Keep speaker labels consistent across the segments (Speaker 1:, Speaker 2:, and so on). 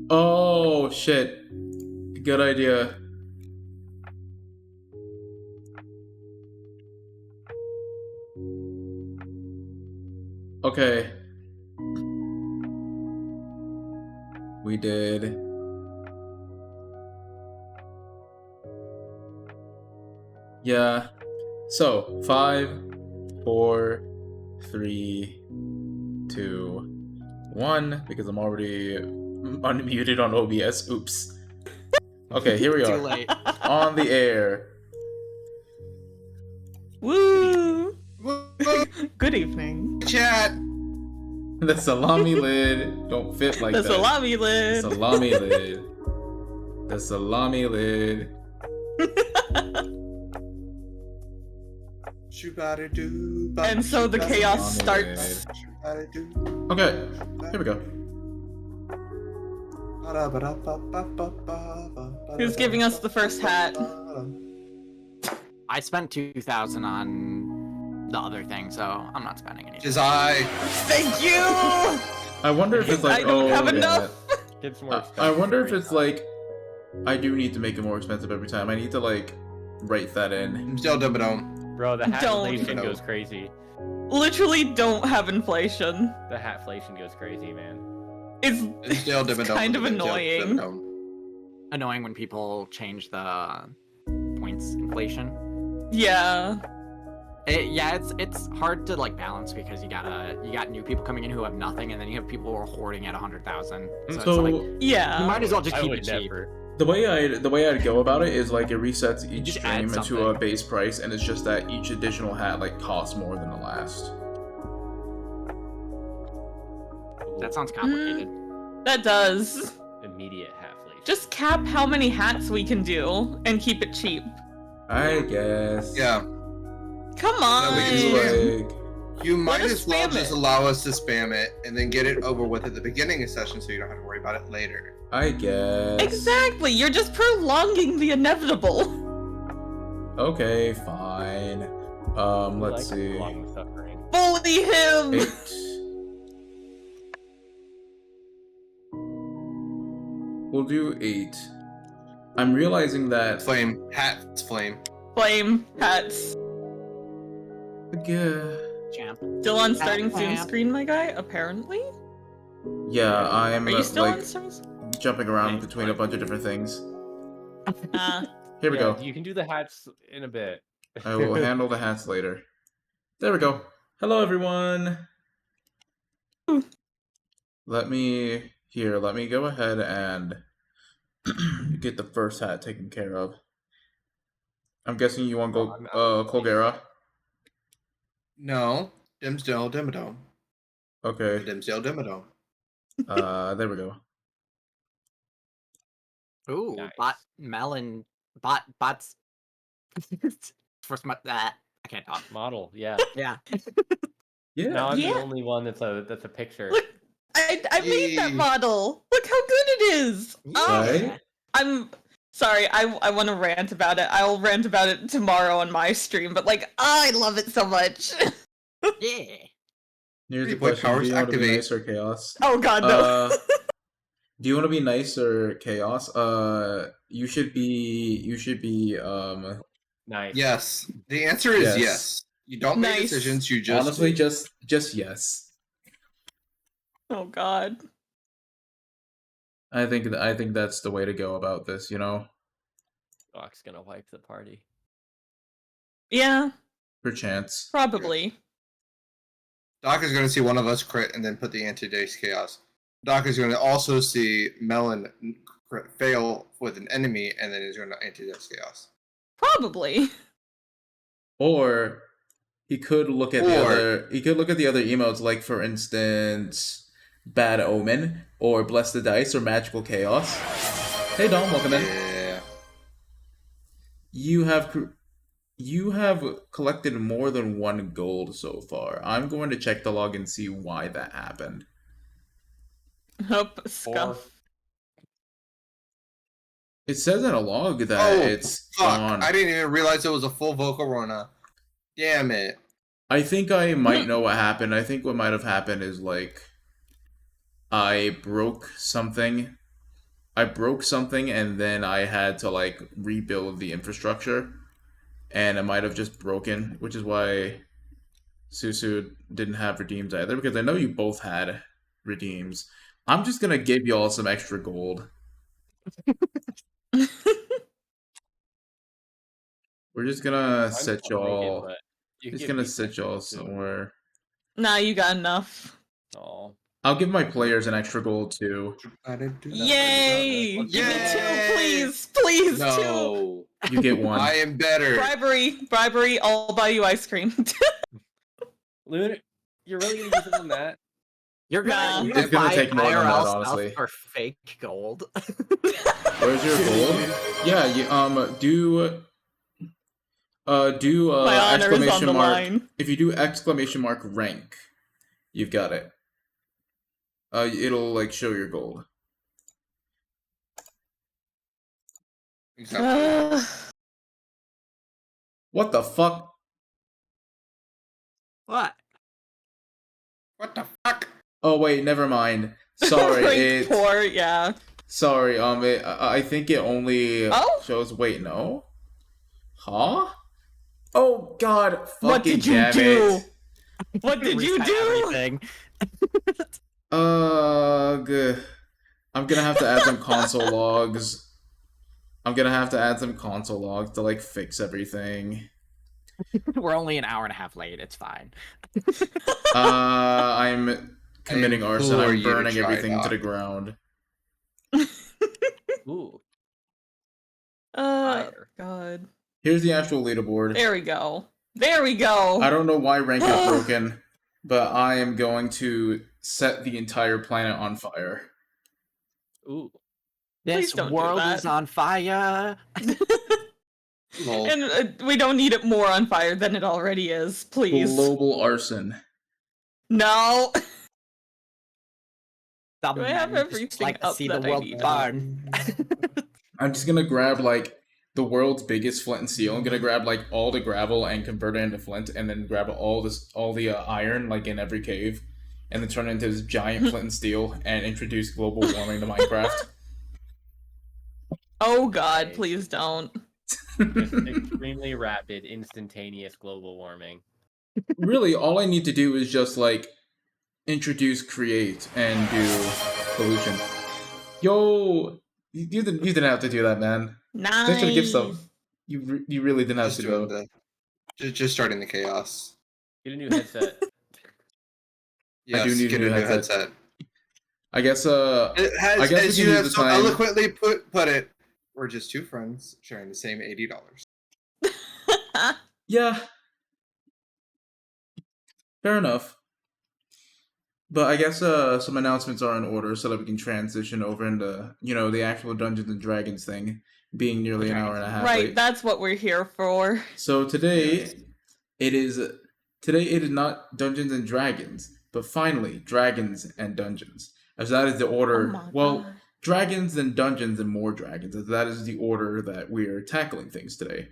Speaker 1: Oh, shit. Good idea. Okay. We did. Yeah. So, 5, 4, 3, 2, 1, because I'm already unmuted on OBS. Oops. Okay, here we are.
Speaker 2: Too late.
Speaker 1: On the air.
Speaker 3: Woo! Good evening.
Speaker 4: Chat.
Speaker 1: The salami lid don't fit like
Speaker 3: The
Speaker 1: that.
Speaker 3: salami lid.
Speaker 1: The salami lid. The salami lid.
Speaker 3: And so the chaos
Speaker 1: Salami
Speaker 3: starts.
Speaker 1: lid. Okay, here we go.
Speaker 3: Who's giving us the first hat?
Speaker 2: I spent 2,000 on the other thing, so I'm not spending any.
Speaker 4: Is I.
Speaker 3: Thank you!
Speaker 1: I wonder if it's like,
Speaker 3: I don't have
Speaker 1: yeah.
Speaker 3: enough.
Speaker 5: Get some more
Speaker 1: I wonder if it's like, I do need to make it more expensive every time. I need to like, write that in.
Speaker 4: Zelda
Speaker 5: Bro, the
Speaker 3: Don't.
Speaker 5: hatflation goes crazy.
Speaker 3: Literally don't have inflation.
Speaker 5: The hatflation goes crazy, man.
Speaker 3: It's kind of annoying.
Speaker 2: Annoying when people change the points inflation.
Speaker 3: Yeah.
Speaker 2: Yeah, it's hard to like balance because you got new people coming in who have nothing, and then you have people who are hoarding at 100,000. So,
Speaker 1: So
Speaker 2: it's like,
Speaker 3: Yeah.
Speaker 2: you might as well just
Speaker 5: I
Speaker 2: keep
Speaker 5: would
Speaker 2: it cheap.
Speaker 5: never.
Speaker 1: the way I'd go about it is like it resets each
Speaker 2: Just add
Speaker 1: stream into a
Speaker 2: something.
Speaker 1: base price, and it's just that each additional hat like costs more than the last.
Speaker 2: That sounds complicated.
Speaker 3: That does.
Speaker 5: Immediate hatflation.
Speaker 3: Just cap how many hats we can do and keep it cheap.
Speaker 1: I guess.
Speaker 4: Yeah.
Speaker 3: Come
Speaker 4: No, we can
Speaker 3: on.
Speaker 4: spam.
Speaker 1: Like,
Speaker 4: You might
Speaker 3: us
Speaker 4: as well
Speaker 3: spam
Speaker 4: just
Speaker 3: it.
Speaker 4: allow us to spam it and then get it over with at the beginning of session so you don't have to worry about it later.
Speaker 1: I guess.
Speaker 3: Exactly. You're just prolonging the inevitable.
Speaker 1: Okay, fine. Let's see.
Speaker 5: Long suffering.
Speaker 3: Bully him.
Speaker 1: 8. We'll do 8. I'm realizing that.
Speaker 4: Flame. Hats flame.
Speaker 3: Flame hats.
Speaker 1: Yeah,
Speaker 2: Champ.
Speaker 3: Still on starting soon
Speaker 2: Hat.
Speaker 3: screen, my guy. Apparently.
Speaker 1: yeah, I'm
Speaker 3: Are you still
Speaker 1: like
Speaker 3: on starting screen?
Speaker 1: jumping around
Speaker 5: Okay,
Speaker 1: between a bunch of different things. Here we
Speaker 5: Yeah,
Speaker 1: go.
Speaker 5: You can do the hats in a bit.
Speaker 1: I will handle the hats later. There we go. Hello, everyone. Let me go ahead and get the first hat taken care of. I'm guessing you want to go, Colgera?
Speaker 4: No. Dimsdale Dimmadome.
Speaker 1: Okay.
Speaker 4: Dimsdale Dimmadome.
Speaker 1: There we go.
Speaker 2: Ooh,
Speaker 5: Nice.
Speaker 2: bots. First, that I can't talk.
Speaker 5: Model, yeah.
Speaker 2: Yeah.
Speaker 1: Yeah.
Speaker 5: Now I'm
Speaker 3: Yeah.
Speaker 5: the only one that's a picture.
Speaker 3: Look, I made that
Speaker 4: Yay.
Speaker 3: model. Look how good it is.
Speaker 1: Right?
Speaker 3: I'm sorry. I want to rant about it. I'll rant about it tomorrow on my stream. But like, I love it so much.
Speaker 2: Yeah.
Speaker 1: Here's the
Speaker 4: What
Speaker 1: question:
Speaker 4: powers
Speaker 1: do you want to be
Speaker 4: activate?
Speaker 1: nice or chaos?
Speaker 3: Oh God, no.
Speaker 1: Do you want to be nice or chaos? You should be.
Speaker 5: Nice.
Speaker 4: Yes. The answer is
Speaker 1: Yes.
Speaker 4: yes. You don't make
Speaker 3: Nice.
Speaker 4: decisions, you just
Speaker 1: Honestly,
Speaker 4: do.
Speaker 1: just yes.
Speaker 3: Oh God.
Speaker 1: I think that's the way to go about this. You know,
Speaker 5: Doc's gonna wipe the party.
Speaker 3: Yeah,
Speaker 1: for chance.
Speaker 3: probably.
Speaker 4: Doc is going to see one of us crit and then put the anti-dice chaos. Doc is going to also see Melon crit fail with an enemy and then he's going to anti-dice chaos.
Speaker 3: Probably.
Speaker 1: Or he could look at the other emotes, like for instance, Bad Omen or Bless the Dice or Magical Chaos. Hey Dom, welcome in.
Speaker 4: Yeah.
Speaker 1: You have collected more than 1 gold so far. I'm going to check the log and see why that happened.
Speaker 3: Hope scuff.
Speaker 1: It says in a log that it's
Speaker 4: Fuck,
Speaker 1: gone.
Speaker 4: I didn't even realize it was a full vocal Rona. Damn it.
Speaker 1: I think I might know what happened. I think what might have happened is like I broke something I broke something and then I had to like rebuild the infrastructure, and it might have just broken, which is why Susu didn't have redeems either, because I know you both had redeems. I'm just gonna give y'all some extra gold. We're just gonna set y'all. Just gonna set y'all somewhere.
Speaker 3: Nah, you got enough.
Speaker 5: Oh.
Speaker 1: I'll give my players an extra gold too.
Speaker 3: Yay!
Speaker 5: Let's
Speaker 3: Give me
Speaker 4: Yay!
Speaker 3: 2, please! Please, 2!
Speaker 4: No,
Speaker 1: You get one.
Speaker 4: I am better.
Speaker 3: Bribery, I'll buy you ice cream.
Speaker 5: Lunar, you're really gonna use it on that?
Speaker 2: You're
Speaker 3: Nah.
Speaker 2: gonna,
Speaker 1: It's gonna
Speaker 2: buy
Speaker 1: take more than that,
Speaker 2: IRL stuff
Speaker 1: honestly.
Speaker 2: for fake gold.
Speaker 1: Where's your gold? Yeah, you do
Speaker 3: My honor is on
Speaker 1: exclamation
Speaker 3: the
Speaker 1: mark.
Speaker 3: line.
Speaker 1: If you do exclamation mark rank, you've got it. It'll like show your gold.
Speaker 4: Exactly.
Speaker 1: What the fuck?
Speaker 2: What?
Speaker 4: What the fuck?
Speaker 1: Oh wait, never mind. Sorry,
Speaker 3: Rank
Speaker 1: it.
Speaker 3: poor, yeah.
Speaker 1: Sorry, I think it only
Speaker 3: Oh?
Speaker 1: shows. Wait, no. Huh? Oh God! Fucking
Speaker 3: What did you
Speaker 1: damn
Speaker 3: do?
Speaker 1: it.
Speaker 3: What did you
Speaker 2: Reset
Speaker 3: do?
Speaker 2: everything.
Speaker 1: Good. I'm gonna have to add some console logs. I'm gonna have to add some console logs to like fix everything.
Speaker 2: We're only an hour and a half late. It's fine.
Speaker 1: I'm committing arson.
Speaker 4: implore
Speaker 1: I'm
Speaker 4: you to
Speaker 1: burning
Speaker 4: try
Speaker 1: everything to
Speaker 4: not.
Speaker 1: the ground.
Speaker 5: Ooh.
Speaker 3: Oh,
Speaker 5: Fire.
Speaker 3: God.
Speaker 1: Here's the actual leaderboard.
Speaker 3: There we go. There we go.
Speaker 1: I don't know why rank is broken, but I am going to set the entire planet on fire.
Speaker 5: Ooh.
Speaker 3: Please
Speaker 2: This
Speaker 3: don't do
Speaker 2: world
Speaker 3: that.
Speaker 2: is on fire.
Speaker 4: Lol.
Speaker 3: And we don't need it more on fire than it already is. Please.
Speaker 1: Global arson.
Speaker 3: No.
Speaker 2: Some
Speaker 3: Do I have
Speaker 2: men just
Speaker 3: everything
Speaker 2: like to
Speaker 3: up
Speaker 2: see the
Speaker 3: that I
Speaker 2: world
Speaker 3: need?
Speaker 2: burn.
Speaker 1: I'm just gonna grab like the world's biggest flint and steel. I'm gonna grab like all the gravel and convert it into flint, and then grab all the iron like in every cave, and then turn it into this giant flint and steel and introduce global warming to Minecraft.
Speaker 3: Oh, God, please don't.
Speaker 5: Just extremely rapid, instantaneous global warming.
Speaker 1: Really, all I need to do is just like introduce create and do pollution. Yo, you didn't have to do that, man.
Speaker 3: Nice.
Speaker 1: Thanks for the gift sub. You really didn't have
Speaker 4: Just
Speaker 1: to
Speaker 4: doing
Speaker 1: go.
Speaker 4: just starting the chaos.
Speaker 5: Get a new headset.
Speaker 4: Yes,
Speaker 1: do need
Speaker 4: get
Speaker 1: a new
Speaker 4: a new
Speaker 1: headset.
Speaker 4: headset.
Speaker 1: I guess
Speaker 4: It has,
Speaker 1: I guess we
Speaker 4: as
Speaker 1: can
Speaker 4: you
Speaker 1: use
Speaker 4: have
Speaker 1: the
Speaker 4: so
Speaker 1: time.
Speaker 4: eloquently put it, we're just two friends sharing the same $80.
Speaker 1: Yeah. Fair enough. But I guess some announcements are in order so that we can transition over into, the actual Dungeons and Dragons thing, being nearly an hour and a half
Speaker 3: Right,
Speaker 1: late.
Speaker 3: that's what we're here for.
Speaker 1: So today it is not Dungeons and Dragons, but finally Dragons and Dungeons. As that is the order.
Speaker 3: Oh my
Speaker 1: well,
Speaker 3: God.
Speaker 1: Dragons and Dungeons and more Dragons. As that is the order that we are tackling things today.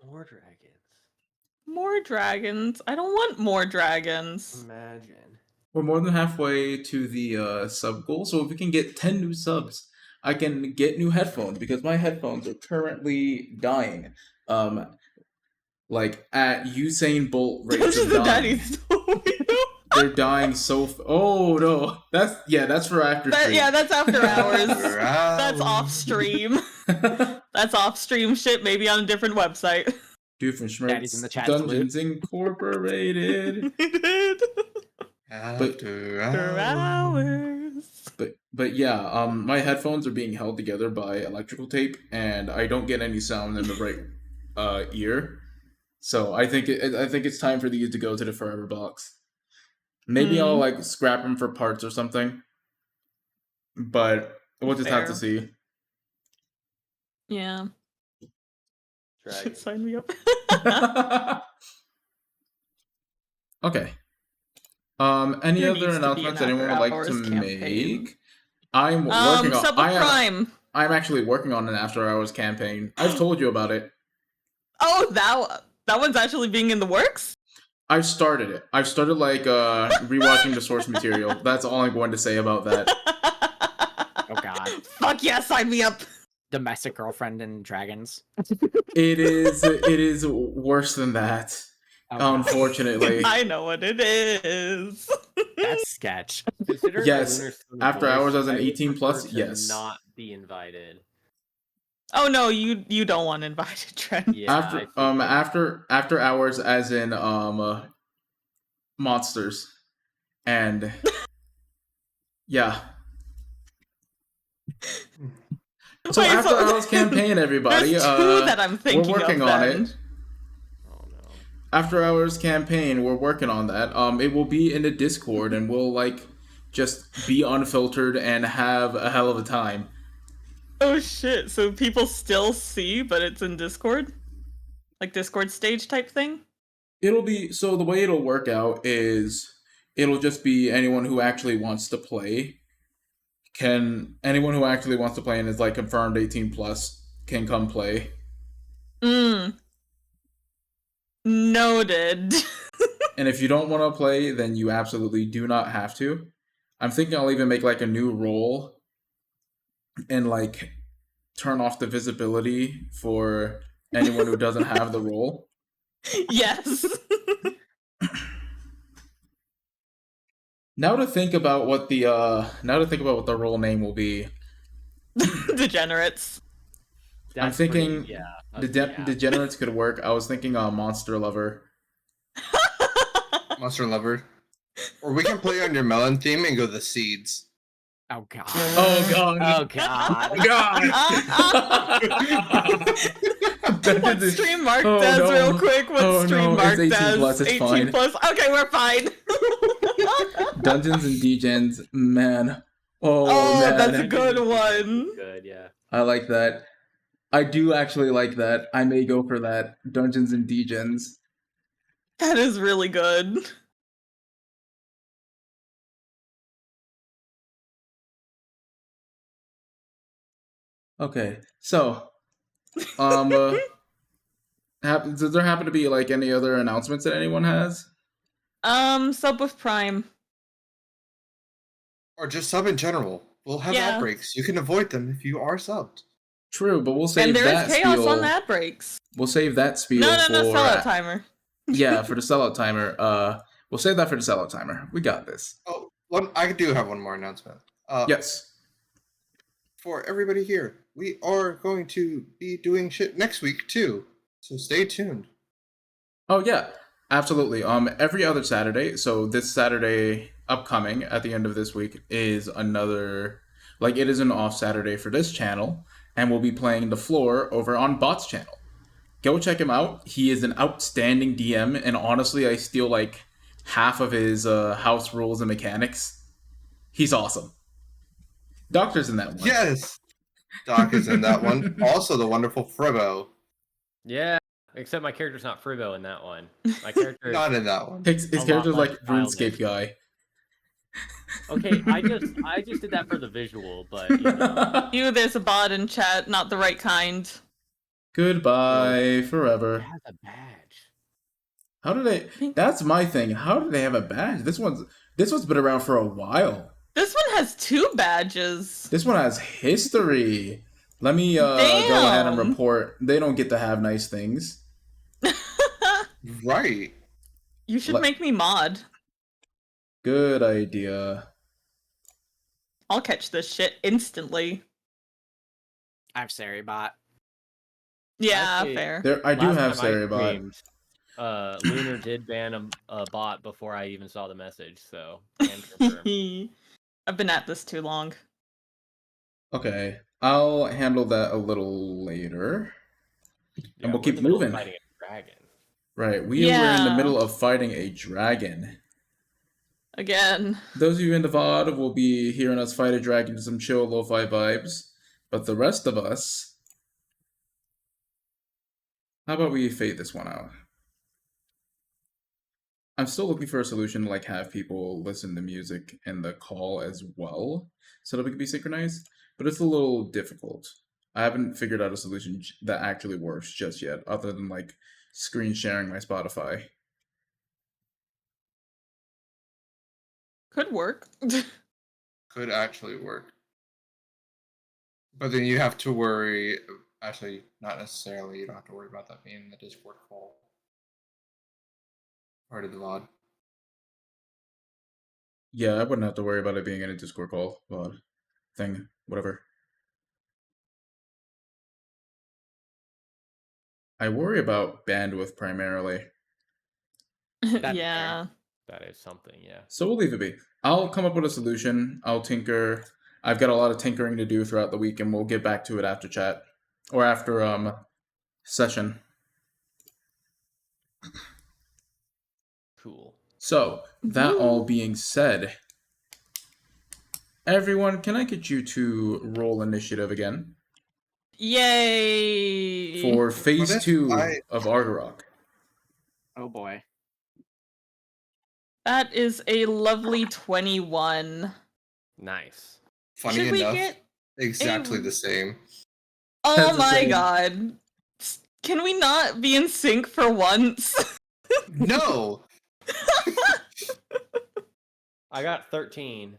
Speaker 5: More dragons.
Speaker 3: More dragons. I don't want more dragons.
Speaker 5: Imagine.
Speaker 1: We're more than halfway to the sub goal, so if we can get 10 new subs, I can get new headphones, because my headphones are currently dying. Like, at Usain Bolt rates of dying. They're dying so oh, no. That's for after stream.
Speaker 3: Yeah, that's after hours.
Speaker 4: After
Speaker 3: That's off
Speaker 4: hours.
Speaker 3: stream. That's off stream shit, maybe on a different website.
Speaker 1: Dude from
Speaker 2: Daddy's in the
Speaker 1: Schmertz
Speaker 2: chat
Speaker 1: Dungeons Incorporated.
Speaker 4: After
Speaker 3: After
Speaker 4: hours.
Speaker 3: hours.
Speaker 1: But yeah, my headphones are being held together by electrical tape, and I don't get any sound in the right ear. So I think it's time for these to go to the forever box. Maybe I'll like scrap them for parts or something. But we'll just have to
Speaker 3: Fair.
Speaker 1: see.
Speaker 3: Yeah.
Speaker 5: Dragon.
Speaker 3: Sign me up.
Speaker 1: Okay. Any
Speaker 3: There
Speaker 1: other
Speaker 3: needs to be
Speaker 1: announcements
Speaker 3: an
Speaker 1: anyone would like to
Speaker 3: after-hours campaign.
Speaker 1: make? I'm working on.
Speaker 3: Sub Prime.
Speaker 1: I'm actually working on an after-hours campaign. I've told you about it.
Speaker 3: Oh, that one's actually being in the works?
Speaker 1: I've started it. I've started like rewatching the source material. That's all I'm going to say about that.
Speaker 2: Oh God. god.
Speaker 3: Fuck yeah, sign me up.
Speaker 2: Domestic girlfriend and dragons.
Speaker 1: It is worse than that.
Speaker 2: Oh, God.
Speaker 1: Unfortunately.
Speaker 3: I know what it is.
Speaker 2: That's sketch.
Speaker 5: Considering
Speaker 1: Yes,
Speaker 5: my Lunar Stone
Speaker 1: after
Speaker 5: voice,
Speaker 1: hours as an
Speaker 5: I would
Speaker 1: 18 plus,
Speaker 5: prefer to
Speaker 1: yes.
Speaker 5: not be invited.
Speaker 3: Oh no, you don't want invited, Trent.
Speaker 5: Yeah. I figured.
Speaker 1: After hours as in monsters. And yeah. So
Speaker 3: Wait,
Speaker 1: after hours campaign, everybody.
Speaker 3: There's two that I'm thinking
Speaker 1: we're working
Speaker 3: of,
Speaker 1: on
Speaker 3: then.
Speaker 1: it.
Speaker 5: Oh no.
Speaker 1: After hours campaign, we're working on that. It will be in the Discord, and we'll like just be unfiltered and have a hell of a time.
Speaker 3: Oh shit, so people still see, but it's in Discord? Like Discord stage type thing?
Speaker 1: It'll be so the way it'll work out is it'll just be anyone who actually wants to play anyone who actually wants to play and is like confirmed 18 plus can come play.
Speaker 3: Noted.
Speaker 1: And if you don't want to play, then you absolutely do not have to. I'm thinking I'll even make like a new role and like turn off the visibility for anyone who doesn't have the role.
Speaker 3: Yes.
Speaker 1: Now to think about what the role name will be.
Speaker 3: Degenerates.
Speaker 1: I'm
Speaker 5: That's
Speaker 1: thinking
Speaker 5: pretty, yeah.
Speaker 1: Degenerates could work. I was thinking Monster Lover.
Speaker 4: Monster Lover. Or we can play on your melon theme and go the seeds.
Speaker 2: Oh god.
Speaker 1: Oh god.
Speaker 2: Oh god.
Speaker 1: God.
Speaker 3: What stream marked
Speaker 1: Oh,
Speaker 3: as
Speaker 1: no.
Speaker 3: real quick? What
Speaker 1: Oh,
Speaker 3: stream
Speaker 1: no.
Speaker 3: marked
Speaker 1: It's 18
Speaker 3: as?
Speaker 1: plus, it's
Speaker 3: 18
Speaker 1: fine.
Speaker 3: plus. Okay, we're fine.
Speaker 1: Dungeons and Degens, man. Oh, man.
Speaker 3: That's a good one.
Speaker 5: Good, yeah.
Speaker 1: I like that. I do actually like that. I may go for that. Dungeons and Degens.
Speaker 3: That is really good.
Speaker 1: Okay, so, does there happen to be like any other announcements that anyone has?
Speaker 3: Sub with Prime.
Speaker 4: Or just sub in general. We'll have
Speaker 3: Yeah.
Speaker 4: outbreaks. You can avoid them if you are subbed.
Speaker 1: True, but we'll save
Speaker 3: And there
Speaker 1: that
Speaker 3: is chaos
Speaker 1: spiel.
Speaker 3: on the ad breaks.
Speaker 1: We'll save that spiel
Speaker 3: No,
Speaker 1: for
Speaker 3: sellout timer.
Speaker 1: yeah, for the sellout timer. We'll save that for the sellout timer. We got this.
Speaker 4: Oh, I do have one more announcement.
Speaker 1: Yes.
Speaker 4: For everybody here, we are going to be doing shit next week too. So stay tuned.
Speaker 1: Oh yeah, absolutely. Every other Saturday. So this Saturday upcoming at the end of this week is another, like it is an off Saturday for this channel, and we'll be playing the floor over on Bot's channel. Go check him out. He is an outstanding DM, and honestly, I steal like half of his house rules and mechanics. He's awesome. Doctor's in that one.
Speaker 4: Yes! Doc is in that one. Also the wonderful Fribo.
Speaker 5: Yeah, except my character's not Fribo in that one. My character
Speaker 4: Not in that one.
Speaker 1: His
Speaker 5: A lot
Speaker 1: character's like
Speaker 5: less
Speaker 1: RuneScape
Speaker 5: childish.
Speaker 1: guy.
Speaker 5: Okay, I just did that for the visual, but you know.
Speaker 3: There's a bot in chat, not the right kind.
Speaker 1: Goodbye
Speaker 5: It
Speaker 1: forever.
Speaker 5: has a badge.
Speaker 1: How do they? That's my thing. How do they have a badge? This one's been around for a while.
Speaker 3: This one has 2 badges.
Speaker 1: This one has history. Let me go ahead and
Speaker 3: Damn.
Speaker 1: report. They don't get to have nice things.
Speaker 4: Right.
Speaker 3: You should make me mod.
Speaker 1: Good idea.
Speaker 3: I'll catch this shit instantly.
Speaker 2: I have Saribot.
Speaker 3: Yeah,
Speaker 5: Actually,
Speaker 3: fair.
Speaker 1: I do
Speaker 5: Last
Speaker 1: have
Speaker 5: time I
Speaker 1: Saribot.
Speaker 5: streamed, Lunar did ban a bot before I even saw the message, so can confirm.
Speaker 3: I've been at this too long.
Speaker 1: Okay, I'll handle that a little later.
Speaker 5: Yeah,
Speaker 1: we'll
Speaker 5: we're
Speaker 1: keep
Speaker 5: in the middle of
Speaker 1: moving.
Speaker 5: fighting a dragon.
Speaker 1: Right, we were in the middle of fighting a dragon.
Speaker 3: Again.
Speaker 1: Those of you in the VOD will be hearing us fight a dragon to some chill lo-fi vibes. But the rest of us... How about we fade this one out? I'm still looking for a solution to like have people listen to music in the call as well, so that we can be synchronized, but it's a little difficult. I haven't figured out a solution that actually works just yet, other than like screen sharing my Spotify.
Speaker 3: Could work.
Speaker 4: Could actually work. But then you have to worry. Actually, not necessarily. You don't have to worry about that being in the Discord call. Part of the VOD.
Speaker 1: Yeah, I wouldn't have to worry about it being in a Discord call, thing, whatever. I worry about bandwidth primarily.
Speaker 3: Yeah.
Speaker 5: That is something, yeah.
Speaker 1: So we'll leave it be. I'll come up with a solution. I'll tinker. I've got a lot of tinkering to do throughout the week, and we'll get back to it after chat. Or after session.
Speaker 5: Cool.
Speaker 1: So, that all being said, everyone, can I get you to roll initiative again?
Speaker 3: Yay!
Speaker 1: For phase
Speaker 4: What if
Speaker 1: 2
Speaker 4: I-
Speaker 1: of Argarok.
Speaker 2: Oh boy.
Speaker 3: That is a lovely 21.
Speaker 5: Nice.
Speaker 4: Funny
Speaker 3: Should we
Speaker 4: enough,
Speaker 3: get
Speaker 4: exactly
Speaker 3: a-
Speaker 4: the same.
Speaker 3: Oh
Speaker 1: That's the
Speaker 3: my
Speaker 1: same.
Speaker 3: god. Can we not be in sync for once?
Speaker 4: No.
Speaker 5: I got 13.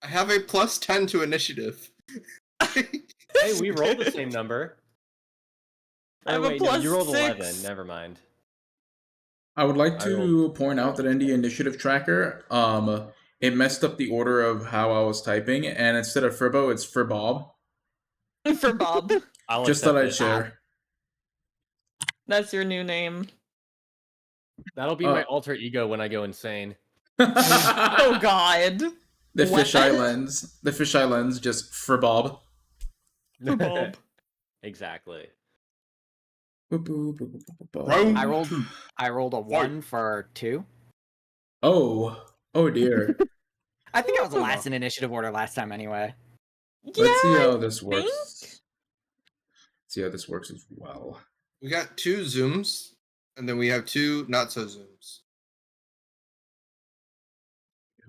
Speaker 4: I have a plus 10 to initiative.
Speaker 5: Hey, we rolled the same number.
Speaker 3: I have
Speaker 5: Oh,
Speaker 3: a
Speaker 5: wait, no,
Speaker 3: plus
Speaker 5: you rolled
Speaker 3: 6.
Speaker 5: 11. Never mind.
Speaker 1: I would like
Speaker 5: I
Speaker 1: to point out that in the initiative tracker, it messed up the order of how I was typing, and instead of Furbo, it's Furbob.
Speaker 3: For Bob.
Speaker 5: I'll
Speaker 1: Just
Speaker 5: accept
Speaker 1: thought I'd
Speaker 5: it.
Speaker 1: share.
Speaker 3: That's your new name.
Speaker 5: That'll be my alter ego when I go insane.
Speaker 3: Oh god.
Speaker 1: The
Speaker 3: What?
Speaker 1: fisheye lens. The fisheye lens, just Furbob.
Speaker 3: For Bob.
Speaker 5: Exactly.
Speaker 4: Round
Speaker 2: I rolled a 1 for 2.
Speaker 1: Oh dear.
Speaker 2: I think I was the last in initiative order last time anyway.
Speaker 1: Let's see
Speaker 3: Yeah,
Speaker 1: how this
Speaker 3: think?
Speaker 1: works. See how this works as well.
Speaker 4: We got 2 zooms, and then we have 2 not so zooms.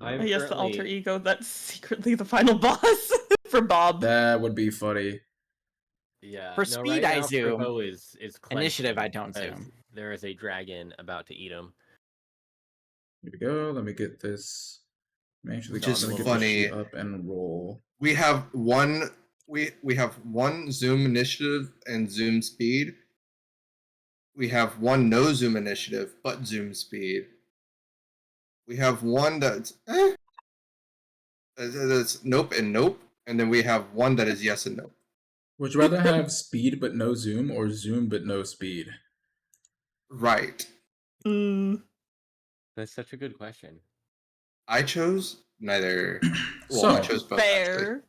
Speaker 5: I'm
Speaker 3: Yes, the alter
Speaker 5: currently-
Speaker 3: ego that's secretly the final boss for Bob.
Speaker 1: That would be funny.
Speaker 5: Yeah.
Speaker 2: For
Speaker 5: no,
Speaker 2: speed,
Speaker 5: right
Speaker 2: I
Speaker 5: now,
Speaker 2: zoom.
Speaker 5: Furbo is
Speaker 2: Initiative,
Speaker 5: clenching
Speaker 2: I don't
Speaker 5: because
Speaker 2: zoom.
Speaker 5: There is a dragon about to eat him.
Speaker 1: Here we go. Let me get this.
Speaker 4: Which
Speaker 1: Let
Speaker 4: is
Speaker 1: me get this
Speaker 4: funny.
Speaker 1: sheet up and roll.
Speaker 4: We have one. We have 1 zoom initiative and zoom speed. We have 1 no zoom initiative but zoom speed. We have 1 that's that's nope and nope, and then we have 1 that is yes and no.
Speaker 1: Would you rather have speed but no zoom, or zoom but no speed?
Speaker 4: Right.
Speaker 3: Mm.
Speaker 5: That's such a good question.
Speaker 4: I chose neither. Well,
Speaker 1: So,
Speaker 4: I chose both. Actually.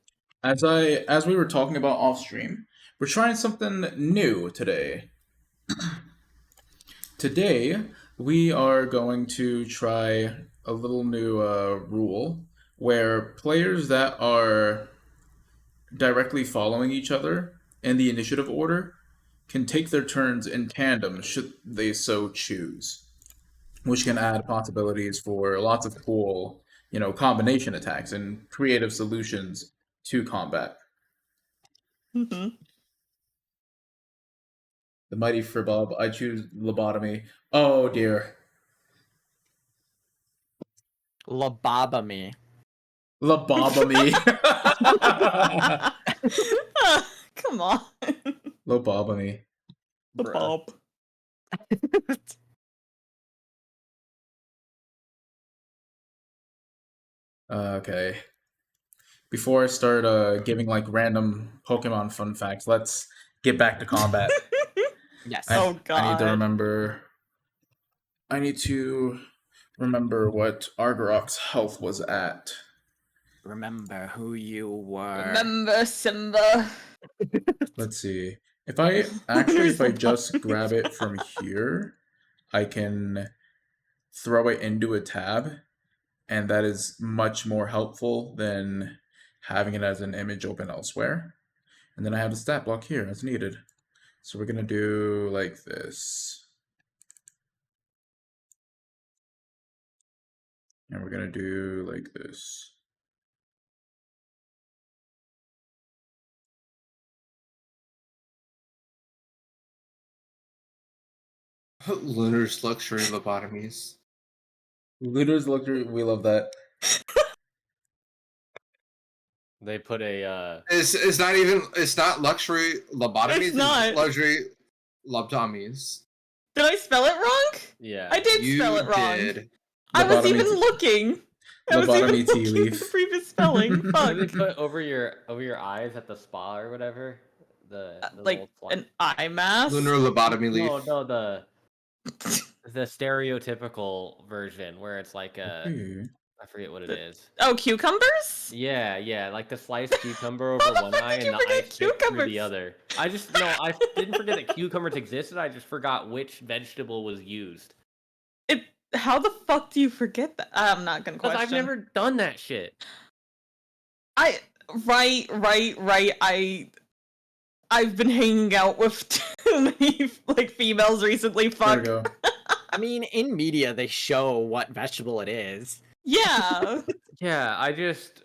Speaker 3: Fair.
Speaker 1: As we were talking about off stream, we're trying something new today. Today we are going to try a little new rule where players that are directly following each other in the initiative order can take their turns in tandem should they so choose, which can add possibilities for lots of cool, combination attacks and creative solutions to combat.
Speaker 3: hmm
Speaker 1: The mighty Furbob, I choose lobotomy. Oh dear.
Speaker 2: Lobotomy.
Speaker 1: Lobotomy.
Speaker 3: Come on.
Speaker 1: Lobotomy.
Speaker 3: The
Speaker 2: Bruh.
Speaker 3: Bob.
Speaker 1: Okay. Before I start giving like random Pokemon fun facts, let's get back to combat.
Speaker 2: Yes.
Speaker 3: Oh,
Speaker 1: I need to
Speaker 3: God.
Speaker 1: remember. I need to remember what Argarok's health was at.
Speaker 2: Remember who you were.
Speaker 3: Remember Simba.
Speaker 1: Let's see. If I just grab it from here, I can throw it into a tab, and that is much more helpful than having it as an image open elsewhere. And then I have the stat block here as needed. So we're gonna do like this. And we're gonna do like this.
Speaker 4: Lunar's luxury lobotomies.
Speaker 1: Looters luxury, we love that.
Speaker 5: They put a
Speaker 4: It's not even. It's not luxury lobotomies.
Speaker 3: It's not.
Speaker 4: Luxury lobotomies.
Speaker 3: Did I spell it wrong?
Speaker 5: yeah.
Speaker 3: I did
Speaker 4: You
Speaker 3: spell it wrong.
Speaker 4: did.
Speaker 3: I was
Speaker 1: Lobotomy
Speaker 3: even
Speaker 1: tea-
Speaker 3: looking. I was
Speaker 1: Lobotomy
Speaker 3: even
Speaker 1: tea
Speaker 3: looking
Speaker 1: leaf.
Speaker 3: at the previous spelling.
Speaker 5: What do they
Speaker 3: Fuck.
Speaker 5: put over your eyes at the spa or whatever? The
Speaker 3: Like
Speaker 5: little
Speaker 3: an eye mask.
Speaker 4: Lunar lobotomy leaf.
Speaker 5: no the stereotypical version where it's like
Speaker 1: Ooh.
Speaker 5: I forget what it is.
Speaker 3: Oh, cucumbers?
Speaker 5: Yeah, like the sliced cucumber over
Speaker 3: How the
Speaker 5: one
Speaker 3: fuck
Speaker 5: eye
Speaker 3: did
Speaker 5: and
Speaker 3: you
Speaker 5: the
Speaker 3: forget
Speaker 5: ice pick through
Speaker 3: cucumbers?
Speaker 5: the other. I didn't forget that cucumbers existed. I just forgot which vegetable was used.
Speaker 3: How the fuck do you forget that? I'm not gonna
Speaker 5: Because
Speaker 3: question.
Speaker 5: I've never done that shit.
Speaker 3: Right. I've been hanging out with too many like females recently.
Speaker 1: There we
Speaker 3: Fuck.
Speaker 1: go.
Speaker 2: I mean, in media, they show what vegetable it is.
Speaker 3: Yeah.
Speaker 5: Yeah, I just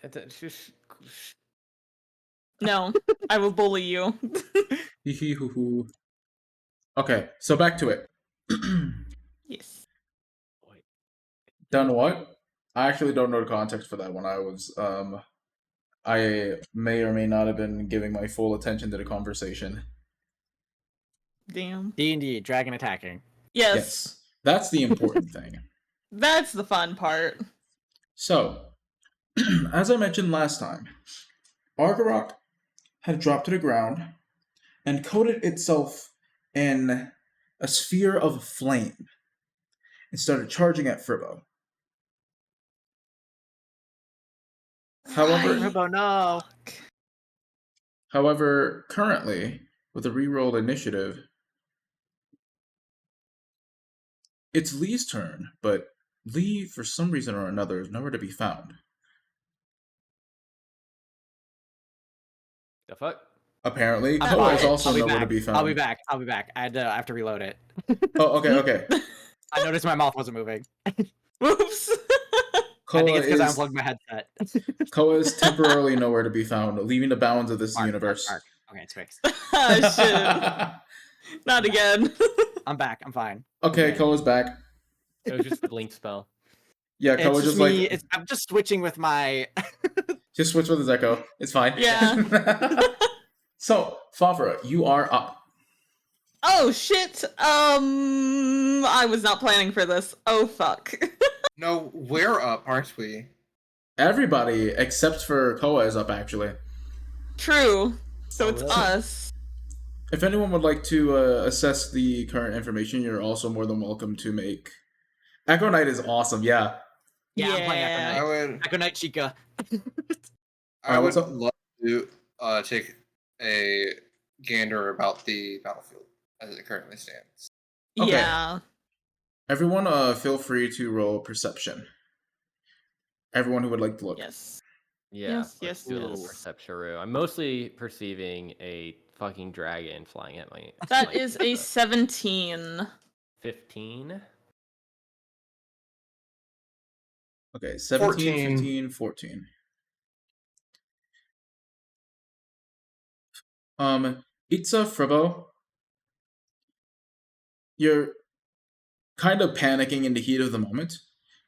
Speaker 5: that's just
Speaker 3: No, I will bully you.
Speaker 1: Hee hee hoo hoo. Okay, so back to it.
Speaker 3: Yes.
Speaker 1: Done what? I actually don't know the context for that one. I may or may not have been giving my full attention to the conversation.
Speaker 3: Damn.
Speaker 2: D&D, dragon attacking.
Speaker 3: Yes.
Speaker 1: Yes, that's the important thing.
Speaker 3: That's the fun part.
Speaker 1: So, as I mentioned last time, Argarok had dropped to the ground and coated itself in a sphere of flame and started charging at Fribbo. However,
Speaker 3: Right.
Speaker 2: Oh no.
Speaker 1: However, currently, with the rerolled initiative, it's Lee's turn, but Lee, for some reason or another, is nowhere to be found.
Speaker 5: the fuck.
Speaker 1: Apparently,
Speaker 3: I'm
Speaker 1: Koa
Speaker 3: fine.
Speaker 1: is also
Speaker 2: I'll be
Speaker 1: nowhere
Speaker 2: back.
Speaker 1: to be found.
Speaker 2: I'll be back. I have to reload it.
Speaker 1: Oh, okay.
Speaker 2: I noticed my mouth wasn't moving.
Speaker 3: Oops.
Speaker 2: I think
Speaker 1: Koa
Speaker 2: it's because I
Speaker 1: is,
Speaker 2: unplugged my headset.
Speaker 1: Koa is temporarily nowhere to be found, leaving the bounds of this universe.
Speaker 2: Mark. Okay, it's fixed.
Speaker 3: Oh, shit. Not again.
Speaker 2: I'm back. I'm fine.
Speaker 1: Okay, Koa's back.
Speaker 5: It was just a blink spell.
Speaker 1: Yeah,
Speaker 2: It's
Speaker 1: Koa
Speaker 2: just
Speaker 1: just
Speaker 2: me.
Speaker 1: like
Speaker 2: I'm just switching with my.
Speaker 1: just switch with his echo. It's fine.
Speaker 3: Yeah.
Speaker 1: So, Favre, you are up.
Speaker 3: Oh shit. I was not planning for this. Oh fuck.
Speaker 4: No, we're up, aren't we?
Speaker 1: Everybody except for Koa is up, actually.
Speaker 3: True. So
Speaker 5: Oh,
Speaker 3: it's
Speaker 5: really?
Speaker 3: us.
Speaker 1: If anyone would like to assess the current information, you're also more than welcome to make. Echo Knight is awesome, yeah.
Speaker 2: Yeah, I'm playing
Speaker 3: Yeah.
Speaker 2: Echo
Speaker 4: I
Speaker 2: Knight.
Speaker 4: would.
Speaker 2: Echo Knight Chica.
Speaker 4: I would
Speaker 1: what's up?
Speaker 4: love to take a gander about the battlefield as it currently stands.
Speaker 1: Okay.
Speaker 3: Yeah.
Speaker 1: Everyone, feel free to roll perception. Everyone who would like to look.
Speaker 3: Yes.
Speaker 5: Yeah,
Speaker 3: Yes,
Speaker 5: let's
Speaker 3: yes,
Speaker 5: do a little
Speaker 3: yes.
Speaker 5: perception. I'm mostly perceiving a fucking dragon flying at my.
Speaker 3: That is a 17.
Speaker 5: 15.
Speaker 1: Okay, 17,
Speaker 4: 14.
Speaker 1: 15, 14. Itza, Fribbo, you're kind of panicking in the heat of the moment,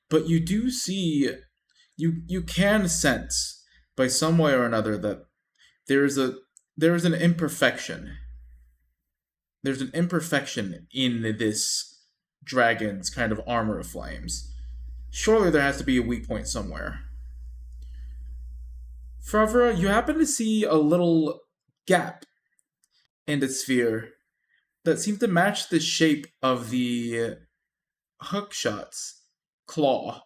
Speaker 1: but you do see, you can sense by some way or another that there is an imperfection. There's an imperfection in this dragon's kind of armor of flames. Surely there has to be a weak point somewhere. Favre, you happen to see a little gap in the sphere that seemed to match the shape of the hookshot's claw.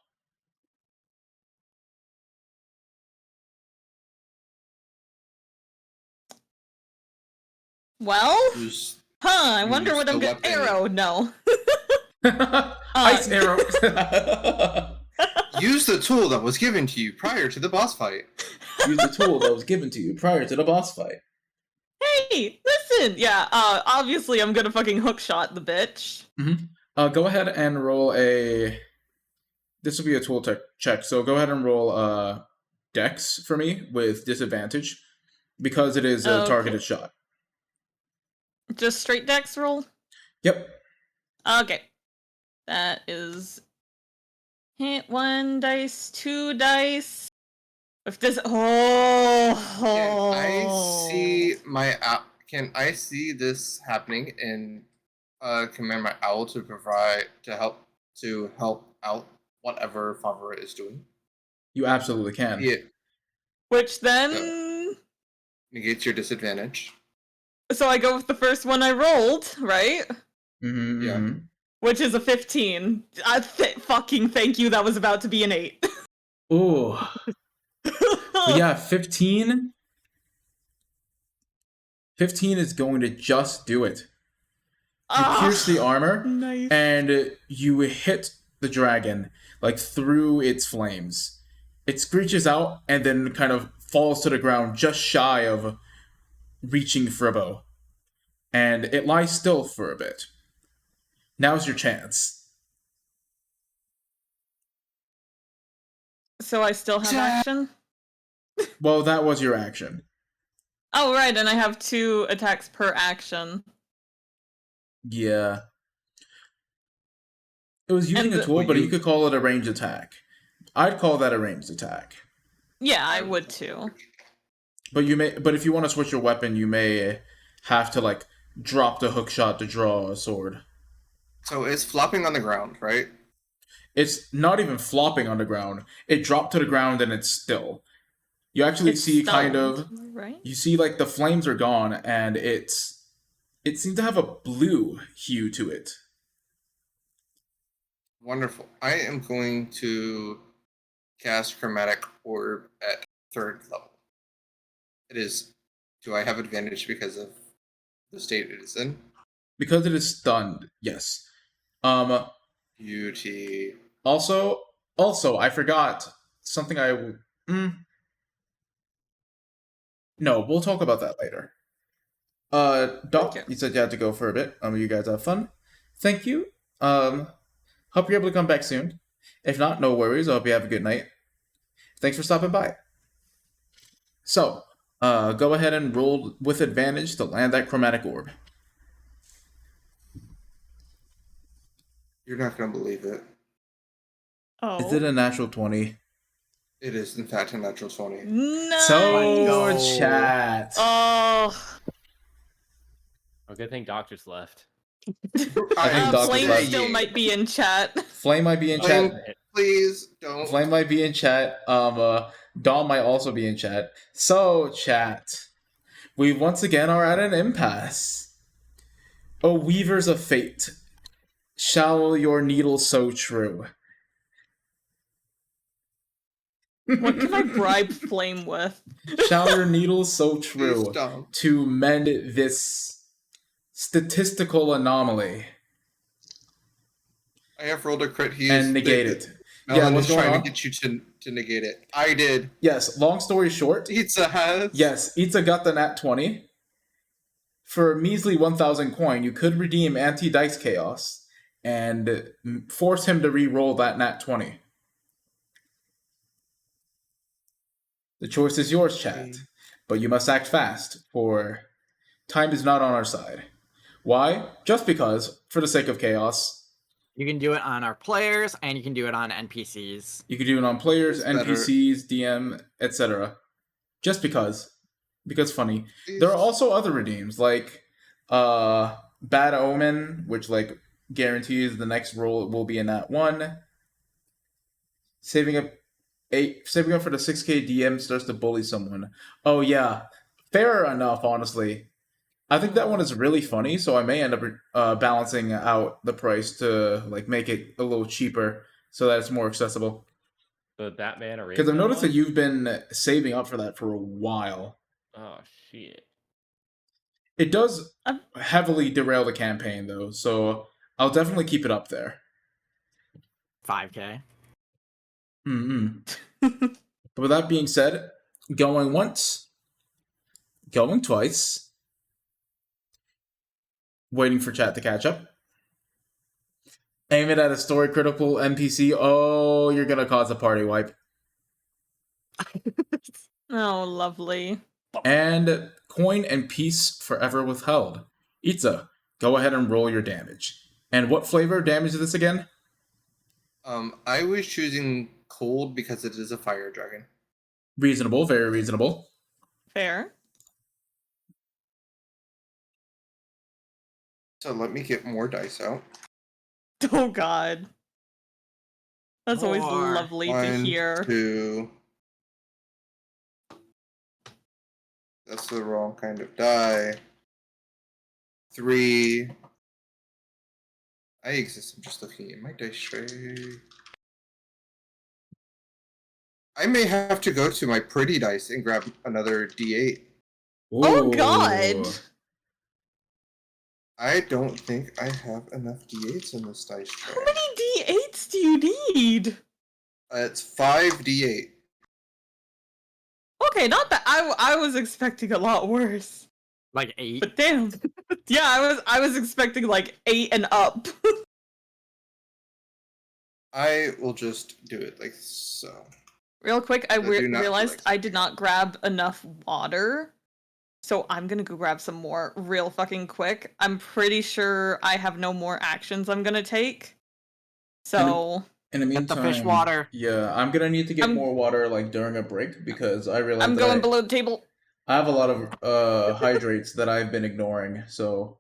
Speaker 3: Well,
Speaker 4: Who's
Speaker 3: I wonder
Speaker 4: use
Speaker 3: what I'm
Speaker 4: the
Speaker 3: gonna.
Speaker 4: weapon.
Speaker 3: Arrow, no.
Speaker 1: Ice arrow.
Speaker 4: use the tool that was given to you prior to the boss fight?
Speaker 1: Use the tool that was given to you prior to the boss fight.
Speaker 3: Hey, listen. Yeah, obviously I'm gonna fucking hookshot the bitch.
Speaker 1: Go ahead and roll a. This will be a tool check. So go ahead and roll Dex for me with disadvantage because it is a
Speaker 3: Okay.
Speaker 1: targeted shot.
Speaker 3: Just straight dex roll?
Speaker 1: Yep.
Speaker 3: Okay. That is Hit 1 dice, 2 dice. If this,
Speaker 4: Can I see my Can I see this happening and command my owl to help out whatever Favre is doing?
Speaker 1: You absolutely can.
Speaker 4: Yeah,
Speaker 3: Which then,
Speaker 4: so negates your disadvantage.
Speaker 3: so I go with the first one I rolled, right?
Speaker 1: Mm-hmm,
Speaker 4: Yeah.
Speaker 1: mm-hmm.
Speaker 3: Which is a 15. Fucking thank you. That was about to be an 8.
Speaker 1: Ooh. But yeah, 15. 15 is going to just do it. You pierce the armor,
Speaker 3: nice.
Speaker 1: and you hit the dragon, like, through its flames. It screeches out, and then kind of falls to the ground just shy of reaching for a bow. And it lies still for a bit. Now's your chance.
Speaker 3: So I still have action?
Speaker 1: Well, that was your action.
Speaker 3: Oh, right, and I have 2 attacks per action.
Speaker 1: Yeah. It was using a tool, but you could call it a ranged attack. I'd call that a ranged attack.
Speaker 3: Yeah, I would too.
Speaker 1: But if you want to switch your weapon, you may have to, like, drop the hook shot to draw a sword.
Speaker 4: So it's flopping on the ground, right?
Speaker 1: It's not even flopping on the ground. It dropped to the ground and it's still. You actually see kind of,
Speaker 3: right?
Speaker 1: You see, like, the flames are gone, and it seems to have a blue hue to it.
Speaker 4: Wonderful. I am going to cast Chromatic Orb at 3rd level. It is. Do I have advantage because of the state it is in?
Speaker 1: Because it is stunned, yes.
Speaker 4: Beauty.
Speaker 1: Also, I forgot something I would... No, we'll talk about that later. Doc, you said you had to go for a bit. You guys have fun. Thank you. Hope you're able to come back soon. If not, no worries. I hope you have a good night. Thanks for stopping by. So, go ahead and roll with advantage to land that chromatic orb.
Speaker 4: You're not going to believe it.
Speaker 3: Oh.
Speaker 1: Is it a natural 20?
Speaker 4: It is, in fact, a natural 20.
Speaker 3: Nice.
Speaker 1: So, chat.
Speaker 3: Oh.
Speaker 5: Oh, good thing Doctor's left.
Speaker 1: I think Doc's
Speaker 3: Flame
Speaker 1: right.
Speaker 3: still might be in chat.
Speaker 1: Flame might be in chat.
Speaker 4: Please don't.
Speaker 1: Flame might be in chat. Dawn might also be in chat. So, chat, we once again are at an impasse. O weavers of fate, shall your needle sew true?
Speaker 3: What can I bribe Flame with?
Speaker 1: Shall your needle sew true
Speaker 4: Please don't.
Speaker 1: to mend this statistical anomaly?
Speaker 4: I have rolled a crit.
Speaker 1: And negate it.
Speaker 4: Melon
Speaker 1: what's
Speaker 4: is
Speaker 1: going
Speaker 4: trying
Speaker 1: on?
Speaker 4: to get you to negate it. I did.
Speaker 1: Yes, long story short.
Speaker 4: Pizza has.
Speaker 1: Yes, Itza got the nat 20. For a measly 1,000 coin, you could redeem anti-dice chaos and force him to re-roll that nat 20. The choice is yours, chat, but you must act fast, for time is not on our side. Why? Just because, for the sake of chaos.
Speaker 2: You can do it on our players, and you can do it on NPCs.
Speaker 1: You can do it on players,
Speaker 4: It's
Speaker 1: NPCs, DM, etc. Just because. Because funny. There are also other redeems, like Bad Omen, which, like, guarantees the next roll will be a nat 1. Saving up for the 6k DM starts to bully someone. Oh yeah, fair enough, honestly. I think that one is really funny, so I may end up balancing out the price to, like, make it a little cheaper so that it's more accessible.
Speaker 5: The Batman Arena.
Speaker 1: Because I've noticed that you've been saving up for that for a while.
Speaker 5: Oh shit.
Speaker 1: It does heavily derail the campaign though, so I'll definitely keep it up there.
Speaker 2: 5k.
Speaker 1: But with that being said, going once, going twice, waiting for chat to catch up. Aim it at a story critical NPC. Oh, you're gonna cause a party wipe.
Speaker 3: Oh, lovely.
Speaker 1: And coin and peace forever withheld. Itza, go ahead and roll your damage. And what flavor of damage is this again?
Speaker 4: I was choosing cold because it is a fire dragon.
Speaker 1: Reasonable, very reasonable.
Speaker 3: Fair.
Speaker 4: So let me get more dice out.
Speaker 3: Oh God. That's always
Speaker 2: More.
Speaker 3: lovely to
Speaker 4: 1,
Speaker 3: hear.
Speaker 4: 2. That's the wrong kind of die. 3. I exist. I'm just looking at my dice tray. I may have to go to my pretty dice and grab another D8.
Speaker 3: Oh God!
Speaker 1: Ooh.
Speaker 4: I don't think I have enough D8s in this dice tray.
Speaker 3: How many D8s do you need?
Speaker 4: It's 5 D8.
Speaker 3: Okay, not bad. I was expecting a lot worse.
Speaker 2: Like 8.
Speaker 3: But damn. Yeah, I was expecting like 8 and up.
Speaker 4: I will just do it like so.
Speaker 3: Real quick, I
Speaker 4: do not
Speaker 3: realized
Speaker 4: feel
Speaker 3: I did not grab enough water. So I'm gonna go grab some more real fucking quick. I'm pretty sure I have no more actions I'm gonna take. So
Speaker 1: In the
Speaker 2: Get
Speaker 1: meantime,
Speaker 2: the fish water.
Speaker 1: Yeah, I'm gonna need to get
Speaker 3: I'm-
Speaker 1: more water like during a break because I realized
Speaker 3: I'm
Speaker 1: that
Speaker 3: going below the table.
Speaker 1: I have a lot of hydrates that I've been ignoring. So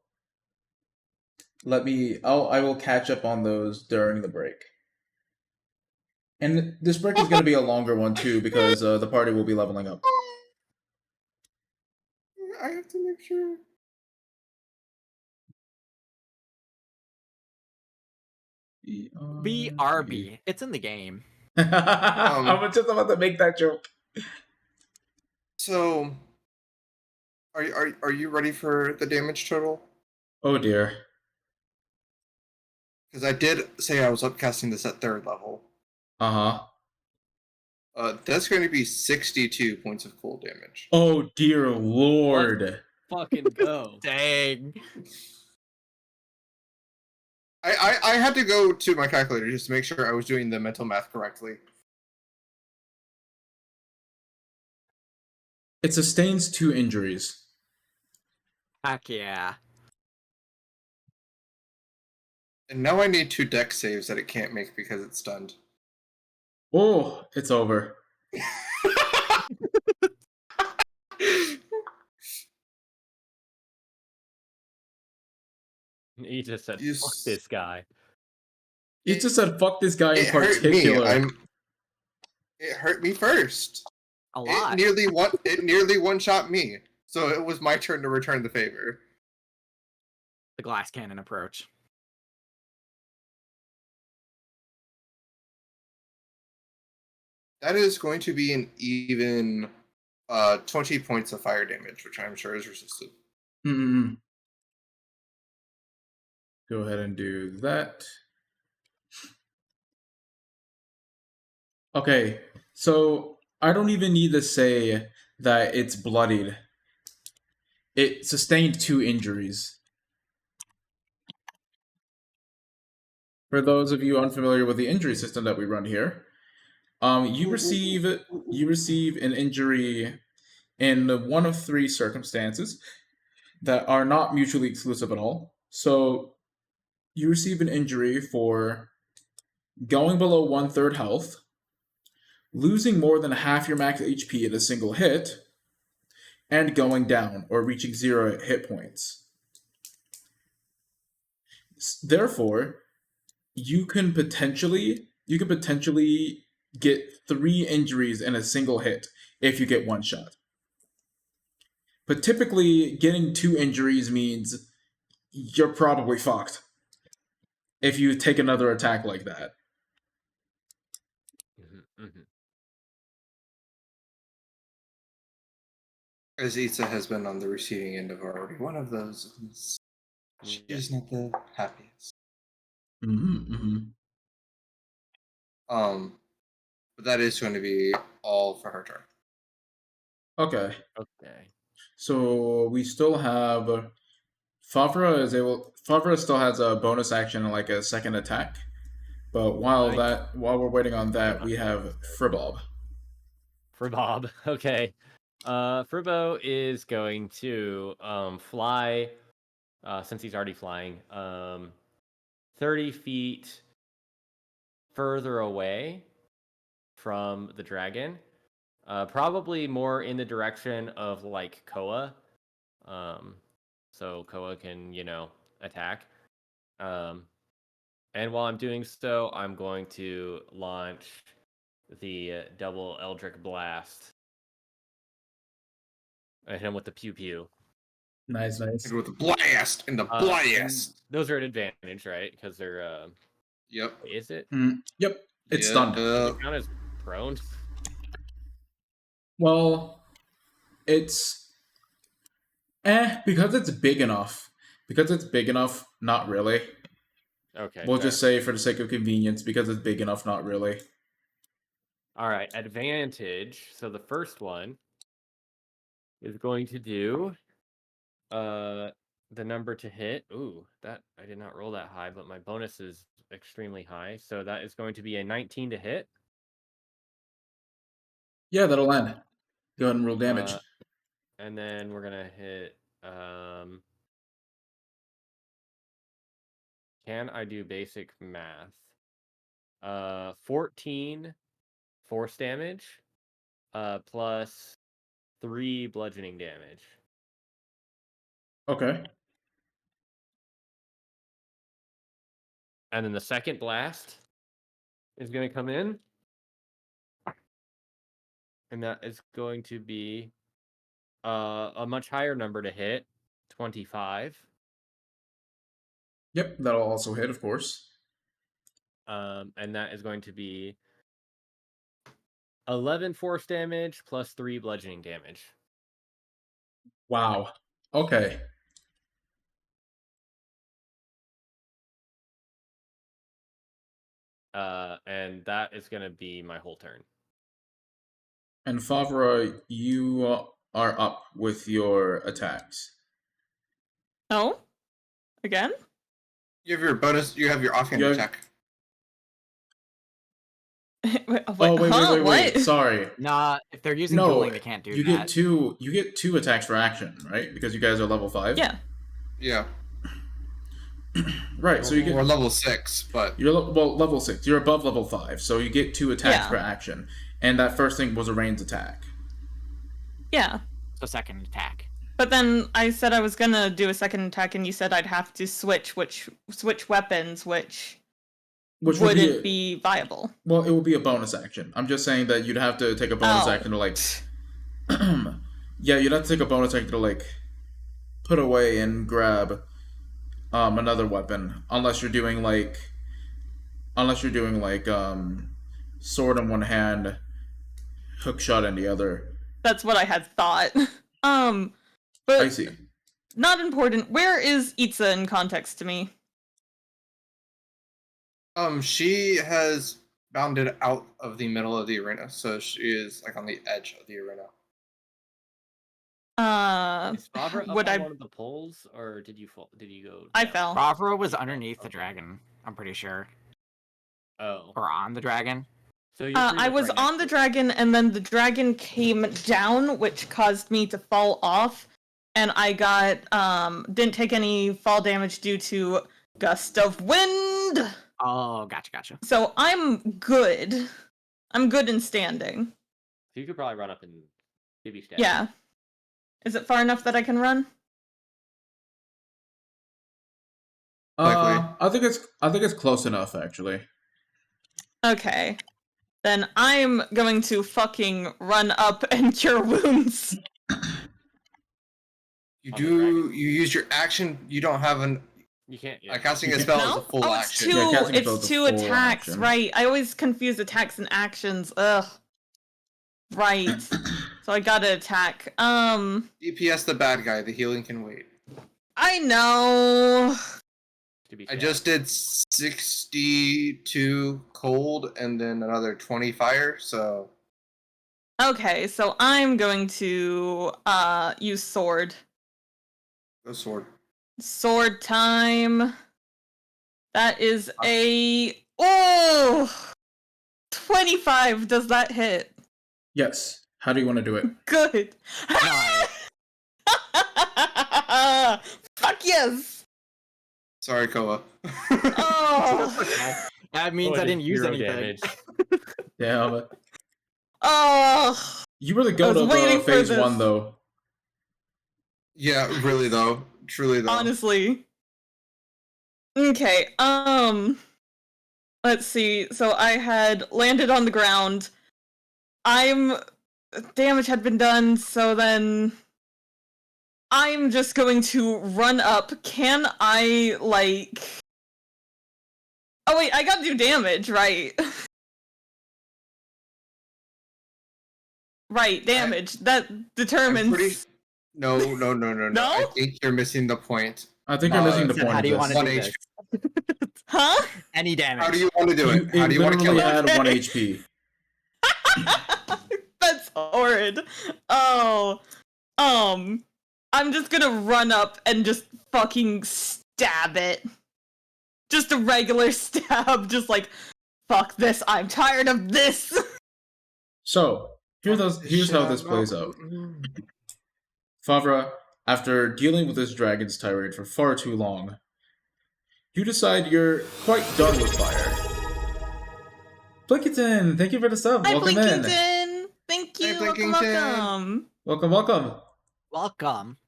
Speaker 1: I will catch up on those during the break. And this break is gonna be a longer one too because the party will be leveling up.
Speaker 4: I have to make sure.
Speaker 2: BRB. It's in the game.
Speaker 1: I was just about to make that joke.
Speaker 4: So, are you ready for the damage total?
Speaker 1: Oh dear.
Speaker 4: Because I did say I was upcasting this at 3rd level.
Speaker 1: Uh-huh.
Speaker 4: That's going to be 62 points of cold damage.
Speaker 1: Oh dear lord.
Speaker 5: Fucking go.
Speaker 2: Dang.
Speaker 4: I had to go to my calculator just to make sure I was doing the mental math correctly.
Speaker 1: It sustains 2 injuries.
Speaker 2: Heck yeah.
Speaker 4: And now I need 2 deck saves that it can't make because it's stunned.
Speaker 1: Oh, it's over.
Speaker 5: He just said,
Speaker 4: You
Speaker 5: "Fuck
Speaker 4: s-
Speaker 5: this guy."
Speaker 1: You just said fuck this guy in
Speaker 4: It hurt me.
Speaker 1: particular.
Speaker 4: It hurt me first.
Speaker 2: A lot.
Speaker 4: It nearly one shot me. So it was my turn to return the favor.
Speaker 2: The glass cannon approach.
Speaker 4: That is going to be an even 20 points of fire damage, which I'm sure is resisted.
Speaker 1: Mm-hmm. Go ahead and do that. Okay, so I don't even need to say that it's bloodied. It sustained 2 injuries. For those of you unfamiliar with the injury system that we run here, you receive an injury in one of 3 circumstances that are not mutually exclusive at all. So you receive an injury for going below 1/3 health, losing more than half your max HP in a single hit, and going down or reaching 0 hit points. Therefore, you can potentially get 3 injuries in a single hit if you get 1 shot. But typically, getting 2 injuries means you're probably fucked if you take another attack like that.
Speaker 4: As Itza has been on the receiving end of already one of those. She's not the happiest. But that is going to be all for her turn.
Speaker 1: Okay.
Speaker 5: Okay.
Speaker 1: So we still have Favre still has a bonus action and like a second attack. But while we're waiting on that, we have Fribob.
Speaker 5: Fribob. Okay. Fribo is going to fly since he's already flying. 30 feet further away from the dragon. Probably more in the direction of like Koa. So Koa can, attack. And while I'm doing so, I'm going to launch the double Eldritch Blast. I hit him with the pew pew.
Speaker 1: Nice.
Speaker 4: With the blast and the blast.
Speaker 5: Those are an advantage, right? Because they're.
Speaker 4: Yep.
Speaker 5: Is it?
Speaker 1: Yep. It's
Speaker 4: Yeah.
Speaker 1: stunned.
Speaker 5: Does it count as prone?
Speaker 1: Well, it's because it's big enough. Because it's big enough, not really.
Speaker 5: Okay.
Speaker 1: We'll
Speaker 5: fair.
Speaker 1: just say for the sake of convenience, because it's big enough, not really.
Speaker 5: All right, advantage. So the first one is going to do the number to hit. Ooh, that I did not roll that high, but my bonus is extremely high. So that is going to be a 19 to hit.
Speaker 1: Yeah, that'll land. Go ahead and roll damage.
Speaker 5: And then we're gonna hit can I do basic math? 14 force damage, plus 3 bludgeoning damage.
Speaker 1: Okay.
Speaker 5: And then the second blast is going to come in. And that is going to be a much higher number to hit, 25.
Speaker 1: Yep, that'll also hit, of course.
Speaker 5: And that is going to be 11 force damage plus 3 bludgeoning damage.
Speaker 1: Wow. Okay.
Speaker 5: And that is going to be my whole turn.
Speaker 1: And Favre, you are up with your attacks.
Speaker 3: Oh? Again?
Speaker 4: You have your bonus. You have your offhand
Speaker 1: You have-
Speaker 4: attack.
Speaker 1: Wait. Sorry.
Speaker 2: Nah, if they're using
Speaker 1: No,
Speaker 2: dueling, they can't do
Speaker 1: you
Speaker 2: that.
Speaker 1: get two attacks for action, right? Because you guys are level 5.
Speaker 3: Yeah.
Speaker 4: Yeah.
Speaker 1: Right. So you get
Speaker 4: Or level 6, but
Speaker 1: you're level 6. You're above level 5, so you get 2 attacks
Speaker 3: Yeah.
Speaker 1: per action. And that first thing was a ranged attack.
Speaker 3: Yeah.
Speaker 2: So second attack.
Speaker 3: But then I said I was gonna do a second attack, and you said I'd have to switch weapons, which
Speaker 1: Which
Speaker 3: wouldn't be viable.
Speaker 1: Well, it would be a bonus action. I'm just saying that you'd have to take a bonus action to like. Yeah, you'd have to take a bonus action to like put away and grab another weapon, unless you're doing like sword in one hand, hook shot in the other.
Speaker 3: That's what I had thought. But
Speaker 1: I see.
Speaker 3: not important. Where is Itza in context to me?
Speaker 4: she has bounded out of the middle of the arena, so she is like on the edge of the arena.
Speaker 5: Is Favre up
Speaker 3: would
Speaker 5: on
Speaker 3: I?
Speaker 5: one of the poles, or did you fall? Did you go?
Speaker 3: I
Speaker 5: down?
Speaker 3: fell.
Speaker 2: Bravro was underneath the dragon, I'm pretty sure.
Speaker 5: Oh.
Speaker 2: Or on the dragon.
Speaker 5: So you're pretty
Speaker 3: I
Speaker 5: much
Speaker 3: was
Speaker 5: right
Speaker 3: on
Speaker 5: next
Speaker 3: the
Speaker 5: to it.
Speaker 3: dragon, and then the dragon came down, which caused me to fall off, and I got didn't take any fall damage due to gust of wind.
Speaker 2: Oh, gotcha.
Speaker 3: So I'm good. I'm good in standing.
Speaker 5: So you could probably run up and give you stab.
Speaker 3: Yeah. Is it far enough that I can run?
Speaker 4: Likely.
Speaker 1: I think it's close enough actually.
Speaker 3: Okay. Then I'm going to fucking run up and cure wounds.
Speaker 4: You use your action. You don't have an.
Speaker 5: You can't. Yeah.
Speaker 4: Casting a spell is a
Speaker 3: No?
Speaker 4: full
Speaker 3: Oh, it's
Speaker 4: action.
Speaker 3: two.
Speaker 1: Yeah, casting a spell is
Speaker 3: It's
Speaker 1: a
Speaker 3: 2
Speaker 1: full
Speaker 3: attacks,
Speaker 1: action.
Speaker 3: right? I always confuse attacks and actions. Ugh. Right. So I gotta attack.
Speaker 4: DPS the bad guy. The healing can wait.
Speaker 3: I know.
Speaker 5: To be
Speaker 4: I
Speaker 5: stabbed.
Speaker 4: just did 62 cold and then another 20 fire. So
Speaker 3: Okay, so I'm going to use sword.
Speaker 4: go sword.
Speaker 3: Sword time. That is a 25. Does that hit?
Speaker 1: Yes. How do you want to do it?
Speaker 3: Good.
Speaker 2: Nice.
Speaker 3: Fuck yes.
Speaker 4: Sorry, Koa.
Speaker 3: Oh.
Speaker 2: That means
Speaker 5: Oh,
Speaker 2: I
Speaker 5: it
Speaker 2: didn't
Speaker 5: is
Speaker 2: use
Speaker 5: 0
Speaker 2: anything.
Speaker 5: damage.
Speaker 1: Damn.
Speaker 3: Oh,
Speaker 1: You were the
Speaker 3: I
Speaker 1: goat
Speaker 3: was
Speaker 1: of
Speaker 3: waiting for
Speaker 1: phase
Speaker 3: this.
Speaker 1: 1, though.
Speaker 4: Yeah, really though. Truly though.
Speaker 3: honestly. Okay, let's see. So I had landed on the ground. Damage had been done, so then I'm just going to run up. Can I, like... Oh wait, I gotta do damage, right? Right, damage. That
Speaker 4: I'm
Speaker 3: determines...
Speaker 4: pretty. No.
Speaker 3: No?
Speaker 4: I think you're missing the point.
Speaker 1: I think you're missing the
Speaker 2: Said,
Speaker 1: point
Speaker 2: how
Speaker 1: of
Speaker 2: do you
Speaker 1: this.
Speaker 2: want to
Speaker 4: One
Speaker 2: do
Speaker 4: HP.
Speaker 2: this?
Speaker 3: Huh?
Speaker 2: Any damage.
Speaker 4: How do you want to do it? How
Speaker 1: It
Speaker 4: do you want to kill
Speaker 1: literally
Speaker 4: it?
Speaker 1: had 1
Speaker 3: Okay.
Speaker 1: HP.
Speaker 3: That's horrid. Oh. I'm just gonna run up and just fucking stab it. Just a regular stab, just like, fuck this, I'm tired of this!
Speaker 1: So, here's how this plays out. Favra, after dealing with this dragon's tirade for far too long, you decide you're quite done with fire. Blinkington, thank you for the sub.
Speaker 3: Hi,
Speaker 1: Welcome in.
Speaker 3: Blinkington! Thank
Speaker 4: Hey,
Speaker 3: you, welcome,
Speaker 4: Blinkington.
Speaker 3: welcome.
Speaker 1: Welcome.
Speaker 2: Welcome.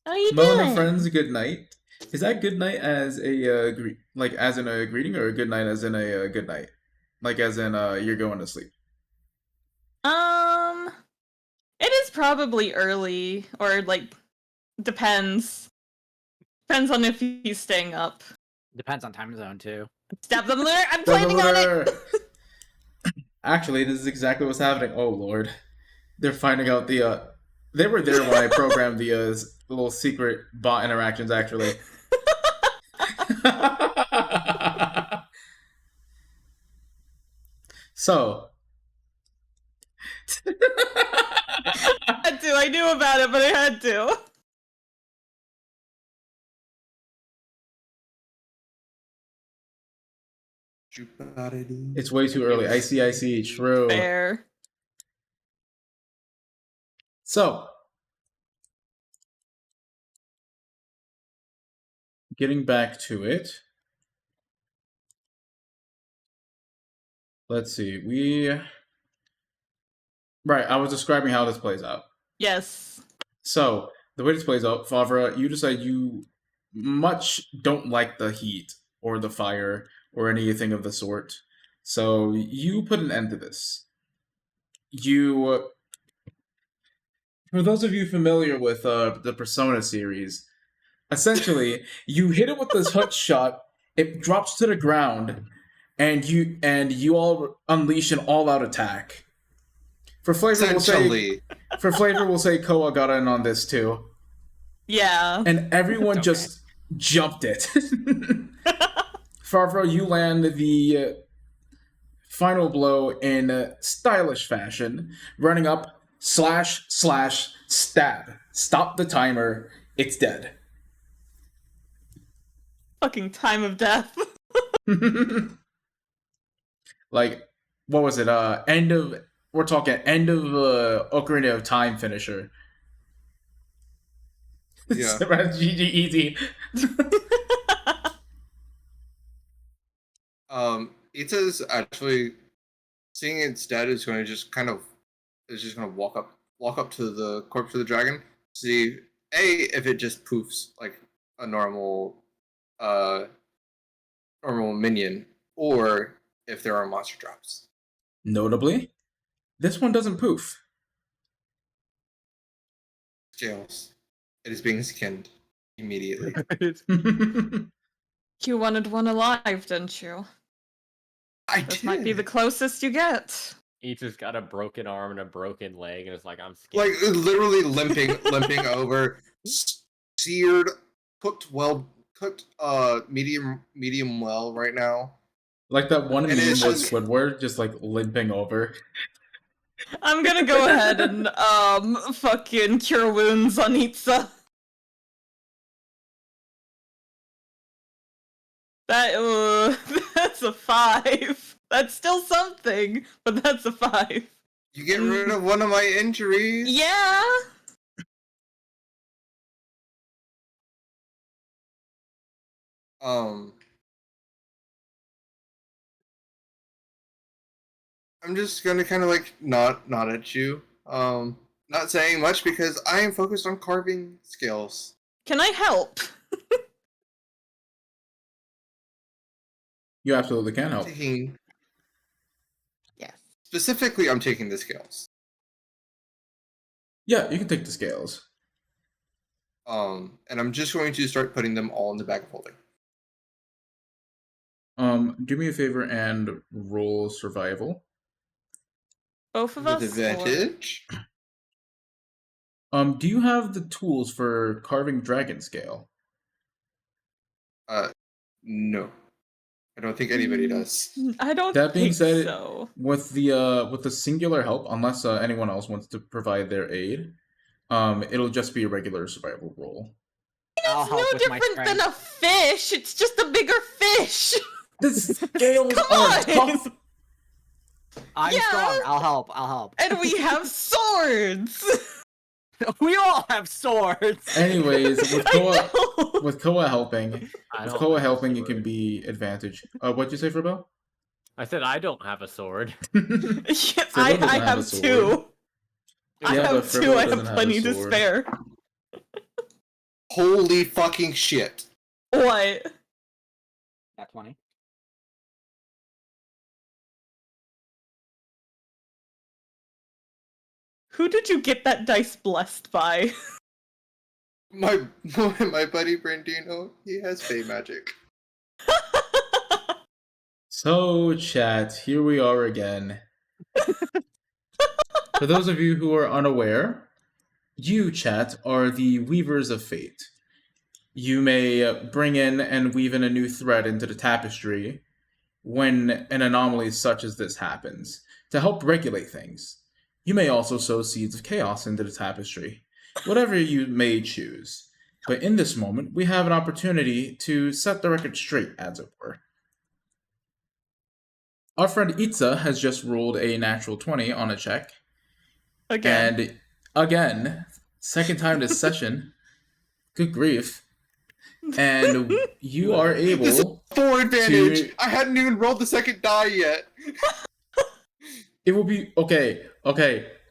Speaker 3: How you
Speaker 1: Melon
Speaker 3: doing?
Speaker 1: and friends, good night. Is that good night as a as in a greeting, or a good night as in a good night, like as in you're going to sleep?
Speaker 3: It is probably early, or like, depends. Depends on if he's staying up.
Speaker 2: Depends on time zone too.
Speaker 3: Stab them there. I'm planning on it.
Speaker 1: Actually, this is exactly what's happening. Oh lord, they're finding out the. They were there when I programmed the little secret bot interactions. Actually. So.
Speaker 3: I had to. I knew about it, but I had to.
Speaker 1: It's way too early. I see. True.
Speaker 3: Fair.
Speaker 1: So, getting back to it. Let's see. Right, I was describing how this plays out.
Speaker 3: Yes.
Speaker 1: So, the way this plays out, Favra, you decide you much don't like the heat or the fire or anything of the sort. So, you put an end to this. For those of you familiar with the Persona series, essentially, you hit it with this hook shot, it drops to the ground, and you all unleash an all-out attack. For flavor, we'll say Koa got in on this too.
Speaker 3: Yeah.
Speaker 1: And everyone just jumped it. Favro, you land the final blow in stylish fashion, running up, slash, stab. Stop the timer. It's dead.
Speaker 3: Fucking time of death.
Speaker 1: Like, what was it? We're talking end of Ocarina of Time finisher.
Speaker 4: Yeah.
Speaker 1: GG easy.
Speaker 4: Ita's actually seeing it's dead is going to just kind of walk up to the corpse of the dragon, see if it just poofs like a normal minion, or if there are monster drops.
Speaker 1: Notably, this one doesn't poof.
Speaker 4: Jails. It is being skinned immediately.
Speaker 3: You wanted one alive, didn't you? This might be the closest you get.
Speaker 5: Each has got a broken arm and a broken leg, and it's like, I'm scared.
Speaker 4: Like literally limping over, seared, cooked medium well right now.
Speaker 1: Like that one meme
Speaker 4: it's
Speaker 1: with Squidward just like limping over.
Speaker 3: I'm gonna go ahead and fucking cure wounds on Itza. That's a 5. That's still something, but that's a 5.
Speaker 4: You get rid of one of my injuries.
Speaker 3: Yeah.
Speaker 4: I'm just gonna kind of like nod at you. Not saying much because I am focused on carving skills.
Speaker 3: Can I help?
Speaker 1: You absolutely can help.
Speaker 3: Yes.
Speaker 4: Specifically, I'm taking the scales.
Speaker 1: Yeah, you can take the scales.
Speaker 4: And I'm just going to start putting them all in the bag of holding.
Speaker 1: Do me a favor and roll survival.
Speaker 3: Both of
Speaker 4: With
Speaker 3: us?
Speaker 4: advantage.
Speaker 1: Do you have the tools for carving dragon scale?
Speaker 4: No. I don't think anybody does.
Speaker 3: I don't
Speaker 1: That being
Speaker 3: think
Speaker 1: said,
Speaker 3: so.
Speaker 1: with the singular help, unless anyone else wants to provide their aid, it'll just be a regular survival roll.
Speaker 2: I'll
Speaker 3: It's
Speaker 2: help
Speaker 3: no
Speaker 2: with my
Speaker 3: different than
Speaker 2: strength.
Speaker 3: a fish. It's just a bigger fish.
Speaker 1: The scales
Speaker 3: Come
Speaker 1: are
Speaker 3: on!
Speaker 1: tough.
Speaker 2: I'm
Speaker 3: Yeah.
Speaker 2: strong. I'll help.
Speaker 3: And we have swords.
Speaker 2: We all have swords.
Speaker 1: Anyways, with
Speaker 3: I
Speaker 1: Koa,
Speaker 3: know.
Speaker 1: with Koa helping,
Speaker 5: I
Speaker 1: with
Speaker 5: don't
Speaker 1: Koa
Speaker 5: have a
Speaker 1: helping, it can
Speaker 5: sword.
Speaker 1: be advantage. What'd you say, Fribel?
Speaker 5: I said I don't have a sword.
Speaker 3: Yeah,
Speaker 1: Fribel doesn't
Speaker 3: I
Speaker 1: have a
Speaker 3: have
Speaker 1: sword.
Speaker 3: two.
Speaker 1: Yeah,
Speaker 3: I
Speaker 1: but
Speaker 3: have
Speaker 1: Fribel
Speaker 3: two. I
Speaker 1: doesn't
Speaker 3: have
Speaker 1: have a
Speaker 3: plenty to
Speaker 1: sword.
Speaker 3: spare.
Speaker 4: Holy fucking shit.
Speaker 3: What?
Speaker 2: That's 20.
Speaker 3: Who did you get that dice blessed by?
Speaker 4: My buddy Brandino, he has Fey magic.
Speaker 1: So, chat, here we are again. For those of you who are unaware, you, chat, are the weavers of fate. You may bring in and weave in a new thread into the tapestry when an anomaly such as this happens, to help regulate things. You may also sow seeds of chaos into the tapestry, whatever you may choose. But in this moment, we have an opportunity to set the record straight, as it were. Our friend Itza has just rolled a natural 20 on a check.
Speaker 3: Again.
Speaker 1: And again, second time this session, good grief. And you are
Speaker 4: This is
Speaker 1: able
Speaker 4: 4 advantage.
Speaker 1: to...
Speaker 4: I hadn't even rolled the second die yet.
Speaker 1: It will be... Okay.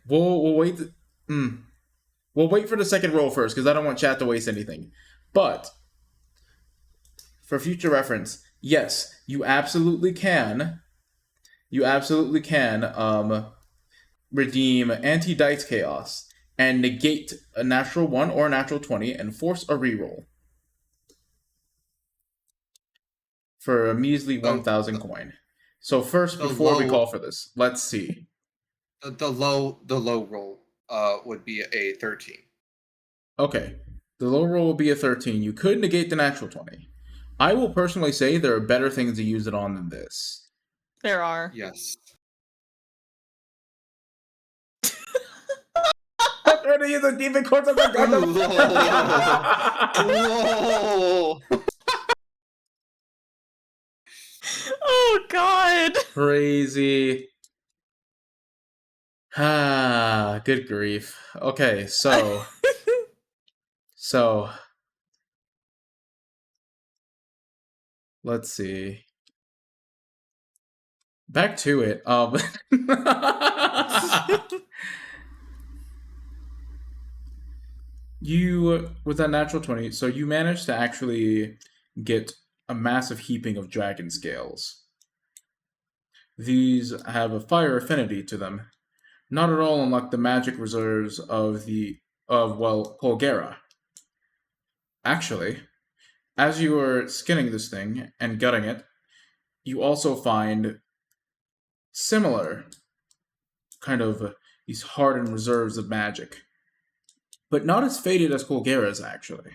Speaker 1: We'll wait... We'll wait for the second roll first, because I don't want chat to waste anything. But, for future reference, yes, you absolutely can... redeem anti-dice chaos and negate a natural 1 or a natural 20 and force a reroll for a measly 1,000 coin. So first, before we call for this, let's see.
Speaker 4: The low roll would be a 13.
Speaker 1: Okay, the low roll will be a 13. You could negate the natural 20. I will personally say there are better things to use it on than this.
Speaker 3: There are.
Speaker 4: Yes.
Speaker 1: I'm trying to use a demon corpse of my
Speaker 4: Whoa.
Speaker 3: Oh god.
Speaker 1: Crazy. Ah, good grief. Okay, so let's see. Back to it. You, with that natural 20, so you managed to actually get a massive heaping of dragon scales. These have a fire affinity to them. Not at all unlike the magic reserves of Colgera. Actually, as you are skinning this thing and gutting it, you also find similar kind of these hardened reserves of magic. But not as faded as Colgera's, actually.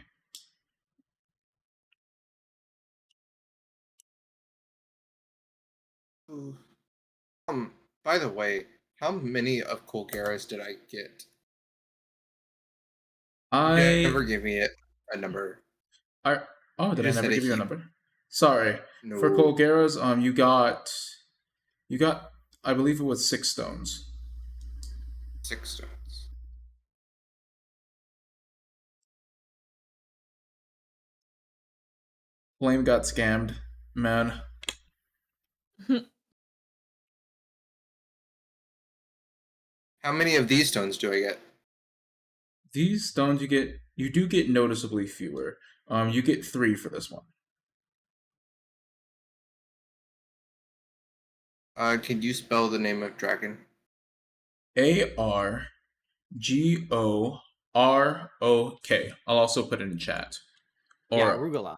Speaker 4: By the way, how many of Colgera's did I get? You never give me a number.
Speaker 1: Did I
Speaker 4: just
Speaker 1: never
Speaker 4: said a
Speaker 1: give you a
Speaker 4: heap.
Speaker 1: number? Sorry.
Speaker 4: No.
Speaker 1: For Colgera's, you got, I believe it was 6 stones.
Speaker 4: 6 stones.
Speaker 1: Flame got scammed, man.
Speaker 4: How many of these stones do I get?
Speaker 1: These stones you do get noticeably fewer. You get 3 for this one.
Speaker 4: Can you spell the name of dragon?
Speaker 1: ARGOROK. I'll also put it in chat.
Speaker 2: Yeah,
Speaker 1: Or
Speaker 2: arugula.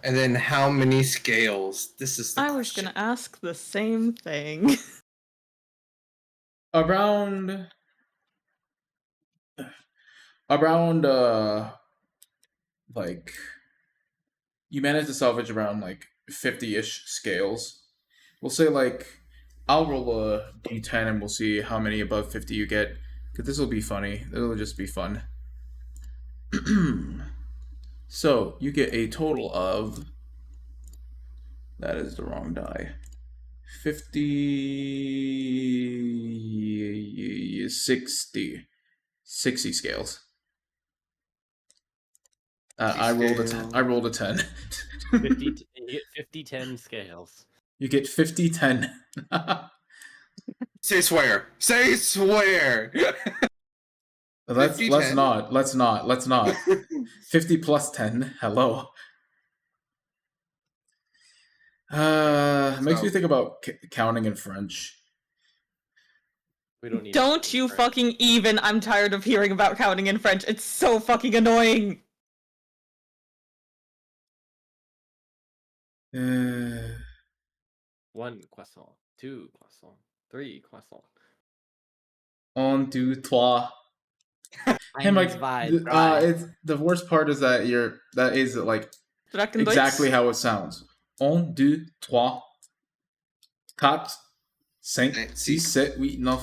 Speaker 4: And then how many scales? This is the
Speaker 3: I
Speaker 4: question.
Speaker 3: was gonna ask the same thing.
Speaker 1: around like you manage to salvage around like 50-ish scales. We'll say like I'll roll a d10 and we'll see how many above 50 you get, because this will be funny. It'll just be fun. So you get a total of, that is the wrong die, 60 scales. I rolled a 10.
Speaker 5: 50, you get 50, 10 scales.
Speaker 1: You get 50, 10.
Speaker 4: Say swear. Say swear.
Speaker 1: Let's
Speaker 4: 50,
Speaker 1: not. 50 plus 10. Hello. Makes me think about counting in French.
Speaker 5: We don't need.
Speaker 3: Don't you
Speaker 5: French.
Speaker 3: fucking even. I'm tired of hearing about counting in French. It's so fucking annoying.
Speaker 5: 1 croissant, 2 croissant, 3 croissant.
Speaker 1: 1, 2, 3. Hey, Mike, it's the worst part is that that is like exactly how it sounds. 1, 2, 3, 4, 5, 6, 7, 8, 9.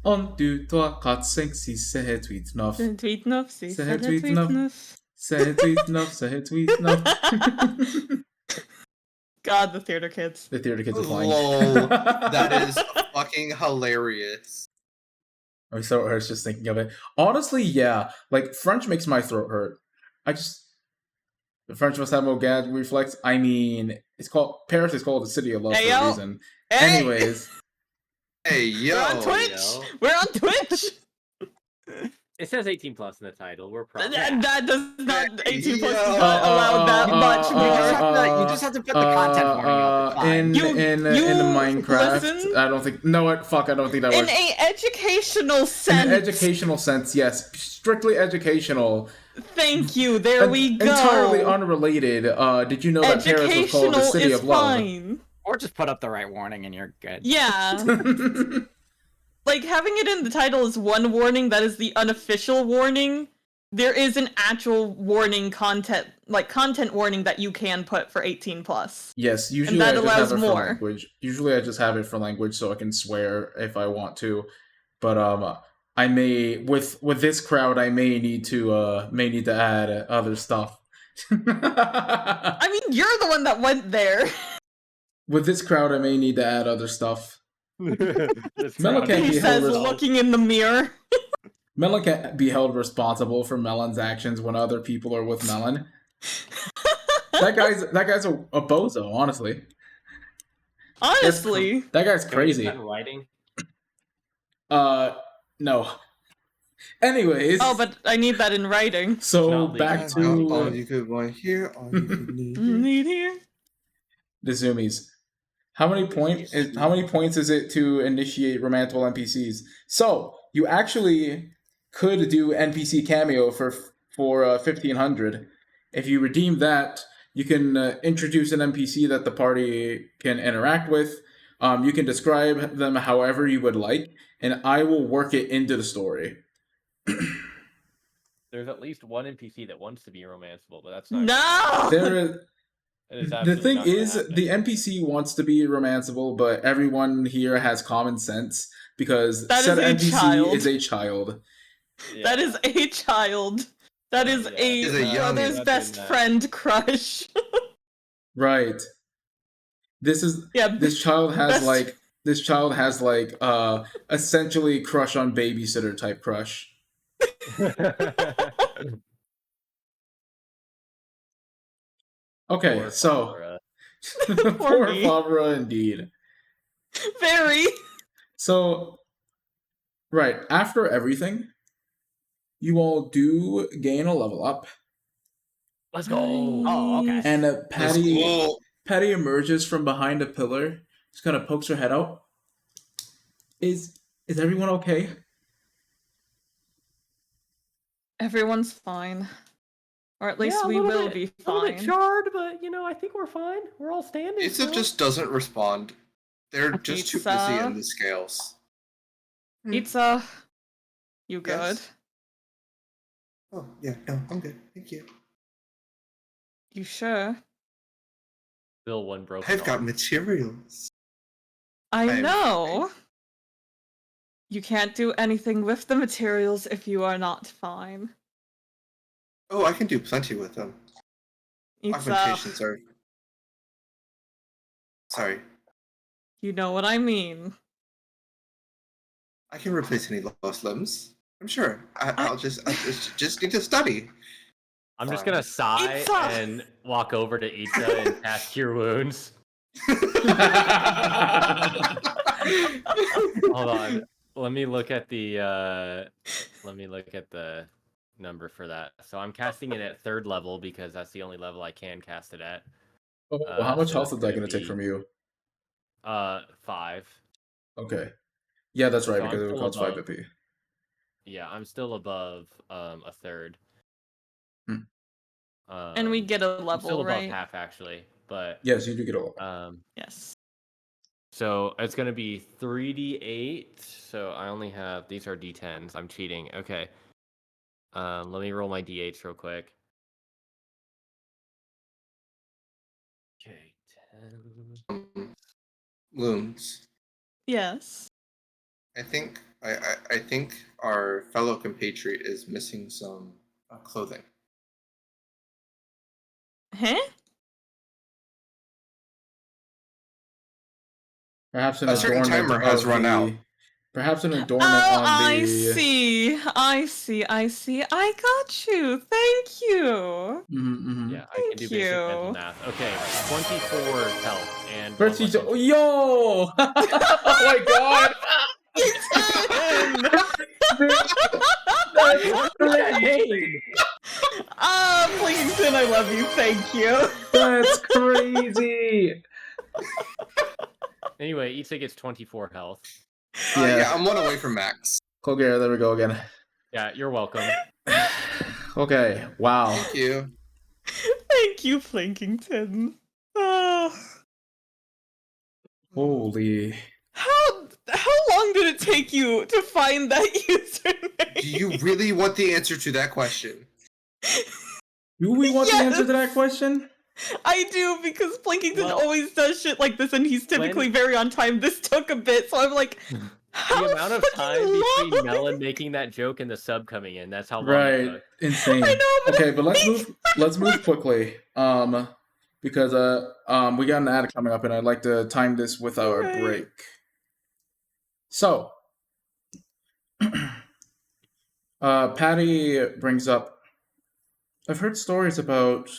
Speaker 1: 1, 2, 3, 4, 5, 6, 7, 8, 9.
Speaker 3: 7, 8, 9,
Speaker 1: 7, 8, 9. 7, 8, 9, 7, 8, 9.
Speaker 3: God, the theater kids.
Speaker 1: The theater kids are flying.
Speaker 4: Lol. That is fucking hilarious.
Speaker 1: My throat hurts just thinking of it. Honestly, yeah. Like, French makes my throat hurt. The French must have more gag reflex. I mean, Paris is called the city of love for a reason.
Speaker 3: Hey.
Speaker 1: Anyways.
Speaker 4: Hey, yo.
Speaker 3: We're on Twitch. We're on Twitch.
Speaker 5: It says 18 plus in the title. We're probably.
Speaker 3: That does not. 18 plus
Speaker 4: Yo.
Speaker 3: does not allow that much more.
Speaker 2: You just have to put the content warning up. It's fine.
Speaker 1: In Minecraft,
Speaker 3: listen?
Speaker 1: I don't think. No, what? Fuck! I don't think that
Speaker 3: In
Speaker 1: works.
Speaker 3: a educational sense.
Speaker 1: In an educational sense, yes, strictly educational.
Speaker 3: Thank you. There we go.
Speaker 1: Entirely unrelated. Did you know that Paris was called the city of love?
Speaker 3: Fine.
Speaker 2: Or just put up the right warning and you're good.
Speaker 3: Yeah. Like, having it in the title is one warning. That is the unofficial warning. There is an actual warning content warning that you can put for 18 plus.
Speaker 1: Yes, usually
Speaker 3: and that
Speaker 1: I just
Speaker 3: allows
Speaker 1: have it
Speaker 3: more.
Speaker 1: for language. Usually I just have it for language so I can swear if I want to. But I may with this crowd I may need to add other stuff.
Speaker 3: I mean, you're the one that went there.
Speaker 1: With this crowd I may need to add other stuff.
Speaker 5: Melon
Speaker 1: can't
Speaker 3: He
Speaker 1: be
Speaker 3: says,
Speaker 1: held
Speaker 3: looking in the mirror.
Speaker 1: Melon can't be held responsible for Melon's actions when other people are with Melon. that guy's a bozo, honestly.
Speaker 3: Honestly.
Speaker 1: That guy's crazy.
Speaker 5: Can we get that in writing?
Speaker 1: No. Anyways.
Speaker 3: Oh, but I need that in writing.
Speaker 1: So back to
Speaker 4: all you could want here, all you could need
Speaker 3: here.
Speaker 1: The zoomies. How many points is it to initiate romantable NPCs? So you actually could do NPC cameo for 1500. If you redeem that, you can introduce an NPC that the party can interact with. You can describe them however you would like, and I will work it into the story.
Speaker 5: There's at least one NPC that wants to be romanceable, but that's not.
Speaker 3: No.
Speaker 1: There is. The thing
Speaker 5: not
Speaker 1: is,
Speaker 5: happen.
Speaker 1: the NPC wants to be romanceable, but everyone here has common sense because said NPC is a child.
Speaker 5: Yeah.
Speaker 3: That is a child. That is a brother's best friend crush.
Speaker 1: Right. This child has essentially crush on babysitter type crush. Okay,
Speaker 5: Poor
Speaker 1: so
Speaker 5: Fabra.
Speaker 1: poor
Speaker 3: me.
Speaker 1: Fabra indeed.
Speaker 3: Very.
Speaker 1: So, right, after everything, you all do gain a level up.
Speaker 5: Let's go. Oh, okay.
Speaker 1: And
Speaker 4: Let's go.
Speaker 1: Patty emerges from behind a pillar, just kind of pokes her head out. Is everyone okay?
Speaker 3: Everyone's fine. Or at least
Speaker 5: Yeah, a
Speaker 3: we
Speaker 5: little
Speaker 3: will
Speaker 5: bit-
Speaker 3: be
Speaker 5: A little bit
Speaker 3: fine.
Speaker 5: charred, but I think we're fine. We're all standing.
Speaker 4: Itza
Speaker 5: still.
Speaker 4: just doesn't respond. They're just too busy
Speaker 3: Itza.
Speaker 4: in the scales.
Speaker 3: Itza, you good?
Speaker 4: Yes? Oh, yeah, no, I'm good. Thank you.
Speaker 3: You sure?
Speaker 5: Still one broken
Speaker 4: I've got
Speaker 5: arm.
Speaker 4: materials.
Speaker 3: I
Speaker 4: am
Speaker 3: know.
Speaker 4: fine.
Speaker 3: You can't do anything with the materials if you are not fine.
Speaker 4: Oh, I can do plenty with them.
Speaker 3: Itza,
Speaker 4: Augmentations are... Sorry.
Speaker 3: you know what I mean.
Speaker 4: I can replace any lost limbs. I'm sure. I'll just need to study.
Speaker 5: I'm just
Speaker 4: Fine.
Speaker 5: gonna sigh
Speaker 3: Itza!
Speaker 5: and walk over to Itza and cast Cure Wounds. Hold on. Let me look at the number for that. So I'm casting it at 3rd level because that's the only level I can cast it at.
Speaker 1: Oh, how much
Speaker 5: So
Speaker 1: health
Speaker 5: it's
Speaker 1: is that
Speaker 5: gonna
Speaker 1: going to take
Speaker 5: be,
Speaker 1: from you?
Speaker 5: 5.
Speaker 1: Okay. Yeah, that's right,
Speaker 5: So I'm
Speaker 1: because it
Speaker 5: still
Speaker 1: costs 5
Speaker 5: above.
Speaker 1: IP.
Speaker 5: Yeah, I'm still above a 3rd.
Speaker 1: Hmm.
Speaker 3: And we get a
Speaker 5: I'm
Speaker 3: level,
Speaker 5: still above
Speaker 3: right?
Speaker 5: half actually, but
Speaker 1: Yes, you do get a level.
Speaker 3: Yes.
Speaker 5: So it's gonna be 3d8. So I only have these are d10s. I'm cheating. Okay. Let me roll my d8s real quick. Okay, 10.
Speaker 4: Wounds.
Speaker 3: Yes.
Speaker 4: I think our fellow compatriot is missing some clothing.
Speaker 3: Huh?
Speaker 1: Perhaps an
Speaker 4: A certain
Speaker 1: adornment
Speaker 4: timer has
Speaker 1: of
Speaker 4: run out.
Speaker 1: Perhaps an
Speaker 3: Oh,
Speaker 1: adornment on
Speaker 3: I
Speaker 1: the.
Speaker 3: see. I see. I got you. Thank you.
Speaker 5: Yeah, I can do
Speaker 3: Thank
Speaker 5: basic mental
Speaker 3: you.
Speaker 5: math. Okay, 24 health and
Speaker 1: First,
Speaker 5: one
Speaker 1: he's.
Speaker 5: less injury.
Speaker 1: Yo! Oh my god! That's crazy!
Speaker 3: Plinkington, I love you. Thank you.
Speaker 1: That's crazy!
Speaker 5: Anyway, Itza gets 24 health.
Speaker 4: Yeah, I'm 1 away from max.
Speaker 1: Colgare, there we go again.
Speaker 5: Yeah, you're welcome.
Speaker 1: Okay, wow.
Speaker 4: Thank you.
Speaker 3: Thank you, Plinkington. Oh.
Speaker 1: Holy.
Speaker 3: How long did it take you to find that username?
Speaker 4: Do you really want the answer to that question?
Speaker 1: Do we want the answer to that
Speaker 3: Yes.
Speaker 1: question?
Speaker 3: I do, because Plinkington
Speaker 5: Well,
Speaker 3: always does shit like this, and he's typically very on time. This took a bit, so I'm like, how
Speaker 5: The amount of
Speaker 3: fucking
Speaker 5: time
Speaker 3: long?
Speaker 5: between Melon making that joke and the sub coming in, that's how long it
Speaker 1: Right.
Speaker 5: took.
Speaker 1: Insane.
Speaker 3: I know, but
Speaker 1: Okay, but let's move quickly. Because we got an ad coming up and I'd like to time this with our
Speaker 3: Right.
Speaker 1: break. So Patty brings up, I've heard stories about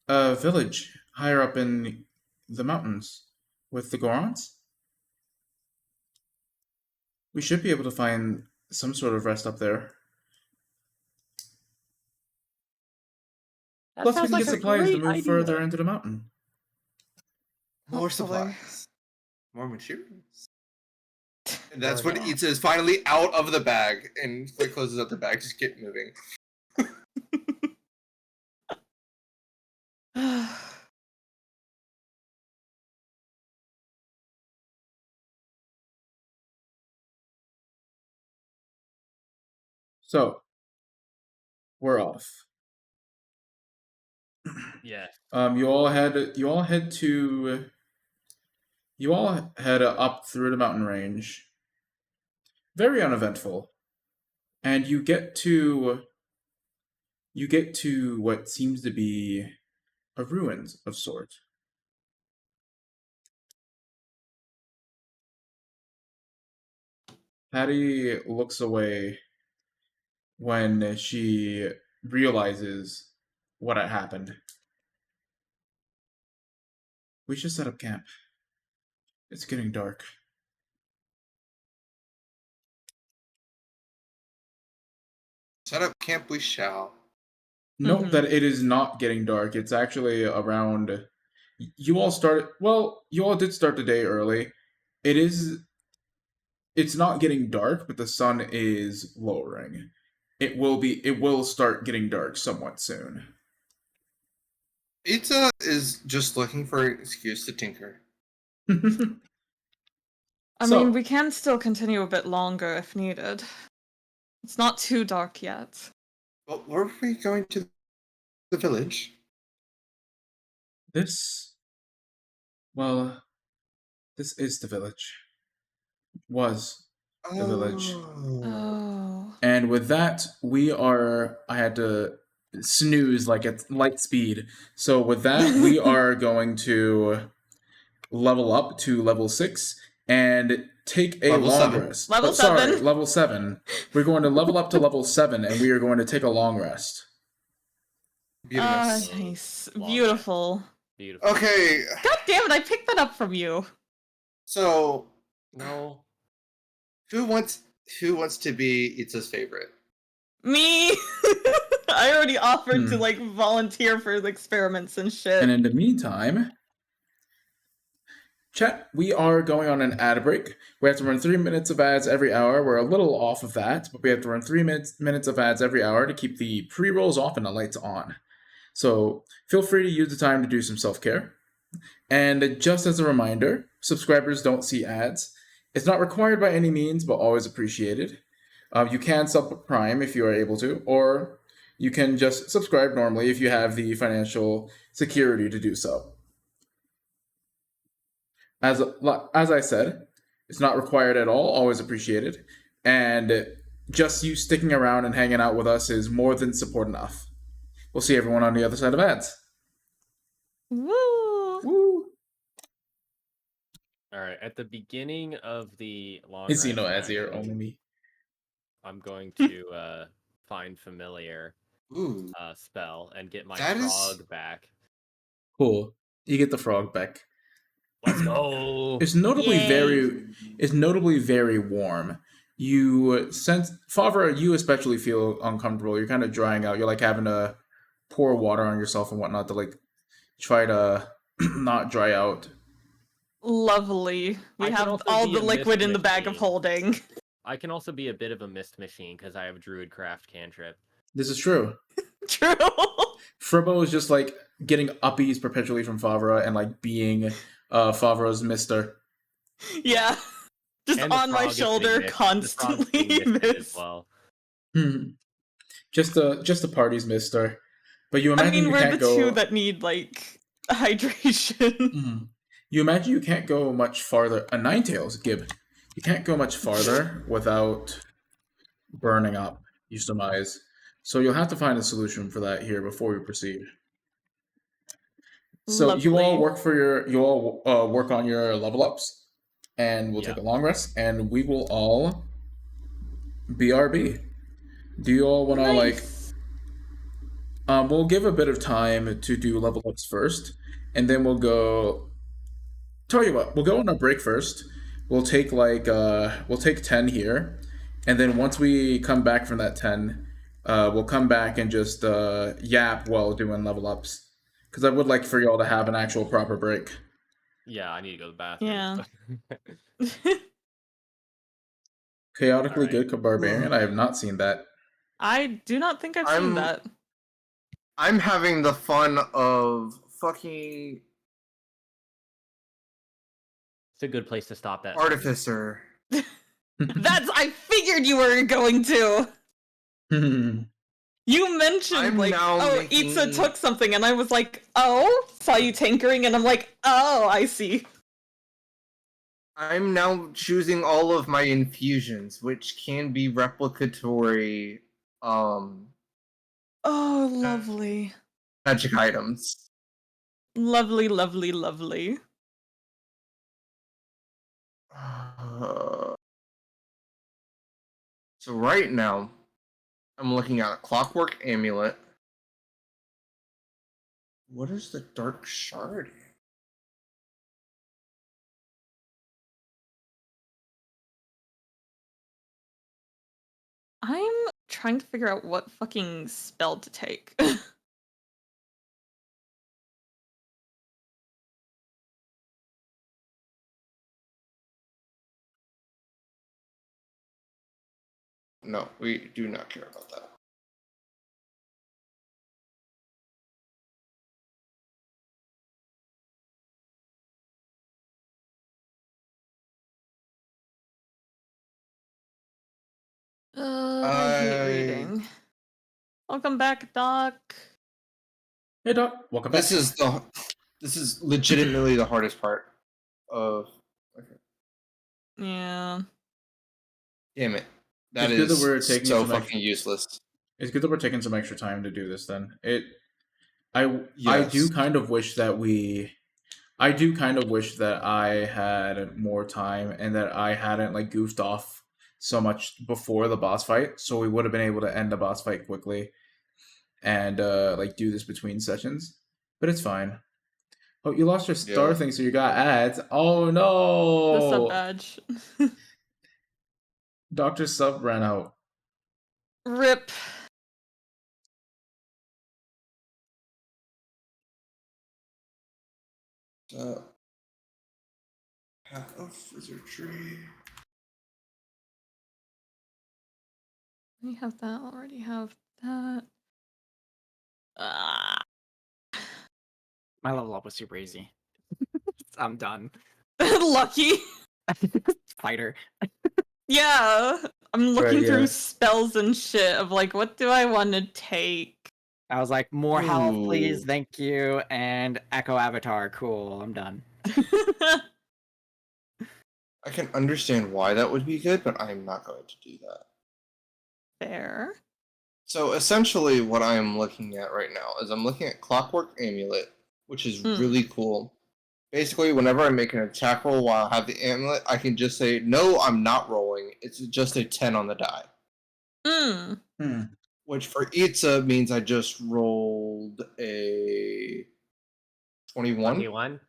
Speaker 1: a village higher up in the mountains with the Gorons. We should be able to find some sort of rest up there.
Speaker 5: That
Speaker 1: Plus, we
Speaker 5: sounds
Speaker 1: can
Speaker 5: like
Speaker 1: get
Speaker 5: a
Speaker 1: supplies to
Speaker 5: great
Speaker 1: move
Speaker 5: idea.
Speaker 1: further into the mountain.
Speaker 4: More
Speaker 3: Hopefully.
Speaker 4: supplies. More materials. And that's
Speaker 5: Or
Speaker 4: when
Speaker 5: that.
Speaker 4: Itza is finally out of the bag and Flick closes up the bag. Just get moving.
Speaker 1: So, we're off.
Speaker 5: Yeah.
Speaker 1: You all head up through the mountain range. Very uneventful. And you get to what seems to be a ruins of sort. Patty looks away when she realizes what had happened. We should set up camp. It's getting dark.
Speaker 4: Set up camp we shall.
Speaker 1: Note that it is not getting dark. It's actually around. You all started. Well, you all did start the day early. It is. It's not getting dark, but the sun is lowering. It will be. It will start getting dark somewhat soon.
Speaker 4: Pizza is just looking for an excuse to tinker.
Speaker 3: I mean, we can still continue a bit longer if needed. It's not too dark yet.
Speaker 4: But were we going to the village?
Speaker 1: This. Well, this is the village. Was the village.
Speaker 3: Oh.
Speaker 1: And with that, I had to snooze like at light speed. So with that, we are going to level up to level 6 and take a
Speaker 4: Level
Speaker 1: long
Speaker 4: 7.
Speaker 1: rest.
Speaker 3: Level
Speaker 1: Sorry,
Speaker 3: 7.
Speaker 1: level 7. We're going to level up to level 7 and we are going to take a long rest.
Speaker 4: Beautiful.
Speaker 3: Nice.
Speaker 5: Long
Speaker 3: Beautiful.
Speaker 5: Beautiful.
Speaker 4: Okay,
Speaker 3: God damn it, I picked that up from you.
Speaker 4: so
Speaker 5: No.
Speaker 4: who wants to be Itza's favorite?
Speaker 3: Me! I already offered to,
Speaker 1: Hmm.
Speaker 3: like, volunteer for the experiments and shit.
Speaker 1: And in the meantime, chat, we are going on an ad break. We have to run 3 minutes of ads every hour. We're a little off of that, but we have to run 3 minutes of ads every hour to keep the pre-rolls off and the lights on. So feel free to use the time to do some self-care. And just as a reminder, subscribers don't see ads. It's not required by any means, but always appreciated. You can sub Prime if you are able to, or you can just subscribe normally if you have the financial security to do so. As I said, it's not required at all, always appreciated. And just you sticking around and hanging out with us is more than support enough. We'll see everyone on the other side of ads.
Speaker 3: Woo!
Speaker 1: Woo!
Speaker 5: All right. At the beginning of the long
Speaker 1: It's
Speaker 5: rest
Speaker 1: Azir,
Speaker 5: action,
Speaker 1: only me.
Speaker 5: I'm going to find familiar
Speaker 4: Ooh,
Speaker 5: spell and get my
Speaker 4: That is-
Speaker 5: frog back.
Speaker 1: Cool. You get the frog back.
Speaker 5: Let's go.
Speaker 1: It's notably
Speaker 3: Yay.
Speaker 1: very warm. You sense Favre, you especially feel uncomfortable. You're kind of drying out. You're like having to pour water on yourself and whatnot to like try to not dry out.
Speaker 3: Lovely. We
Speaker 5: I can
Speaker 3: have
Speaker 5: also
Speaker 3: all
Speaker 5: be
Speaker 3: the
Speaker 5: a
Speaker 3: liquid
Speaker 5: mist
Speaker 3: in the bag of
Speaker 5: machine.
Speaker 3: holding.
Speaker 5: I can also be a bit of a mist machine because I have Druidcraft cantrip.
Speaker 1: This is true.
Speaker 3: True.
Speaker 1: Fribbo is just like getting uppies perpetually from Favre and like being Favre's mister.
Speaker 3: Yeah. Just
Speaker 5: And the
Speaker 3: on my
Speaker 5: frog is being
Speaker 3: shoulder,
Speaker 5: mist- the frog's
Speaker 3: constantly
Speaker 5: being misted as
Speaker 3: miss.
Speaker 5: well.
Speaker 1: Just a party's mister. But you
Speaker 3: I
Speaker 1: imagine
Speaker 3: mean,
Speaker 1: you
Speaker 3: we're
Speaker 1: can't
Speaker 3: the
Speaker 1: go.
Speaker 3: two that need, like, hydration.
Speaker 1: Mhm. You imagine you can't go much farther. A Ninetales, Gib. You can't go much farther without burning up, you surmise. So you'll have to find a solution for that here before we proceed. So you all
Speaker 3: Lovely.
Speaker 1: work on your level ups, and we'll take a long rest, and we will all BRB. Do you all want to
Speaker 3: Nice.
Speaker 1: we'll give a bit of time to do level ups first, and then we'll go. Tell you what, we'll go on a break first. We'll take 10 here, and then once we come back from that 10, we'll come back and just yap while doing level ups. Because I would like for y'all to have an actual proper break.
Speaker 5: Yeah, I need to go to the bathroom.
Speaker 3: Yeah.
Speaker 1: Chaotically
Speaker 5: Alright.
Speaker 1: good barbarian. I have not seen that.
Speaker 3: I do not think I've seen that.
Speaker 4: I'm having the fun of fucking
Speaker 5: It's a good place to stop that.
Speaker 4: Artificer.
Speaker 3: I figured you were going to. You mentioned,
Speaker 4: I'm
Speaker 3: like,
Speaker 4: now
Speaker 3: oh,
Speaker 4: making-
Speaker 3: Itza took something, and I was like, oh, saw you tinkering, and I'm like, oh, I see.
Speaker 4: I'm now choosing all of my infusions, which can be replicatory
Speaker 3: Oh, lovely.
Speaker 4: magic items.
Speaker 3: Lovely, lovely, lovely.
Speaker 4: So right now, I'm looking at a clockwork amulet. What is the dark shard?
Speaker 3: I'm trying to figure out what fucking spell to take.
Speaker 4: No, we do not care about that.
Speaker 3: I hate reading. Welcome back, Doc.
Speaker 1: Hey, Doc. Welcome back.
Speaker 4: This is legitimately the hardest part of. Okay.
Speaker 3: Yeah.
Speaker 4: Damn it! That
Speaker 1: It's good that
Speaker 4: is
Speaker 1: we're taking
Speaker 4: so
Speaker 1: some
Speaker 4: fucking useless.
Speaker 1: It's good that we're taking some extra time to do this. Then I do
Speaker 4: Yes.
Speaker 1: kind of wish that I do kind of wish that I had more time and that I hadn't like goofed off so much before the boss fight, so we would have been able to end the boss fight quickly and like do this between sessions. But it's fine. Oh, you lost your star
Speaker 4: Yeah.
Speaker 1: thing, so you got ads. Oh
Speaker 3: The sub
Speaker 1: no!
Speaker 3: badge.
Speaker 1: Doctor Sub ran out.
Speaker 3: Rip.
Speaker 4: Path of Wizardry.
Speaker 3: We have that. Already have that. Ah.
Speaker 2: My level up was super easy. I'm done.
Speaker 3: Lucky.
Speaker 2: Fighter.
Speaker 3: Yeah. I'm looking
Speaker 1: Right,
Speaker 3: through
Speaker 1: yeah.
Speaker 3: spells and shit of like, what do I want to take?
Speaker 2: I was like, more health, please,
Speaker 4: Ooh.
Speaker 2: thank you, and Echo Avatar. Cool, I'm done.
Speaker 4: I can understand why that would be good, but I'm not going to do that.
Speaker 3: Fair.
Speaker 4: So essentially, what I am looking at right now is I'm looking at Clockwork Amulet, which is really cool. Basically, whenever I make an attack roll while I have the amulet, I can just say, no, I'm not rolling. It's just a 10 on the die. Which for Itza means I just rolled a 21.
Speaker 5: 21?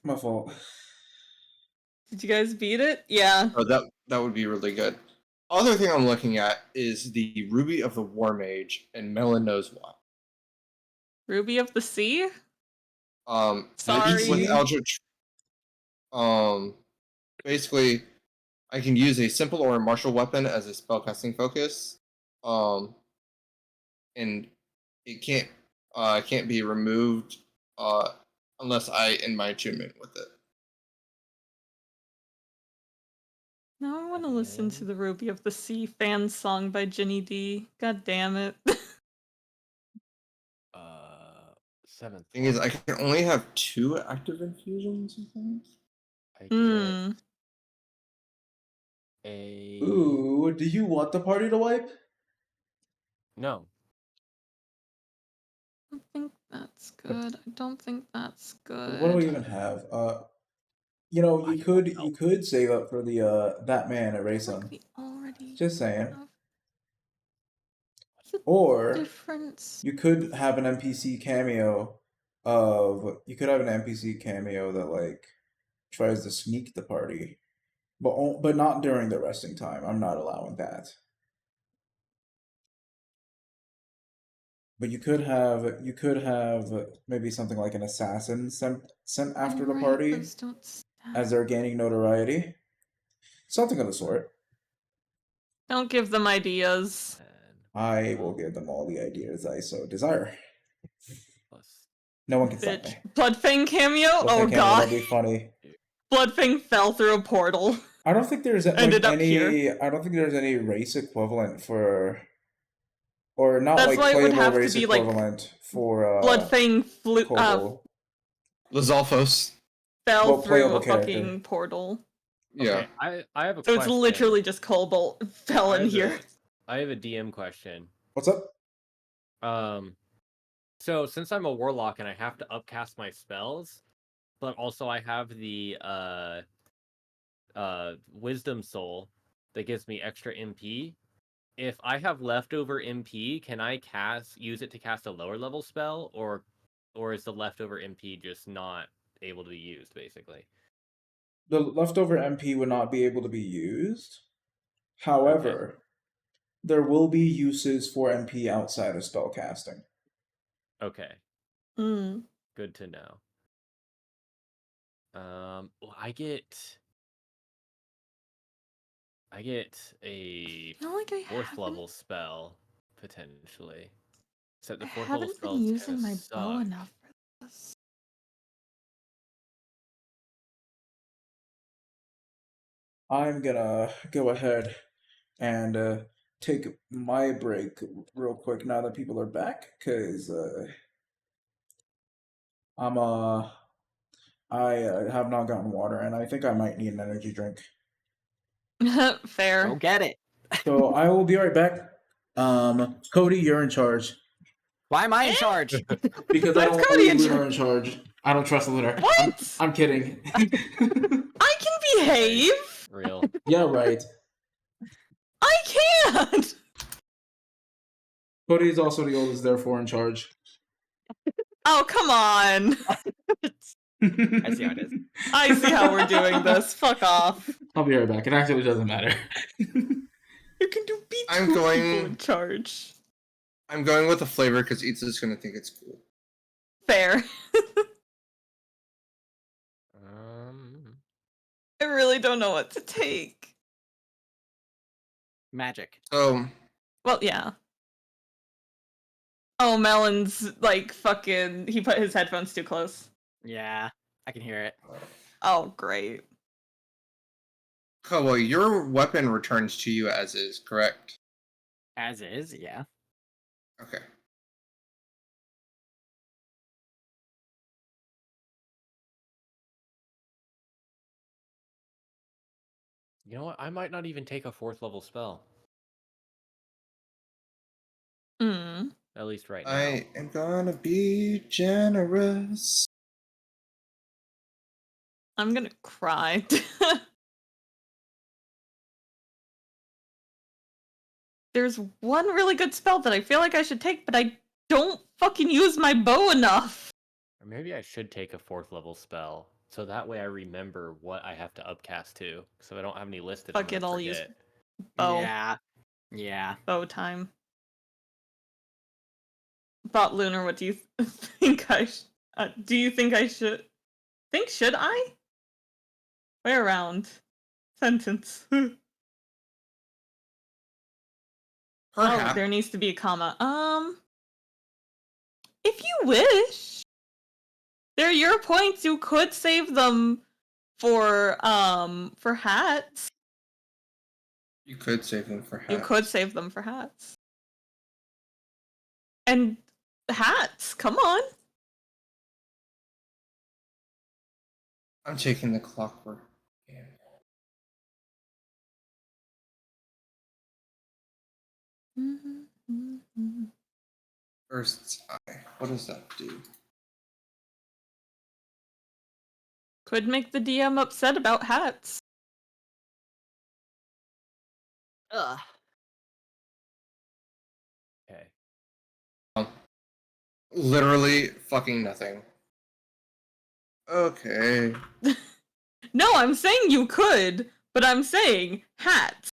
Speaker 1: My fault.
Speaker 3: Did you guys beat it? Yeah.
Speaker 4: Oh, that would be really good. Other thing I'm looking at is the Ruby of the War Mage, and Melon knows why.
Speaker 3: Ruby of the Sea?
Speaker 4: Sorry. With
Speaker 1: Easy.
Speaker 4: Eldritch, basically, I can use a simple or a martial weapon as a spellcasting focus, and it can't be removed unless I end my attunement with it.
Speaker 3: Now I want to listen to the Ruby of the Sea fan song by Ginny D. God damn it.
Speaker 5: 7th.
Speaker 4: Thing is, I can only have 2 active infusions, I think.
Speaker 5: I get a...
Speaker 1: Ooh, do you want the party to wipe?
Speaker 5: No.
Speaker 3: I don't think that's good. I don't think that's good.
Speaker 1: What do we even have? You could save up for the that man erase him.
Speaker 3: We already
Speaker 1: Just saying.
Speaker 3: have... What's the
Speaker 1: Or
Speaker 3: difference?
Speaker 1: you could have an NPC cameo that like tries to sneak the party, but not during the resting time. I'm not allowing that. But you could have maybe something like an assassin sent after the party
Speaker 3: Those don't stab.
Speaker 1: as they're gaining notoriety. Something of the sort.
Speaker 3: Don't give them ideas.
Speaker 1: I will give them all the ideas I so desire.
Speaker 5: Plus.
Speaker 1: No one can stop
Speaker 3: Bitch.
Speaker 1: me.
Speaker 3: Bloodfang cameo?
Speaker 1: Bloodfang
Speaker 3: Oh
Speaker 1: cameo,
Speaker 3: god.
Speaker 1: that'd be funny.
Speaker 3: Bloodfang fell through a portal.
Speaker 1: I don't think there's like,
Speaker 3: Ended up here.
Speaker 1: I don't think there's any race equivalent for, or not
Speaker 3: That's
Speaker 1: like
Speaker 3: why it would
Speaker 1: playable
Speaker 3: have to
Speaker 1: race
Speaker 3: be, like,
Speaker 1: equivalent for
Speaker 3: Bloodfang
Speaker 1: Kobold.
Speaker 4: Lizalfos.
Speaker 3: fell
Speaker 1: Well,
Speaker 3: through
Speaker 1: playable
Speaker 3: a
Speaker 1: character.
Speaker 3: fucking portal.
Speaker 4: Yeah.
Speaker 5: Okay, I have a
Speaker 3: So
Speaker 5: question.
Speaker 3: it's literally just Cobalt fell in here.
Speaker 5: I have a DM question.
Speaker 1: What's up?
Speaker 5: So since I'm a warlock and I have to upcast my spells, but also I have the wisdom soul that gives me extra MP. If I have leftover MP, can I use it to cast a lower level spell, or is the leftover MP just not able to be used, basically?
Speaker 1: The leftover MP would not be able to be used. However, there will be uses for MP outside of spellcasting.
Speaker 5: Okay.
Speaker 3: Mm.
Speaker 5: Good to know. Well, I get a
Speaker 3: I feel like I
Speaker 5: 4th
Speaker 3: haven't,
Speaker 5: level spell potentially. Except the
Speaker 3: I
Speaker 5: 4th level
Speaker 3: haven't
Speaker 5: spell
Speaker 3: been
Speaker 5: is
Speaker 3: using
Speaker 5: gonna
Speaker 3: my bow
Speaker 5: suck.
Speaker 3: enough for this.
Speaker 1: I'm gonna go ahead and take my break real quick now that people are back, because I'm I have not gotten water, and I think I might need an energy drink.
Speaker 3: Fair.
Speaker 2: Go get it.
Speaker 1: So I will be right back. Cody, you're in charge
Speaker 2: Why am I in
Speaker 3: Eh?
Speaker 2: charge?
Speaker 1: because I
Speaker 3: Why
Speaker 1: don't
Speaker 3: is
Speaker 1: want to
Speaker 3: Cody
Speaker 1: leave
Speaker 3: in
Speaker 1: Lunar
Speaker 3: charge?
Speaker 1: in charge. I don't trust Lunar.
Speaker 3: What?
Speaker 1: I'm kidding.
Speaker 3: I can behave.
Speaker 5: Real.
Speaker 1: Yeah, right.
Speaker 3: I can't.
Speaker 1: Cody is also the oldest, therefore in charge.
Speaker 3: Oh, come on.
Speaker 2: I see how it is.
Speaker 3: I see how we're doing this. Fuck off.
Speaker 1: I'll be right back. It actually doesn't matter.
Speaker 3: You can do be
Speaker 4: I'm
Speaker 3: two
Speaker 4: going-
Speaker 3: people in charge.
Speaker 4: I'm going with the flavor because Itza's gonna think it's cool.
Speaker 3: Fair. I really don't know what to take.
Speaker 2: Magic.
Speaker 4: So
Speaker 3: Well, yeah. Oh, Melon's like fucking. He put his headphones too close.
Speaker 2: Yeah, I can hear it.
Speaker 3: Oh, great.
Speaker 4: Koa, your weapon returns to you as is, correct?
Speaker 2: As is, yeah.
Speaker 4: Okay.
Speaker 5: You know what? I might not even take a 4th level spell.
Speaker 3: Mm.
Speaker 5: At least right now.
Speaker 4: I am gonna be generous.
Speaker 3: I'm gonna cry. There's one really good spell that I feel like I should take, but I don't fucking use my bow enough.
Speaker 5: Or maybe I should take a 4th level spell. So that way I remember what I have to upcast to. So I don't have any listed.
Speaker 3: Fuck
Speaker 5: I'm
Speaker 3: it,
Speaker 5: gonna
Speaker 3: I'll use
Speaker 5: forget.
Speaker 3: bow.
Speaker 2: Yeah. Yeah.
Speaker 3: Bow time. Thought Lunar, what do you think I do you think I should should I? Way around. Sentence. Oh,
Speaker 4: Perhaps.
Speaker 3: there needs to be a comma. If you wish. They're your points. You could save them for hats.
Speaker 4: You could save them for hats.
Speaker 3: You could save them for hats. And hats, come on.
Speaker 4: I'm taking the clockwork. First eye. What does that do?
Speaker 3: Could make the DM upset about hats.
Speaker 2: Ugh.
Speaker 5: Okay.
Speaker 4: Literally fucking nothing. Okay.
Speaker 3: No, I'm saying you could, but I'm saying hats.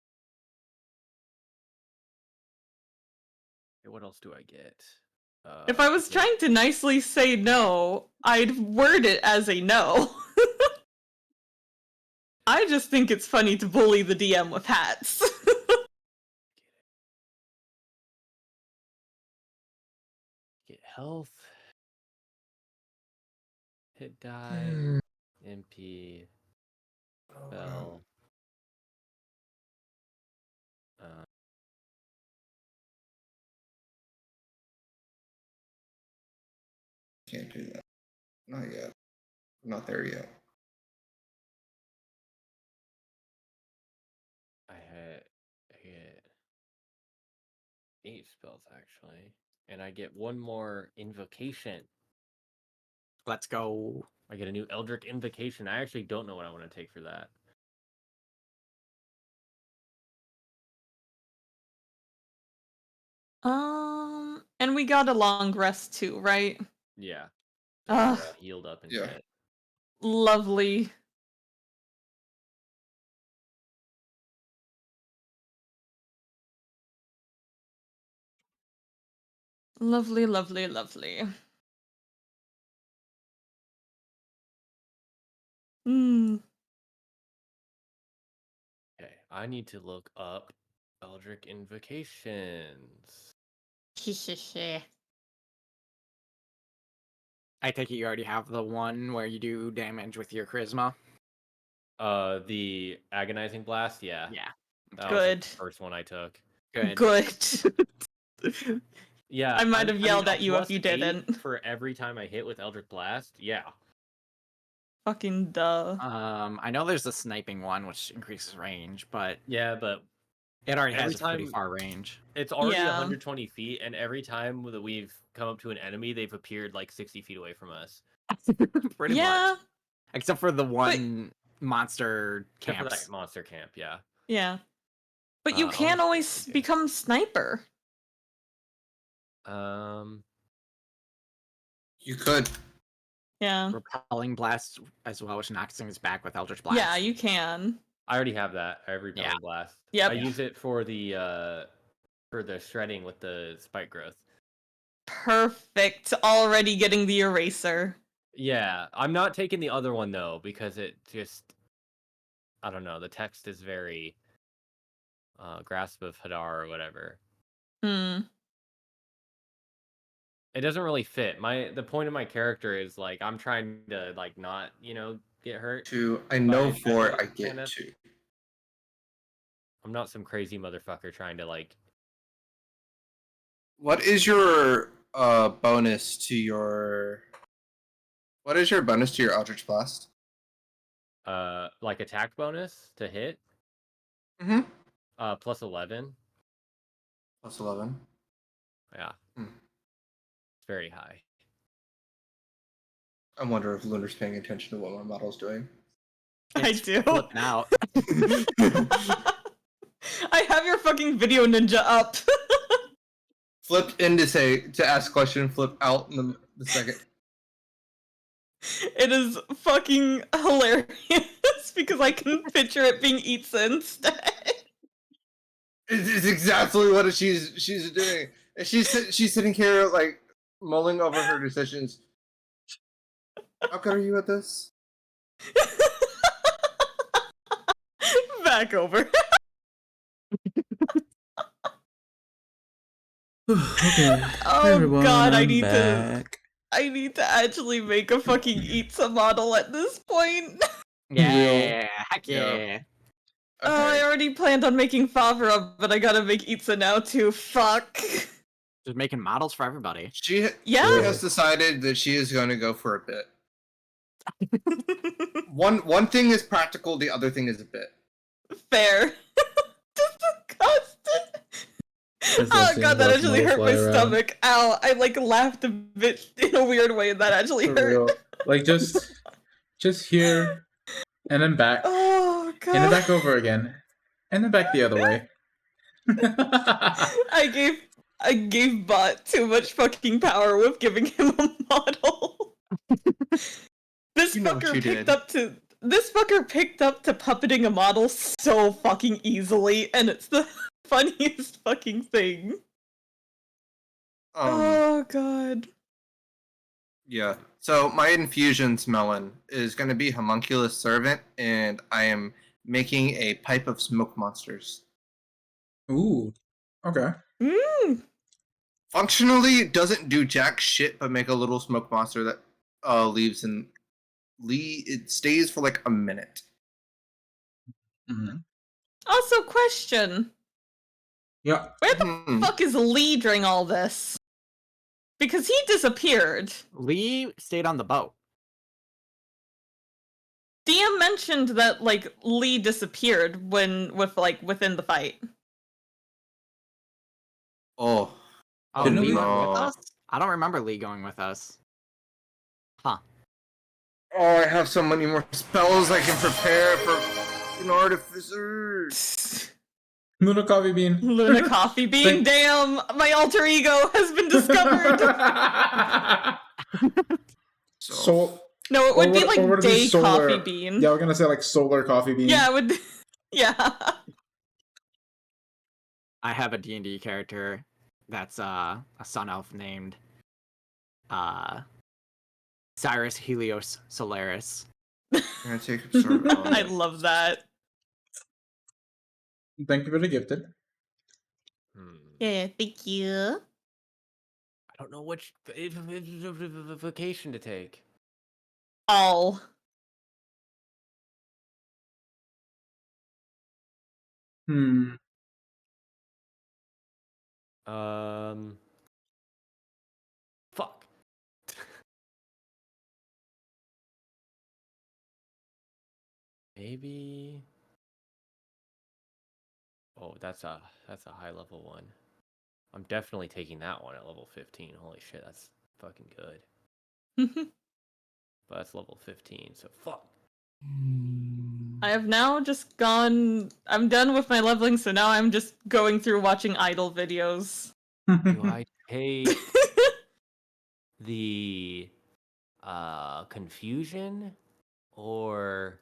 Speaker 5: Okay, what else do I get?
Speaker 3: If I was trying to nicely say no, I'd word it as a no. I just think it's funny to bully the DM with hats.
Speaker 5: Get health. Hit die. MP. Spell.
Speaker 4: Can't do that. Not yet. Not there yet.
Speaker 5: I get 8 spells actually. And I get one more invocation.
Speaker 2: Let's go.
Speaker 5: I get a new Eldritch Invocation. I actually don't know what I want to take for that.
Speaker 3: And we got a long rest too, right?
Speaker 5: Yeah.
Speaker 3: Ugh.
Speaker 5: Healed up and
Speaker 4: Yeah.
Speaker 5: shit.
Speaker 3: Lovely. Lovely, lovely, lovely. Hmm.
Speaker 5: Okay, I need to look up Eldritch Invocations.
Speaker 2: I take it you already have the one where you do damage with your charisma.
Speaker 5: The Agonizing Blast, yeah.
Speaker 2: Yeah.
Speaker 5: That was
Speaker 3: Good.
Speaker 5: the first one I took.
Speaker 2: Good.
Speaker 3: Good.
Speaker 5: Yeah.
Speaker 3: I might have yelled
Speaker 5: mean,
Speaker 3: at you if
Speaker 5: +8
Speaker 3: you didn't.
Speaker 5: for every time I hit with Eldritch Blast, yeah.
Speaker 3: Fucking duh.
Speaker 2: I know there's the sniping one, which increases range, but
Speaker 5: Yeah, but
Speaker 2: it already
Speaker 5: every
Speaker 2: has a pretty
Speaker 5: time-
Speaker 2: far range.
Speaker 5: it's already
Speaker 3: Yeah.
Speaker 5: 120 feet, and every time that we've come up to an enemy, they've appeared like 60 feet away from us.
Speaker 2: Pretty
Speaker 3: Yeah.
Speaker 2: much. Except for the one monster
Speaker 5: Except for
Speaker 2: camps.
Speaker 5: that monster camp, yeah.
Speaker 3: Yeah. But you
Speaker 5: I'll
Speaker 3: can
Speaker 5: just
Speaker 3: always
Speaker 5: do.
Speaker 3: become sniper.
Speaker 4: You could.
Speaker 3: Yeah.
Speaker 2: Repelling blast as well, which knocks things back with Eldritch Blast.
Speaker 3: Yeah, you can.
Speaker 5: I already have that. I have Repelling
Speaker 2: Yeah.
Speaker 5: Blast.
Speaker 3: Yep.
Speaker 5: I use it for the shredding with the spike growth.
Speaker 3: Perfect. Already getting the eraser.
Speaker 5: Yeah, I'm not taking the other one though because it just, I don't know. The text is very Grasp of Hadar or whatever.
Speaker 3: Hmm.
Speaker 5: It doesn't really fit. The point of my character is like I'm trying to like not get hurt.
Speaker 4: I know
Speaker 5: But
Speaker 4: for
Speaker 5: I
Speaker 4: I get
Speaker 5: kinda-
Speaker 4: to.
Speaker 5: I'm not some crazy motherfucker trying to like.
Speaker 4: What is your bonus to your? What is your bonus to your Eldritch Blast?
Speaker 5: Like attack bonus to hit.
Speaker 4: Mm-hmm.
Speaker 5: Plus 11.
Speaker 4: Plus 11.
Speaker 5: Yeah.
Speaker 4: Hmm.
Speaker 5: It's very high.
Speaker 4: I wonder if Lunar's paying attention to what my model's doing.
Speaker 3: I do.
Speaker 2: Flipping out.
Speaker 3: I have your fucking video ninja up.
Speaker 4: Flip in to ask question, flip out in the second.
Speaker 3: It is fucking hilarious because I can picture it being Itza instead.
Speaker 4: It's exactly what she's doing. And she's sitting here like mulling over her decisions. How good are you at this?
Speaker 3: Back over.
Speaker 1: Okay.
Speaker 3: Oh
Speaker 1: everyone,
Speaker 3: god, I
Speaker 1: I'm
Speaker 3: need
Speaker 1: back.
Speaker 3: I need to actually make a fucking Itza model at this point.
Speaker 2: Yeah. Heck yeah.
Speaker 4: Yeah.
Speaker 3: Oh, I already planned on making Favre, but I gotta make Itza now too. Fuck.
Speaker 2: Just making models for everybody.
Speaker 4: She
Speaker 3: Yeah.
Speaker 4: has decided that she is going to go for a bit. One thing is practical, the other thing is a bit.
Speaker 3: Fair. Just a constant.
Speaker 1: Just
Speaker 3: Oh
Speaker 1: listening
Speaker 3: god,
Speaker 1: to
Speaker 3: that
Speaker 1: Buff
Speaker 3: actually
Speaker 1: Metal
Speaker 3: hurt my
Speaker 1: fly around.
Speaker 3: stomach. Ow, I like laughed a bit in a weird way, and that actually
Speaker 1: For
Speaker 3: hurt.
Speaker 1: real. Like just here and then back.
Speaker 3: Oh god.
Speaker 1: And then back over again. And then back the other way.
Speaker 3: I gave Bot too much fucking power with giving him a model. This
Speaker 4: You know what
Speaker 3: fucker
Speaker 4: you
Speaker 3: picked
Speaker 4: did.
Speaker 3: up to puppeting a model so fucking easily, and it's the funniest fucking thing. Oh god.
Speaker 4: Yeah. So my infusions melon is going to be Homunculus Servant, and I am making a pipe of smoke monsters.
Speaker 1: Ooh. Okay.
Speaker 3: Mm.
Speaker 4: Functionally, it doesn't do jack shit, but make a little smoke monster that it stays for like a minute.
Speaker 1: Mm-hmm.
Speaker 3: Also, question.
Speaker 1: Yeah.
Speaker 3: Where the fuck is Lee during all this? Because he disappeared.
Speaker 2: Lee stayed on the boat.
Speaker 3: DM mentioned that like Lee disappeared within the fight.
Speaker 4: Oh.
Speaker 2: Oh,
Speaker 1: Didn't
Speaker 2: Lee
Speaker 1: we-
Speaker 2: went with
Speaker 4: no.
Speaker 2: us? I don't remember Lee going with us. Huh.
Speaker 4: Oh, I have so many more spells I can prepare for an artificer.
Speaker 1: Luna Coffee Bean.
Speaker 3: Luna Coffee Bean, damn, my alter ego has been discovered.
Speaker 1: So
Speaker 3: No, it would be
Speaker 1: or would
Speaker 3: like
Speaker 1: it be
Speaker 3: Day
Speaker 1: solar?
Speaker 3: Coffee Bean.
Speaker 1: Yeah, we're gonna say like Solar Coffee Bean.
Speaker 3: Yeah, it would. Yeah.
Speaker 2: I have a D&D character That's a sun elf named Cyrus Helios Solaris.
Speaker 4: I'm gonna take absorb
Speaker 3: I
Speaker 4: element.
Speaker 3: love that.
Speaker 1: Thank you for the gifted.
Speaker 3: Yeah, thank you.
Speaker 5: I don't know which vacation to take.
Speaker 3: All.
Speaker 5: Fuck. Maybe. Oh, that's a high level one. I'm definitely taking that one at level 15. Holy shit, that's fucking good. But that's level 15, so fuck.
Speaker 3: I have now just gone. I'm done with my leveling, so now I'm just going through watching idle videos.
Speaker 5: Do I take the confusion or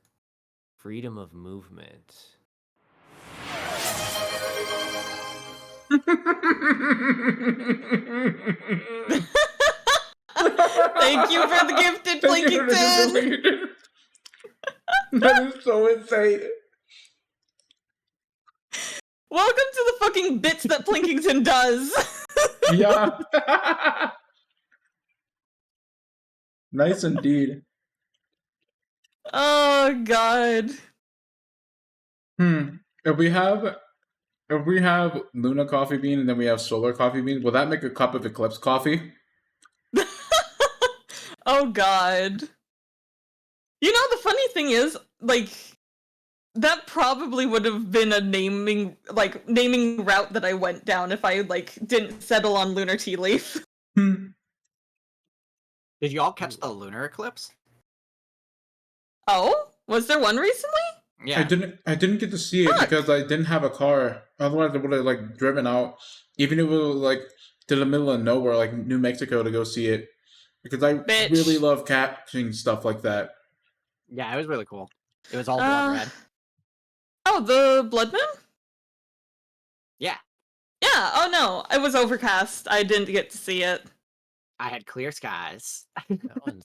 Speaker 5: freedom of movement?
Speaker 3: Thank you for the gifted Plinkington!
Speaker 1: That is so insane.
Speaker 3: Welcome to the fucking bits that Plinkington does!
Speaker 1: Yeah. Nice indeed.
Speaker 3: Oh god.
Speaker 1: If we have Luna coffee bean and then we have solar coffee bean, will that make a cup of Eclipse coffee?
Speaker 3: Oh god. You know, the funny thing is, like, that probably would have been a naming route that I went down if I, like, didn't settle on Lunartealeaf.
Speaker 2: Did you all catch the lunar eclipse?
Speaker 3: Oh? Was there one recently?
Speaker 2: Yeah.
Speaker 1: I didn't get to see it because I didn't have a car. Otherwise I would have like driven out, even if it was like to the middle of nowhere, like New Mexico, to go see it. Because I really love catching stuff like that.
Speaker 2: Yeah, it was really cool. It was all blood red.
Speaker 3: Oh, the Blood Moon?
Speaker 2: Yeah.
Speaker 3: Yeah, oh no, it was overcast. I didn't get to see it.
Speaker 2: I had clear skies.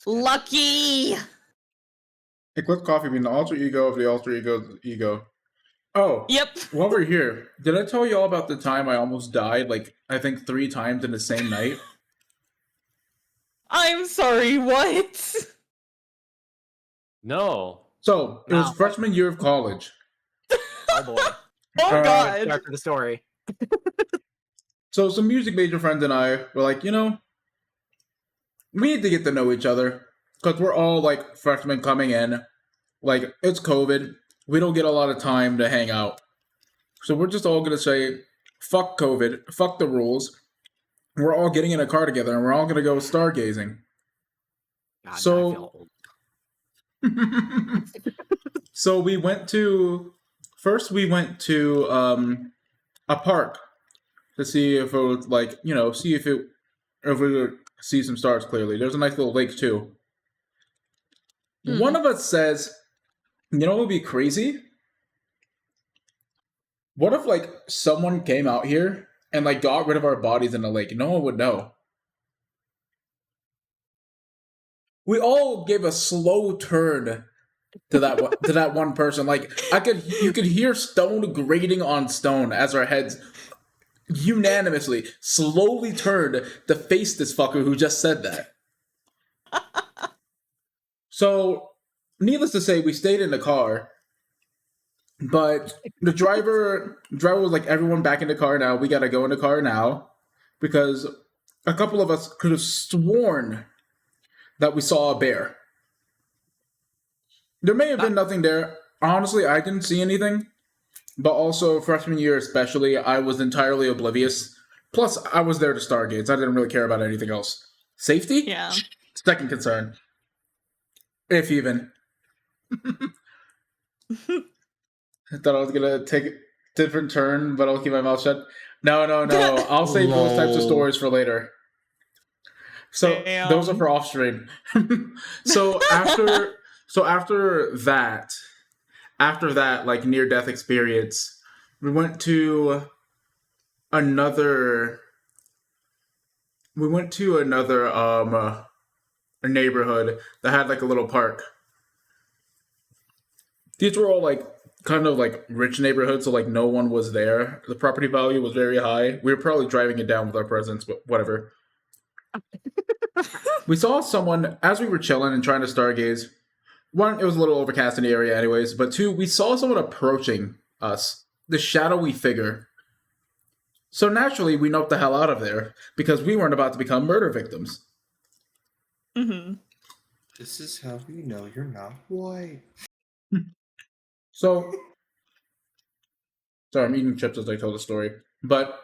Speaker 3: Lucky!
Speaker 1: Eclipse coffee being the alter ego of the alter ego's ego. Oh.
Speaker 3: Yep.
Speaker 1: While we're here, did I tell you all about the time I almost died, like, I think 3 times in the same night?
Speaker 3: I'm sorry, what?
Speaker 5: No.
Speaker 1: So, it was freshman year of college.
Speaker 2: Oh boy.
Speaker 3: Oh god.
Speaker 2: Start for the story.
Speaker 1: So some music major friends and I were like, you know, we need to get to know each other. Because we're all, like, freshmen coming in. Like, it's COVID. We don't get a lot of time to hang out. So we're just all going to say, fuck COVID. Fuck the rules. We're all getting in a car together, and we're all going to go stargazing.
Speaker 2: God,
Speaker 1: So-
Speaker 2: I feel old.
Speaker 1: So we went to... First, we went to a park to see if it would, like, you know, see if we would see some stars clearly. There's a nice little lake, too. One of us says, you know what would be crazy? What if, like, someone came out here and, like, got rid of our bodies in the lake? No one would know. We all gave a slow turn to that one person. Like, you could hear stone grating on stone as our heads unanimously slowly turned to face this fucker who just said that. So, needless to say, we stayed in the car, but the driver was like, everyone back in the car now. We gotta go in the car now, because a couple of us could have sworn that we saw a bear. There may have been nothing there. Honestly, I didn't see anything. But also, freshman year especially, I was entirely oblivious. Plus, I was there to stargaze. I didn't really care about anything else. Safety?
Speaker 3: Yeah.
Speaker 1: Second concern. If even. I thought I was going to take a different turn, but I'll keep my mouth shut. No. I'll save those types of stories for later. So, those are for off stream. So after that, like, near-death experience, we went to another we went to another a neighborhood that had like a little park. These were all like kind of like rich neighborhoods, so like no one was there. The property value was very high. We were probably driving it down with our presence, but whatever. We saw someone as we were chilling and trying to stargaze. One, it was a little overcast in the area, anyways. But two, we saw someone approaching us, the shadowy figure. So naturally, we noped the hell out of there because we weren't about to become murder victims.
Speaker 3: Mm-hmm.
Speaker 4: This is how we know you're not white.
Speaker 1: So, sorry, I'm eating chips as I tell the story. But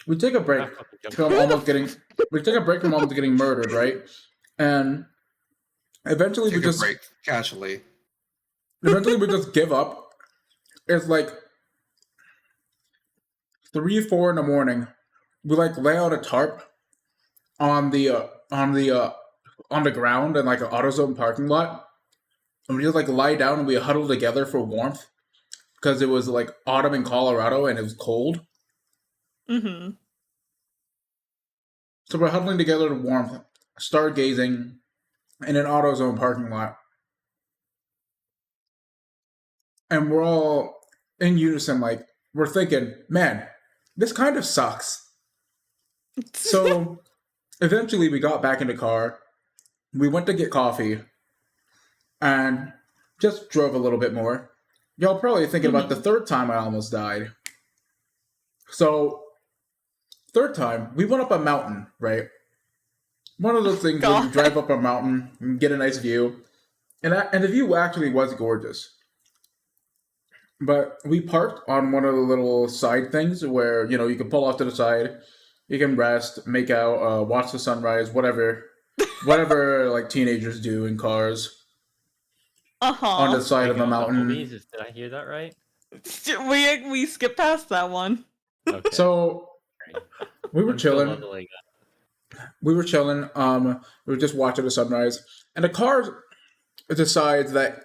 Speaker 1: we take a break from almost getting. We take a break from almost getting murdered, right? And eventually,
Speaker 4: Take
Speaker 1: we
Speaker 4: a
Speaker 1: just
Speaker 4: break casually.
Speaker 1: give up. It's like 3, 4 in the morning. We like lay out a tarp on the ground in like an AutoZone parking lot, and we just like lie down and we huddle together for warmth because it was like autumn in Colorado and it was cold.
Speaker 3: Mm-hmm.
Speaker 1: So we're huddling together to warmth, stargazing in an AutoZone parking lot, and we're all in unison, like we're thinking, man, this kind of sucks. So eventually we got back in the car. We went to get coffee and just drove a little bit more. Y'all probably thinking about the third time I almost died. So, third time, we went up a mountain, right? One of those things where you drive up a mountain and get a nice view. And the view actually was gorgeous. But we parked on one of the little side things where, you can pull off to the side, you can rest, make out, watch the sunrise, whatever like teenagers do in cars. On the side of the mountain.
Speaker 5: Did I hear that right?
Speaker 3: We skipped past that one.
Speaker 5: Okay.
Speaker 1: So we were chilling. We were chilling. We were just watching the sunrise, and the car decides that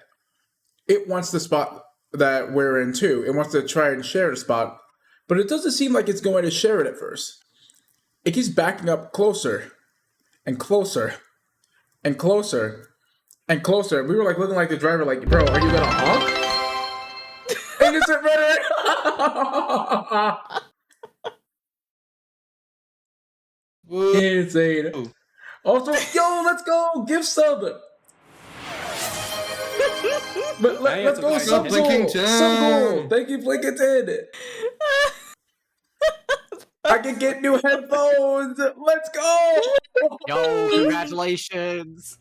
Speaker 1: it wants the spot that we're in too. It wants to try and share the spot, but it doesn't seem like it's going to share it at first. It keeps backing up closer and closer and closer and closer. We were like looking like the driver, like, bro, are you gonna honk? Innocent murder! Insane. Also, yo, let's go give sub. But let's go sub goal. Sub goal. Thank you, Blinkington. I can get new headphones. Let's go.
Speaker 2: Yo, congratulations.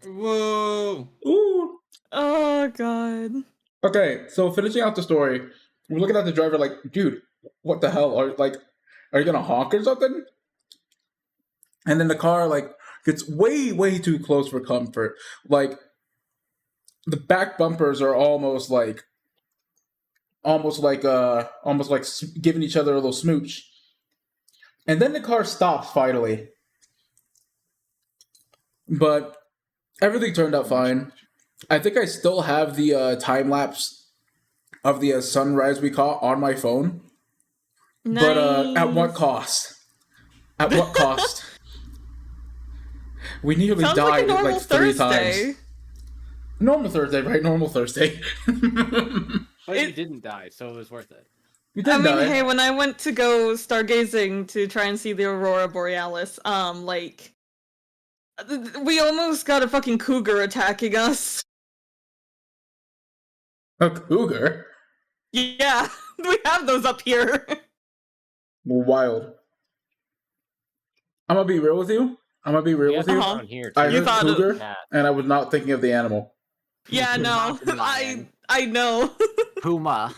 Speaker 4: Whoa.
Speaker 1: Ooh.
Speaker 3: Oh god.
Speaker 1: Okay, so finishing out the story, we're looking at the driver like, dude, what the hell? Are you gonna honk or something? And then the car like gets way, way too close for comfort. Like the back bumpers are almost like giving each other a little smooch. And then the car stops finally. But everything turned out fine. I think I still have the time lapse of the sunrise we caught on my phone.
Speaker 3: Nice.
Speaker 1: But at what cost? At what cost? We nearly
Speaker 3: Sounds
Speaker 1: died
Speaker 3: like,
Speaker 1: like 3
Speaker 3: Thursday.
Speaker 1: times. Normal Thursday, right? Normal Thursday.
Speaker 5: But you didn't die, so it was worth it.
Speaker 1: You didn't die.
Speaker 3: Hey, when I went to go stargazing to try and see the Aurora Borealis, we almost got a fucking cougar attacking us.
Speaker 1: A cougar?
Speaker 3: Yeah, we have those up here.
Speaker 1: Wild. I'm gonna be real with you. I heard cougar, and I was not thinking of the animal.
Speaker 3: Yeah, no, I know.
Speaker 2: Puma.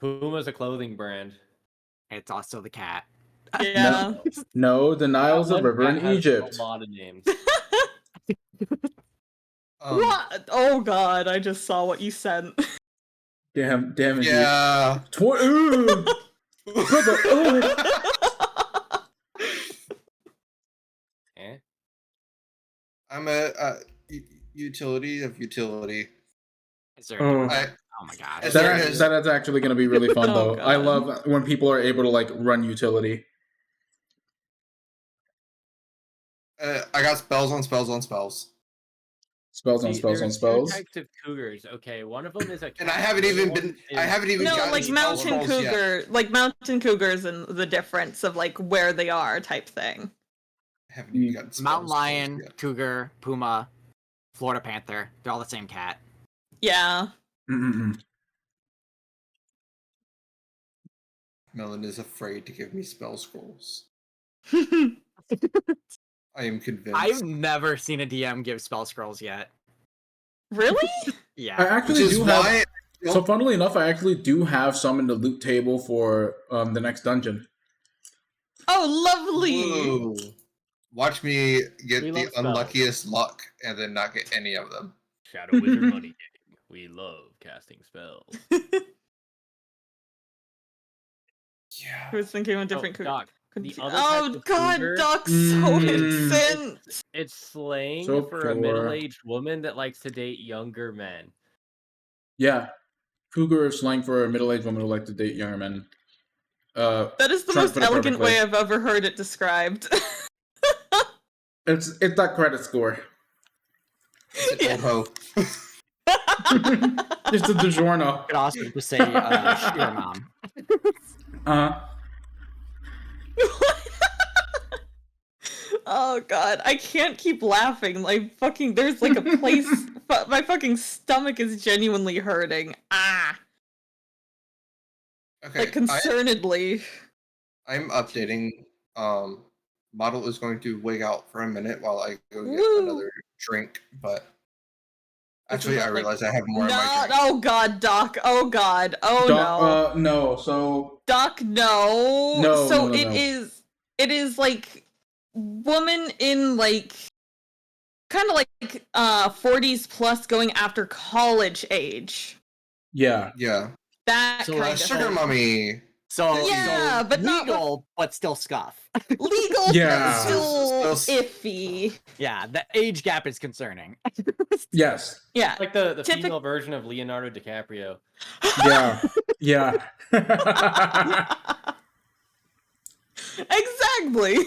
Speaker 5: Puma's a clothing brand.
Speaker 2: It's also the cat.
Speaker 3: Yeah.
Speaker 1: No, the Nile's a river in Egypt.
Speaker 5: A lot of names.
Speaker 3: What? Oh god, I just saw what you sent.
Speaker 1: Damn it.
Speaker 4: Yeah.
Speaker 5: Eh?
Speaker 4: I'm a utility of utility.
Speaker 2: Is there Oh my gosh.
Speaker 4: As there
Speaker 1: That,
Speaker 4: is-
Speaker 1: that's actually going to be really fun,
Speaker 3: Oh,
Speaker 1: though. I
Speaker 3: God.
Speaker 1: love when people are able to like run utility.
Speaker 4: I got spells on spells on spells.
Speaker 1: Spells on
Speaker 5: See,
Speaker 1: spells on
Speaker 5: there's
Speaker 1: spells.
Speaker 5: 2 types of cougars. Okay, one of them is a cat.
Speaker 4: And I haven't even been. I haven't even
Speaker 3: No,
Speaker 4: gotten
Speaker 3: like
Speaker 4: spell
Speaker 3: mountain
Speaker 4: scrolls yet.
Speaker 3: cougar, like mountain cougars, and the difference of like where they are, type thing.
Speaker 4: I haven't even gotten spell
Speaker 2: Mountain
Speaker 4: scrolls
Speaker 2: lion,
Speaker 4: yet.
Speaker 2: cougar, puma, Florida panther. They're all the same cat.
Speaker 3: Yeah.
Speaker 1: Mm-mm-mm.
Speaker 4: Melon is afraid to give me spell scrolls.
Speaker 3: Really?
Speaker 4: I am convinced.
Speaker 2: I've never seen a DM give spell scrolls yet.
Speaker 1: I
Speaker 2: Yeah.
Speaker 4: Which
Speaker 1: actually
Speaker 4: is
Speaker 1: do have.
Speaker 4: why.
Speaker 1: So funnily enough, I actually do have some in the loot table for the next dungeon.
Speaker 3: Oh, lovely.
Speaker 4: Whoa. Watch me get
Speaker 5: We
Speaker 4: the
Speaker 5: love spells.
Speaker 4: unluckiest luck and then not get any of them.
Speaker 5: Shadow Wizard Money Gang. We love casting spells.
Speaker 4: Yeah.
Speaker 3: I was thinking of a different cougar.
Speaker 5: Doc, the other
Speaker 3: Oh
Speaker 5: type of
Speaker 3: God,
Speaker 5: cougar
Speaker 3: Doc's so
Speaker 1: Mm.
Speaker 3: incensed.
Speaker 5: it's slang
Speaker 1: So
Speaker 5: for a
Speaker 1: pure.
Speaker 5: middle-aged woman that likes to date younger men.
Speaker 1: Yeah, cougar is slang for a middle-aged woman who like to date younger men.
Speaker 3: That is the
Speaker 1: Trying to
Speaker 3: most
Speaker 1: put it
Speaker 3: elegant
Speaker 1: perfectly.
Speaker 3: way I've ever heard it described.
Speaker 1: It's that credit score.
Speaker 4: It's an
Speaker 3: Yeah.
Speaker 4: old hoe.
Speaker 1: It's a DiGiorno.
Speaker 2: Could also just say sugar mom.
Speaker 3: Oh God, I can't keep laughing. Like fucking, there's like a place. My fucking stomach is genuinely hurting. Ah,
Speaker 4: Okay.
Speaker 3: like concernedly.
Speaker 4: I'm updating. Model is going to wig out for a minute while I go get
Speaker 3: Woo.
Speaker 4: another drink, but
Speaker 3: This
Speaker 4: actually
Speaker 3: is
Speaker 4: I
Speaker 3: like-
Speaker 4: realize I have more in
Speaker 3: No,
Speaker 4: my drink.
Speaker 3: oh God, Doc. Oh God. Oh
Speaker 1: Doc,
Speaker 3: no.
Speaker 1: no. So
Speaker 3: Doc, no.
Speaker 1: No,
Speaker 3: So
Speaker 1: no,
Speaker 3: it
Speaker 1: no.
Speaker 3: is like woman in like kind of like 40s plus going after college age.
Speaker 1: yeah,
Speaker 4: Yeah.
Speaker 3: That
Speaker 2: So,
Speaker 3: kind of
Speaker 4: Sugar
Speaker 3: thing.
Speaker 4: mommy.
Speaker 2: So
Speaker 3: Yeah,
Speaker 2: so
Speaker 3: but not
Speaker 2: legal, but still scuff.
Speaker 3: legal,
Speaker 1: Yeah.
Speaker 3: but still
Speaker 4: Still-
Speaker 3: iffy.
Speaker 2: Yeah, the age gap is concerning.
Speaker 1: yes,
Speaker 3: Yeah.
Speaker 5: Like the
Speaker 3: Typic-
Speaker 5: female version of Leonardo DiCaprio.
Speaker 1: yeah.
Speaker 3: Exactly.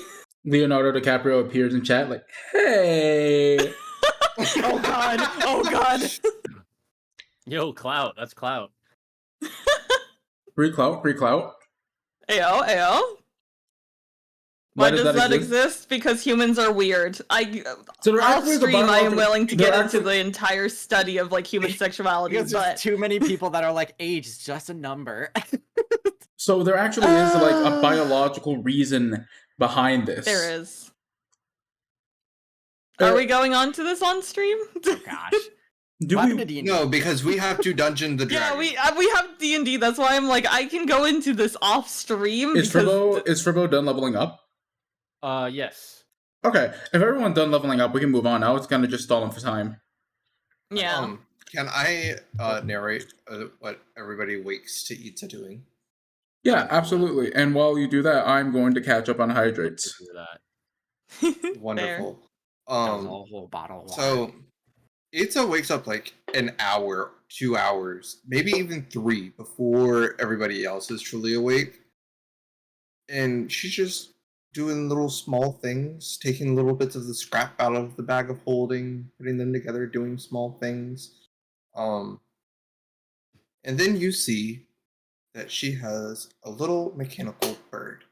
Speaker 1: Leonardo DiCaprio appears in chat like, "Hey."
Speaker 3: Oh God. Oh God.
Speaker 5: Yo, clout. That's clout.
Speaker 1: Free clout, free clout.
Speaker 3: Ayo, ayo. Why does that exist? Because humans are weird.
Speaker 1: So there
Speaker 3: Off
Speaker 1: actually is a
Speaker 3: stream, I am
Speaker 1: biological-
Speaker 3: willing to
Speaker 1: there
Speaker 3: get
Speaker 1: actually-
Speaker 3: into the entire study of like human sexuality,
Speaker 2: Because there's
Speaker 3: but
Speaker 2: too many people that are like, age is just a number.
Speaker 1: So there actually is like a
Speaker 3: Ah.
Speaker 1: biological reason behind this.
Speaker 3: there is.
Speaker 1: Uh,
Speaker 3: Are we going on to this on stream?
Speaker 2: Oh gosh.
Speaker 1: Do
Speaker 2: What happened
Speaker 1: we?
Speaker 2: to D&D?
Speaker 4: No, because we have to dungeon the dragon.
Speaker 3: Yeah, we have D&D. That's why I'm like I can go into this off stream.
Speaker 1: Is
Speaker 3: because
Speaker 1: Fribbo done leveling up?
Speaker 5: Yes.
Speaker 1: Okay, if everyone's done leveling up, we can move on. Now it's kind of just stalling for time.
Speaker 3: yeah.
Speaker 4: Can I narrate what everybody wakes to eats are doing?
Speaker 1: Yeah, absolutely. And while you do that, I'm going to catch up on hydrates.
Speaker 5: Do that.
Speaker 4: Wonderful.
Speaker 2: That was a whole bottle of water.
Speaker 4: So Itza wakes up like an hour, 2 hours, maybe even 3 before everybody else is truly awake. And she's just doing little small things, taking little bits of the scrap out of the bag of holding, putting them together, doing small things. And then you see that she has a little mechanical bird.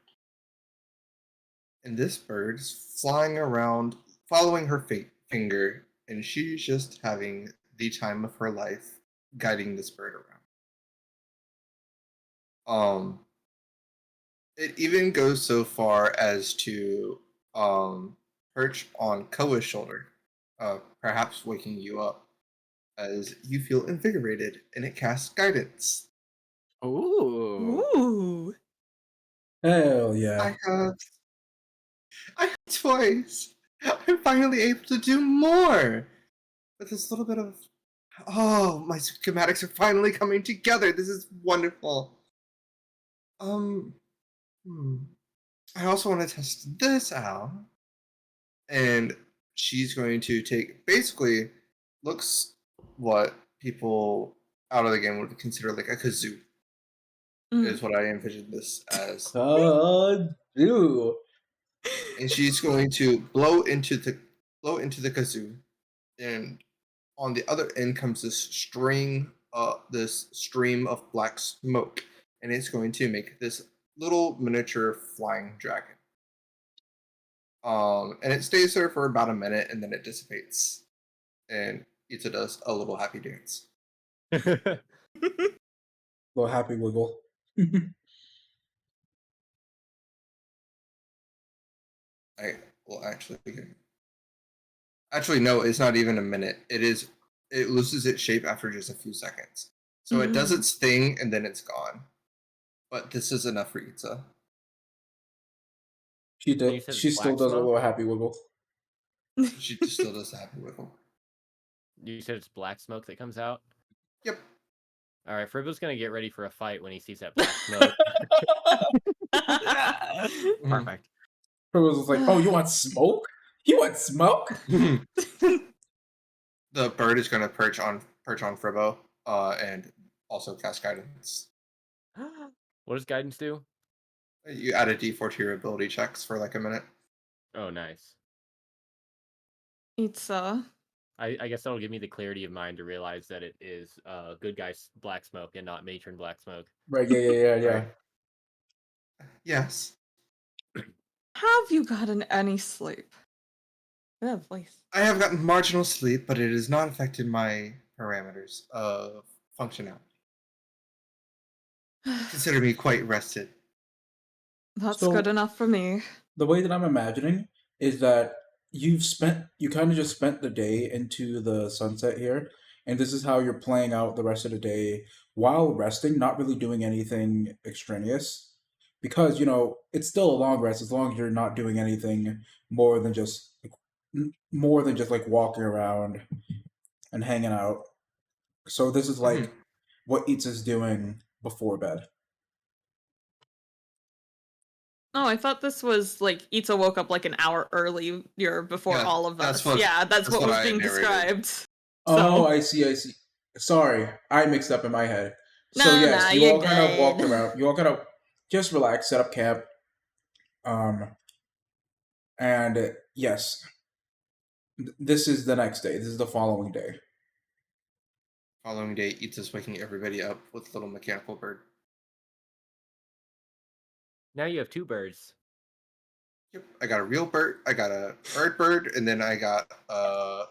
Speaker 4: And this bird's flying around, following her finger, and she's just having the time of her life guiding this bird around. It even goes so far as to perch on Koa's shoulder, perhaps waking you up as you feel invigorated, and it casts guidance.
Speaker 2: Ooh.
Speaker 3: Ooh.
Speaker 1: Hell yeah.
Speaker 4: I have toys. I'm finally able to do more. With this little bit of, oh, my schematics are finally coming together. This is wonderful. I also want to test this out. And she's going to take, basically, looks what people out of the game would consider like a kazoo. Is what I envisioned this as.
Speaker 1: Do.
Speaker 4: And she's going to blow into the kazoo, and on the other end comes this stream of black smoke, and it's going to make this little miniature flying dragon. And it stays there for about a minute, and then it dissipates, and Ita does a little happy dance.
Speaker 1: Little happy wiggle.
Speaker 4: I will actually no, it's not even a minute. It loses its shape after just a few seconds. So it does its thing and then it's gone. But this is enough for Ita.
Speaker 1: She still does a little happy wiggle.
Speaker 4: She still does the happy wiggle.
Speaker 5: You said it's black smoke that comes out?
Speaker 4: Yep.
Speaker 5: Alright, Fribbo's gonna get ready for a fight when he sees that black smoke.
Speaker 2: Perfect.
Speaker 1: Fribbo's was like, oh, you want smoke? You want smoke?
Speaker 4: The bird is gonna perch on Fribbo, and also cast guidance.
Speaker 5: What does guidance do?
Speaker 4: You add a d4 to your ability checks for like a minute.
Speaker 5: Oh, nice.
Speaker 3: It's
Speaker 5: I guess that'll give me the clarity of mind to realize that it is good guy black smoke and not matron black smoke.
Speaker 1: Right, yeah.
Speaker 4: Right. Yes.
Speaker 3: Have you gotten any sleep? Good voice.
Speaker 4: I have gotten marginal sleep, but it has not affected my parameters of functionality. Consider me quite rested.
Speaker 3: That's
Speaker 1: So-
Speaker 3: good enough for me.
Speaker 1: The way that I'm imagining is that you kind of just spent the day into the sunset here, and this is how you're playing out the rest of the day while resting, not really doing anything extraneous. Because, it's still a long rest as long as you're not doing anything more than just like walking around and hanging out. So this is like what Itza's doing before bed.
Speaker 3: Oh, I thought this was like Ita woke up like an hour earlier before
Speaker 4: Yeah,
Speaker 3: all of
Speaker 4: that's
Speaker 3: us.
Speaker 4: what-
Speaker 3: Yeah, that's what was
Speaker 4: I
Speaker 3: being
Speaker 4: narrated.
Speaker 3: described.
Speaker 1: Oh,
Speaker 3: So-
Speaker 1: I see. Sorry, I mixed up in my head. So
Speaker 3: No,
Speaker 1: yes,
Speaker 3: no,
Speaker 1: you
Speaker 3: you're
Speaker 1: all kind of walked
Speaker 3: good.
Speaker 1: around. You all kind of just relax, set up camp. And yes, this is the next day. This is the following day.
Speaker 4: Following day, Ita's waking everybody up with little mechanical bird.
Speaker 5: Now you have two birds.
Speaker 4: Yep, I got a real bird. I got a bird, and then I got a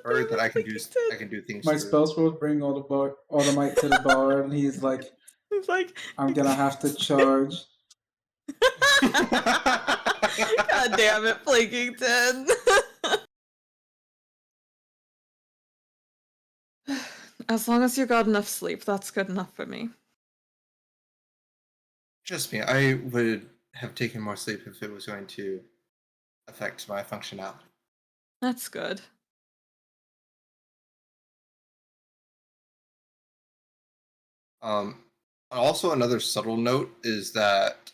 Speaker 4: bird that I can do things.
Speaker 1: My
Speaker 4: through.
Speaker 1: spell scrolls bring all the might to the bar, and he's like,
Speaker 3: It's like
Speaker 1: "I'm gonna have to charge."
Speaker 3: God damn it, Plankington. As long as you got enough sleep, that's good enough for me.
Speaker 4: Trust me, I would have taken more sleep if it was going to affect my functionality.
Speaker 3: That's good.
Speaker 4: Also, another subtle note is that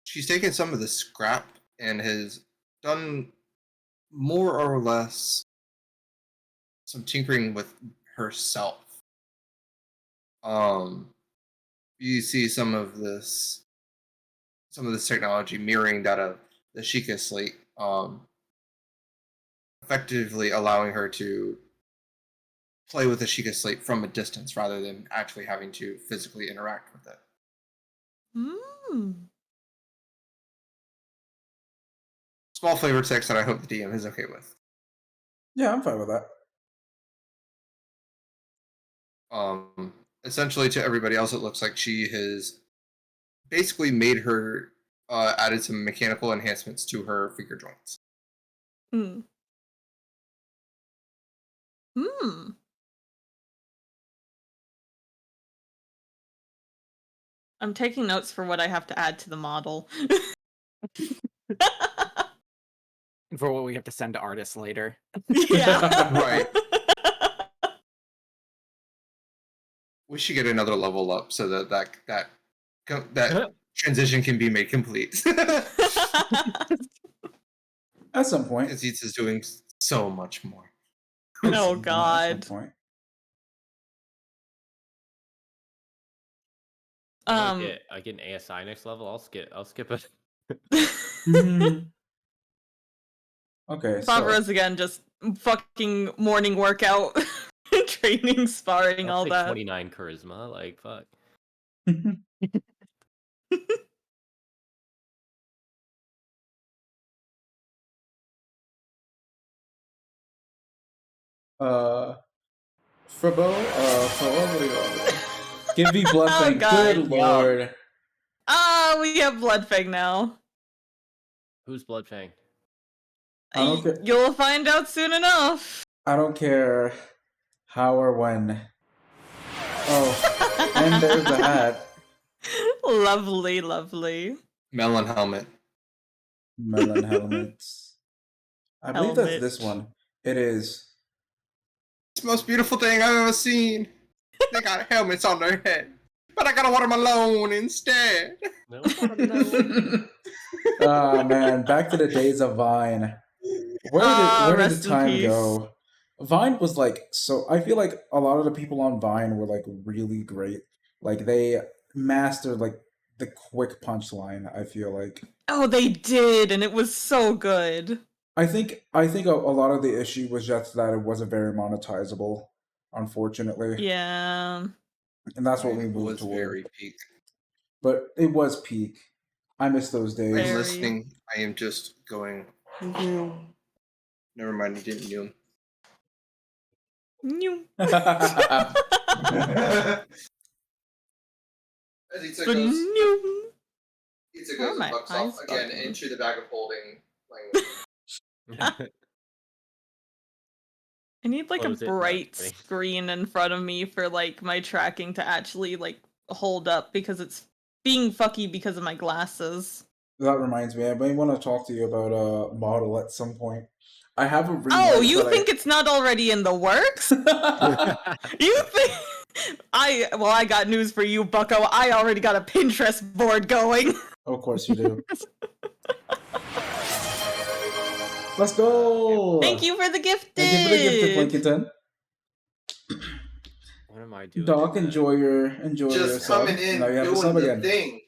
Speaker 4: she's taken some of the scrap and has done more or less some tinkering with herself. You see some of this technology mirroring that of the Sheikah slate, effectively allowing her to play with the Sheikah slate from a distance rather than actually having to physically interact with it. Small flavor text that I hope the DM is okay with.
Speaker 1: Yeah, I'm fine with that.
Speaker 4: Essentially, to everybody else, it looks like she has basically made her added some mechanical enhancements to her finger joints.
Speaker 3: I'm taking notes for what I have to add to the model.
Speaker 2: For what we have to send to artists later.
Speaker 3: Yeah.
Speaker 4: Right. We should get another level up so that transition can be made complete.
Speaker 1: At some point.
Speaker 4: Aziz is doing so much more.
Speaker 3: Oh,
Speaker 1: At some
Speaker 3: God.
Speaker 1: point.
Speaker 5: I get an ASI next level. I'll skip it.
Speaker 1: Okay, so
Speaker 3: Favreau's again, just fucking morning workout, training, sparring,
Speaker 5: That's
Speaker 3: all
Speaker 5: like
Speaker 3: that.
Speaker 5: 29 charisma. Like fuck.
Speaker 1: Frabo, what do you want? Give me Blood
Speaker 3: Oh,
Speaker 1: Fang.
Speaker 3: God.
Speaker 1: Good lord.
Speaker 3: We have Bloodfang now.
Speaker 5: Who's Bloodfang?
Speaker 1: I don't care.
Speaker 3: You'll find out soon enough.
Speaker 1: I don't care how or when. Oh, and there's the hat.
Speaker 3: Lovely, lovely.
Speaker 4: Melon helmet.
Speaker 1: Melon helmets. I believe that's
Speaker 3: Helmet.
Speaker 1: this one. It is.
Speaker 4: It's the most beautiful thing I've ever seen. They got helmets on their head, but I gotta water my lawn instead.
Speaker 5: No.
Speaker 1: Oh man, back to the days of Vine. Where did
Speaker 3: rest
Speaker 1: the
Speaker 3: in
Speaker 1: time
Speaker 3: peace.
Speaker 1: go? Vine was like so. I feel like a lot of the people on Vine were like really great. Like they mastered like the quick punchline. I feel like.
Speaker 3: Oh, they did, and it was so good.
Speaker 1: I think a lot of the issue was just that it wasn't very monetizable, unfortunately,
Speaker 3: Yeah.
Speaker 1: and that's what we
Speaker 4: It
Speaker 1: moved
Speaker 4: was
Speaker 1: toward.
Speaker 4: very peak.
Speaker 1: But it was peak. I miss those days.
Speaker 4: I'm
Speaker 3: Very.
Speaker 4: listening. I am just going. Never mind. You didn't knew.
Speaker 3: New.
Speaker 4: As Itza
Speaker 3: But
Speaker 4: goes,
Speaker 3: new.
Speaker 4: Itza
Speaker 3: Oh,
Speaker 4: goes and
Speaker 3: my
Speaker 4: bucks
Speaker 3: eyes
Speaker 4: off again
Speaker 3: bugging.
Speaker 4: into the bag of holding language.
Speaker 3: I need like
Speaker 5: Close
Speaker 3: a
Speaker 5: it, no,
Speaker 3: bright
Speaker 5: kidding.
Speaker 3: screen in front of me for like my tracking to actually like hold up because it's being fucky because of my glasses.
Speaker 1: That reminds me, I may want to talk to you about a model at some point. I have a ring
Speaker 3: Oh,
Speaker 1: light
Speaker 3: you
Speaker 1: that
Speaker 3: think it's not already in the works? You think I got news for you, Bucko. I already got a Pinterest board going.
Speaker 1: Of course you do. Let's go!
Speaker 3: Thank you for the gifted.
Speaker 1: Thank you for the gift to Plinkington.
Speaker 5: What am I doing?
Speaker 1: Doc,
Speaker 5: in that?
Speaker 1: enjoy your
Speaker 4: Just
Speaker 1: sub.
Speaker 4: coming in,
Speaker 1: Now you have the
Speaker 4: doing
Speaker 1: sub
Speaker 4: the
Speaker 1: again.
Speaker 4: thing.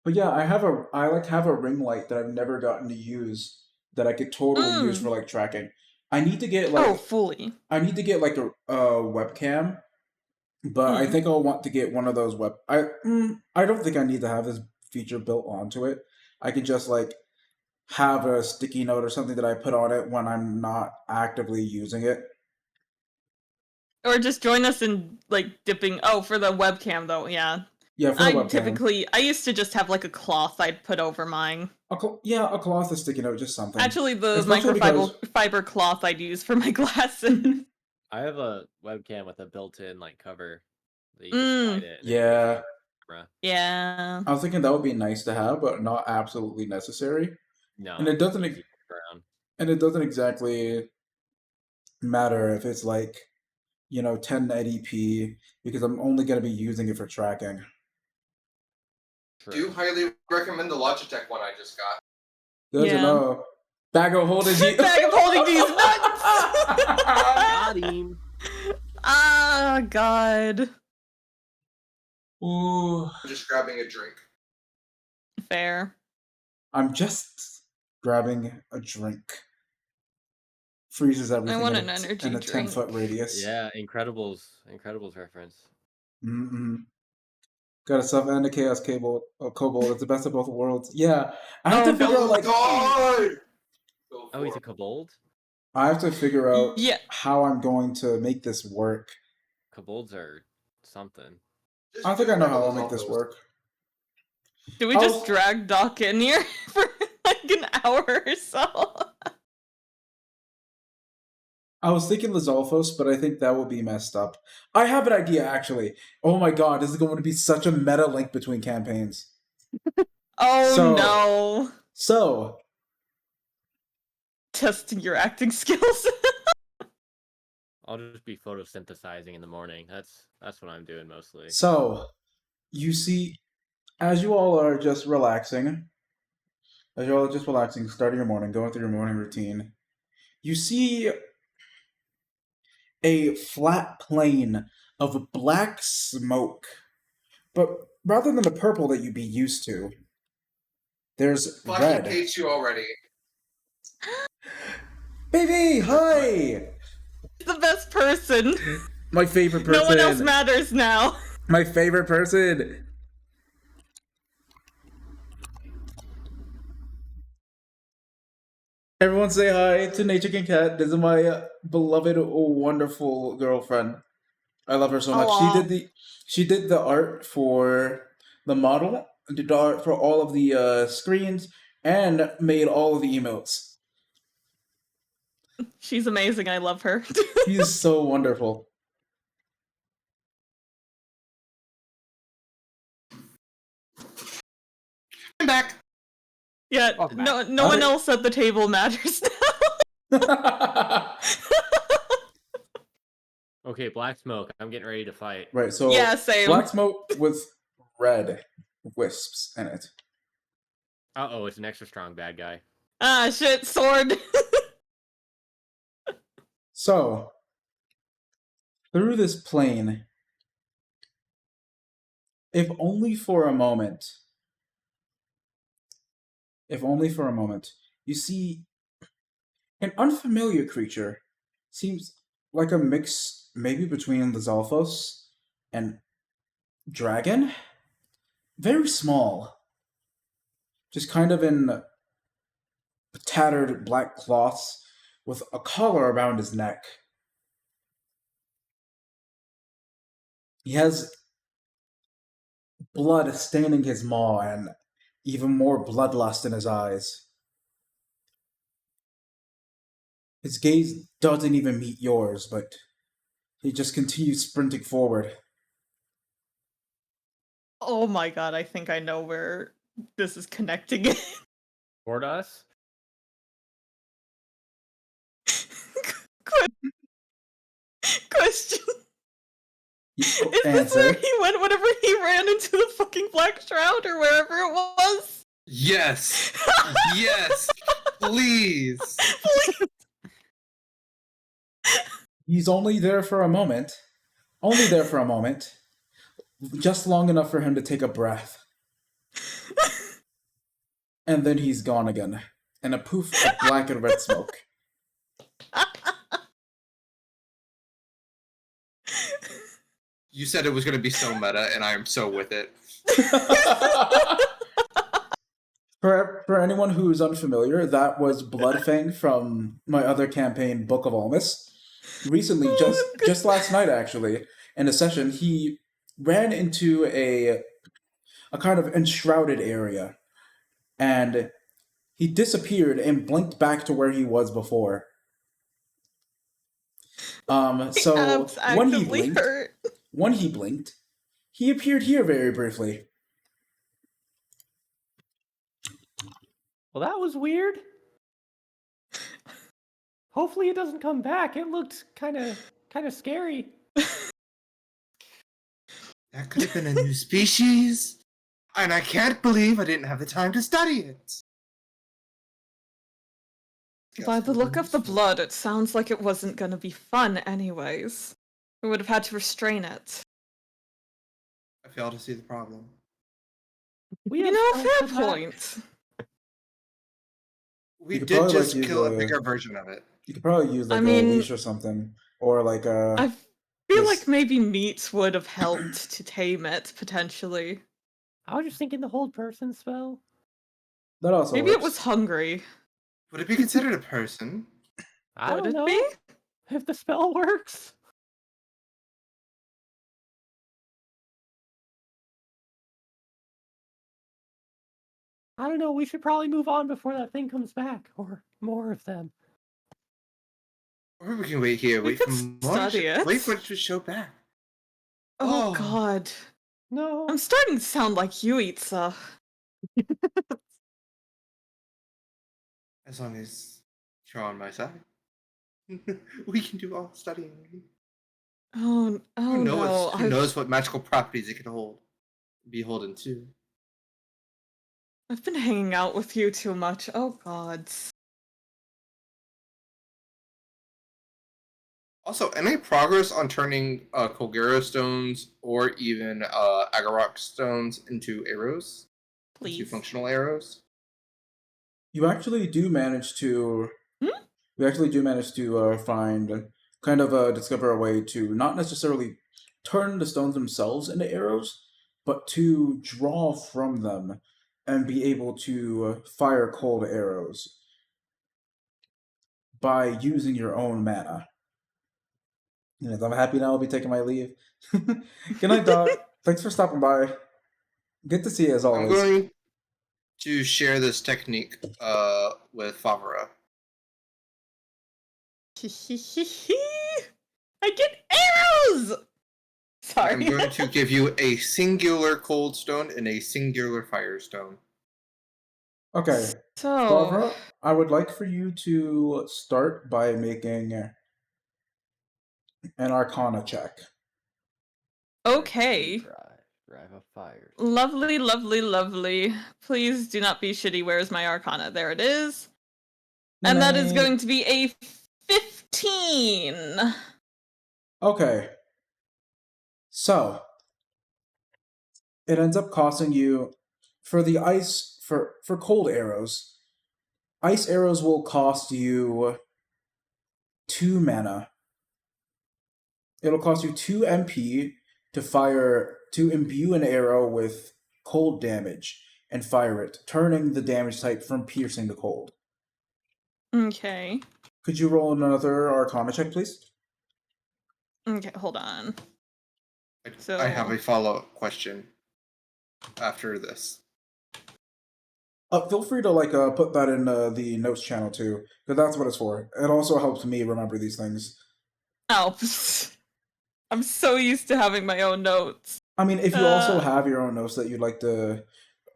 Speaker 1: But yeah, I have a ring light that I've never gotten to use that I could totally use for like tracking. I need to get like
Speaker 3: fully.
Speaker 1: I need to get like a webcam, but I think I'll want to get one of those I don't think I need to have this feature built onto it. I can just like have a sticky note or something that I put on it when I'm not actively using it.
Speaker 3: Or just join us in like dipping. Oh, for the webcam though, yeah.
Speaker 1: Yeah, for the webcam.
Speaker 3: I used to just have like a cloth I'd put over mine.
Speaker 1: A cloth, a sticky note, just something.
Speaker 3: Actually, the
Speaker 1: Especially
Speaker 3: microfiber cloth I'd use for my glasses.
Speaker 5: I have a webcam with a built-in like cover that you just slide it. And
Speaker 1: Yeah.
Speaker 3: Yeah.
Speaker 1: I was thinking that would be nice to have, but not absolutely necessary.
Speaker 5: No.
Speaker 1: And it doesn't
Speaker 5: easy to work around.
Speaker 1: and it doesn't exactly matter if it's like, 1080p because I'm only going to be using it for tracking.
Speaker 5: True.
Speaker 4: Do highly recommend the Logitech one I just got.
Speaker 1: Good to know. Bag of holding these.
Speaker 3: Bag of holding these nuts.
Speaker 5: Got him.
Speaker 3: Ah, God.
Speaker 1: Ooh.
Speaker 4: I'm just grabbing a drink.
Speaker 3: Fair.
Speaker 1: I'm just grabbing a drink. Freezes everything.
Speaker 3: I want
Speaker 1: in
Speaker 3: an energy
Speaker 1: in a
Speaker 3: drink.
Speaker 1: 10-foot radius.
Speaker 5: Yeah, Incredibles reference.
Speaker 1: Mm-hmm. Got a sub and a chaos cable. Kobold. It's the best of both worlds. Yeah, I have to figure out like.
Speaker 5: Oh, he's a kobold?
Speaker 1: I have to figure out
Speaker 3: Yeah.
Speaker 1: how I'm going to make this work.
Speaker 5: Kobolds are something.
Speaker 1: I don't think I know how I'll make this work.
Speaker 3: Do we just drag Doc in here for like an hour or so?
Speaker 1: I was thinking Lizalfos, but I think that would be messed up. I have an idea, actually. Oh my god, this is going to be such a meta link between campaigns.
Speaker 3: No.
Speaker 1: So.
Speaker 3: Testing your acting skills.
Speaker 5: I'll just be photosynthesizing in the morning. That's what I'm doing mostly.
Speaker 1: So, you see, as you all are just relaxing, As you're all just relaxing, starting your morning, going through your morning routine, you see a flat plain of black smoke. But rather than the purple that you'd be used to, there's
Speaker 4: Fucking
Speaker 1: red.
Speaker 4: hate you already.
Speaker 1: Baby, hi!
Speaker 3: The best person.
Speaker 1: My favorite person.
Speaker 3: No one else matters now.
Speaker 1: My favorite person. Everyone say hi to Nature King Cat. This is my beloved, wonderful girlfriend. I love her so much.
Speaker 3: Aw.
Speaker 1: She did the art for the model, did the art for all of the screens, and made all of the emotes.
Speaker 3: She's amazing. I love her.
Speaker 1: She's so wonderful.
Speaker 4: I'm back.
Speaker 3: Yeah,
Speaker 2: Welcome
Speaker 3: no,
Speaker 2: back.
Speaker 3: no one
Speaker 1: Alright.
Speaker 3: else at the table matters now.
Speaker 5: Okay, black smoke. I'm getting ready to fight.
Speaker 1: Right, so
Speaker 3: Yeah, same.
Speaker 1: black smoke with red wisps in it.
Speaker 5: Uh-oh, it's an extra strong bad guy.
Speaker 3: Ah, shit, sword.
Speaker 1: So, through this plane, if only for a moment, you see an unfamiliar creature. Seems like a mix, maybe between the Zalfos and dragon. Very small. Just kind of in tattered black cloths with a collar around his neck. He has blood staining his maw and even more bloodlust in his eyes. His gaze doesn't even meet yours, but he just continues sprinting forward.
Speaker 3: Oh my god, I think I know where this is connecting.
Speaker 5: Toward us?
Speaker 3: Question. Is this
Speaker 1: Answer.
Speaker 3: where he went whenever he ran into the fucking Black Shroud or wherever it was?
Speaker 4: Yes. Yes. Please.
Speaker 1: He's only there for a moment. Only there for a moment. Just long enough for him to take a breath. And then he's gone again. In a poof of black and red smoke.
Speaker 4: You said it was going to be so meta, and I am so with it.
Speaker 1: For anyone who's unfamiliar, that was Bloodfang from my other campaign, Book of Almas. Recently, just last night actually, in a session, he ran into a kind of enshrouded area, and he disappeared and blinked back to where he was before. So
Speaker 3: Abs
Speaker 1: when he
Speaker 3: actively
Speaker 1: blinked,
Speaker 3: hurt.
Speaker 1: he appeared here very briefly.
Speaker 5: Well, that was weird. Hopefully it doesn't come back. It looked kind of scary.
Speaker 4: That could have been a new species. And I can't believe I didn't have the time to study it.
Speaker 3: By the look of the blood, it sounds like it wasn't gonna be fun anyways. We would have had to restrain it.
Speaker 4: I fail to see the problem.
Speaker 5: We
Speaker 3: You
Speaker 5: have
Speaker 3: know,
Speaker 5: spells
Speaker 3: fair
Speaker 5: for that.
Speaker 3: point.
Speaker 4: We
Speaker 1: You could
Speaker 4: did
Speaker 1: probably,
Speaker 4: just
Speaker 1: like,
Speaker 4: kill a
Speaker 1: use
Speaker 4: bigger version of it.
Speaker 1: You could probably use like
Speaker 3: I
Speaker 1: a
Speaker 3: mean,
Speaker 1: leash or something, or like a.
Speaker 3: I feel
Speaker 1: this-
Speaker 3: like maybe meat would have helped to tame it, potentially.
Speaker 5: I was just thinking the hold person spell.
Speaker 1: That also
Speaker 3: Maybe it
Speaker 1: works.
Speaker 3: was hungry.
Speaker 4: Would it be considered a person?
Speaker 5: I
Speaker 3: Would
Speaker 5: don't
Speaker 3: it
Speaker 5: know
Speaker 3: be?
Speaker 5: if the spell works. I don't know. We should probably move on before that thing comes back, or more of them.
Speaker 4: Or we can wait here,
Speaker 3: We
Speaker 4: wait
Speaker 3: could
Speaker 4: for more.
Speaker 3: study it.
Speaker 4: Wait for it to show back.
Speaker 3: Oh,
Speaker 4: Oh.
Speaker 3: god.
Speaker 5: No.
Speaker 3: I'm starting to sound like you, Itza.
Speaker 4: As long as you're on my side. We can do all studying.
Speaker 3: Oh
Speaker 4: Who knows?
Speaker 3: no.
Speaker 4: Who knows what magical properties it can hold? Beholden to.
Speaker 3: I've been hanging out with you too much. Oh god.
Speaker 4: Also, any progress on turning Kogera stones or even Agarok stones into arrows? Into
Speaker 3: Please.
Speaker 4: functional arrows?
Speaker 1: You actually do manage to.
Speaker 3: Hmm?
Speaker 1: You actually do manage to find kind of discover a way to not necessarily turn the stones themselves into arrows, but to draw from them and be able to fire cold arrows by using your own mana. Yes, I'm happy now. I'll be taking my leave. Good night, Doc. Thanks for stopping by. Good to see you as
Speaker 4: I'm
Speaker 1: always.
Speaker 4: going to share this technique with Favara.
Speaker 3: I get arrows! Sorry.
Speaker 4: I'm going to give you a singular cold stone and a singular firestone.
Speaker 1: Okay,
Speaker 3: So,
Speaker 1: Barbara, I would like for you to start by making an Arcana check.
Speaker 3: okay.
Speaker 5: Drive a fire.
Speaker 3: Lovely, lovely, lovely. Please do not be shitty. Where's my Arcana? There it is. And that is going to be a 15.
Speaker 1: Okay. So, it ends up costing you for the ice for cold arrows. Ice arrows will cost you 2 mana. It'll cost you 2 MP to imbue an arrow with cold damage and fire it, turning the damage type from piercing to cold.
Speaker 3: Okay.
Speaker 1: Could you roll another Arcana check, please?
Speaker 3: Okay, hold on.
Speaker 4: I have a follow-up question after this.
Speaker 1: Feel free to put that in the notes channel too, because that's what it's for. It also helps me remember these things.
Speaker 3: Oh, I'm so used to having my own notes.
Speaker 1: I mean, if you also have your own notes that you'd like to,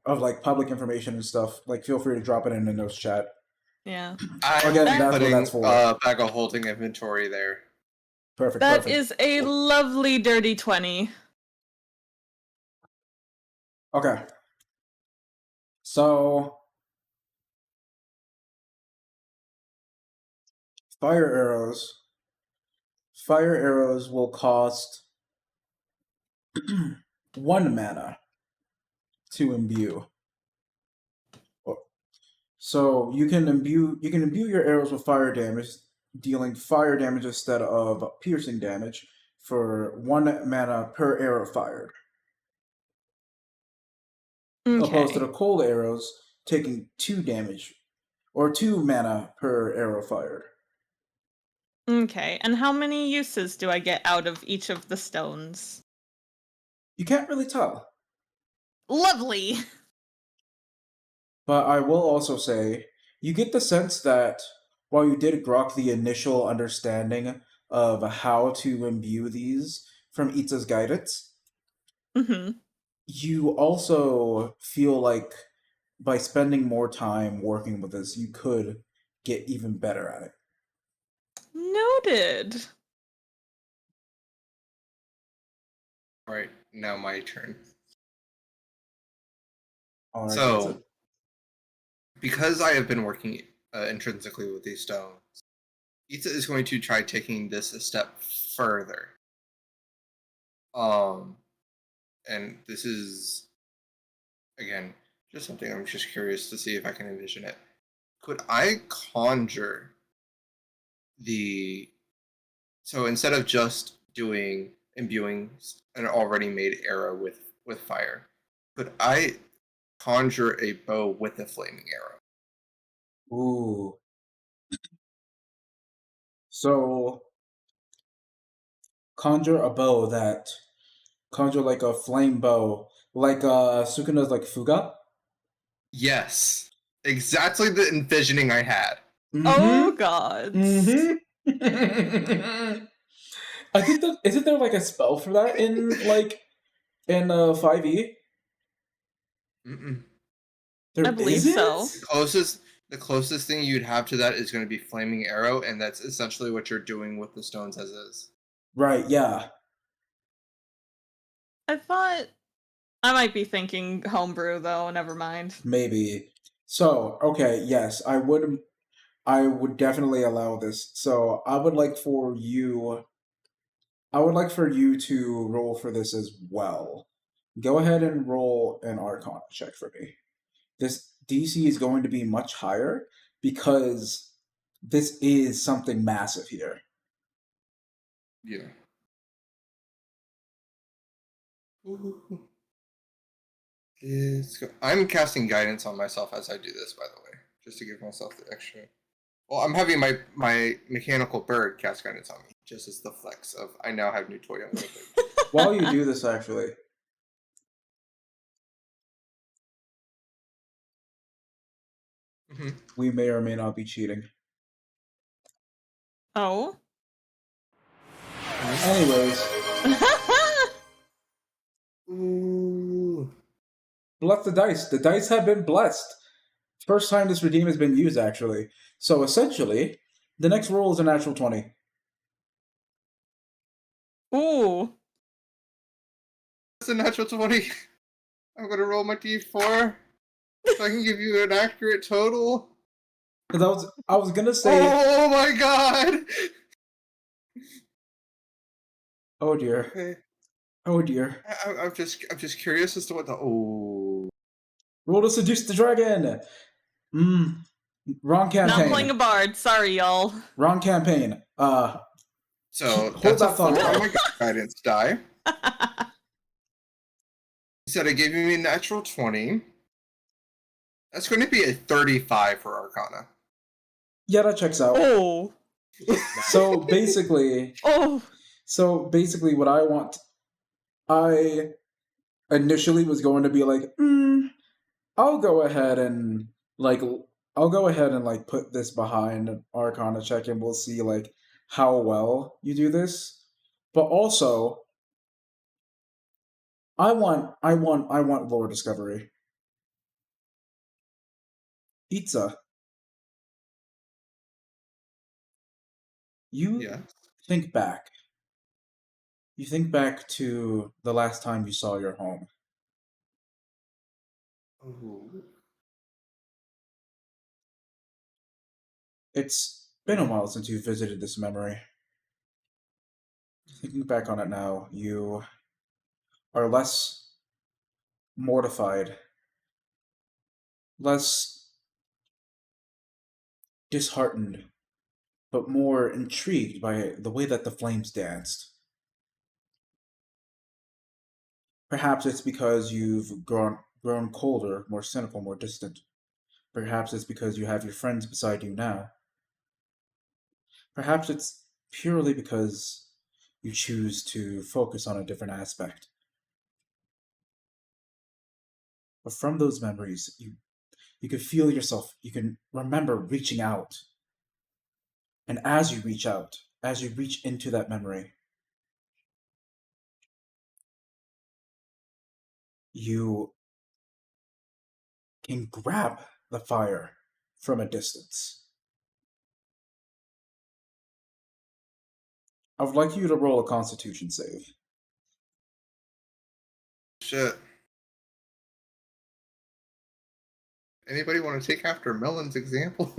Speaker 1: of like public information and stuff, like feel free to drop it in the notes chat.
Speaker 3: Yeah.
Speaker 4: I'm
Speaker 1: Again, that's what
Speaker 4: putting
Speaker 1: that's for.
Speaker 4: bag of holding inventory there.
Speaker 1: Perfect.
Speaker 3: That
Speaker 1: perfect.
Speaker 3: is a lovely dirty 20.
Speaker 1: Okay. So, fire arrows. Fire arrows will cost 1 mana to imbue. So you can imbue your arrows with fire damage, dealing fire damage instead of piercing damage for 1 mana per arrow fired. Opposed to
Speaker 3: Okay.
Speaker 1: the cold arrows taking 2 damage or 2 mana per arrow fired.
Speaker 3: Okay. And how many uses do I get out of each of the stones?
Speaker 1: You can't really tell.
Speaker 3: Lovely.
Speaker 1: But I will also say, you get the sense that while you did grok the initial understanding of how to imbue these from Itza's guidance,
Speaker 3: Mm-hmm.
Speaker 1: you also feel like by spending more time working with this, you could get even better at it.
Speaker 3: Noted.
Speaker 4: All right, now my turn.
Speaker 1: All right,
Speaker 4: So, because I have been working intrinsically with these stones, Itza is going to try taking this a step further. And this is, again, just something I'm just curious to see if I can envision it. Could I conjure so instead of just imbuing an already made arrow with fire, could I conjure a bow with a flaming arrow?
Speaker 1: Ooh. So, conjure like a flame bow, like Sukuna's like Fuga.
Speaker 4: Yes, exactly the envisioning I had.
Speaker 3: Oh god.
Speaker 1: I think that isn't there like a spell for that in 5e?
Speaker 4: Mm-mm.
Speaker 1: There
Speaker 3: I believe
Speaker 1: isn't?
Speaker 3: so.
Speaker 4: The closest thing you'd have to that is going to be flaming arrow, and that's essentially what you're doing with the stones as is.
Speaker 1: Right, yeah.
Speaker 3: I thought I might be thinking homebrew though. Never mind.
Speaker 6: Maybe. So, okay, yes, I would definitely allow this. So, I would like for you to roll for this as well. Go ahead and roll an Arcana check for me. This DC is going to be much higher because this is something massive here.
Speaker 4: Yeah. Ooh. I'm casting guidance on myself as I do this, by the way, just to give myself the extra. Well, I'm having my mechanical bird cast guidance on me, just as the flex of I now have new toy on the
Speaker 6: While you do this, actually, we may or may not be cheating.
Speaker 3: Oh.
Speaker 6: Anyways,
Speaker 4: Ooh.
Speaker 6: bless the dice. The dice have been blessed. First time this redeem has been used, actually. So essentially, the next roll is a natural 20.
Speaker 3: Ooh.
Speaker 4: It's a natural 20. I'm gonna roll my d4 so I can give you an accurate total.
Speaker 6: Because I was gonna say,
Speaker 4: Oh my god!
Speaker 6: oh dear,
Speaker 4: Okay.
Speaker 6: oh dear.
Speaker 4: I'm just curious as to what the
Speaker 6: Roll to seduce the dragon. Wrong
Speaker 3: Not playing
Speaker 6: campaign.
Speaker 3: a bard. Sorry, y'all.
Speaker 6: Wrong campaign.
Speaker 4: So
Speaker 6: Hold
Speaker 4: that's a
Speaker 6: that thought
Speaker 4: 4 on
Speaker 6: thought.
Speaker 4: my guidance die. You said it gave me a natural 20. That's going to be a 35 for Arcana.
Speaker 6: Yeah, that checks out.
Speaker 3: Oh.
Speaker 6: So basically,
Speaker 3: Oh.
Speaker 6: what I initially was going to be like, I'll go ahead and like put this behind an Arcana check, and we'll see like how well you do this. But also, I want lore discovery. Pizza. You
Speaker 4: Yeah.
Speaker 6: think back. You think back to the last time you saw your home.
Speaker 4: Ooh.
Speaker 6: It's been a while since you visited this memory. Thinking back on it now, you are less mortified, less disheartened, but more intrigued by the way that the flames danced. Perhaps it's because you've grown colder, more cynical, more distant. Perhaps it's because you have your friends beside you now. Perhaps it's purely because you choose to focus on a different aspect. But from those memories, you can feel yourself, you can remember reaching out. And as you reach out, as you reach into that memory, you can grab the fire from a distance. I would like you to roll a constitution save.
Speaker 4: Shit. Anybody want to take after Melon's example?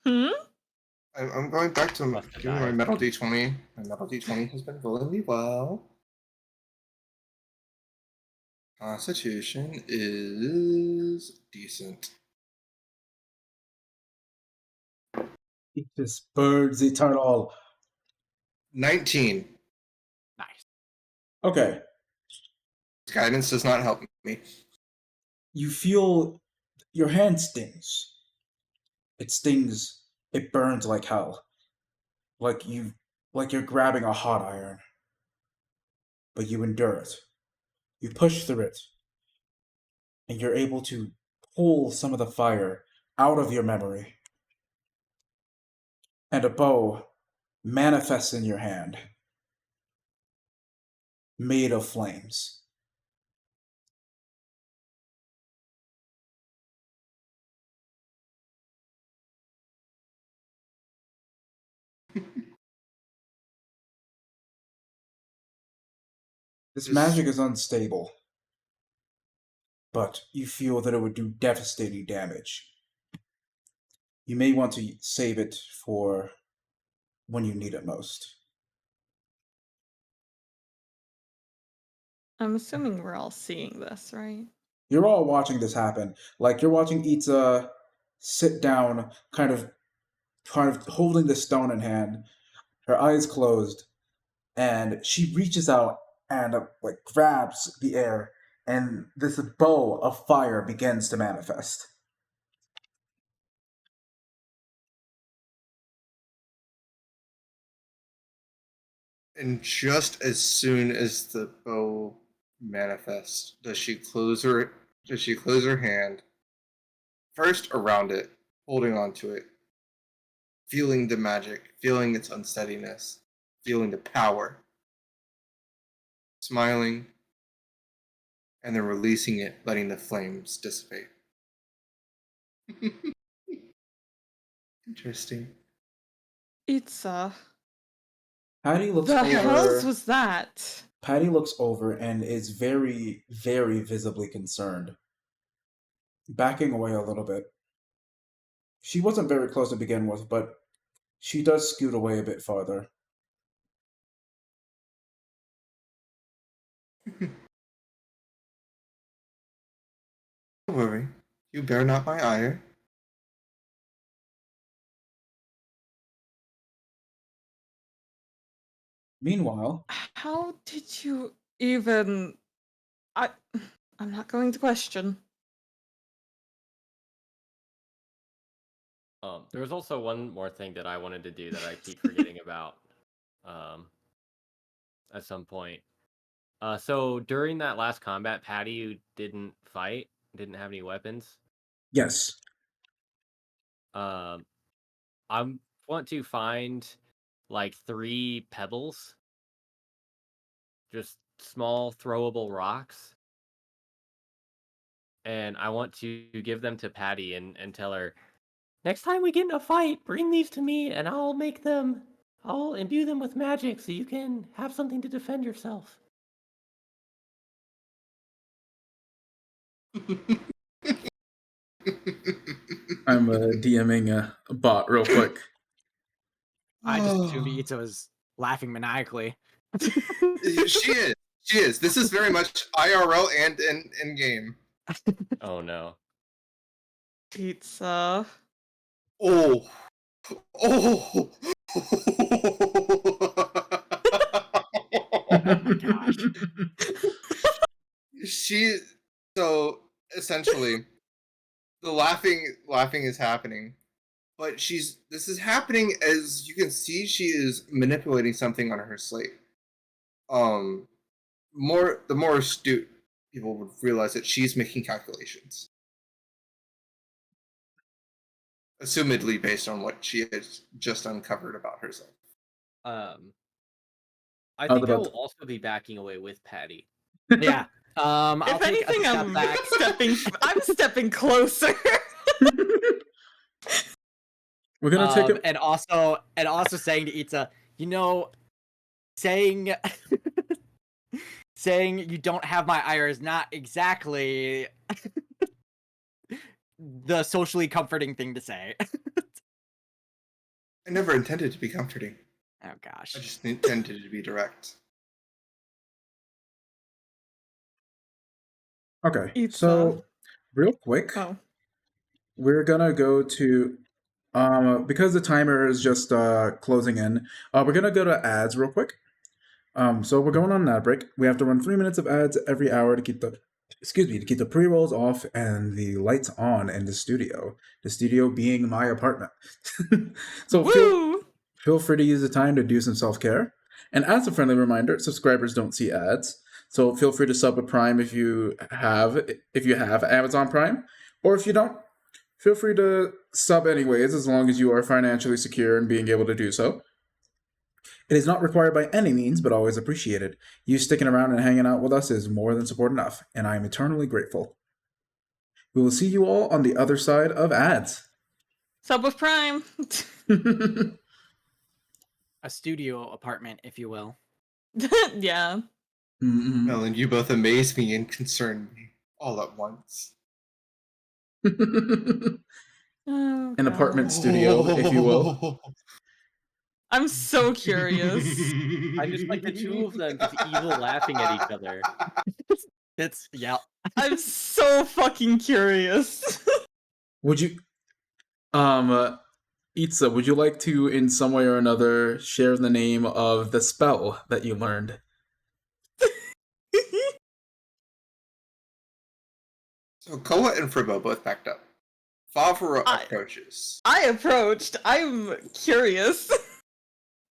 Speaker 3: Hmm?
Speaker 4: I'm going back to
Speaker 5: Must have
Speaker 4: giving my
Speaker 5: died.
Speaker 4: metal d20. My metal d20 has been rolling me well. Constitution is decent.
Speaker 6: It is birds eternal.
Speaker 4: 19.
Speaker 2: Nice.
Speaker 6: Okay.
Speaker 4: Guidance does not help me.
Speaker 6: You feel your hand stings. It stings. It burns like hell. Like you're grabbing a hot iron. But you endure it. You push through it. And you're able to pull some of the fire out of your memory. And a bow manifests in your hand, made of flames. This
Speaker 4: Just-
Speaker 6: magic is unstable, but you feel that it would do devastating damage. You may want to save it for when you need it most.
Speaker 3: I'm assuming we're all seeing this, right?
Speaker 6: You're all watching this happen. Like, you're watching Itza sit down, kind of holding the stone in hand, her eyes closed, and she reaches out and like grabs the air, and this bow of fire begins to manifest.
Speaker 4: And just as soon as the bow manifests, does she close her hand first around it, holding on to it, feeling the magic, feeling its unsteadiness, feeling the power, smiling, and then releasing it, letting the flames dissipate. Interesting.
Speaker 3: It's
Speaker 6: Patty looks
Speaker 3: the
Speaker 6: over.
Speaker 3: hells was that?
Speaker 6: Patty looks over and is very, very visibly concerned, backing away a little bit. She wasn't very close to begin with, but she does scoot away a bit farther.
Speaker 4: Don't worry, you bear not my ire.
Speaker 6: Meanwhile,
Speaker 3: How did you even? I'm not going to question.
Speaker 5: There was also one more thing that I wanted to do that I keep forgetting about. At some point. So during that last combat, Patty, you didn't fight, didn't have any weapons.
Speaker 6: yes.
Speaker 5: I want to find like 3 pebbles, just small throwable rocks, and I want to give them to Patty and tell her, next time we get in a fight, bring these to me, and I'll imbue them with magic so you can have something to defend yourself.
Speaker 1: I'm DMing a bot real quick.
Speaker 2: I just assumed Itza was laughing maniacally.
Speaker 4: She is. She is. This is very much IRL and in game.
Speaker 5: Oh no.
Speaker 3: Pizza.
Speaker 4: Oh. Oh.
Speaker 2: Oh my gosh.
Speaker 4: She. So essentially, the laughing is happening, but this is happening as you can see she is manipulating something on her slate. The more astute people would realize that she's making calculations, assumedly based on what she has just uncovered about herself.
Speaker 5: I
Speaker 1: How's
Speaker 5: think I
Speaker 1: about
Speaker 5: will also be backing away with Patty.
Speaker 2: Yeah. I'll
Speaker 3: If
Speaker 2: take
Speaker 3: anything,
Speaker 2: a step
Speaker 3: I'm
Speaker 2: back.
Speaker 3: I'm stepping closer.
Speaker 1: We're gonna take a
Speaker 2: And also saying to Itza, saying saying you don't have my ire is not exactly the socially comforting thing to say.
Speaker 4: I never intended to be comforting.
Speaker 2: Oh gosh.
Speaker 4: I just intended to be direct.
Speaker 1: Okay,
Speaker 3: It's,
Speaker 1: so real quick,
Speaker 3: Oh.
Speaker 1: we're gonna go to because the timer is just closing in. We're gonna go to ads real quick. So we're going on an ad break. We have to run 3 minutes of ads every hour to keep the pre-rolls off and the lights on in the studio. The studio being my apartment. So feel free to use the time to do some self-care. And as a friendly reminder, subscribers don't see ads. So feel free to sub with Prime if you have Amazon Prime, or if you don't, feel free to sub anyways, as long as you are financially secure and being able to do so. It is not required by any means, but always appreciated. You sticking around and hanging out with us is more than support enough, and I am eternally grateful. We will see you all on the other side of ads.
Speaker 3: Sub with Prime.
Speaker 2: A studio apartment, if you will.
Speaker 3: Yeah.
Speaker 4: Melon, you both amaze me and concern me all at once.
Speaker 3: Oh,
Speaker 1: An apartment
Speaker 3: God.
Speaker 1: studio, if you will.
Speaker 3: I'm so curious.
Speaker 5: I just like the two of them just evil laughing at each other.
Speaker 2: It's yeah.
Speaker 3: I'm so fucking curious.
Speaker 1: Would you, Itza, would you like to, in some way or another, share the name of the spell that you learned?
Speaker 4: So Koa and Fribo both backed up. Favre approaches.
Speaker 3: I approached. I'm curious.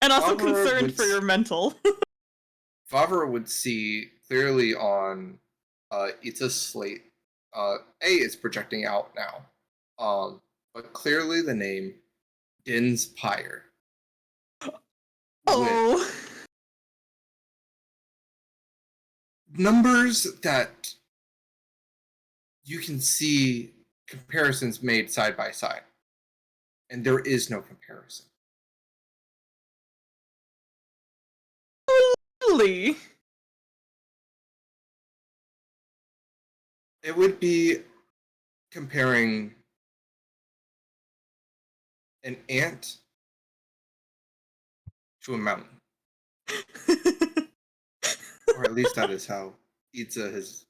Speaker 3: And also
Speaker 4: Favre
Speaker 3: concerned
Speaker 4: would
Speaker 3: for your mental.
Speaker 4: Favre would see clearly on Itza's slate. It's projecting out now. But clearly the name Din's Pyre.
Speaker 3: Oh.
Speaker 4: Numbers that you can see comparisons made side by side. And there is no comparison.
Speaker 3: Really?
Speaker 4: It would be comparing an ant to a mountain. Or at least that is how Itza has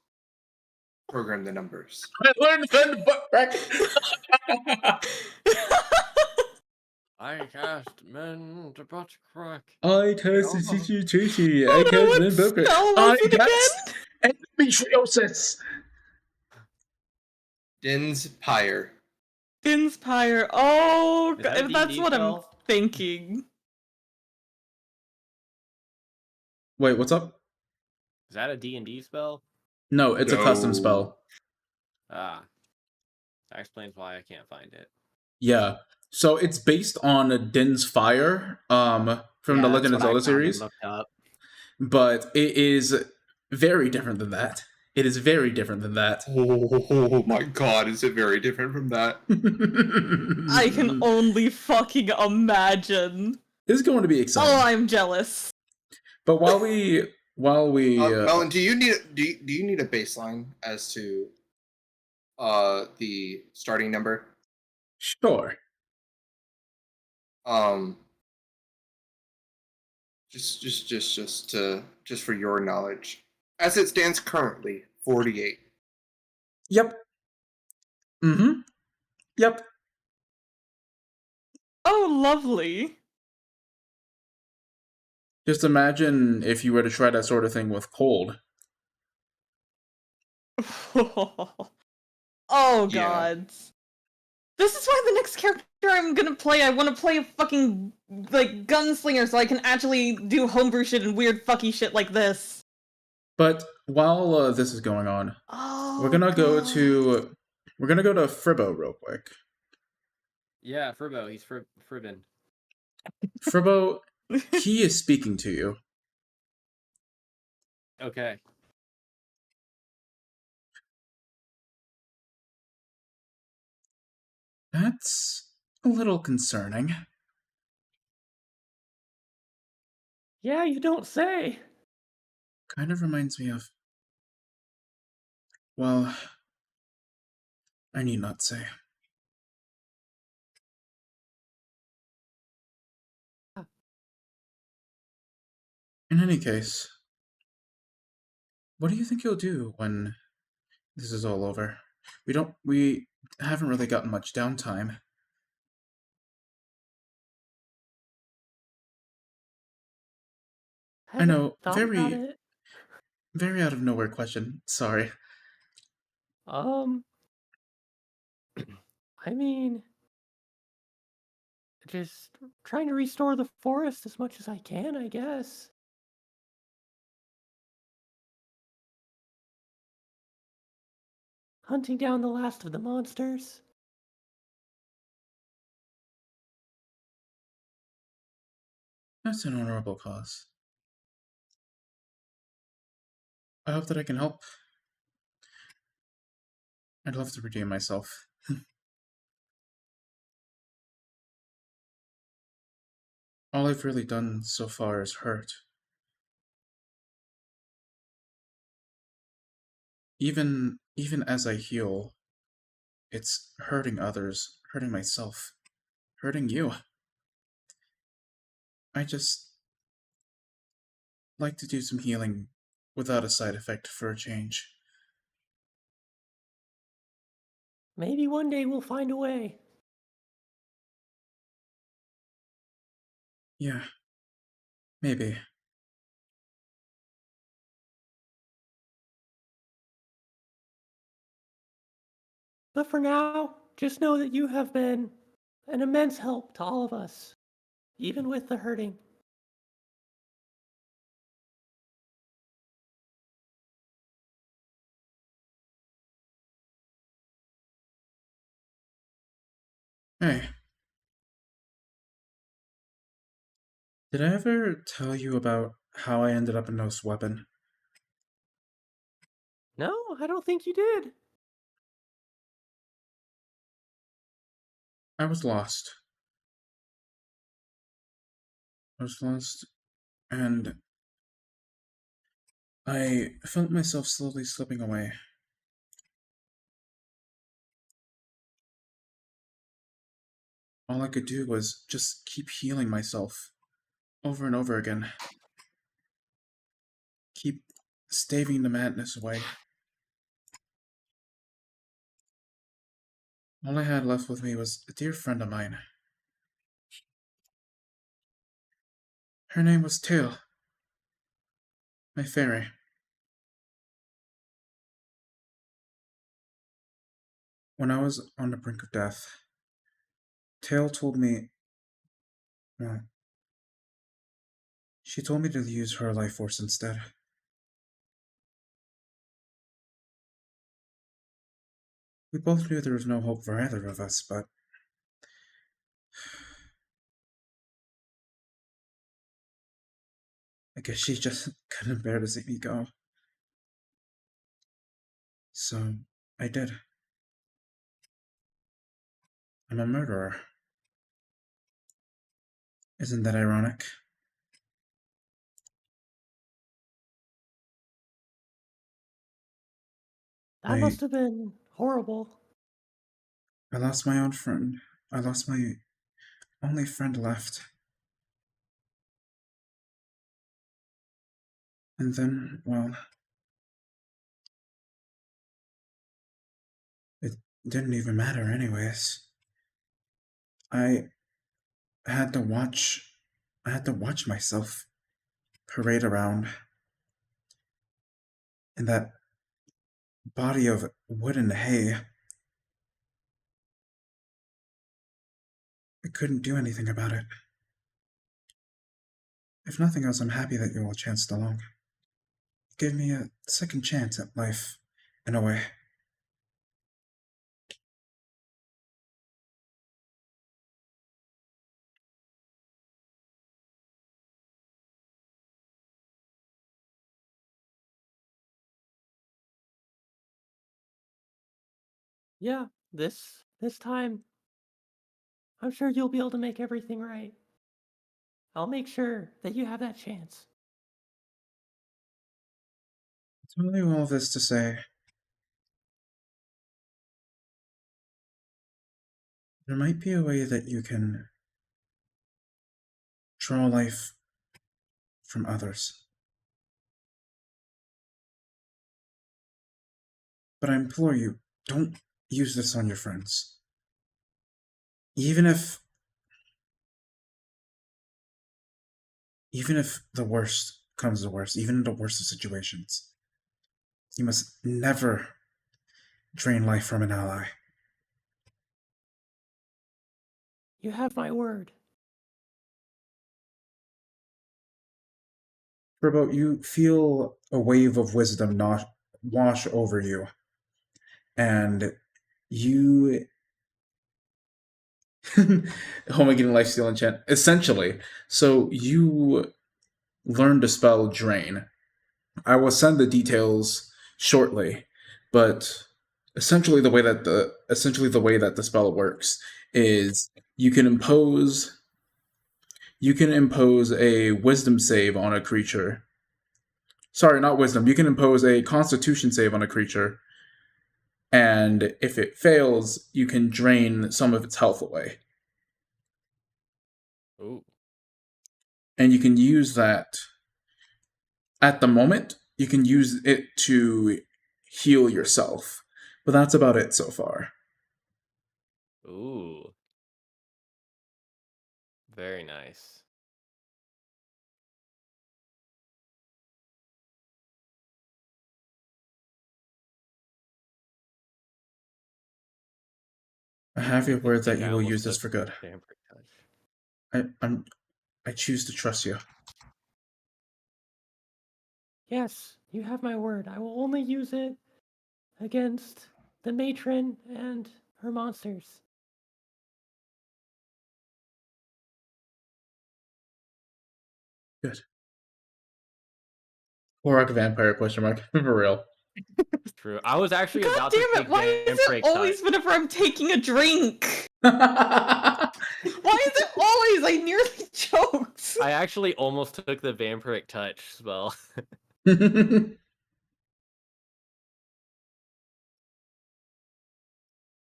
Speaker 4: programmed the numbers.
Speaker 1: I learned the butt crack.
Speaker 5: I cast men to butt crack.
Speaker 1: I cast
Speaker 4: Oh.
Speaker 1: Chichi.
Speaker 3: Oh,
Speaker 1: I
Speaker 3: no,
Speaker 1: cast
Speaker 3: what
Speaker 1: Ben Booker.
Speaker 3: spell
Speaker 1: I
Speaker 3: was it
Speaker 1: cast endometriosis.
Speaker 4: Din's Pyre.
Speaker 3: Din's Pyre. Oh,
Speaker 5: Is that a
Speaker 3: that's
Speaker 5: D&D
Speaker 3: what I'm
Speaker 5: spell?
Speaker 3: thinking.
Speaker 1: Wait, what's up?
Speaker 5: Is that a D&D spell?
Speaker 1: No, it's a custom
Speaker 4: No.
Speaker 1: spell.
Speaker 5: Ah. That explains why I can't find it.
Speaker 1: Yeah. So it's based on Din's Fire, from the Legend of Zelda series.
Speaker 2: Looked up.
Speaker 1: But it is very different than that. It is very different than that.
Speaker 4: Oh my god, is it very different from that?
Speaker 3: I can only fucking imagine.
Speaker 1: This is going to be
Speaker 3: Oh,
Speaker 1: exciting.
Speaker 3: I'm jealous.
Speaker 1: But while we
Speaker 4: Melon, do you need a baseline as to the starting number?
Speaker 1: sure.
Speaker 4: Just for your knowledge, as it stands currently, 48.
Speaker 1: Yep. Mm-hmm. Yep.
Speaker 3: Oh, lovely.
Speaker 1: Just imagine if you were to try that sort of thing with cold.
Speaker 3: Oh,
Speaker 4: Yeah.
Speaker 3: God. This is why the next character I'm gonna play, I want to play a fucking, like, gunslinger so I can actually do homebrew shit and weird fucky shit like this.
Speaker 1: But while this is going on,
Speaker 3: Oh,
Speaker 1: we're gonna go
Speaker 3: God.
Speaker 1: to Fribo real quick.
Speaker 5: Yeah, Fribo. He's Fribbin.
Speaker 1: Fribo, he is speaking to you.
Speaker 5: Okay.
Speaker 1: That's a little concerning.
Speaker 5: Yeah, you don't say.
Speaker 1: Kind of reminds me of... Well, I need not say. In any case, what do you think you'll do when this is all over? We haven't really gotten much downtime. I know, very out of nowhere question. Sorry.
Speaker 5: I mean, just trying to restore the forest as much as I can, I guess. Hunting down the last of the monsters.
Speaker 1: That's an honorable cause. I hope that I can help. I'd love to redeem myself. All I've really done so far is hurt.
Speaker 6: even as I heal, it's hurting others, hurting myself, hurting you. I just like to do some healing without a side effect for a change.
Speaker 5: Maybe one day we'll find a way.
Speaker 6: Yeah, maybe.
Speaker 5: But for now, just know that you have been an immense help to all of us, even with the hurting.
Speaker 6: Hey, did I ever tell you about how I ended up in Gnost's weapon?
Speaker 5: No, I don't think you did.
Speaker 6: I was lost. I was lost, and I felt myself slowly slipping away. All I could do was just keep healing myself over and over again. Keep staving the madness away. All I had left with me was a dear friend of mine. Her name was Tail, my fairy. When I was on the brink of death, Tail told me, well, she told me to use her life force instead. We both knew there was no hope for either of us, but I guess she just couldn't bear to see me go. So, I did. I'm a murderer. Isn't that ironic?
Speaker 5: That must have been horrible.
Speaker 6: I lost my own friend. I lost my only friend left. And then, well, it didn't even matter anyways. I had to watch myself parade around in that body of wood and hay. I couldn't do anything about it. If nothing else, I'm happy that you all chanced along. It gave me a second chance at life, in a way.
Speaker 5: Yeah, this time, I'm sure you'll be able to make everything right. I'll make sure that you have that chance.
Speaker 6: It's only all this to say, there might be a way that you can draw life from others. But I implore you, don't use this on your friends. Even if the worst comes to worst, even in the worst of situations, you must never drain life from an ally.
Speaker 5: You have my word.
Speaker 6: Turbo, you feel a wave of wisdom not wash over you, and you Home getting lifesteal enchant. Essentially, so you learn to spell Drain. I will send the details shortly, but essentially the way that the spell works is you can impose a wisdom save on a creature Sorry, not wisdom. You can impose a Constitution save on a creature, and if it fails, you can drain some of its health away.
Speaker 5: Ooh.
Speaker 6: And you can use that at the moment. You can use it to heal yourself, but that's about it so far.
Speaker 5: Ooh. Very nice.
Speaker 6: I have your word that
Speaker 5: I
Speaker 6: you will
Speaker 5: almost
Speaker 6: use this
Speaker 5: took
Speaker 6: for good.
Speaker 5: Vampiric Touch.
Speaker 6: I choose to trust you.
Speaker 5: Yes, you have my word. I will only use it against the matron and her monsters.
Speaker 6: Good. Orc vampire ? For real.
Speaker 5: True. I was actually
Speaker 3: God
Speaker 5: about
Speaker 3: damn
Speaker 5: to
Speaker 3: it!
Speaker 5: take
Speaker 3: Why is it
Speaker 5: Vampiric
Speaker 3: always
Speaker 5: Touch.
Speaker 3: whenever I'm taking a drink?
Speaker 6: Of
Speaker 3: Why is it always? I nearly choked.
Speaker 5: I actually almost took the Vampiric Touch spell. I'm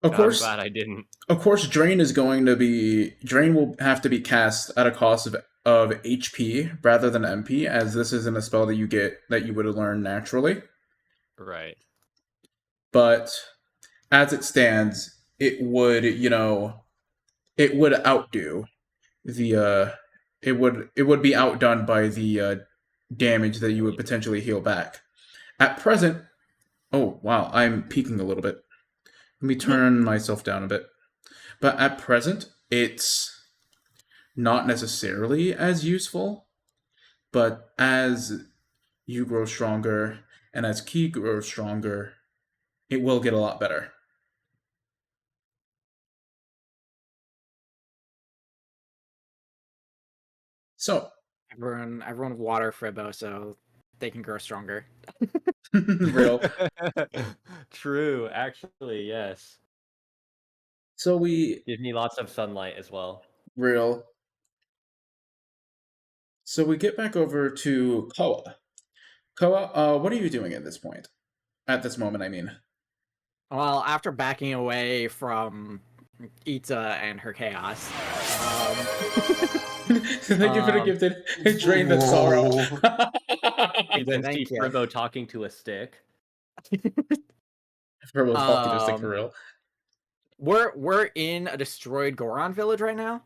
Speaker 6: course,
Speaker 5: glad I didn't.
Speaker 6: of course, drain will have to be cast at a cost of HP rather than MP, as this isn't a spell that you would learn naturally.
Speaker 5: Right.
Speaker 6: But as it stands, it would outdo the it would be outdone by the damage that you would potentially heal back. At present, oh wow, I'm peaking a little bit. Let me turn myself down a bit. But at present, it's not necessarily as useful, but as you grow stronger and as Ki grows stronger, it will get a lot better. So,
Speaker 2: Everyone water Fribbo so they can grow stronger.
Speaker 6: real.
Speaker 5: True, actually, yes.
Speaker 6: So we
Speaker 5: Give me lots of sunlight as well.
Speaker 6: real. So we get back over to Koa. Koa, what are you doing at this point? At this moment, I mean.
Speaker 2: Well, after backing away from Ita and her chaos,
Speaker 6: Thank you for the gifted drain that sorrow.
Speaker 5: You then see
Speaker 2: Thank you.
Speaker 5: Fribbo talking to a stick.
Speaker 6: For talking to stick for real.
Speaker 2: We're in a destroyed Goron village right now.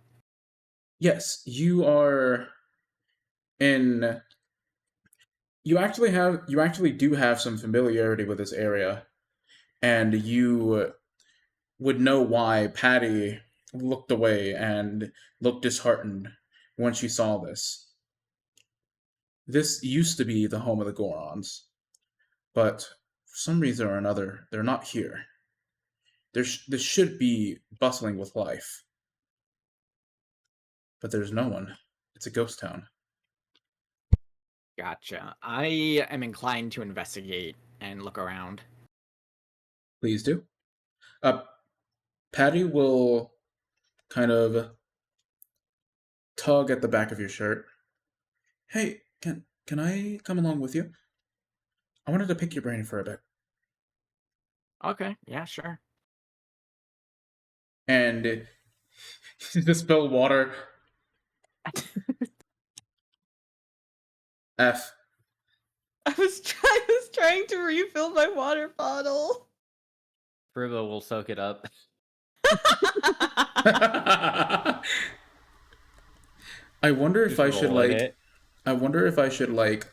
Speaker 6: Yes, you are in. You actually do have some familiarity with this area, and you would know why Patty looked away and looked disheartened when she saw this. This used to be the home of the Gorons, but for some reason or another, they're not here. This should be bustling with life, but there's no one. It's a ghost town.
Speaker 2: Gotcha. I am inclined to investigate and look around.
Speaker 6: Please do. Patty will kind of tug at the back of your shirt. Hey, can I come along with you? I wanted to pick your brain for a bit.
Speaker 2: Okay, yeah, sure.
Speaker 6: And to spill water. F.
Speaker 3: I was trying to refill my water bottle.
Speaker 5: Fribbo will soak it up.
Speaker 6: I wonder if
Speaker 5: Just
Speaker 6: I should
Speaker 5: roll in
Speaker 6: like.
Speaker 5: it.
Speaker 6: I wonder if I should like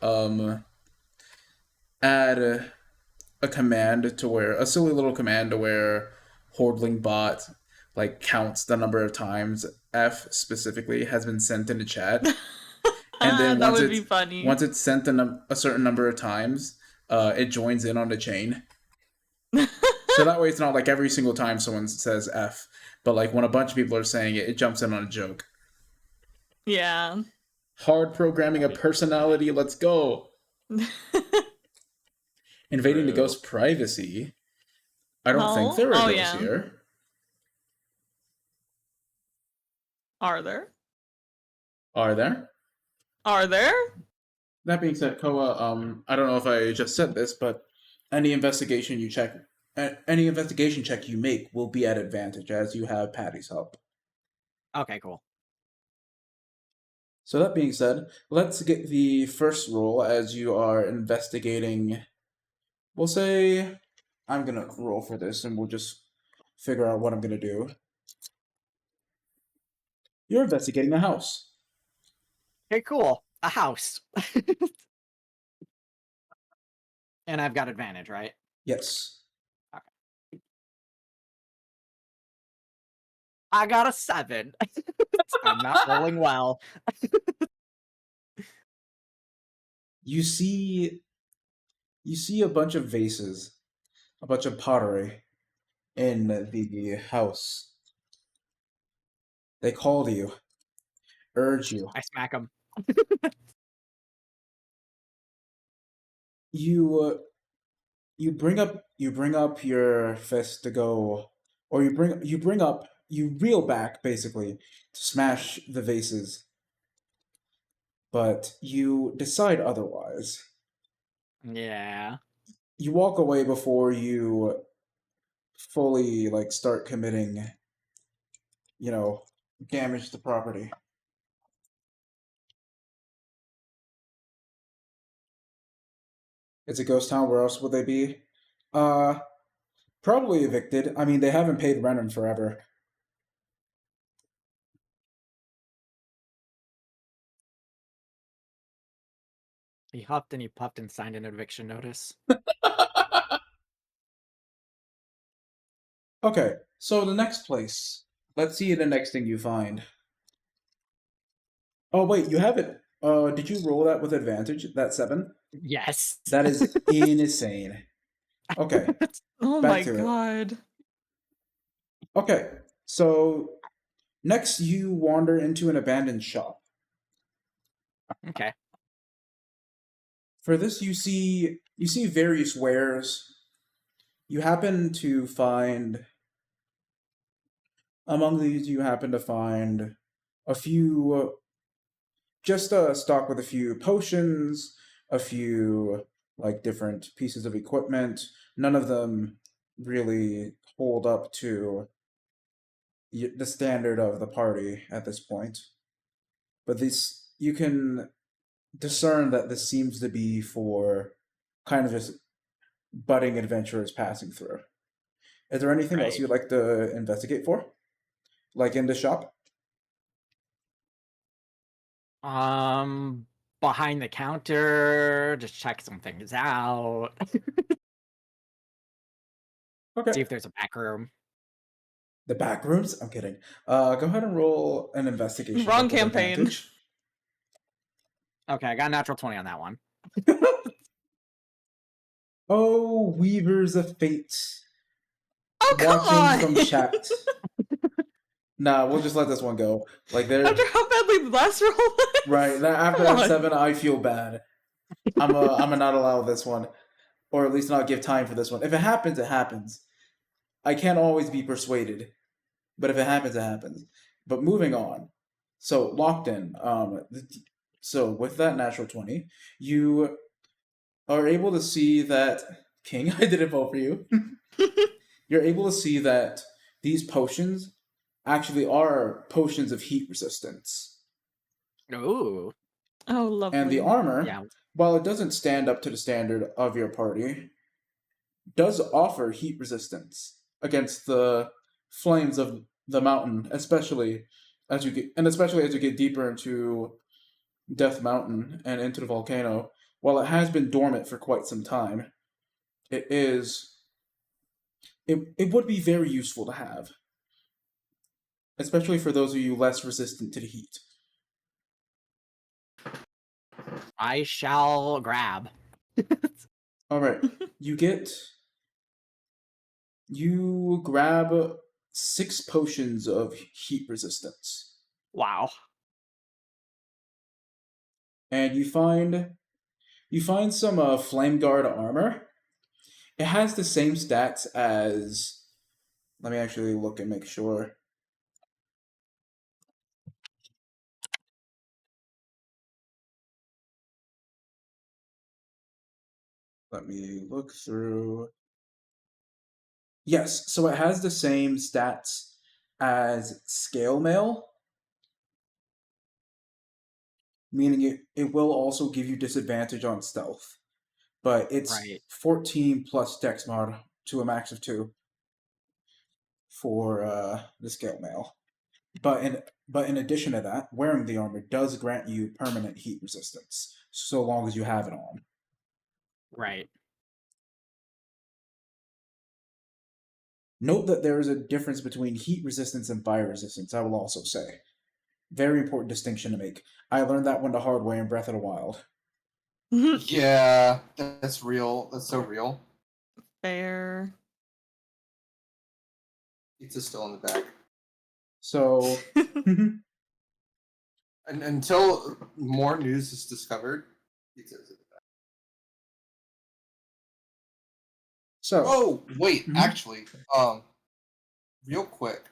Speaker 6: add a command to where a silly little command to where Hordling bot like counts the number of times F specifically has been sent into chat, and then
Speaker 3: that would be funny.
Speaker 6: once it's sent a certain number of times, it joins in on the chain. So that way it's not like every single time someone says F, but like when a bunch of people are saying it, it jumps in on a joke.
Speaker 3: Yeah.
Speaker 6: Hard programming a personality, let's go. Invading the
Speaker 5: True.
Speaker 6: ghost privacy. I don't think
Speaker 3: Oh,
Speaker 6: there are
Speaker 3: oh,
Speaker 6: ghosts
Speaker 3: yeah.
Speaker 6: here.
Speaker 3: Are there?
Speaker 6: Are there?
Speaker 3: Are there?
Speaker 1: That being said, Koa, I don't know if I just said this, but any investigation you check, any investigation check you make will be at advantage as you have Patty's help.
Speaker 2: Okay, cool.
Speaker 1: So that being said, let's get the first roll as you are investigating. We'll say I'm gonna roll for this, and we'll just figure out what I'm gonna do. You're investigating a house.
Speaker 2: Okay, cool. A house. And I've got advantage, right?
Speaker 1: Yes.
Speaker 2: I got a 7. I'm not rolling well.
Speaker 1: You see a bunch of vases, a bunch of pottery in the house. They call to you, urge you.
Speaker 2: I smack him.
Speaker 1: You bring up your fist to go, or you reel back basically to smash the vases, but you decide otherwise.
Speaker 2: Yeah.
Speaker 1: You walk away before you fully start committing, damage to property. It's a ghost town. Where else would they be? Uh, Probably evicted. I mean, they haven't paid rent in forever.
Speaker 2: He huffed and he puffed and signed an eviction notice.
Speaker 1: Okay, so the next place. Let's see the next thing you find. Oh wait, you have it. Did you roll that with advantage? That 7?
Speaker 2: Yes.
Speaker 1: That is insane. Okay,
Speaker 3: Oh
Speaker 1: back
Speaker 3: my
Speaker 1: to it.
Speaker 3: god.
Speaker 1: Okay, so next you wander into an abandoned shop.
Speaker 2: Okay.
Speaker 1: For this, you see various wares. You happen to find among these. You happen to find a few, just a stock with a few potions, a few different pieces of equipment. None of them really hold up to the standard of the party at this point. But this you can discern that this seems to be for kind of just budding adventurers passing through. Is there anything else
Speaker 2: Right.
Speaker 1: you'd like to investigate for? Like in the shop?
Speaker 2: Behind the counter, just check some things out.
Speaker 1: Okay.
Speaker 2: See if there's a back room.
Speaker 1: The back rooms? I'm kidding. Go ahead and roll an investigation.
Speaker 3: Wrong
Speaker 1: check with
Speaker 3: campaign.
Speaker 1: advantage.
Speaker 2: Okay, I got a natural 20 on that one.
Speaker 1: Oh, Weavers of Fate.
Speaker 3: Oh, come
Speaker 1: Watching
Speaker 3: on!
Speaker 1: from chat. Nah, we'll just let this one go. They're
Speaker 3: After how badly the last roll was?
Speaker 1: right. After
Speaker 3: Come
Speaker 1: that
Speaker 3: on.
Speaker 1: 7, I feel bad. I'm a not allow this one, or at least not give time for this one. If it happens, it happens. I can't always be persuaded, but if it happens, it happens. But moving on. So locked in. So with that natural 20, you are able to see that King. I didn't vote for you. You're able to see that these potions actually are potions of heat resistance.
Speaker 2: Ooh.
Speaker 3: Oh, lovely.
Speaker 1: And the armor,
Speaker 2: Yeah.
Speaker 1: while it doesn't stand up to the standard of your party, does offer heat resistance against the flames of the mountain, especially as you get deeper into Death Mountain and into the volcano. While it has been dormant for quite some time, it would be very useful to have, especially for those of you less resistant to the heat.
Speaker 2: I shall grab.
Speaker 1: All right, you grab 6 potions of heat resistance,
Speaker 2: Wow.
Speaker 1: and you find some flame guard armor. It has the same stats as. Let me actually look and make sure.
Speaker 6: Let me look through. Yes, so it has the same stats as Scale Mail, meaning it will also give you disadvantage on stealth. But it's
Speaker 2: Right.
Speaker 6: 14 plus Dex mod to a max of 2 for the Scale Mail. But in addition to that, wearing the armor does grant you permanent heat resistance, so long as you have it on.
Speaker 2: Right.
Speaker 6: Note that there is a difference between heat resistance and fire resistance, I will also say. Very important distinction to make. I learned that one the hard way in Breath of the Wild.
Speaker 4: Yeah, that's real. That's so real.
Speaker 3: Fair.
Speaker 4: Pizza's still in the bag.
Speaker 6: So,
Speaker 4: And until more news is discovered, pizza's in the bag.
Speaker 6: so
Speaker 4: Oh, wait,
Speaker 6: Mhm.
Speaker 4: actually, real quick,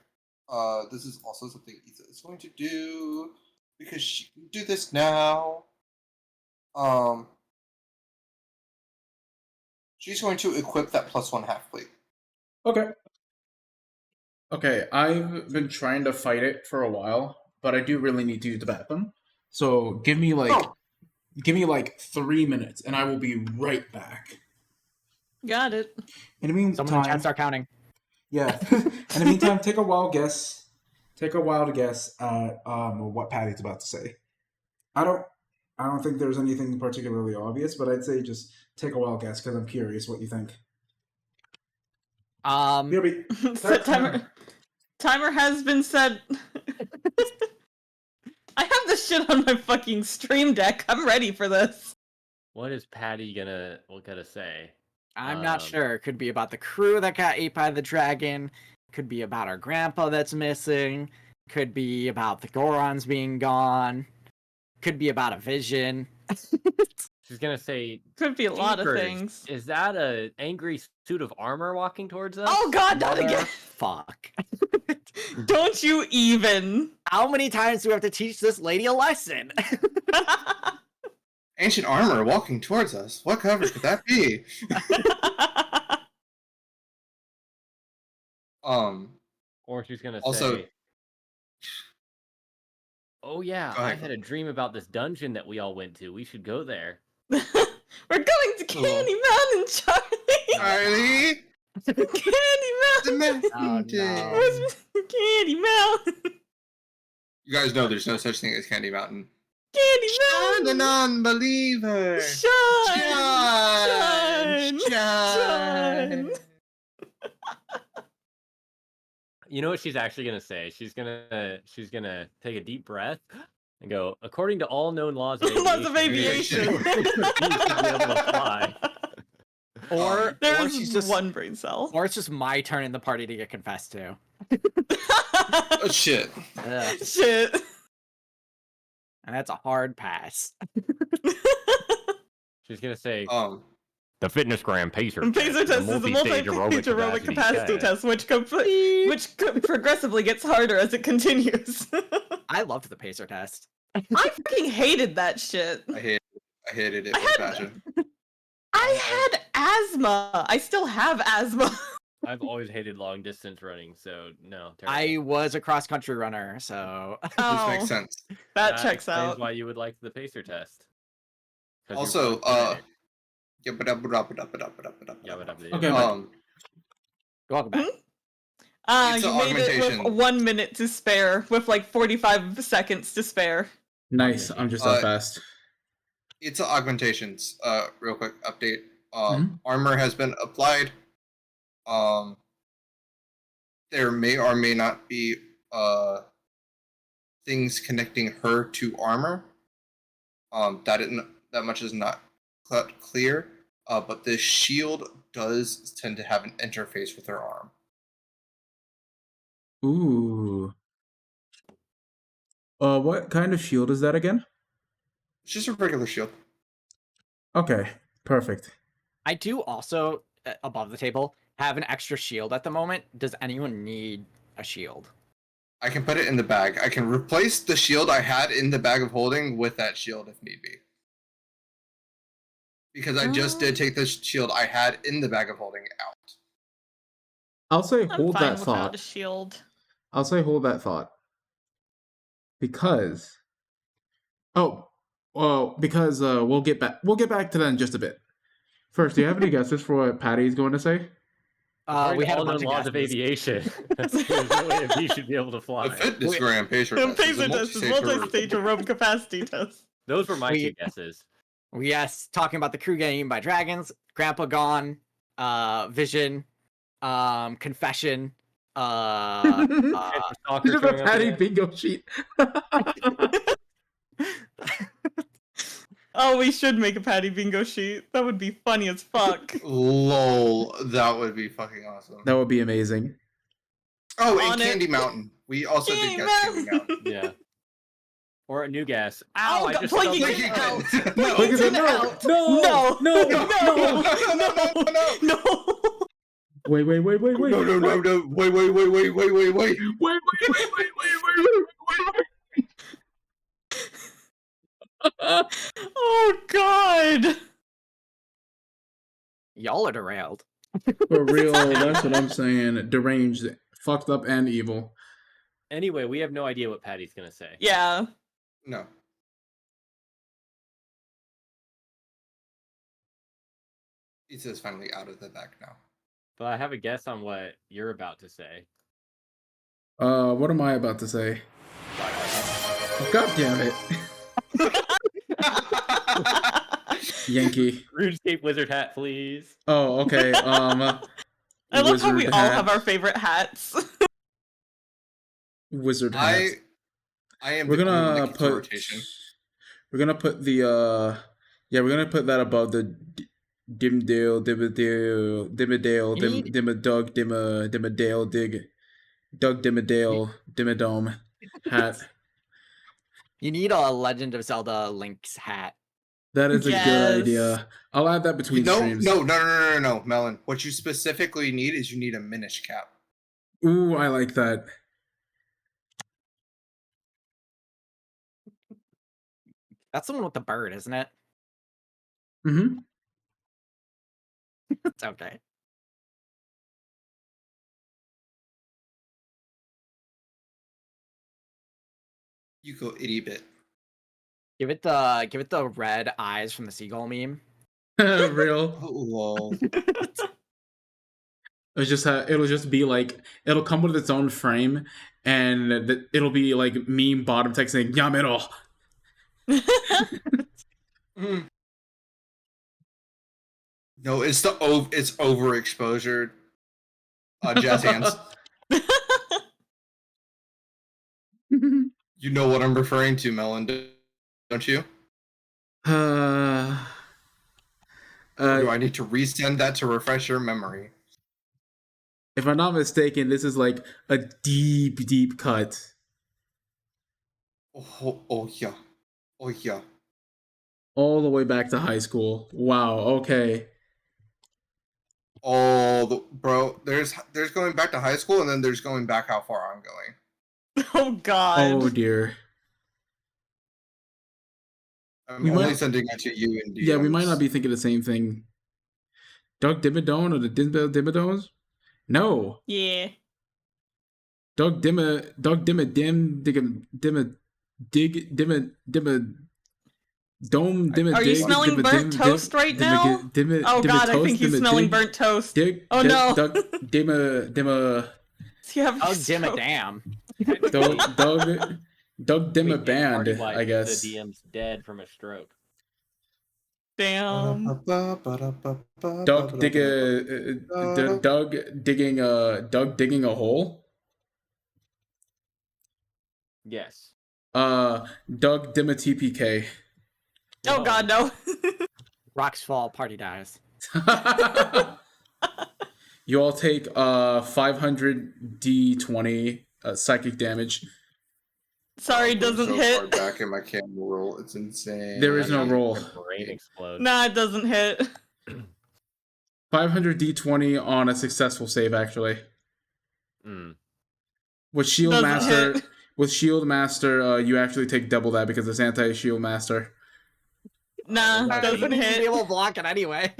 Speaker 4: this is also something Pizza is going to do because she can do this now. She's going to equip that +1 half plate.
Speaker 6: okay.
Speaker 1: Okay, I've been trying to fight it for a while, but I do really need to use the bathroom. So give me
Speaker 4: Oh.
Speaker 1: 3 minutes, and I will be right back.
Speaker 3: Got it.
Speaker 6: In the
Speaker 2: Someone in chat
Speaker 6: meantime,
Speaker 2: start counting.
Speaker 6: yeah. In the meantime, take a wild guess. Take a while to guess what Patty's about to say. I don't think there's anything particularly obvious, but I'd say just take a wild guess because I'm curious what you think. BRB.
Speaker 3: Set timer. Timer has been set. I have this shit on my fucking stream deck. I'm ready for this.
Speaker 5: What is Patty gonna say?
Speaker 2: I'm not sure. It could be about the crew that got ate by the dragon. Could be about our grandpa that's missing. Could be about the Gorons being gone. Could be about a vision.
Speaker 5: She's gonna say.
Speaker 3: Could be a lot of
Speaker 5: "Jeepers,
Speaker 3: things.
Speaker 5: Is that a angry suit of armor walking towards us?
Speaker 3: Oh god, not again!
Speaker 2: Fuck.
Speaker 3: Don't you even.
Speaker 2: How many times do we have to teach this lady a lesson?
Speaker 4: Ancient armor walking towards us. What cover could that be?
Speaker 5: Or she's gonna
Speaker 4: Also-
Speaker 5: say. Oh yeah,
Speaker 4: Go
Speaker 5: I
Speaker 4: ahead.
Speaker 5: had a dream about this dungeon that we all went to. We should go there.
Speaker 3: We're going to Candy Mountain, Charlie!
Speaker 4: Charlie,
Speaker 3: Candy
Speaker 4: the
Speaker 3: Mountain!
Speaker 4: mountain.
Speaker 2: no.
Speaker 3: Where's Candy Mountain?
Speaker 4: You guys know there's no such thing as Candy Mountain.
Speaker 3: Candy
Speaker 4: I'm a
Speaker 3: Mountain!
Speaker 4: non-believer.
Speaker 3: Shine!
Speaker 4: Shine.
Speaker 5: You know what she's actually gonna say? She's gonna take a deep breath and go. According to all known laws of
Speaker 3: Laws of aviation.
Speaker 5: you should be able to fly.
Speaker 2: Or
Speaker 3: There's
Speaker 2: she's just
Speaker 3: one brain cell.
Speaker 2: Or it's just my turn in the party to get confessed to.
Speaker 4: Oh shit.
Speaker 2: Ugh.
Speaker 3: Shit.
Speaker 2: And that's a hard pass.
Speaker 5: She's gonna say
Speaker 7: The Fitnessgram Pacer
Speaker 3: Pacer test is a
Speaker 7: multi-stage
Speaker 3: multi-page aerobic capacity test, which progressively gets harder as it continues.
Speaker 2: I loved the pacer test.
Speaker 3: I fucking hated that shit.
Speaker 4: I hated it
Speaker 3: I
Speaker 4: with
Speaker 3: had-
Speaker 4: passion.
Speaker 3: I had asthma. I still have asthma.
Speaker 5: I've always hated long distance running, so no.
Speaker 2: I
Speaker 5: terrible.
Speaker 2: was a cross country runner, so
Speaker 4: This
Speaker 3: Oh,
Speaker 4: makes sense.
Speaker 3: that checks
Speaker 5: explains
Speaker 3: out.
Speaker 5: why you would like the pacer test. 'Cause you're
Speaker 4: Also,
Speaker 5: pathetic.
Speaker 1: Okay,
Speaker 6: Okay,
Speaker 2: welcome back.
Speaker 4: It's
Speaker 3: You
Speaker 4: an
Speaker 3: made it with
Speaker 4: augmentation.
Speaker 3: 1 minute to spare, with like 45 seconds to spare.
Speaker 1: nice. I'm just that fast.
Speaker 4: It's augmentations. Real quick update.
Speaker 6: Mhm.
Speaker 4: Armor has been applied. There may or may not be things connecting her to armor. That much is not clear. But the shield does tend to have an interface with her arm.
Speaker 6: Ooh. What kind of shield is that again?
Speaker 4: It's just a regular shield.
Speaker 6: Okay, perfect.
Speaker 2: I do also, above the table, have an extra shield at the moment. Does anyone need a shield?
Speaker 4: I can put it in the bag. I can replace the shield I had in the bag of holding with that shield if need be. Because I just did take the shield I had in the bag of holding out.
Speaker 1: I'll say
Speaker 3: I'm
Speaker 1: hold
Speaker 3: fine
Speaker 1: that
Speaker 3: without
Speaker 1: thought.
Speaker 3: a shield.
Speaker 1: I'll say hold that thought. Because we'll get back to that in just a bit. First, do you have any guesses for what Patty's going to say?
Speaker 2: We had a
Speaker 5: all known
Speaker 2: bunch of
Speaker 5: laws of
Speaker 2: guesses.
Speaker 5: aviation. There's no way he should be able to fly.
Speaker 4: The fitness Grand Pacer
Speaker 3: The
Speaker 4: test is a
Speaker 3: Pacer test is
Speaker 4: multi-stage
Speaker 3: multi-stage aerobic capacity test.
Speaker 5: Those were my
Speaker 2: We-
Speaker 5: two guesses.
Speaker 2: Yes, talking about the crew getting eaten by dragons, Grandpa gone, Vision, Confession,
Speaker 5: And soccer
Speaker 1: This is a
Speaker 5: showing up
Speaker 1: Patty
Speaker 5: again.
Speaker 1: bingo sheet.
Speaker 3: Oh, we should make a Patty bingo sheet. That would be funny as fuck.
Speaker 4: LOL, that would be fucking awesome.
Speaker 1: That would be amazing.
Speaker 4: Oh,
Speaker 3: On
Speaker 4: and
Speaker 3: it.
Speaker 4: Candy Mountain. We also did
Speaker 3: Candy
Speaker 4: guess Candy
Speaker 3: Mountain.
Speaker 4: Mountain.
Speaker 5: Yeah. Or a new guess.
Speaker 3: Oh,
Speaker 5: Ow, I
Speaker 3: God,
Speaker 5: just
Speaker 3: Planky,
Speaker 5: stubbed
Speaker 3: get
Speaker 5: my
Speaker 3: out.
Speaker 5: toe.
Speaker 4: No.
Speaker 1: Like I said,
Speaker 3: Get
Speaker 1: no,
Speaker 3: out.
Speaker 1: no,
Speaker 3: No.
Speaker 1: no,
Speaker 3: No. No.
Speaker 1: Wait.
Speaker 4: No, wait.
Speaker 3: Oh God.
Speaker 2: y'all are derailed.
Speaker 1: For real, that's what I'm saying. Deranged, fucked up, and evil.
Speaker 5: Anyway, we have no idea what Patty's gonna say.
Speaker 3: Yeah.
Speaker 4: No. Pizza's finally out of the bag now.
Speaker 5: But I have a guess on what you're about to say.
Speaker 1: What am I about to say? God damn it. Yankee.
Speaker 5: RuneScape wizard hat, please.
Speaker 1: Oh, okay.
Speaker 3: I love how
Speaker 1: wizard
Speaker 3: we all
Speaker 1: hat.
Speaker 3: have our favorite hats.
Speaker 1: Wizard hat.
Speaker 4: I am.
Speaker 1: We're
Speaker 4: the only one
Speaker 1: gonna
Speaker 4: that keeps a
Speaker 1: put.
Speaker 4: rotation.
Speaker 1: We're gonna put the. Yeah, we're gonna put that above the Dimdale, Dimmerdale, Dimmerdug, Dimmerdale, Doug Dimmerdale, Dimmerdome hat.
Speaker 2: You need a Legend of Zelda Link's hat.
Speaker 1: That is a
Speaker 3: Yes.
Speaker 1: good idea. I'll add that between streams.
Speaker 4: No, Melon. What you specifically need is you need a Minish cap.
Speaker 1: Ooh, I like that.
Speaker 2: That's the one with the bird, isn't it?
Speaker 1: Mm-hmm.
Speaker 2: It's okay.
Speaker 4: You go itty bit.
Speaker 2: Give it the red eyes from the seagull meme.
Speaker 1: Real.
Speaker 4: Oh, lol.
Speaker 1: It'll just be like it'll come with its own frame, and it'll be like meme bottom text saying Yamero.
Speaker 4: No, it's it's overexposure. Jazz hands. You know what I'm referring to, Melon, don't you? Do I need to resend that to refresh your memory?
Speaker 1: If I'm not mistaken, this is like a deep cut.
Speaker 4: Oh yeah. Oh yeah.
Speaker 1: All the way back to high school. Wow, okay.
Speaker 4: Bro, there's going back to high school, and then there's going back how far I'm going.
Speaker 3: Oh God.
Speaker 1: Oh dear.
Speaker 4: I'm
Speaker 1: We
Speaker 4: only
Speaker 1: might-
Speaker 4: sending it to you and DMs.
Speaker 1: Yeah, we might not be thinking the same thing. Doug Dimmadome or the Dimmadomes? No.
Speaker 3: Yeah.
Speaker 1: Doug Dimma Dome Dimma
Speaker 3: Are you
Speaker 1: dig,
Speaker 3: smelling
Speaker 1: dimma,
Speaker 3: burnt
Speaker 1: dim,
Speaker 3: toast
Speaker 1: dim,
Speaker 3: right
Speaker 1: dimma,
Speaker 3: now?
Speaker 1: gi- dimma,
Speaker 3: Oh
Speaker 1: dimma
Speaker 3: God, I
Speaker 1: toast,
Speaker 3: think he's
Speaker 1: dimma
Speaker 3: smelling
Speaker 1: dig,
Speaker 3: burnt toast.
Speaker 1: dig,
Speaker 3: Oh,
Speaker 1: dig,
Speaker 3: no.
Speaker 1: Doug Dimma
Speaker 3: Does he have
Speaker 2: Oh, dim a damn.
Speaker 1: Doug Dimma
Speaker 5: Wait,
Speaker 1: band,
Speaker 5: Party Wife,
Speaker 1: I guess.
Speaker 5: The DM's dead from a stroke.
Speaker 3: Damn.
Speaker 1: Doug digging a hole.
Speaker 5: Yes.
Speaker 1: Doug Dimma TPK.
Speaker 3: Oh God, no.
Speaker 2: Rocks fall, party dies.
Speaker 1: You all take 500 D20 psychic damage.
Speaker 3: Sorry, it doesn't
Speaker 4: so
Speaker 3: hit.
Speaker 4: far back in my camera roll, it's insane.
Speaker 1: There is no roll.
Speaker 5: Your brain explodes.
Speaker 3: Nah, it doesn't hit.
Speaker 1: 500 D20 on a successful save, actually.
Speaker 5: Mm.
Speaker 1: With Shield
Speaker 3: Doesn't
Speaker 1: Master,
Speaker 3: hit.
Speaker 1: you actually take double that because it's anti-Shield Master.
Speaker 3: Nah,
Speaker 5: Not
Speaker 2: You
Speaker 3: doesn't
Speaker 2: wouldn't even be
Speaker 3: hit.
Speaker 2: able to block it anyway.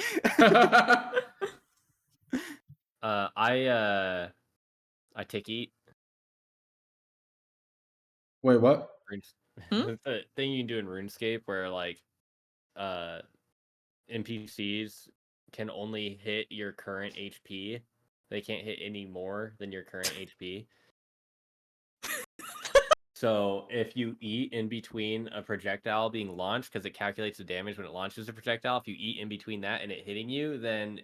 Speaker 5: I take eat.
Speaker 1: Wait, what?
Speaker 3: Hmm?
Speaker 5: It's a thing you can do in RuneScape where like NPCs can only hit your current HP. They can't hit any more than your current HP. So if you eat in between a projectile being launched, because it calculates the damage when it launches a projectile, if you eat in between that and it hitting you, then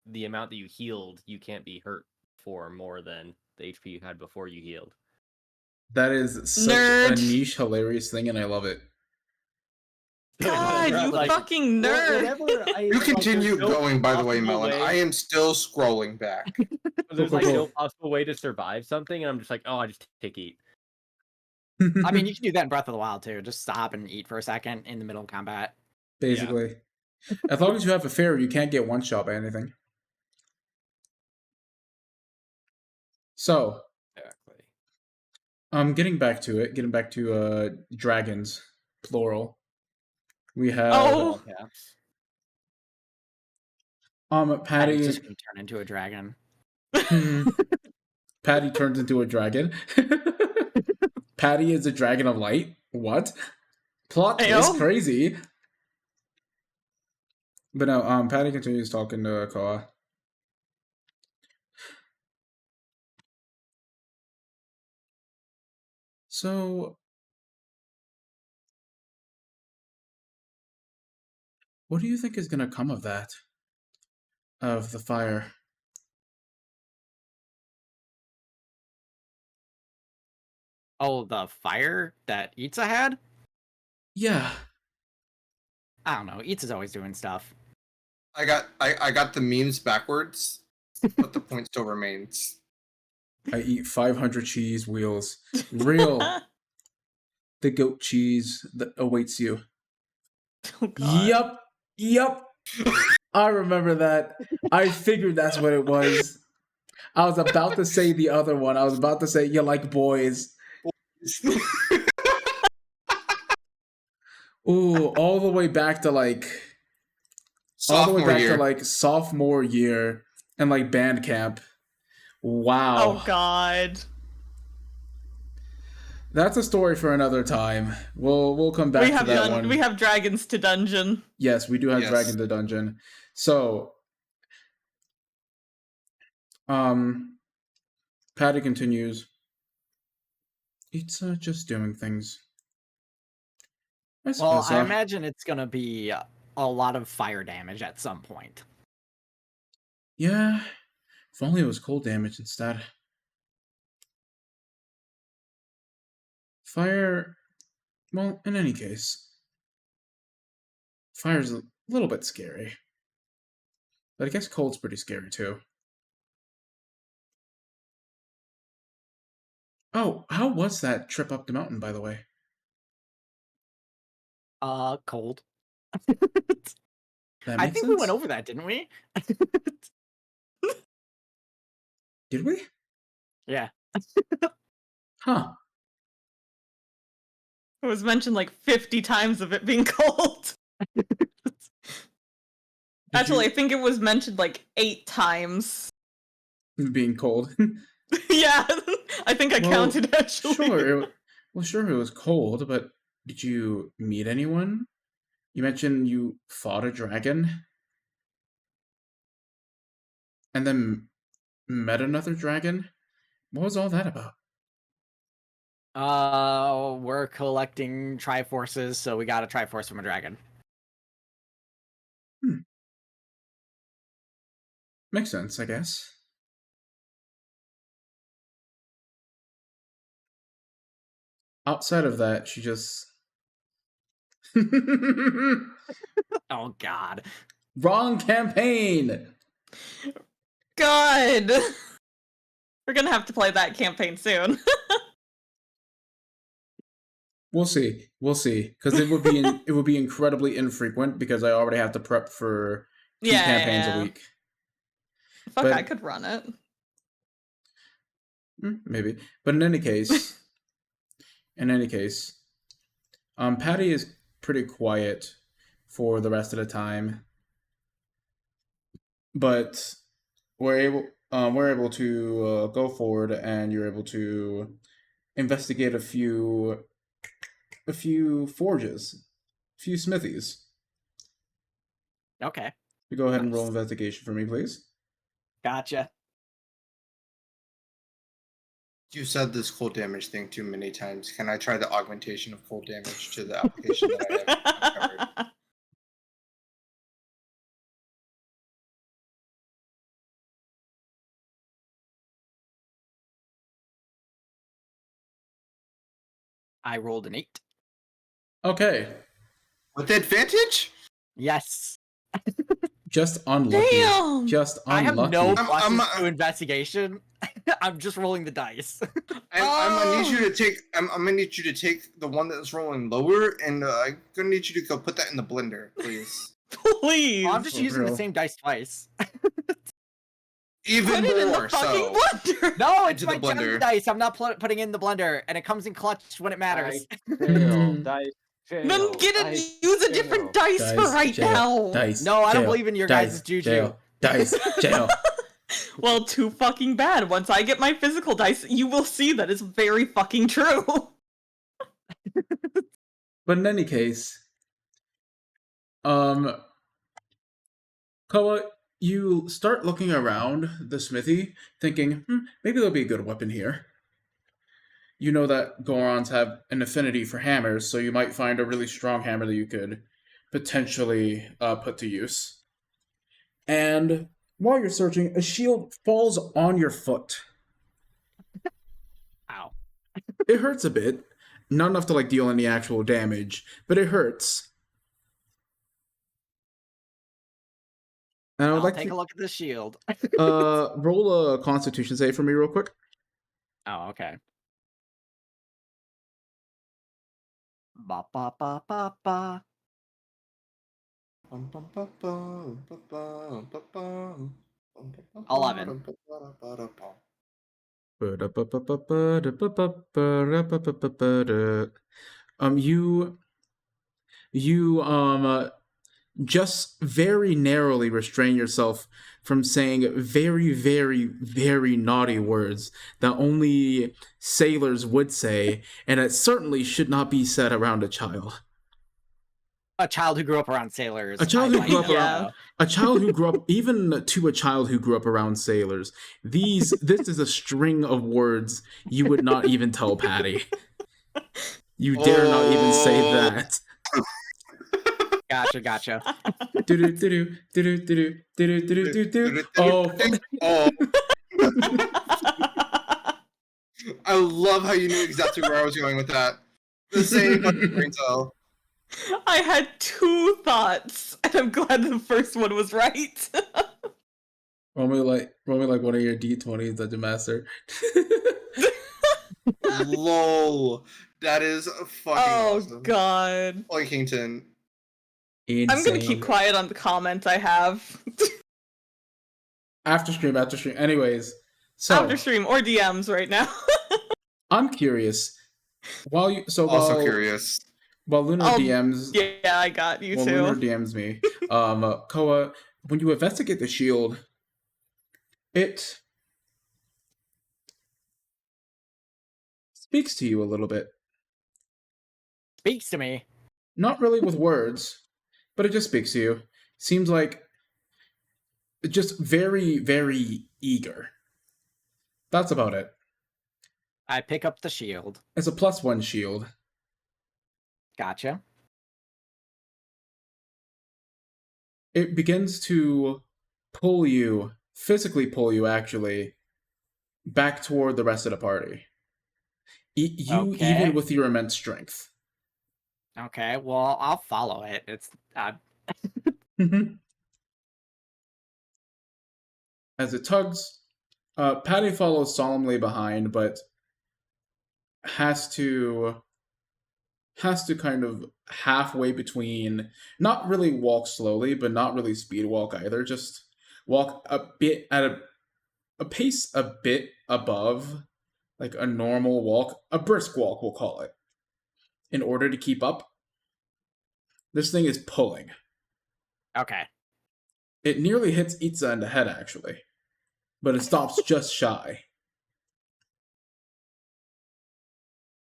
Speaker 5: the amount that you healed, you can't be hurt for more than the HP you had before you healed.
Speaker 1: That is such a
Speaker 3: Nerd.
Speaker 1: niche, hilarious thing, and I love it.
Speaker 3: God, you
Speaker 5: Like,
Speaker 3: fucking nerd.
Speaker 5: Whenever I
Speaker 4: You continue
Speaker 5: there's no
Speaker 4: going, by the way,
Speaker 5: possible
Speaker 4: Melon. I am still scrolling back.
Speaker 5: There's like
Speaker 1: Cool.
Speaker 5: no possible way to survive something, and I'm just like, oh, I just take eat.
Speaker 2: I mean, you can do that in Breath of the Wild too. Just stop and eat for a second in the middle of combat.
Speaker 1: basically, as long as you have a fairy, you can't get one shot by anything. So,
Speaker 5: Exactly.
Speaker 1: getting back to it, getting back to dragons, plural. We have
Speaker 3: Oh.
Speaker 2: Patty
Speaker 1: Patty.
Speaker 2: just can turn into a dragon.
Speaker 1: Patty turns into a dragon. Patty is a dragon of light. What? Plot twist,
Speaker 3: Ayo.
Speaker 1: crazy. But no, Patty continues talking to Koa. So, what do you think is gonna come of that? Of the fire?
Speaker 2: Oh, the fire that Itza had?
Speaker 1: Yeah.
Speaker 2: I don't know. Itza's always doing stuff.
Speaker 4: I got the memes backwards, but the point still remains.
Speaker 1: I eat 500 cheese wheels. Real. The goat cheese that awaits you.
Speaker 3: Oh, God.
Speaker 1: Yep. I remember that. I figured that's what it was. I was about to say the other one. I was about to say you like boys. Ooh, all the way back to like
Speaker 4: Sophomore year.
Speaker 1: Sophomore year and like band camp. Wow.
Speaker 3: Oh, God.
Speaker 1: That's a story for another time. We'll come back to that one.
Speaker 3: We have dragons to dungeon.
Speaker 1: Yes, we do have
Speaker 4: Yes.
Speaker 1: Dragon the Dungeon. So, Patty continues. It's just doing things.
Speaker 2: Well, I imagine it's gonna be a lot of fire damage at some point.
Speaker 1: Yeah, if only it was cold damage instead. Fire, well, in any case, fire's a little bit scary. But I guess cold's pretty scary too. Oh, how was that trip up the mountain, by the way?
Speaker 2: Cold.
Speaker 1: That
Speaker 2: I
Speaker 1: makes
Speaker 2: think
Speaker 1: sense.
Speaker 2: we went over that, didn't we?
Speaker 1: Did we?
Speaker 2: Yeah.
Speaker 1: Huh.
Speaker 3: It was mentioned like 50 times of it being cold. Actually, I think it was mentioned like 8 times.
Speaker 1: Being cold.
Speaker 3: Yeah, I think I
Speaker 1: Well,
Speaker 3: counted actually.
Speaker 1: Sure. Sure, it was cold, but did you meet anyone? You mentioned you fought a dragon? And then met another dragon? What was all that about?
Speaker 2: We're collecting Triforces, so we got a Triforce from a dragon.
Speaker 1: Makes sense, I guess. Outside of that, she just...
Speaker 2: Oh, God.
Speaker 1: Wrong campaign!
Speaker 3: God. We're gonna have to play that campaign soon.
Speaker 1: We'll see. Because it would be incredibly infrequent because I already have to prep for 2 campaigns a week.
Speaker 3: Fuck,
Speaker 1: But-
Speaker 3: I could run it.
Speaker 1: Maybe. But in any case, Patty is pretty quiet for the rest of the time. But we're able to go forward, and you're able to investigate a few forges, a few smithies.
Speaker 2: Okay.
Speaker 1: You go ahead and roll
Speaker 2: Nice.
Speaker 1: investigation for me, please.
Speaker 2: Gotcha.
Speaker 4: You said this cold damage thing too many times. Can I try the augmentation of cold damage to the application that I have covered?
Speaker 2: I rolled an 8.
Speaker 1: Okay.
Speaker 4: With advantage?
Speaker 2: Yes.
Speaker 1: Just unlucky.
Speaker 3: Damn!
Speaker 1: Just
Speaker 2: I have
Speaker 1: unlucky.
Speaker 2: no
Speaker 4: I'm-
Speaker 2: pluses to investigation. I'm just rolling the dice.
Speaker 4: I'm gonna need you to take. I'm gonna need you to take the one that's rolling lower, and I'm gonna need you to go put that in the blender, please.
Speaker 3: Please.
Speaker 2: I'm just
Speaker 1: For
Speaker 2: using the
Speaker 1: real.
Speaker 2: same dice twice.
Speaker 4: Even
Speaker 3: Put it in
Speaker 4: more
Speaker 3: the fucking
Speaker 4: so.
Speaker 3: blender.
Speaker 2: No, it's
Speaker 4: Into
Speaker 2: my
Speaker 4: the blender.
Speaker 2: gem dice. I'm not putting in the blender, and it comes in clutch when it matters.
Speaker 7: Jail, dice, jail,
Speaker 3: Then get it.
Speaker 7: dice,
Speaker 3: Use a
Speaker 7: jail.
Speaker 3: different dice for
Speaker 1: Dice,
Speaker 3: right
Speaker 1: jail,
Speaker 3: now.
Speaker 1: Dice.
Speaker 2: No, I don't
Speaker 1: jail,
Speaker 2: believe in your
Speaker 1: dice,
Speaker 2: guys' juju.
Speaker 1: Jail, dice, jail.
Speaker 3: Well, too fucking bad. Once I get my physical dice, you will see that it's very fucking true.
Speaker 1: But in any case, Koa, you start looking around the smithy, thinking, maybe there'll be a good weapon here. You know that Gorons have an affinity for hammers, so you might find a really strong hammer that you could potentially put to use. And while you're searching, a shield falls on your foot.
Speaker 2: Ow.
Speaker 1: It hurts a bit. Not enough to like deal any actual damage, but it hurts. And I would
Speaker 2: I'll
Speaker 1: like
Speaker 2: take
Speaker 1: to
Speaker 2: a look at the shield.
Speaker 1: roll a Constitution save for me real quick.
Speaker 2: Oh, okay. Ba ba ba ba ba. 11.
Speaker 1: You just very narrowly restrain yourself from saying very, very, very naughty words that only sailors would say, and it certainly should not be said around a child.
Speaker 2: A child who grew up around sailors.
Speaker 1: A child who
Speaker 2: I
Speaker 1: grew
Speaker 2: might
Speaker 1: up
Speaker 3: Yeah.
Speaker 2: know.
Speaker 1: A child who grew up, even to a child who grew up around sailors, this is a string of words you would not even tell Patty. You dare not even say that.
Speaker 2: Gotcha.
Speaker 1: Oh,
Speaker 4: Oh. I love how you knew exactly where I was going with that. The same fucking brain cell.
Speaker 3: I had two thoughts, and I'm glad the first one was right.
Speaker 1: roll me like one of your D20s, Dungeon Master.
Speaker 4: Lol. That is fucking
Speaker 3: Oh
Speaker 4: awesome.
Speaker 3: god.
Speaker 4: Oinkington.
Speaker 1: Insane.
Speaker 3: I'm gonna keep quiet on the comment I have.
Speaker 1: After stream. Anyways, so
Speaker 3: After stream or DMs right now.
Speaker 1: I'm curious.
Speaker 4: Also curious.
Speaker 1: While Lunar
Speaker 3: Oh,
Speaker 1: DMs,
Speaker 3: Yeah, I got you
Speaker 1: well,
Speaker 3: too.
Speaker 1: Lunar DMs me. Koa, when you investigate the shield, it speaks to you a little bit.
Speaker 2: Speaks to me.
Speaker 1: Not really with words, but it just speaks to you. Seems like just very, very eager. That's about it.
Speaker 2: I pick up the shield.
Speaker 1: It's a +1 shield.
Speaker 2: Gotcha.
Speaker 1: It begins to physically pull you actually, back toward the rest of the party. You,
Speaker 2: Okay.
Speaker 1: even with your immense strength.
Speaker 2: Okay, well, I'll follow it. It's
Speaker 1: As it tugs, Patty follows solemnly behind, but has to kind of halfway between, not really walk slowly, but not really speed walk either. Just walk a bit at a pace a bit above, like a normal walk, a brisk walk, we'll call it, in order to keep up.
Speaker 6: This thing is pulling.
Speaker 2: Okay.
Speaker 6: It nearly hits Itza in the head, actually. But it stops just shy.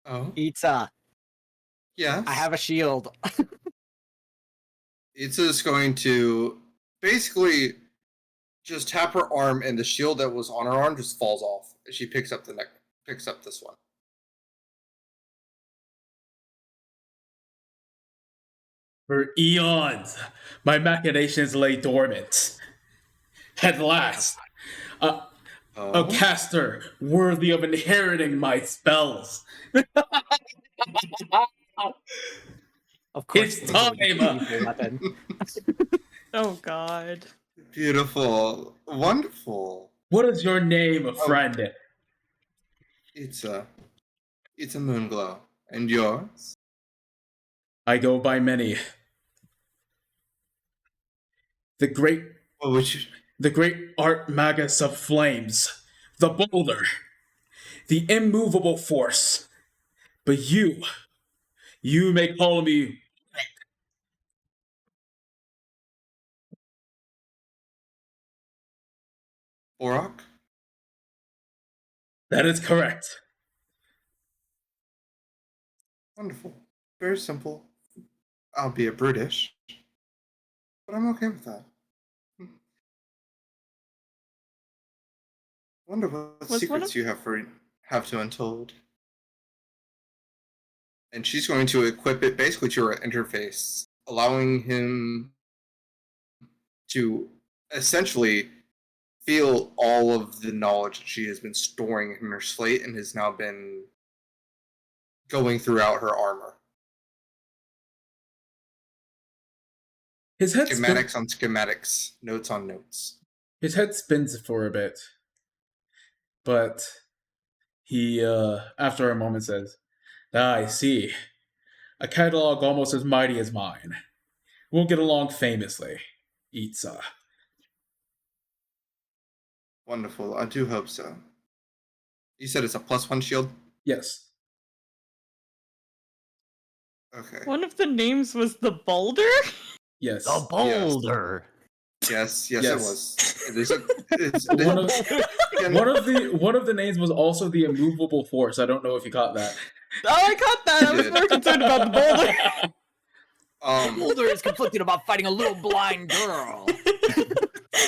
Speaker 4: Oh,
Speaker 2: Itza,
Speaker 4: yes.
Speaker 2: I have a shield.
Speaker 4: Itza's going to basically just tap her arm, and the shield that was on her arm just falls off. She picks up this one.
Speaker 1: For eons, my machinations lay dormant. At last, a caster worthy of inheriting my spells.
Speaker 2: Of course.
Speaker 1: It's time.
Speaker 2: Weapon.
Speaker 3: Oh god.
Speaker 4: Beautiful. Wonderful.
Speaker 1: What is your name, friend?
Speaker 4: It's a Moonglow. And yours?
Speaker 1: I go by many. The great
Speaker 4: What would you...
Speaker 1: The great art magus of flames, the boulder, the immovable force. But you may call me
Speaker 4: Borok?
Speaker 1: that is correct.
Speaker 4: Wonderful. Very simple. Albeit brutish. But I'm okay with that. Wonder what
Speaker 3: Was one
Speaker 4: secrets
Speaker 3: of-
Speaker 4: you have to untold. And she's going to equip it basically to her interface, allowing him to essentially feel all of the knowledge that she has been storing in her slate and has now been going throughout her armor.
Speaker 1: His head
Speaker 4: Schematics on schematics, notes on notes.
Speaker 1: His head spins for a bit, but he, after a moment, says, "Ah, I see. A catalog almost as mighty as mine. We'll get along famously. Itza."
Speaker 4: Wonderful. I do hope so. You said it's a +1 shield?
Speaker 1: Yes.
Speaker 4: Okay.
Speaker 3: One of the names was the boulder?
Speaker 1: Yes.
Speaker 5: The boulder.
Speaker 4: Yes,
Speaker 1: Yes.
Speaker 4: it was. It is
Speaker 1: One of, one of the names was also the immovable force. I don't know if you caught that.
Speaker 3: Oh, I caught that. I was
Speaker 4: did.
Speaker 3: more concerned about the boulder.
Speaker 2: Boulder is conflicted about fighting a little blind girl.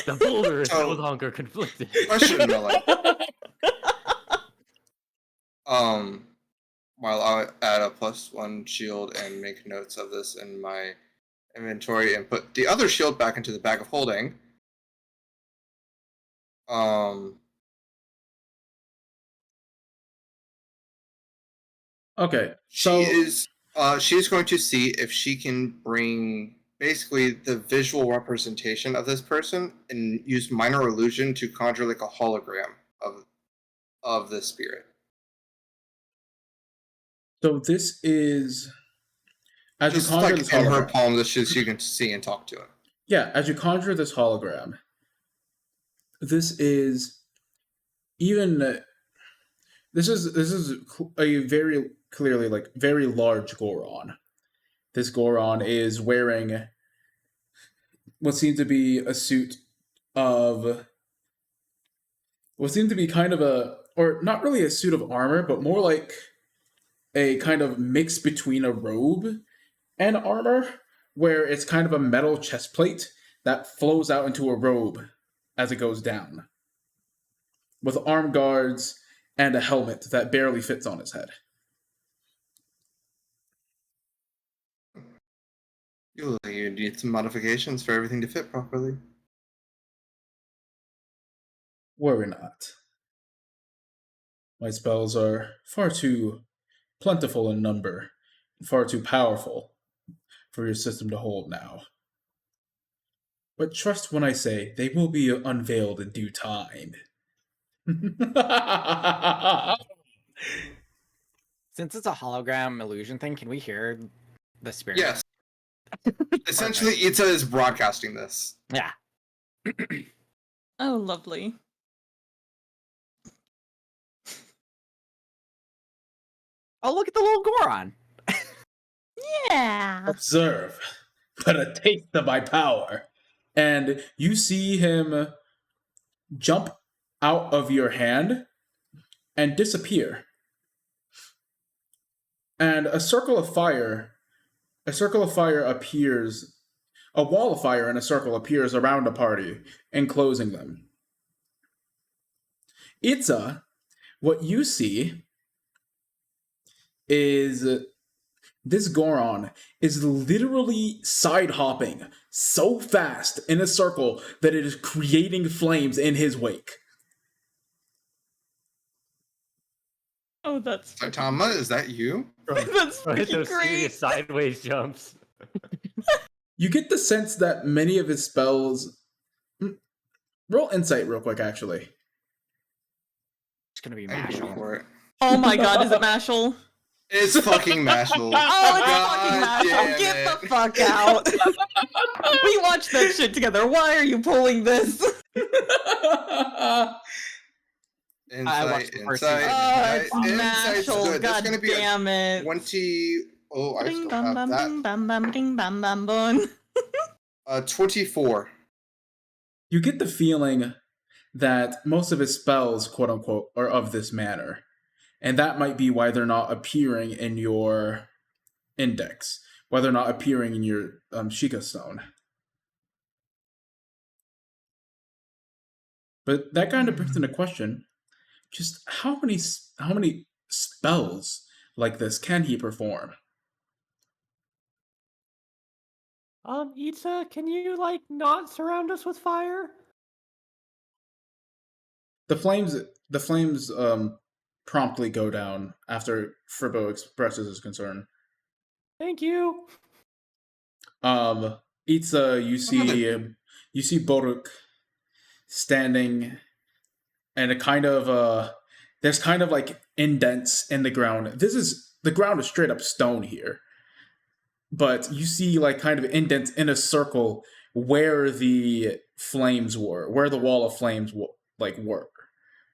Speaker 5: The boulder is no
Speaker 4: Oh.
Speaker 5: longer conflicted.
Speaker 4: Question, Miller. While I add a +1 shield and make notes of this in my inventory and put the other shield back into the bag of holding.
Speaker 1: Okay.
Speaker 4: She's going to see if she can bring basically the visual representation of this person and use minor illusion to conjure like a hologram of the spirit.
Speaker 1: So this is as
Speaker 4: Just
Speaker 1: you conjure
Speaker 4: like
Speaker 1: this
Speaker 4: in her
Speaker 1: hologram.
Speaker 4: palm that she can see and talk to it.
Speaker 1: Yeah, as you conjure this hologram, this is even. This is a very clearly like very large Goron. This Goron is wearing what seemed to be a suit of what seemed to be kind of or not really a suit of armor, but more like a kind of mix between a robe and armor, where it's kind of a metal chest plate that flows out into a robe as it goes down, with arm guards and a helmet that barely fits on his head.
Speaker 4: You need some modifications for everything to fit properly.
Speaker 1: Worry not. My spells are far too plentiful in number, and far too powerful for your system to hold now. But trust when I say they will be unveiled in due time.
Speaker 2: Since it's a hologram illusion thing, can we hear the spirit?
Speaker 4: Yes. Essentially, Itza is broadcasting this.
Speaker 2: Yeah.
Speaker 3: Oh, lovely.
Speaker 2: Oh, look at the little Goron.
Speaker 3: Yeah.
Speaker 1: Observe.
Speaker 6: but a taste of my power. And you see him jump out of your hand and disappear. And a circle of fire appears, a wall of fire and a circle appears around a party, enclosing them. Itza, what you see is this Goron is literally side hopping so fast in a circle that it is creating flames in his wake.
Speaker 3: Oh, that's
Speaker 4: Saitama, is that you?
Speaker 3: that's
Speaker 5: Right,
Speaker 3: freaking
Speaker 5: those
Speaker 3: great.
Speaker 5: serious sideways jumps.
Speaker 6: You get the sense that many of his spells. Roll insight real quick, actually.
Speaker 2: It's gonna be
Speaker 4: I'm going
Speaker 2: Mashal.
Speaker 4: for it.
Speaker 3: Oh my god, is it Mashal?
Speaker 4: It's fucking Mashal.
Speaker 3: Oh, it's
Speaker 4: God
Speaker 3: fucking
Speaker 4: damn
Speaker 3: Mashal. Get
Speaker 4: it.
Speaker 3: the fuck out. We watched that shit together. Why are you pulling this?
Speaker 2: watched the first
Speaker 4: Insight.
Speaker 2: season.
Speaker 3: It's
Speaker 4: Insight's
Speaker 3: Mashal.
Speaker 4: good. That's
Speaker 3: God
Speaker 4: gonna be
Speaker 3: damn
Speaker 4: a
Speaker 3: it.
Speaker 4: 20. Oh, I
Speaker 3: Ding
Speaker 4: still
Speaker 3: bum
Speaker 4: have
Speaker 3: bum
Speaker 4: that.
Speaker 3: ding bum bum ding bum bum bum.
Speaker 4: 24.
Speaker 6: You get the feeling that most of his spells, quote unquote, are of this manner. And that might be why they're not appearing in your index, why they're not appearing in your Sheikah stone. But that kind of brings into question just how many spells like this can he perform?
Speaker 5: Itza, can you not surround us with fire?
Speaker 6: The flames promptly go down after Fribbo expresses his concern.
Speaker 5: Thank you.
Speaker 6: Itza, you see Boruk standing, and there's kind of like indents in the ground. The ground is straight up stone here, but you see like kind of indents in a circle where the flames were, where the wall of flames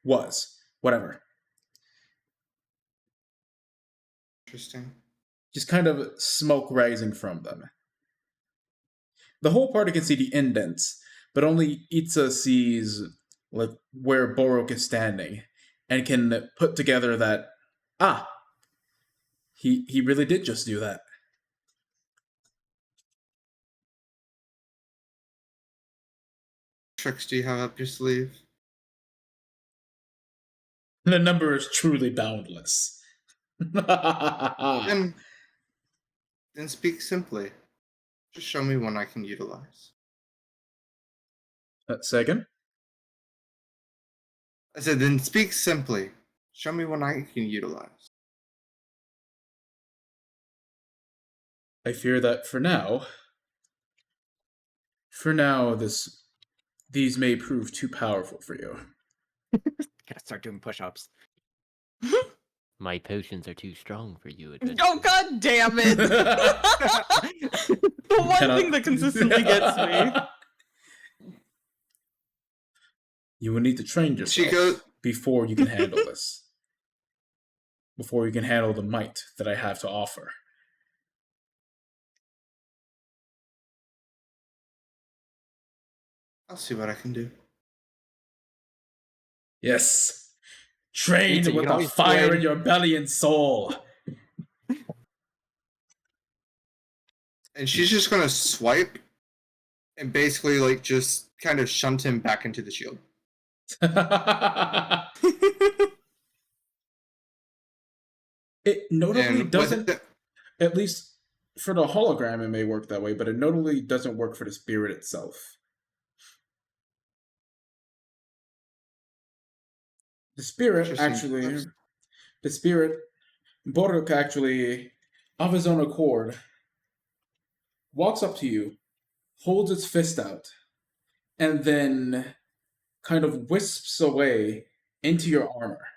Speaker 6: was, whatever.
Speaker 4: Interesting.
Speaker 6: Just kind of smoke rising from them. The whole party can see the indents, but only Itza sees like where Borok is standing and can put together that he really did just do that.
Speaker 4: Tricks do you have up your sleeve?
Speaker 6: The number is truly boundless.
Speaker 4: Then speak simply. Just show me one I can utilize.
Speaker 6: Say again?
Speaker 4: I said, then speak simply. Show me one I can utilize.
Speaker 6: I fear that for now, these may prove too powerful for you.
Speaker 2: Gotta start doing push-ups.
Speaker 5: My potions are too strong for you.
Speaker 3: Oh god damn it! The one thing that consistently gets me.
Speaker 6: You will need to train yourself before you can handle this. Before you can handle the might that I have to offer.
Speaker 4: I'll see what I can do.
Speaker 6: Yes. Train
Speaker 2: Itza, you
Speaker 6: with
Speaker 2: can
Speaker 6: the
Speaker 2: always
Speaker 6: fire
Speaker 2: train.
Speaker 6: in your belly and soul.
Speaker 4: And she's just gonna swipe and basically like just kind of shunt him back into the shield.
Speaker 6: It notably
Speaker 4: And
Speaker 6: doesn't, at least for the hologram it may work that way, but it notably doesn't work for the spirit itself. The spirit Boruk actually, of his own accord, walks up to you, holds its fist out, and then kind of wisps away into your armor.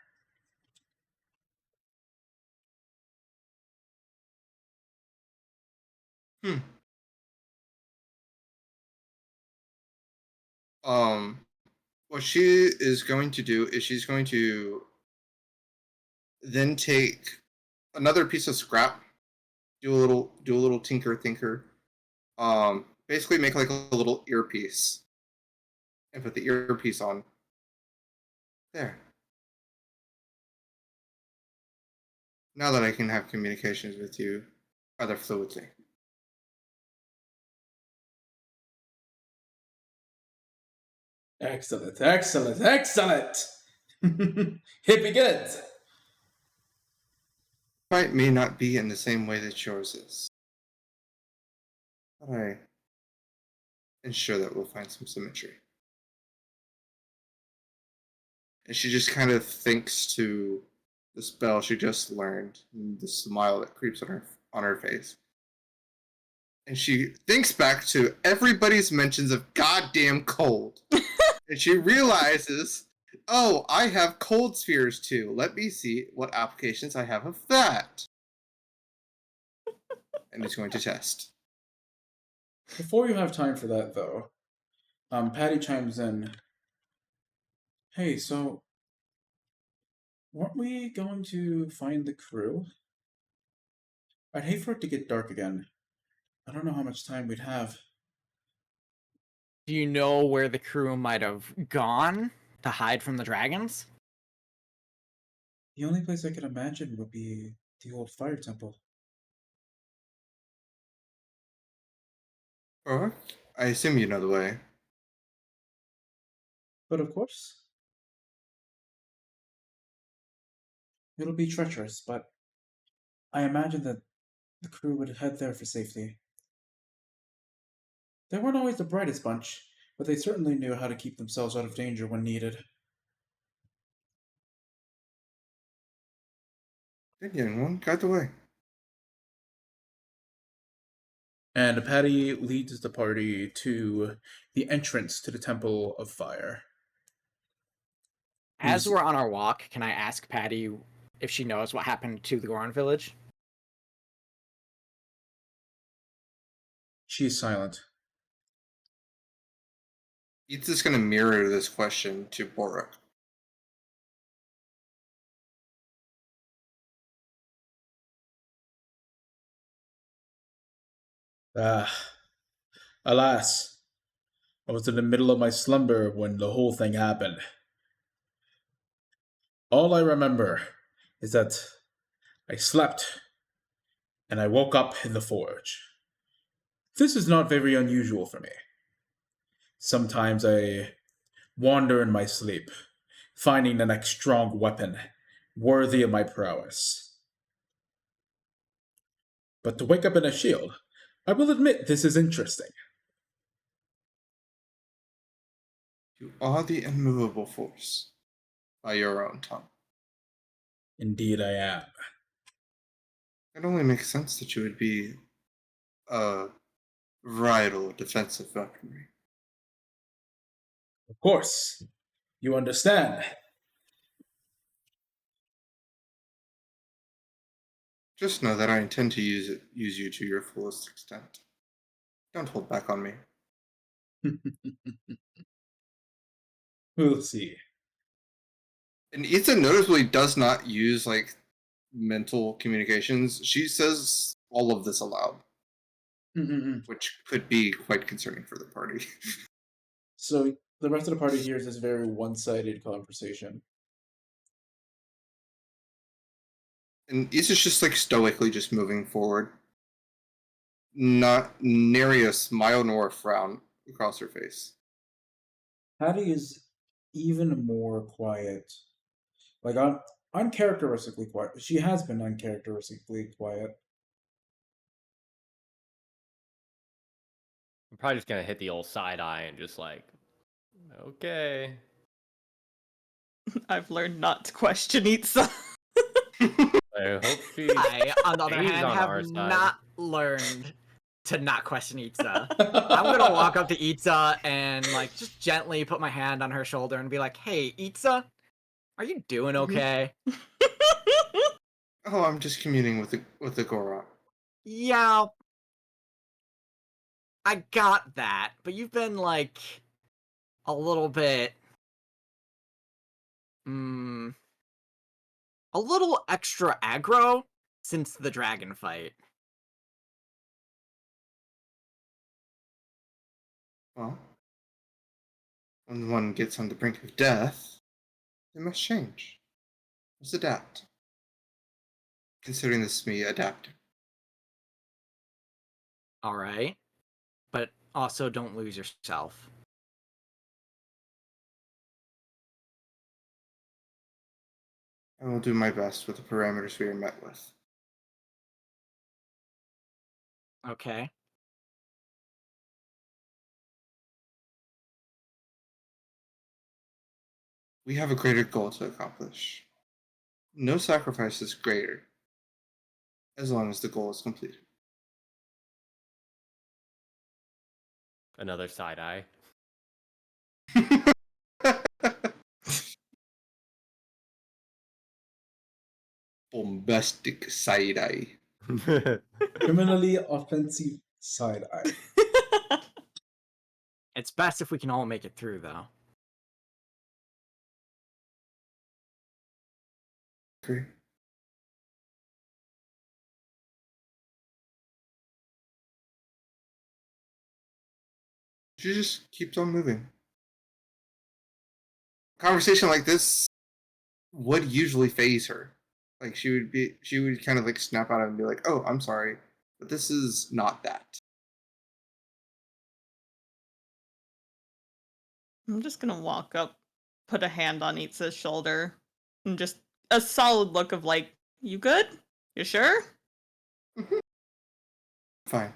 Speaker 4: What she is going to do is she's going to then take another piece of scrap, do a little tinker thinker, Basically make like a little earpiece and put the earpiece on. There. Now that I can have communications with you rather fluidly.
Speaker 6: Excellent, excellent, excellent! It begins!
Speaker 4: Fight may not be in the same way that yours is. But I ensure that we'll find some symmetry. And she just kind of thinks to the spell she just learned, and the smile that creeps on her face. And she thinks back to everybody's mentions of goddamn cold. And she realizes, oh, I have cold spheres too. Let me see what applications I have of that. And it's going to test.
Speaker 6: Before you have time for that, though, Patty chimes in. Hey, so weren't we going to find the crew? I'd hate for it to get dark again. I don't know how much time we'd have.
Speaker 2: Do you know where the crew might have gone to hide from the dragons?
Speaker 6: The only place I could imagine would be the old fire temple.
Speaker 4: Or I assume you know the way.
Speaker 6: But of course, it'll be treacherous, but I imagine that the crew would head there for safety. They weren't always the brightest bunch, but they certainly knew how to keep themselves out of danger when needed.
Speaker 4: Good young one, guide the way.
Speaker 1: And Patty leads the party to the entrance to the Temple of Fire.
Speaker 2: As we're on our walk, can I ask Patty if she knows what happened to the Goron village?
Speaker 1: She's silent.
Speaker 4: It's just going to mirror this question to Borak.
Speaker 1: Ah, alas, I was in the middle of my slumber when the whole thing happened. All I remember is that I slept and I woke up in the forge. This is not very unusual for me. Sometimes I wander in my sleep, finding the next strong weapon worthy of my prowess. But to wake up in a shield, I will admit this is interesting.
Speaker 4: You are the immovable force by your own tongue.
Speaker 1: Indeed, I am.
Speaker 4: It only makes sense that you would be a vital defensive weaponry.
Speaker 1: Of course, you understand.
Speaker 4: Just know that I intend to use you to your fullest extent. Don't hold back on me.
Speaker 1: We'll see.
Speaker 4: And Ethan noticeably does not use like mental communications. She says all of this aloud, which could be quite concerning for the party.
Speaker 6: So the rest of the party hears this very one-sided conversation.
Speaker 4: And Issa's just like stoically just moving forward. Not nary a smile nor a frown across her face.
Speaker 6: Patty is even more quiet. Like, uncharacteristically quiet. She has been uncharacteristically quiet.
Speaker 5: I'm probably just gonna hit the old side eye and just like, okay.
Speaker 3: I've learned not to question Itza.
Speaker 5: I hope she.
Speaker 2: I, on the other
Speaker 5: She's
Speaker 2: hand,
Speaker 5: on our
Speaker 2: have
Speaker 5: side.
Speaker 2: not learned to not question Itza. I'm gonna walk up to Itza and like just gently put my hand on her shoulder and be like, "Hey, Itza, are you doing okay?"
Speaker 4: Oh, I'm just communing with the Goron.
Speaker 2: Yeah, I got that, but you've been like a little bit, a little extra aggro since the dragon fight.
Speaker 4: Well, when one gets on the brink of death, they must change. Must adapt. Considering this is me adapting.
Speaker 2: All right, but also don't lose yourself.
Speaker 4: I will do my best with the parameters we are met with.
Speaker 2: Okay.
Speaker 4: We have a greater goal to accomplish. No sacrifice is greater, as long as the goal is completed.
Speaker 5: Another side eye.
Speaker 4: Bombastic side eye.
Speaker 6: Criminally offensive side eye.
Speaker 2: It's best if we can all make it through, though.
Speaker 4: Agree. She just keeps on moving. Conversation like this would usually phase her. Like she would kind of like snap out and be like, "Oh, I'm sorry, but this is not that."
Speaker 3: I'm just gonna walk up, put a hand on Itza's shoulder, and just a solid look of like, "You good? You sure?"
Speaker 4: Fine.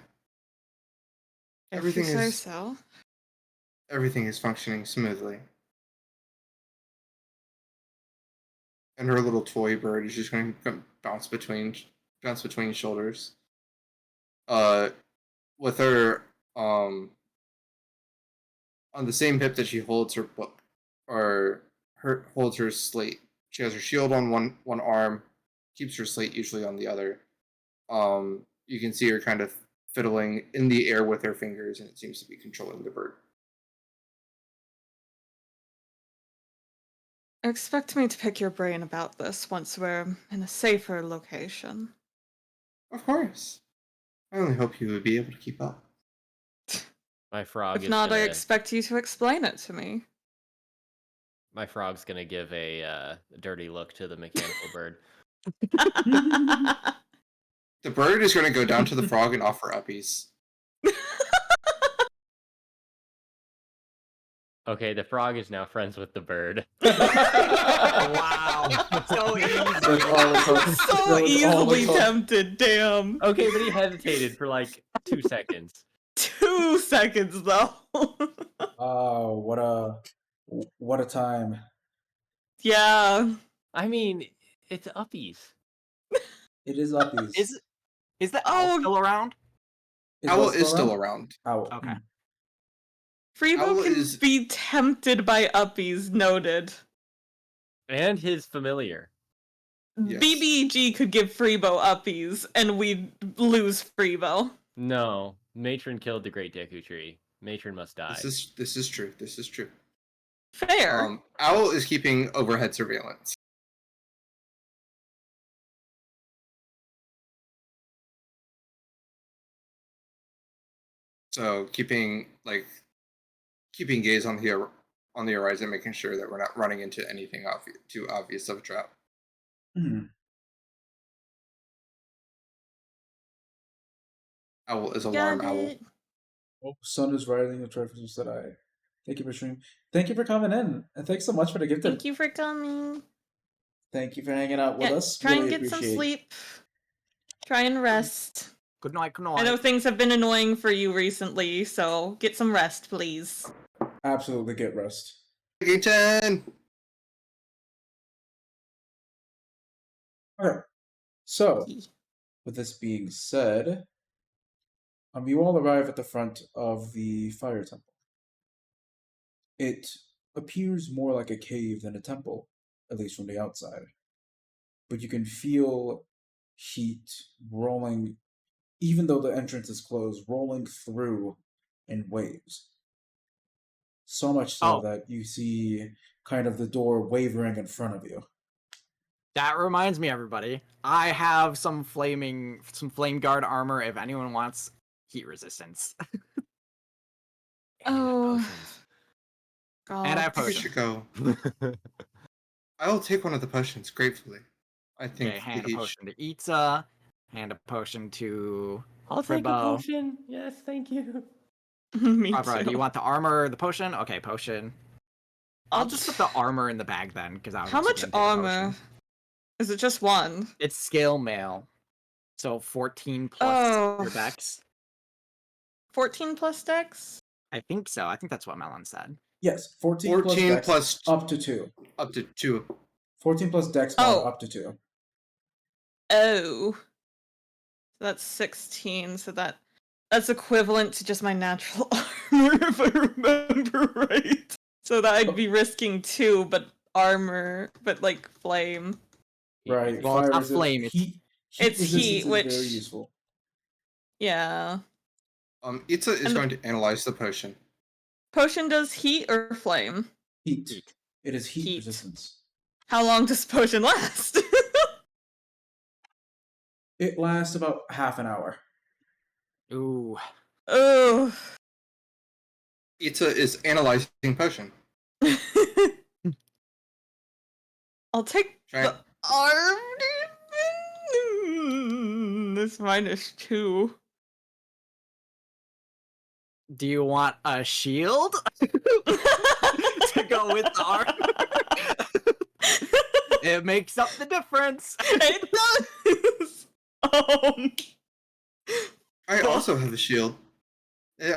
Speaker 3: If
Speaker 4: Everything
Speaker 3: you say
Speaker 4: is-
Speaker 3: so.
Speaker 4: Everything is functioning smoothly. And her little toy bird is just going to bounce between shoulders. With her on the same hip that she holds her book, or holds her slate. She has her shield on one arm, keeps her slate usually on the other. You can see her kind of fiddling in the air with her fingers, and it seems to be controlling the bird.
Speaker 3: Expect me to pick your brain about this once we're in a safer location.
Speaker 4: Of course. I only hope you would be able to keep up.
Speaker 5: My frog
Speaker 3: If
Speaker 5: is
Speaker 3: not, I
Speaker 5: gonna,
Speaker 3: expect you to explain it to me.
Speaker 5: my frog's gonna give a dirty look to the mechanical bird.
Speaker 4: The bird is going to go down to the frog and offer uppies.
Speaker 5: Okay, the frog is now friends with the bird.
Speaker 2: Wow. So easy.
Speaker 6: That's all it took.
Speaker 3: So
Speaker 6: That was all it
Speaker 3: easily
Speaker 6: took.
Speaker 3: tempted, damn.
Speaker 5: Okay, but he hesitated for like 2 seconds.
Speaker 3: 2 seconds though.
Speaker 6: Oh, what a time.
Speaker 3: Yeah.
Speaker 5: I mean, it's uppies.
Speaker 6: It is uppies.
Speaker 2: Is the
Speaker 3: Oh.
Speaker 2: owl still around?
Speaker 4: Owl
Speaker 6: what
Speaker 4: is still around.
Speaker 6: Owl.
Speaker 2: Okay.
Speaker 3: Freebo
Speaker 4: Owl
Speaker 3: can
Speaker 4: is-
Speaker 3: be tempted by uppies, noted.
Speaker 5: And his familiar.
Speaker 4: Yes.
Speaker 3: BBG could give Freebo uppies, and we'd lose Freebo.
Speaker 5: No, Matron killed the Great Deku Tree. Matron must die.
Speaker 4: This is true. This is true.
Speaker 3: Fair.
Speaker 4: Owl is keeping overhead surveillance. So keeping gaze on the horizon, making sure that we're not running into anything too obvious of a trap.
Speaker 6: Hmm.
Speaker 4: Owl is alarm
Speaker 3: Got
Speaker 4: owl.
Speaker 3: it.
Speaker 6: Oh, sun is rising. The traffic said I. Thank you for streaming. Thank you for coming in, and thanks so much for the gift.
Speaker 3: Thank you for coming.
Speaker 6: Thank you for hanging out with
Speaker 3: Yeah,
Speaker 6: us.
Speaker 3: try and
Speaker 6: Really
Speaker 3: get some
Speaker 6: appreciate it.
Speaker 3: sleep. Try and rest.
Speaker 2: Good night, good night.
Speaker 3: I know things have been annoying for you recently, so get some rest, please.
Speaker 6: Absolutely get rest.
Speaker 4: Gayton!
Speaker 6: Alright. So, with this being said, you all arrive at the front of the fire temple. It appears more like a cave than a temple, at least from the outside. But you can feel heat rolling, even though the entrance is closed, rolling through in waves. So much so that you see kind of the door wavering in front of you.
Speaker 2: That reminds me, everybody. I have some flame guard armor if anyone wants heat resistance.
Speaker 3: Oh, Oh.
Speaker 5: potions.
Speaker 3: God.
Speaker 2: And I have
Speaker 4: I think we
Speaker 2: potion.
Speaker 4: should go. I will take one of the potions gratefully. I think
Speaker 2: Okay,
Speaker 4: the
Speaker 2: hand a
Speaker 4: heat
Speaker 2: potion to Itza, hand a potion to
Speaker 5: I'll take a
Speaker 2: Cribbo.
Speaker 5: potion. Yes, thank you.
Speaker 3: Me
Speaker 2: Barbara,
Speaker 3: too.
Speaker 2: do you want the armor or the potion? Okay, potion. I'll just put the armor in the bag then, because I was
Speaker 3: How
Speaker 2: also
Speaker 3: much
Speaker 2: gonna take a
Speaker 3: armor?
Speaker 2: potion.
Speaker 3: Is it just one?
Speaker 2: It's scale mail, so 14 plus
Speaker 3: Oh.
Speaker 2: your dex.
Speaker 3: 14 plus dex?
Speaker 2: I think so. I think that's what Melon said.
Speaker 6: Yes, 14,
Speaker 4: 14
Speaker 6: plus dex
Speaker 4: plus
Speaker 6: up to 2.
Speaker 4: up to 2.
Speaker 6: 14 plus dex mod
Speaker 3: Oh.
Speaker 6: up to 2.
Speaker 3: Oh. That's 16, so that's equivalent to just my natural armor, if I remember right. So that I'd be risking 2, but armor, but like flame.
Speaker 6: Right.
Speaker 2: Well, it's
Speaker 6: fire
Speaker 2: not
Speaker 6: resist-
Speaker 2: flame, it's-
Speaker 6: heat.
Speaker 3: It's
Speaker 6: resistance
Speaker 3: heat,
Speaker 6: is
Speaker 3: which-
Speaker 6: very useful.
Speaker 3: Yeah.
Speaker 4: Itza is
Speaker 3: And-
Speaker 4: going to analyze the potion.
Speaker 3: Potion does heat or flame?
Speaker 6: Heat.
Speaker 2: Heat.
Speaker 6: It is heat,
Speaker 3: Heat.
Speaker 6: resistance.
Speaker 3: How long does potion last?
Speaker 6: It lasts about half an hour.
Speaker 2: Ooh.
Speaker 3: Oh.
Speaker 4: Itza is analyzing potion.
Speaker 3: I'll take
Speaker 4: Try
Speaker 3: the arm. This -2.
Speaker 2: Do you want a shield to go with the armor? It makes up the difference.
Speaker 3: It does.
Speaker 4: I also have a shield.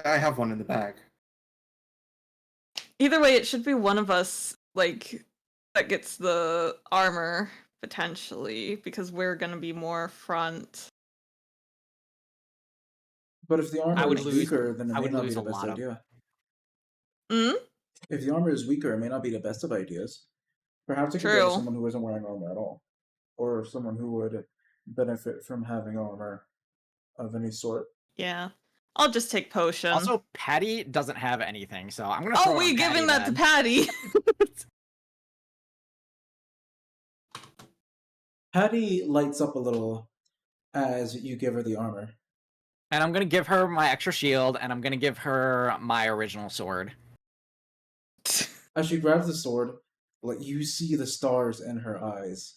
Speaker 4: I have one in the bag.
Speaker 3: Either way, it should be one of us, like, that gets the armor, potentially, because we're gonna be more front.
Speaker 6: But if the armor
Speaker 2: would
Speaker 6: is
Speaker 2: lose-
Speaker 6: weaker, then it
Speaker 2: I
Speaker 6: may
Speaker 2: would
Speaker 6: not be
Speaker 2: lose
Speaker 6: the
Speaker 2: a
Speaker 6: best
Speaker 2: lot of-
Speaker 6: idea.
Speaker 3: Mm?
Speaker 6: If the armor is weaker, it may not be the best of ideas. Perhaps it could go
Speaker 3: True.
Speaker 6: to someone who isn't wearing armor at all. Or someone who would benefit from having armor of any sort.
Speaker 3: Yeah. I'll just take potion.
Speaker 2: Also, Patty doesn't have anything, so I'm gonna throw
Speaker 3: oh,
Speaker 2: it
Speaker 3: we
Speaker 2: on
Speaker 3: giving
Speaker 2: Patty
Speaker 3: that to
Speaker 2: then.
Speaker 3: Patty.
Speaker 6: Patty lights up a little as you give her the armor.
Speaker 2: And I'm gonna give her my extra shield, and I'm gonna give her my original sword.
Speaker 6: As she grabs the sword, like you see the stars in her eyes.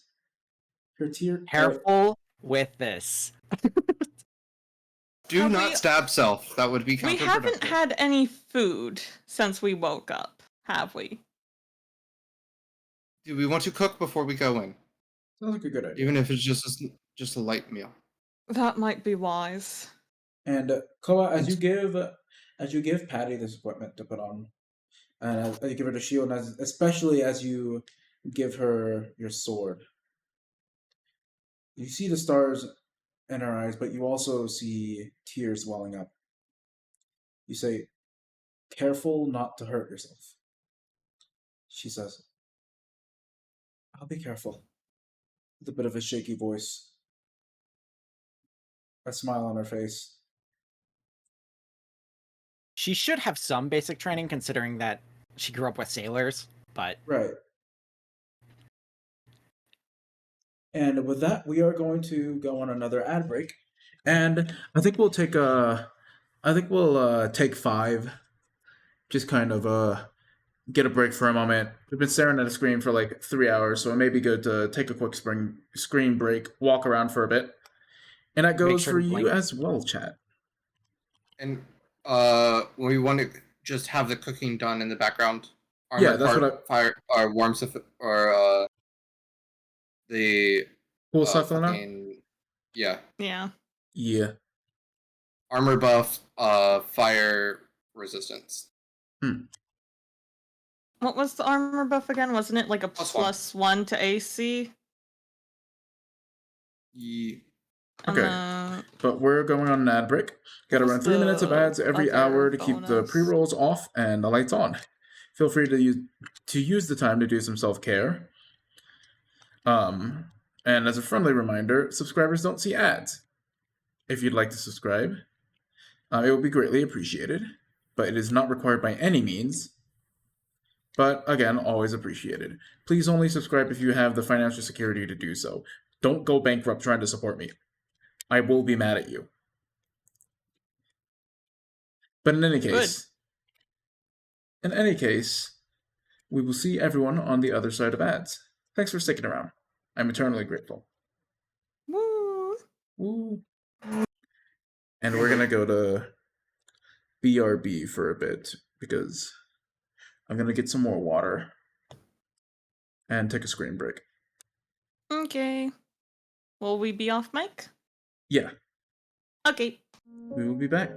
Speaker 6: Her tear.
Speaker 2: Careful with this.
Speaker 4: Do
Speaker 3: Have
Speaker 4: not
Speaker 3: we-
Speaker 4: stab self. That would be
Speaker 3: We
Speaker 4: counterproductive.
Speaker 3: haven't had any food since we woke up, have we?
Speaker 4: Do we want to cook before we go in?
Speaker 6: Sounds like a good idea.
Speaker 4: Even if it's just a light meal.
Speaker 3: That might be wise.
Speaker 6: And Koa, as you give Patty this equipment to put on, and as you give her the shield, and especially as you give her your sword, you see the stars in her eyes, but you also see tears welling up. You say, "Careful not to hurt yourself." She says, "I'll be careful," with a bit of a shaky voice, a smile on her face.
Speaker 2: She should have some basic training, considering that she grew up with sailors, but
Speaker 6: Right. And with that, we are going to go on another ad break, and I think we'll take take 5, just kind of get a break for a moment. We've been staring at a screen for like 3 hours, so it may be good to take a quick screen break, walk around for a bit, and that goes
Speaker 2: sure
Speaker 6: for
Speaker 2: to
Speaker 6: you
Speaker 2: blink.
Speaker 6: as well, chat.
Speaker 4: And we want to just have the cooking done in the background.
Speaker 6: Yeah, that's what
Speaker 4: fire or warmth or the
Speaker 6: Cool stuff on that.
Speaker 4: fucking- yeah,
Speaker 3: Yeah.
Speaker 6: Yeah.
Speaker 4: armor buff, fire resistance.
Speaker 3: What was the armor buff again? Wasn't it like a +1 to AC?
Speaker 4: Yeah.
Speaker 6: Okay. But we're going on an ad break. Gotta run 3 minutes of ads every
Speaker 3: other
Speaker 6: hour to keep the
Speaker 3: bonus?
Speaker 6: pre-rolls off and the lights on. Feel free to use the time to do some self-care. And as a friendly reminder, subscribers don't see ads. If you'd like to subscribe, it will be greatly appreciated, but it is not required by any means. But again, always appreciated. Please only subscribe if you have the financial security to do so. Don't go bankrupt trying to support me. I will be mad at you. But in any case,
Speaker 1: In any case, we will see everyone on the other side of ads. Thanks for sticking around. I'm eternally grateful.
Speaker 3: Woo.
Speaker 1: Woo. And we're gonna go to BRB for a bit because I'm gonna get some more water and take a screen break.
Speaker 3: Okay. Will we be off mic?
Speaker 1: Yeah,
Speaker 3: Okay.
Speaker 1: we will be back.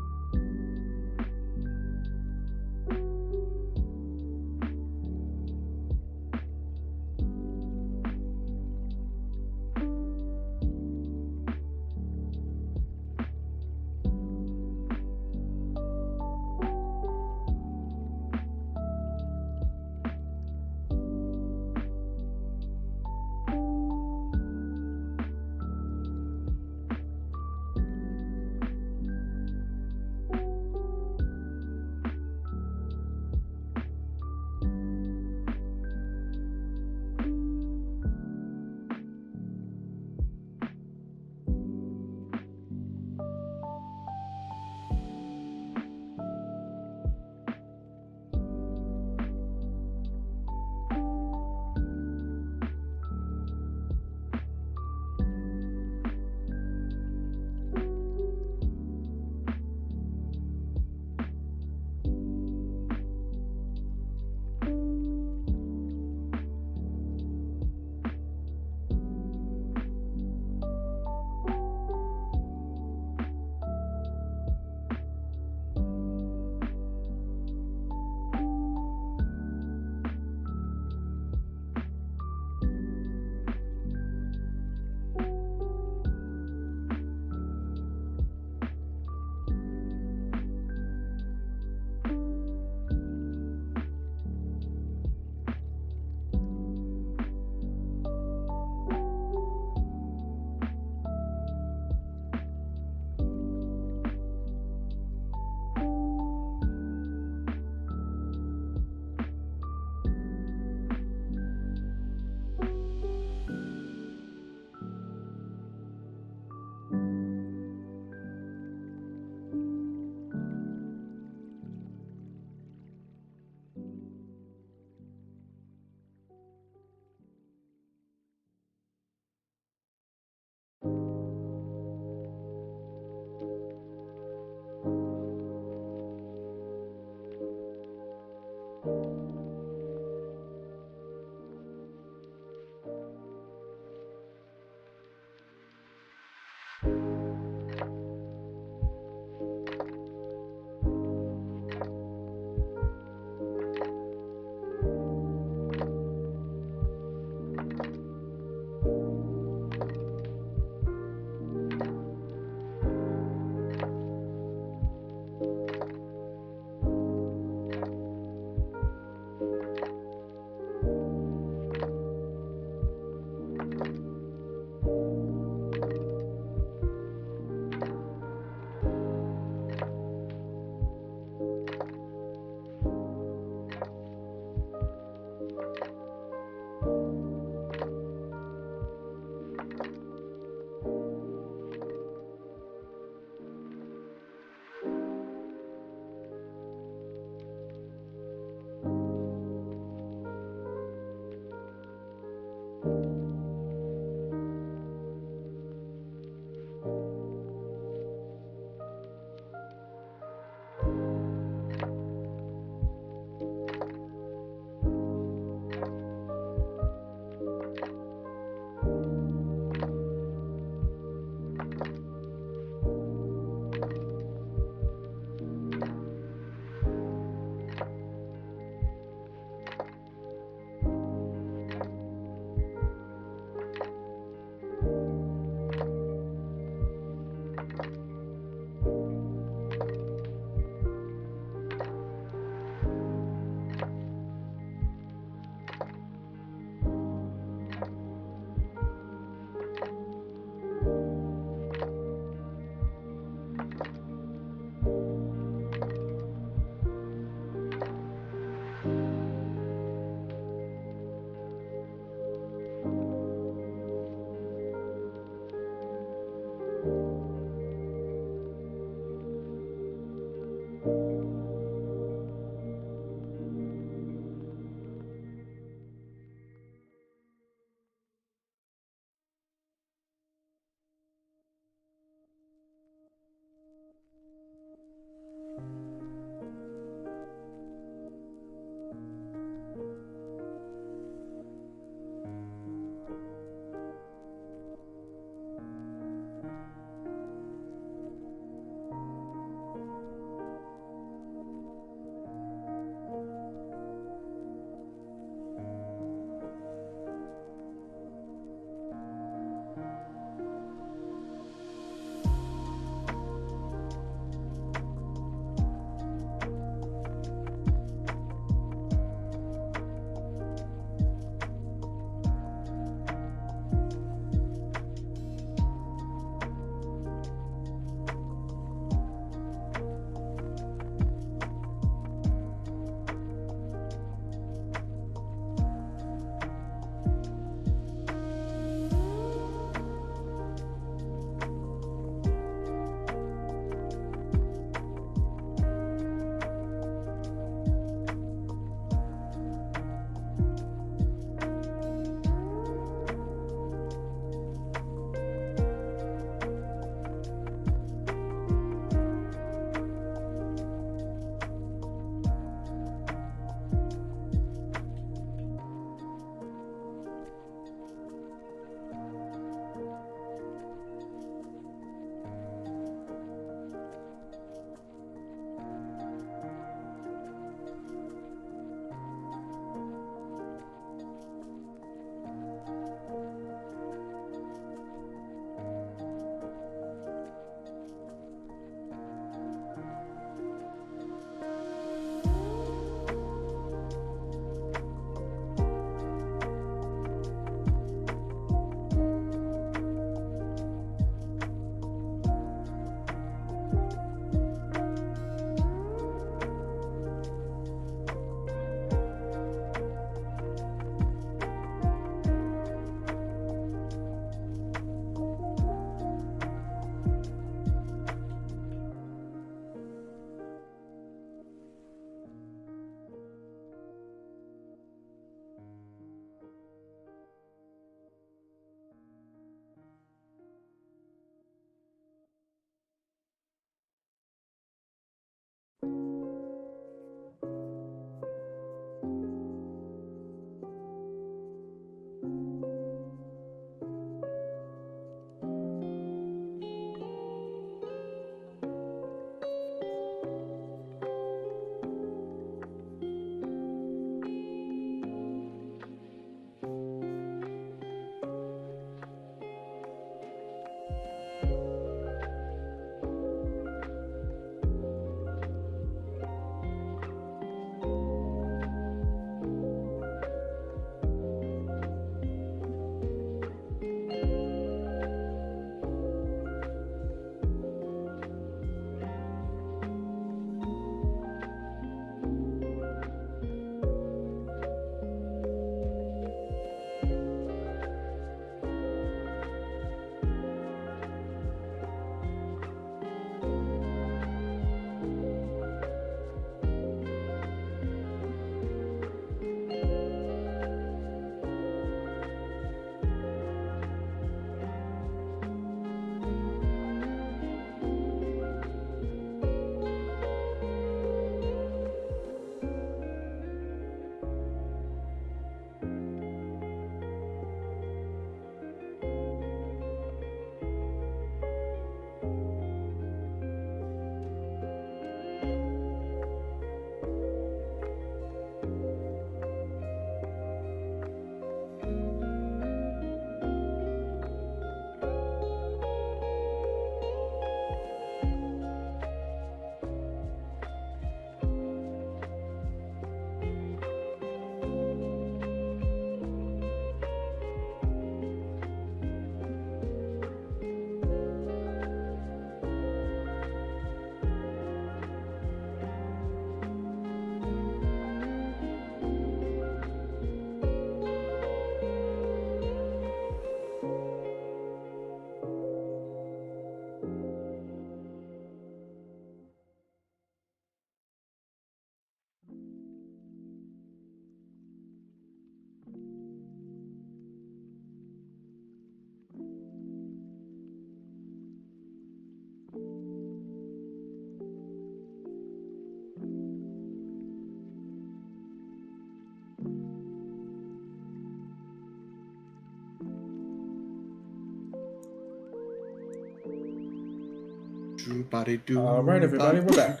Speaker 6: All right, everybody, we're back.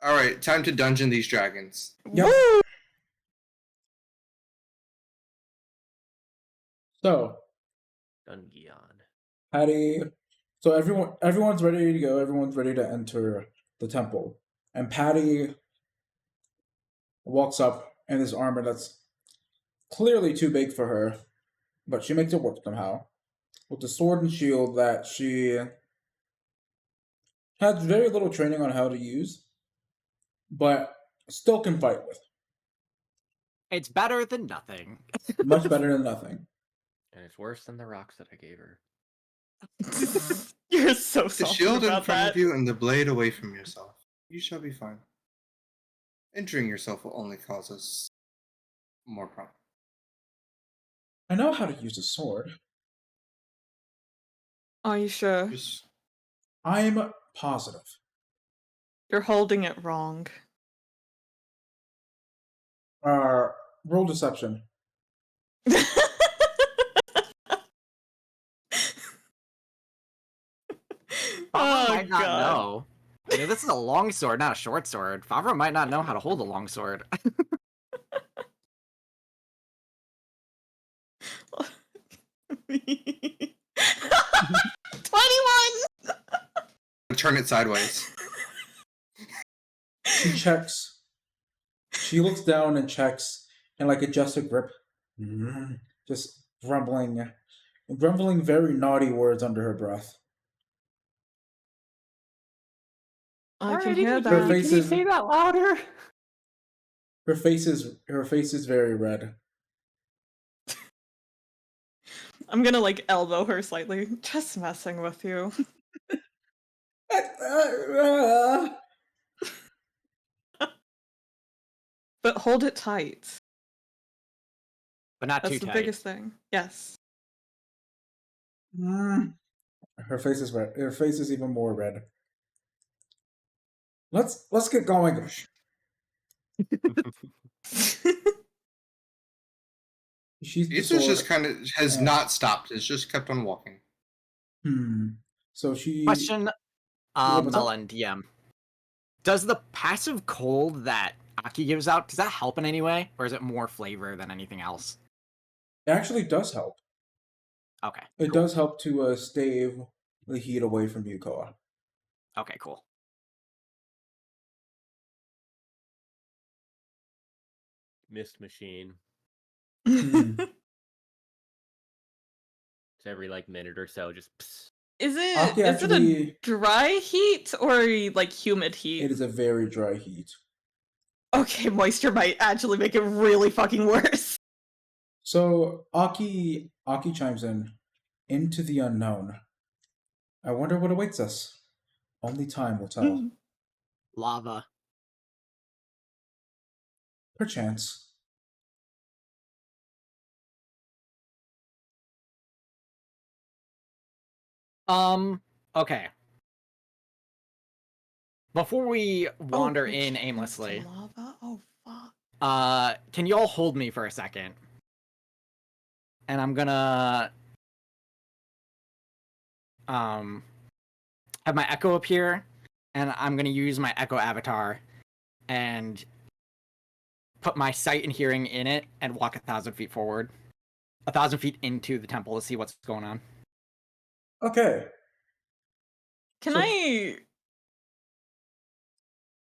Speaker 4: All right, time to dungeon these dragons.
Speaker 6: Yep.
Speaker 3: Woo!
Speaker 6: So,
Speaker 5: Dungeon.
Speaker 6: Patty. So everyone's ready to go. Everyone's ready to enter the temple, and Patty walks up in this armor that's clearly too big for her, but she makes it work somehow with the sword and shield that she has very little training on how to use, but still can fight with.
Speaker 2: It's better than nothing.
Speaker 6: Much better than nothing.
Speaker 5: And it's worse than the rocks that I gave her.
Speaker 3: You're so
Speaker 4: The
Speaker 3: salty
Speaker 4: shield in
Speaker 3: about
Speaker 4: front
Speaker 3: that.
Speaker 4: of you and the blade away from yourself. You shall be fine. Injuring yourself will only cause us more problems.
Speaker 6: I know how to use a sword.
Speaker 3: Are you sure?
Speaker 4: Just
Speaker 6: I'm positive.
Speaker 3: You're holding it wrong.
Speaker 6: Roll deception.
Speaker 2: Favre
Speaker 3: Oh
Speaker 2: might not
Speaker 3: god.
Speaker 2: know. I mean, this is a long sword, not a short sword. Favre might not know how to hold a long sword.
Speaker 3: 21!
Speaker 4: turn it sideways.
Speaker 6: She checks. She looks down and checks and like adjusts her grip. Just grumbling very naughty words under her breath.
Speaker 3: I can hear
Speaker 6: Her
Speaker 3: that.
Speaker 6: face is
Speaker 2: that louder?
Speaker 6: her face is very red.
Speaker 3: I'm gonna like elbow her slightly. Just messing with you. But hold it tight.
Speaker 2: But not
Speaker 3: That's
Speaker 2: too
Speaker 3: the
Speaker 2: tight.
Speaker 3: biggest thing. Yes.
Speaker 6: Her face is red. Her face is even more red. Let's get going.
Speaker 4: It's just kind of has not stopped. It's just kept on walking.
Speaker 6: So she
Speaker 2: Question,
Speaker 6: what's up?
Speaker 2: Melon DM. Does the passive cold that Aki gives out, does that help in any way? Or is it more flavor than anything else?
Speaker 6: It actually does help.
Speaker 2: Okay.
Speaker 6: It
Speaker 2: cool.
Speaker 6: does help to stave the heat away from you, Koa.
Speaker 2: Okay, cool.
Speaker 5: Mist machine.
Speaker 2: Mm.
Speaker 5: It's every like minute or so, just pss.
Speaker 3: Is
Speaker 6: Aki
Speaker 3: it
Speaker 6: actually,
Speaker 3: a dry heat or like humid heat?
Speaker 6: it is a very dry heat.
Speaker 3: Okay, moisture might actually make it really fucking worse.
Speaker 6: So Aki chimes in. Into the unknown. I wonder what awaits us. Only time will tell.
Speaker 2: Lava.
Speaker 6: Perchance.
Speaker 2: Okay. Before we wander
Speaker 3: which
Speaker 2: in
Speaker 3: turns to
Speaker 2: aimlessly,
Speaker 3: lava? Oh fuck.
Speaker 2: can y'all hold me for a second? And I'm gonna have my echo appear, and I'm gonna use my echo avatar and put my sight and hearing in it and walk 1,000 feet forward. 1,000 feet into the temple to see what's going on.
Speaker 6: Okay.
Speaker 3: Can
Speaker 6: So-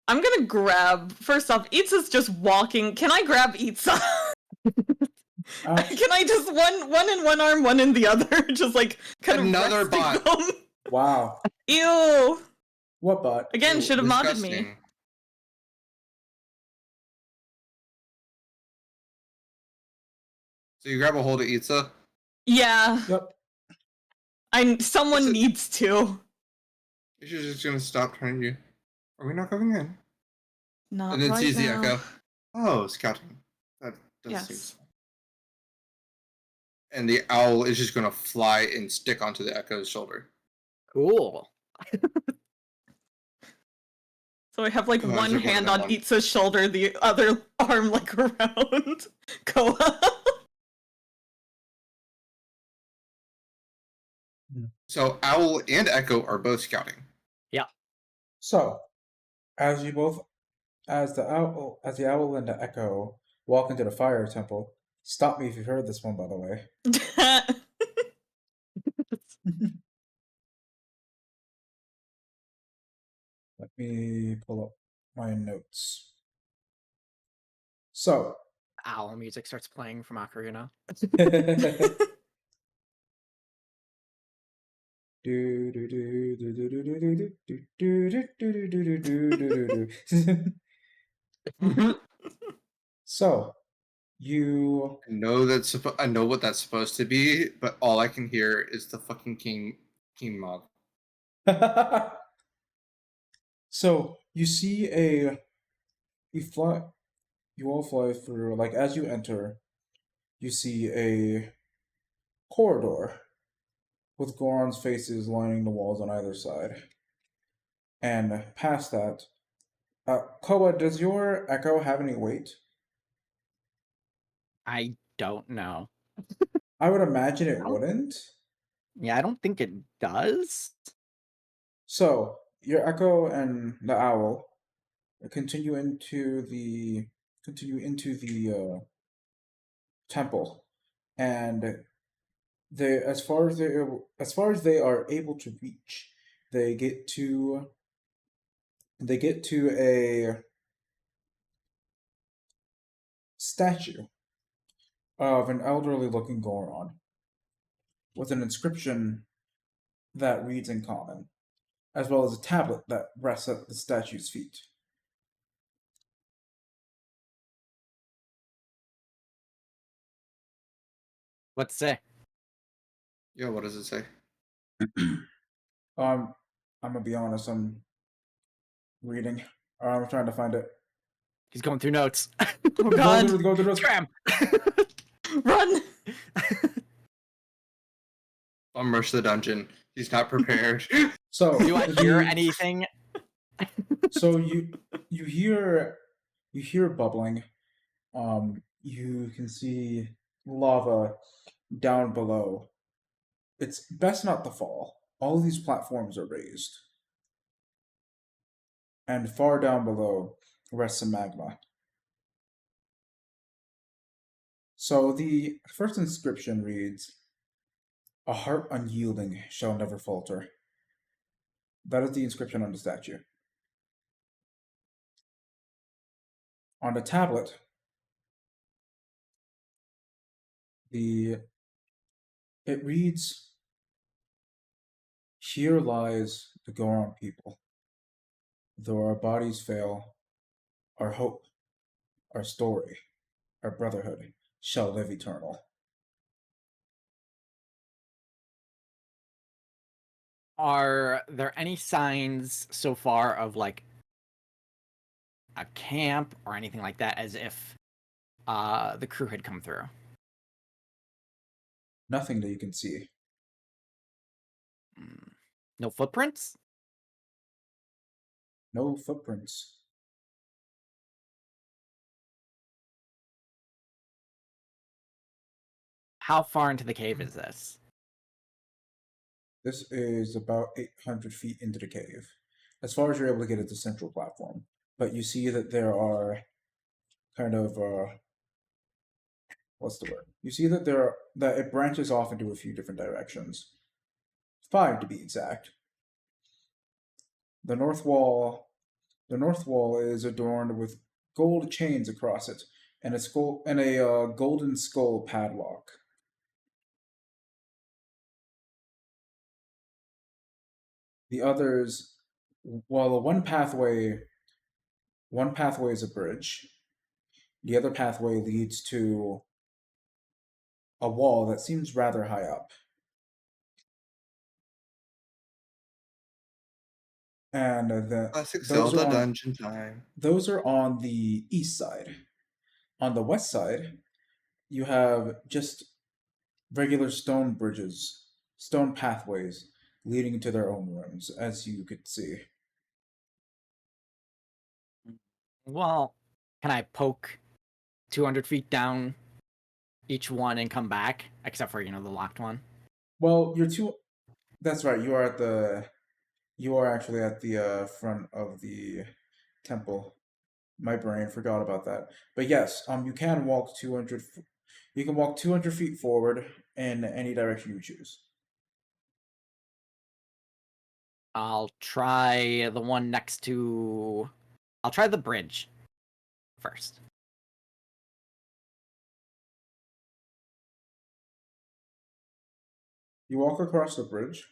Speaker 3: I'm gonna grab. First off, Itza's just walking. Can I grab Itza? Can I just one in one arm, one in the other? Just like kind
Speaker 4: Another
Speaker 3: of resting
Speaker 4: bot.
Speaker 3: them?
Speaker 6: Wow.
Speaker 3: Ew.
Speaker 6: What bot?
Speaker 3: Again, should have modded me.
Speaker 4: Disgusting. So you grab a hold of Itza.
Speaker 3: Yeah.
Speaker 6: Yep.
Speaker 3: Someone
Speaker 4: Is it-
Speaker 3: needs to.
Speaker 4: She's just gonna stop turning you. Are we not coming in?
Speaker 3: Not
Speaker 4: And then
Speaker 3: right
Speaker 4: sees the
Speaker 3: now.
Speaker 4: echo. Oh, scouting. That does
Speaker 3: Yes.
Speaker 4: seem. And the owl is just gonna fly and stick onto the echo's shoulder.
Speaker 2: Cool.
Speaker 3: So I have like
Speaker 4: Come on,
Speaker 3: one
Speaker 4: is it one
Speaker 3: hand
Speaker 4: of
Speaker 3: on
Speaker 4: them?
Speaker 3: Itza's shoulder, the other arm like around Koa.
Speaker 4: So Owl and Echo are both scouting.
Speaker 6: So, as the owl and the echo walk into the fire temple. Stop me if you've heard this one, by the way. Let me pull up my notes. So,
Speaker 2: Owl music starts playing from Ocarina.
Speaker 6: So, you
Speaker 4: I know I know what that's supposed to be, but all I can hear is the fucking king mob.
Speaker 6: So you see you all fly through, like as you enter, you see a corridor with Goron's faces lining the walls on either side. And past that, Koa, does your echo have any weight?
Speaker 2: I don't know.
Speaker 6: I would imagine it wouldn't.
Speaker 2: Yeah, I don't think it does.
Speaker 6: So your echo and the owl continue into the temple, and they as far as they are able to reach, they get to a statue of an elderly looking Goron with an inscription that reads in common, as well as a tablet that rests at the statue's feet.
Speaker 2: What's say?
Speaker 4: Yeah, what does it say?
Speaker 6: I'm gonna be honest, I'm reading. I'm trying to find it.
Speaker 2: He's going through notes.
Speaker 3: Oh god.
Speaker 6: Go through.
Speaker 2: Scram!
Speaker 3: Run!
Speaker 4: I'll rush the dungeon. He's not prepared.
Speaker 6: So
Speaker 2: Do I hear anything?
Speaker 6: So you hear bubbling. You can see lava down below. It's best not to fall. All these platforms are raised. And far down below rests some magma. So the first inscription reads, "A heart unyielding shall never falter." That is the inscription on the statue. On the tablet, it reads, "Here lies the Goron people. Though our bodies fail, our hope, our story, our brotherhood shall live eternal."
Speaker 2: Are there any signs so far of like a camp or anything like that, as if the crew had come through?
Speaker 6: Nothing that you can see.
Speaker 2: No footprints?
Speaker 6: No footprints.
Speaker 2: How far into the cave is this?
Speaker 6: This is about 800 feet into the cave, as far as you're able to get at the central platform. But you see that there are kind of what's the word? You see that that it branches off into a few different directions. 5 to be exact. The north wall is adorned with gold chains across it and a golden skull padlock. The others, while one pathway is a bridge, the other pathway leads to a wall that seems rather high up. And
Speaker 4: Classic Zelda dungeon time.
Speaker 6: Those are on the east side. On the west side, you have just regular stone bridges, stone pathways leading to their own rooms, as you could see.
Speaker 2: Well, can I poke 200 feet down each one and come back? Except for, the locked one.
Speaker 6: Well, That's right. You are actually at the front of the temple. My brain forgot about that. But yes, you can walk 200. You can walk 200 feet forward in any direction you choose.
Speaker 2: I'll try the one next to. I'll try the bridge first.
Speaker 6: You walk across the bridge,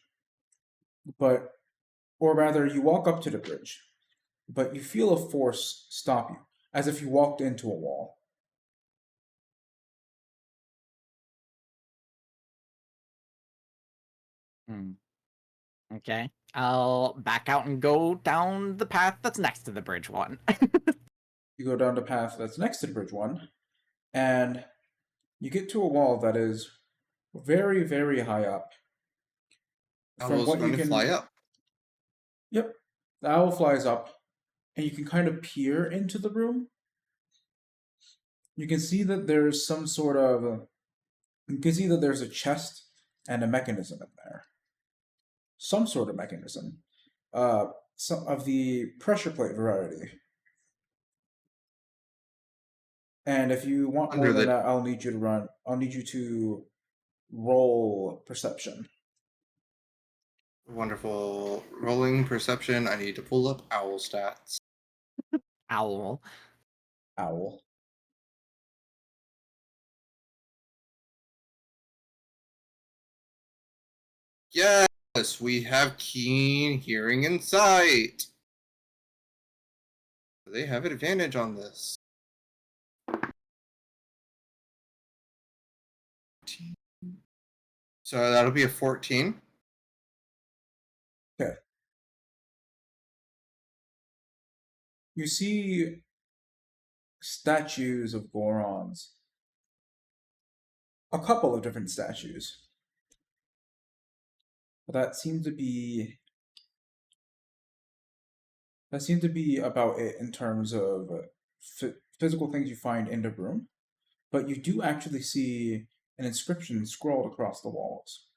Speaker 6: or rather, you walk up to the bridge, but you feel a force stop you, as if you walked into a wall.
Speaker 2: Okay. I'll back out and go down the path that's next to the bridge one.
Speaker 6: You go down the path that's next to the bridge one, and you get to a wall that is very, very high up. From
Speaker 4: Owl's
Speaker 6: what you
Speaker 4: going to
Speaker 6: can,
Speaker 4: fly up.
Speaker 6: Yep, the owl flies up, and you can kind of peer into the room. You can see that there's some sort of. You can see that there's a chest and a mechanism in there. Some sort of mechanism. Some of the pressure plate variety. And if you want more
Speaker 4: Under
Speaker 6: than
Speaker 4: the
Speaker 6: that, I'll need you to roll perception.
Speaker 4: wonderful rolling perception, I need to pull up owl stats.
Speaker 2: Owl.
Speaker 6: Owl.
Speaker 4: Yes, we have keen hearing and sight. They have advantage on this. So that'll be a 14.
Speaker 6: Okay. You see statues of Gorons. A couple of different statues. That seemed to be about it in terms of physical things you find in the room. But you do actually see an inscription scrawled across the walls.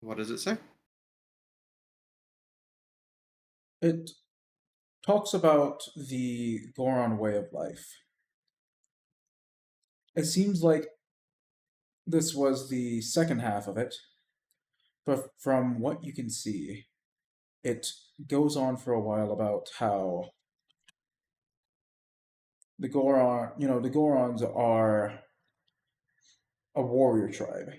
Speaker 4: What does it say?
Speaker 6: It talks about the Goron way of life. It seems like this was the second half of it, but from what you can see, it goes on for a while about how the Gorons are a warrior tribe.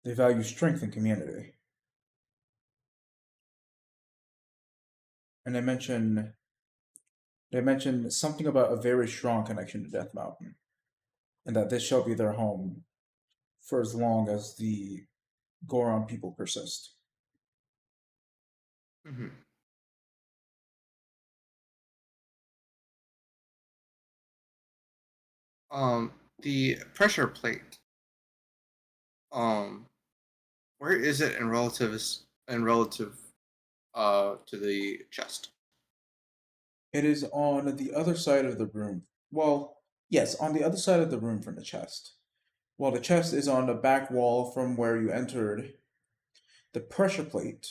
Speaker 6: They value strength and community. And they mention something about a very strong connection to Death Mountain, and that this shall be their home for as long as the Goron people persist.
Speaker 4: Mm-hmm. The pressure plate. Where is it in relative to the chest?
Speaker 6: It is on the other side of the room. Well, yes, on the other side of the room from the chest. While the chest is on the back wall from where you entered, the pressure plate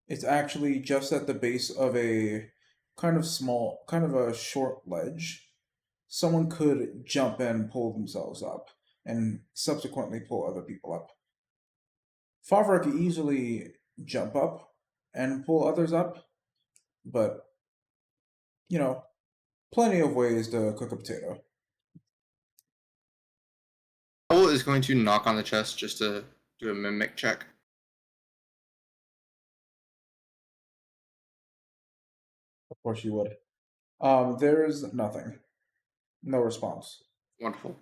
Speaker 6: is actually just at the base of a kind of a short ledge. Someone could jump and pull themselves up, and subsequently pull other people up. Favre could easily jump up and pull others up, but, plenty of ways to cook a potato.
Speaker 4: Owl is going to knock on the chest just to do a mimic check.
Speaker 6: Of course you would. There's nothing. No response.
Speaker 4: Wonderful.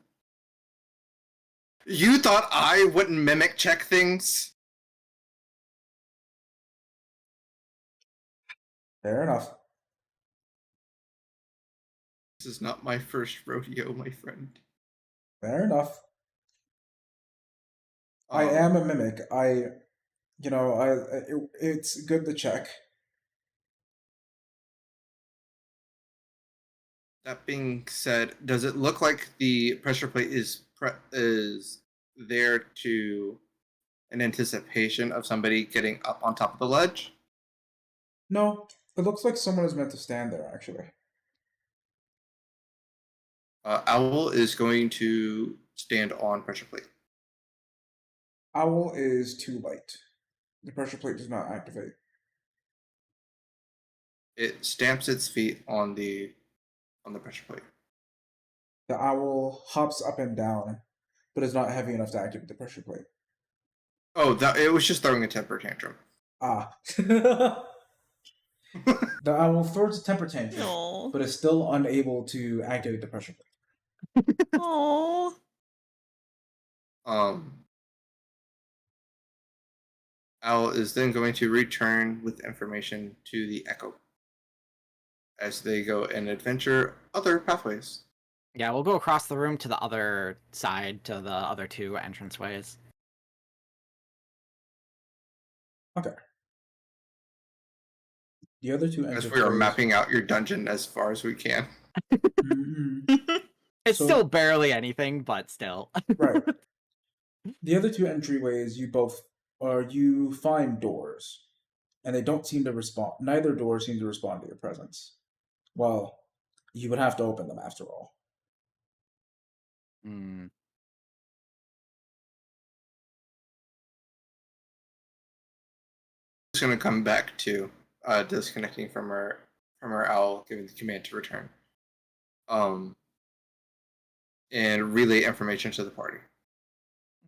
Speaker 4: You thought I wouldn't mimic check things?
Speaker 6: Fair enough.
Speaker 4: This is not my first rodeo, my friend.
Speaker 6: Fair enough. I am a mimic. It's good to check.
Speaker 4: That being said, does it look like the pressure plate is there to in anticipation of somebody getting up on top of the ledge?
Speaker 6: No, it looks like someone is meant to stand there, actually.
Speaker 4: Owl is going to stand on pressure plate.
Speaker 6: Owl is too light. The pressure plate does not activate.
Speaker 4: It stamps its feet on the pressure plate.
Speaker 6: The owl hops up and down, but is not heavy enough to activate the pressure plate.
Speaker 4: Oh, it was just throwing a temper tantrum.
Speaker 6: Ah. The owl throws a temper tantrum,
Speaker 3: Aw.
Speaker 6: but is still unable to activate the pressure plate.
Speaker 3: Aww.
Speaker 4: Owl is then going to return with information to the Echo as they go and adventure other pathways.
Speaker 2: Yeah, we'll go across the room to the other side, to the other two entranceways.
Speaker 6: Okay. The other two
Speaker 4: As
Speaker 6: entranceways.
Speaker 4: we are mapping out your dungeon as far as we can.
Speaker 6: Mhm.
Speaker 2: It's
Speaker 6: So-
Speaker 2: still barely anything, but still.
Speaker 6: Right. The other two entryways, you find doors, and they don't seem to respond. Neither door seems to respond to your presence. Well, you would have to open them after all.
Speaker 2: Hmm.
Speaker 4: Just going to come back to disconnecting from our owl, giving the command to return. And relay information to the party.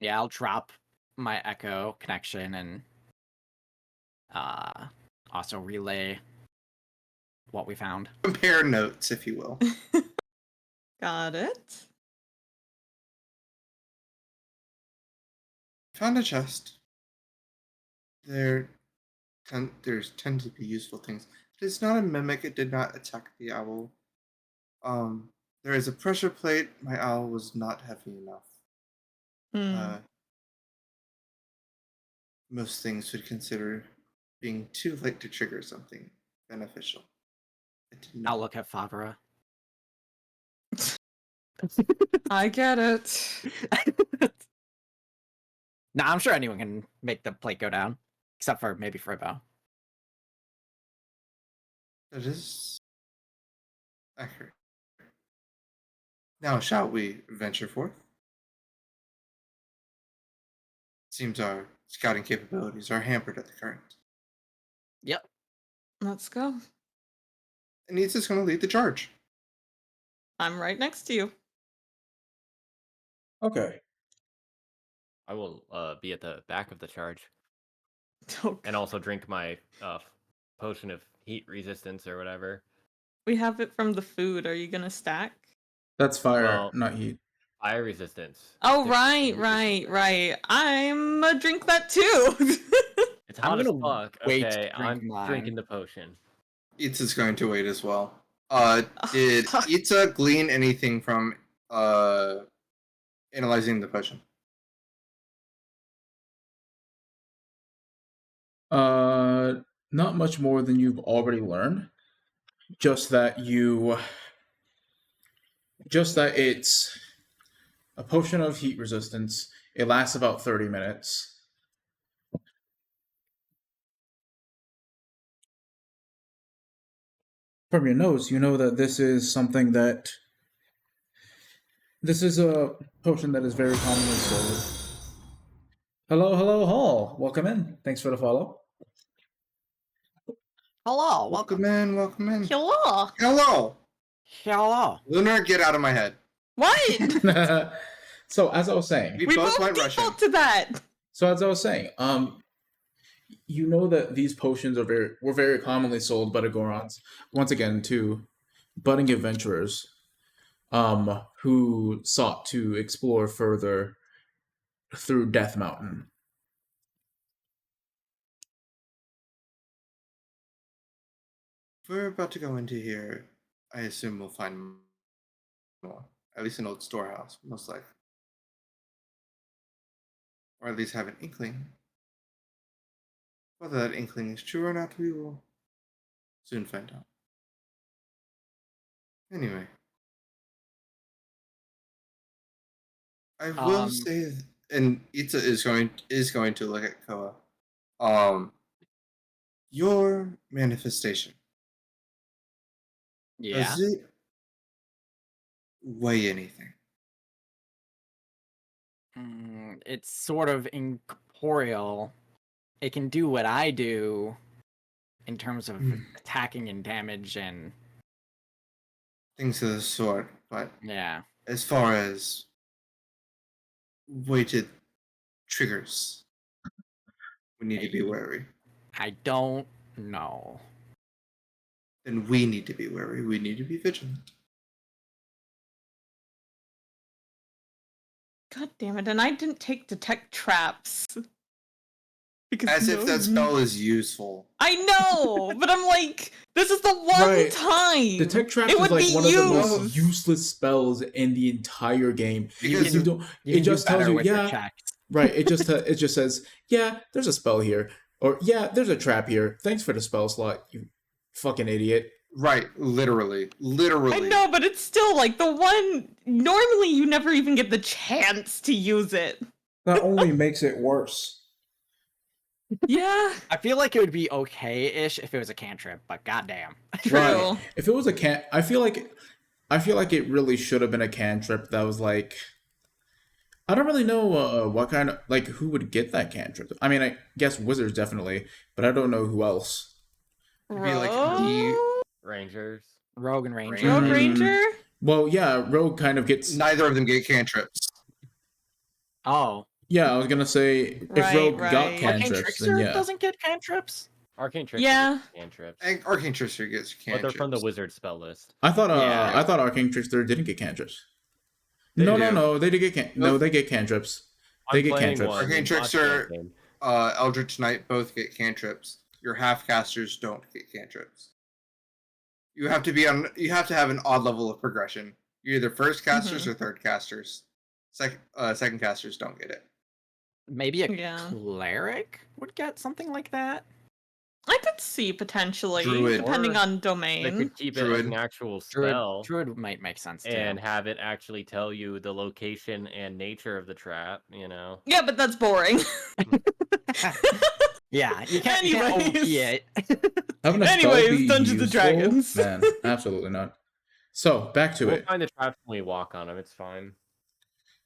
Speaker 2: Yeah, I'll drop my Echo connection and also relay what we found.
Speaker 4: Compare notes, if you will.
Speaker 3: Got it.
Speaker 4: Found a chest. There's tend to be useful things. It is not a mimic. It did not attack the owl. There is a pressure plate. My owl was not heavy enough. Most things would consider being too late to trigger something beneficial. It did not.
Speaker 2: I'll look at Favre.
Speaker 3: I get it.
Speaker 2: Nah, I'm sure anyone can make the plate go down, except for maybe Fribbo.
Speaker 4: That is accurate. Now, shall we venture forth? Seems our scouting capabilities are hampered at the current.
Speaker 2: Yep.
Speaker 3: Let's go.
Speaker 4: Anita's going to lead the charge.
Speaker 3: I'm right next to you.
Speaker 6: Okay.
Speaker 5: I will be at the back of the charge
Speaker 3: Oh,
Speaker 5: and also drink my potion of heat resistance or whatever.
Speaker 3: we have it from the food. Are you gonna stack?
Speaker 1: That's fire,
Speaker 5: Well-
Speaker 1: not heat.
Speaker 5: Fire resistance.
Speaker 3: Oh,
Speaker 5: Different
Speaker 3: right,
Speaker 5: heat resistance.
Speaker 3: right. I'm a drink that too.
Speaker 5: It's
Speaker 2: I'm
Speaker 5: hot as
Speaker 2: gonna
Speaker 5: fuck.
Speaker 2: wait to
Speaker 5: Okay,
Speaker 2: drink
Speaker 5: I'm
Speaker 2: mine.
Speaker 5: drinking the potion.
Speaker 4: Itza's going to wait as well. Did
Speaker 3: fuck.
Speaker 4: Itza glean anything from analyzing the potion?
Speaker 1: Not much more than you've already learned. Just that it's a potion of heat resistance. It lasts about 30 minutes. From your nose, you know that this is a potion that is very commonly sold. Hello, Hall. Welcome in. Thanks for the follow.
Speaker 2: Hello,
Speaker 4: Welcome in.
Speaker 3: Hello.
Speaker 4: Hello!
Speaker 2: Hello.
Speaker 4: Lunar, get out of my head.
Speaker 3: What?
Speaker 1: So as I was saying,
Speaker 3: We both
Speaker 4: went
Speaker 3: default
Speaker 4: Russian.
Speaker 3: to that.
Speaker 1: You know that these potions were very commonly sold by the Gorons, once again to budding adventurers, who sought to explore further through Death Mountain.
Speaker 4: If we're about to go into here, I assume we'll find more. At least an old storehouse, most likely. Or at least have an inkling. Whether that inkling is true or not, we will soon find out. Anyway. I will say and Itza is going to look at Koa. Your manifestation,
Speaker 2: Yeah.
Speaker 4: does it weigh anything?
Speaker 2: It's sort of incorporeal. It can do what I do in terms of attacking and damage and
Speaker 4: Things of the sort, but
Speaker 2: yeah.
Speaker 4: as far as weighted triggers, we need to be wary.
Speaker 2: I don't know.
Speaker 4: Then we need to be wary. We need to be vigilant.
Speaker 3: God damn it! And I didn't take detect traps. Because
Speaker 4: As if that spell is useful.
Speaker 3: I know, but I'm like, this is the one
Speaker 1: Right.
Speaker 3: time.
Speaker 1: Detect Traps
Speaker 3: it
Speaker 1: is
Speaker 3: would
Speaker 1: like
Speaker 3: be
Speaker 1: one of the most
Speaker 3: used.
Speaker 1: useless spells in the entire game.
Speaker 4: Because
Speaker 1: You don't.
Speaker 2: You
Speaker 1: It
Speaker 2: can
Speaker 1: just
Speaker 2: do better
Speaker 1: tells you,
Speaker 2: with your
Speaker 1: yeah,
Speaker 2: checks.
Speaker 1: right. It just says, yeah, there's a spell here, or yeah, there's a trap here. Thanks for the spell slot, you fucking idiot.
Speaker 4: Right, literally.
Speaker 3: I know, but it's still like the one. Normally, you never even get the chance to use it.
Speaker 6: That only makes it worse.
Speaker 3: Yeah,
Speaker 2: I feel like it would be okay-ish if it was a cantrip, but goddamn.
Speaker 3: true.
Speaker 1: Right. If it was a I feel like it really should have been a cantrip that was like. I don't really know what kind of like who would get that cantrip. I mean, I guess wizards definitely, but I don't know who else.
Speaker 4: It'd be like the
Speaker 5: Rangers.
Speaker 2: Rogue and Ranger.
Speaker 3: Rogue
Speaker 1: Mm.
Speaker 3: Ranger.
Speaker 1: Well, yeah, rogue kind of gets.
Speaker 4: neither of them get cantrips.
Speaker 2: Oh.
Speaker 1: Yeah, I was gonna say if
Speaker 3: Right,
Speaker 1: rogue got
Speaker 3: right.
Speaker 2: Arcane
Speaker 1: cantrips,
Speaker 2: Trickster
Speaker 1: then yeah.
Speaker 2: doesn't get cantrips?
Speaker 5: Arcane Trickster
Speaker 3: Yeah.
Speaker 5: gets cantrips.
Speaker 4: And Arcane Trickster gets
Speaker 5: But
Speaker 4: cantrips.
Speaker 5: they're from the wizard spell list.
Speaker 1: I thought
Speaker 2: Yeah.
Speaker 1: I thought Arcane Trickster didn't get cantrips.
Speaker 4: They
Speaker 1: No,
Speaker 4: do.
Speaker 1: they did get no, they get cantrips. They
Speaker 5: I'm
Speaker 1: get
Speaker 5: playing
Speaker 1: cantrips.
Speaker 5: one,
Speaker 4: Arcane
Speaker 5: not
Speaker 4: Trickster-
Speaker 5: campaign.
Speaker 4: Eldritch Knight both get cantrips. Your half casters don't get cantrips. You have to have an odd level of progression. You're either first casters or third casters. Second casters don't get it.
Speaker 2: Maybe a
Speaker 3: Yeah.
Speaker 2: cleric would get something like that?
Speaker 3: I could see potentially,
Speaker 4: Druid.
Speaker 3: depending
Speaker 5: Or
Speaker 3: on
Speaker 5: They
Speaker 3: domain.
Speaker 5: could keep it as
Speaker 4: Druid.
Speaker 5: an actual
Speaker 2: Druid,
Speaker 5: spell
Speaker 2: Druid might make sense too.
Speaker 5: and have it actually tell you the location and nature of the trap, you know.
Speaker 3: Yeah, but that's boring.
Speaker 2: Yeah, you can't OP
Speaker 3: Anyways.
Speaker 2: it.
Speaker 1: Having a spell
Speaker 3: Anyways,
Speaker 1: be
Speaker 3: Dungeons and
Speaker 1: useful?
Speaker 3: Dragons.
Speaker 1: Man, absolutely not. So back to
Speaker 5: We'll
Speaker 1: it.
Speaker 5: find the traps when we walk on them. It's fine.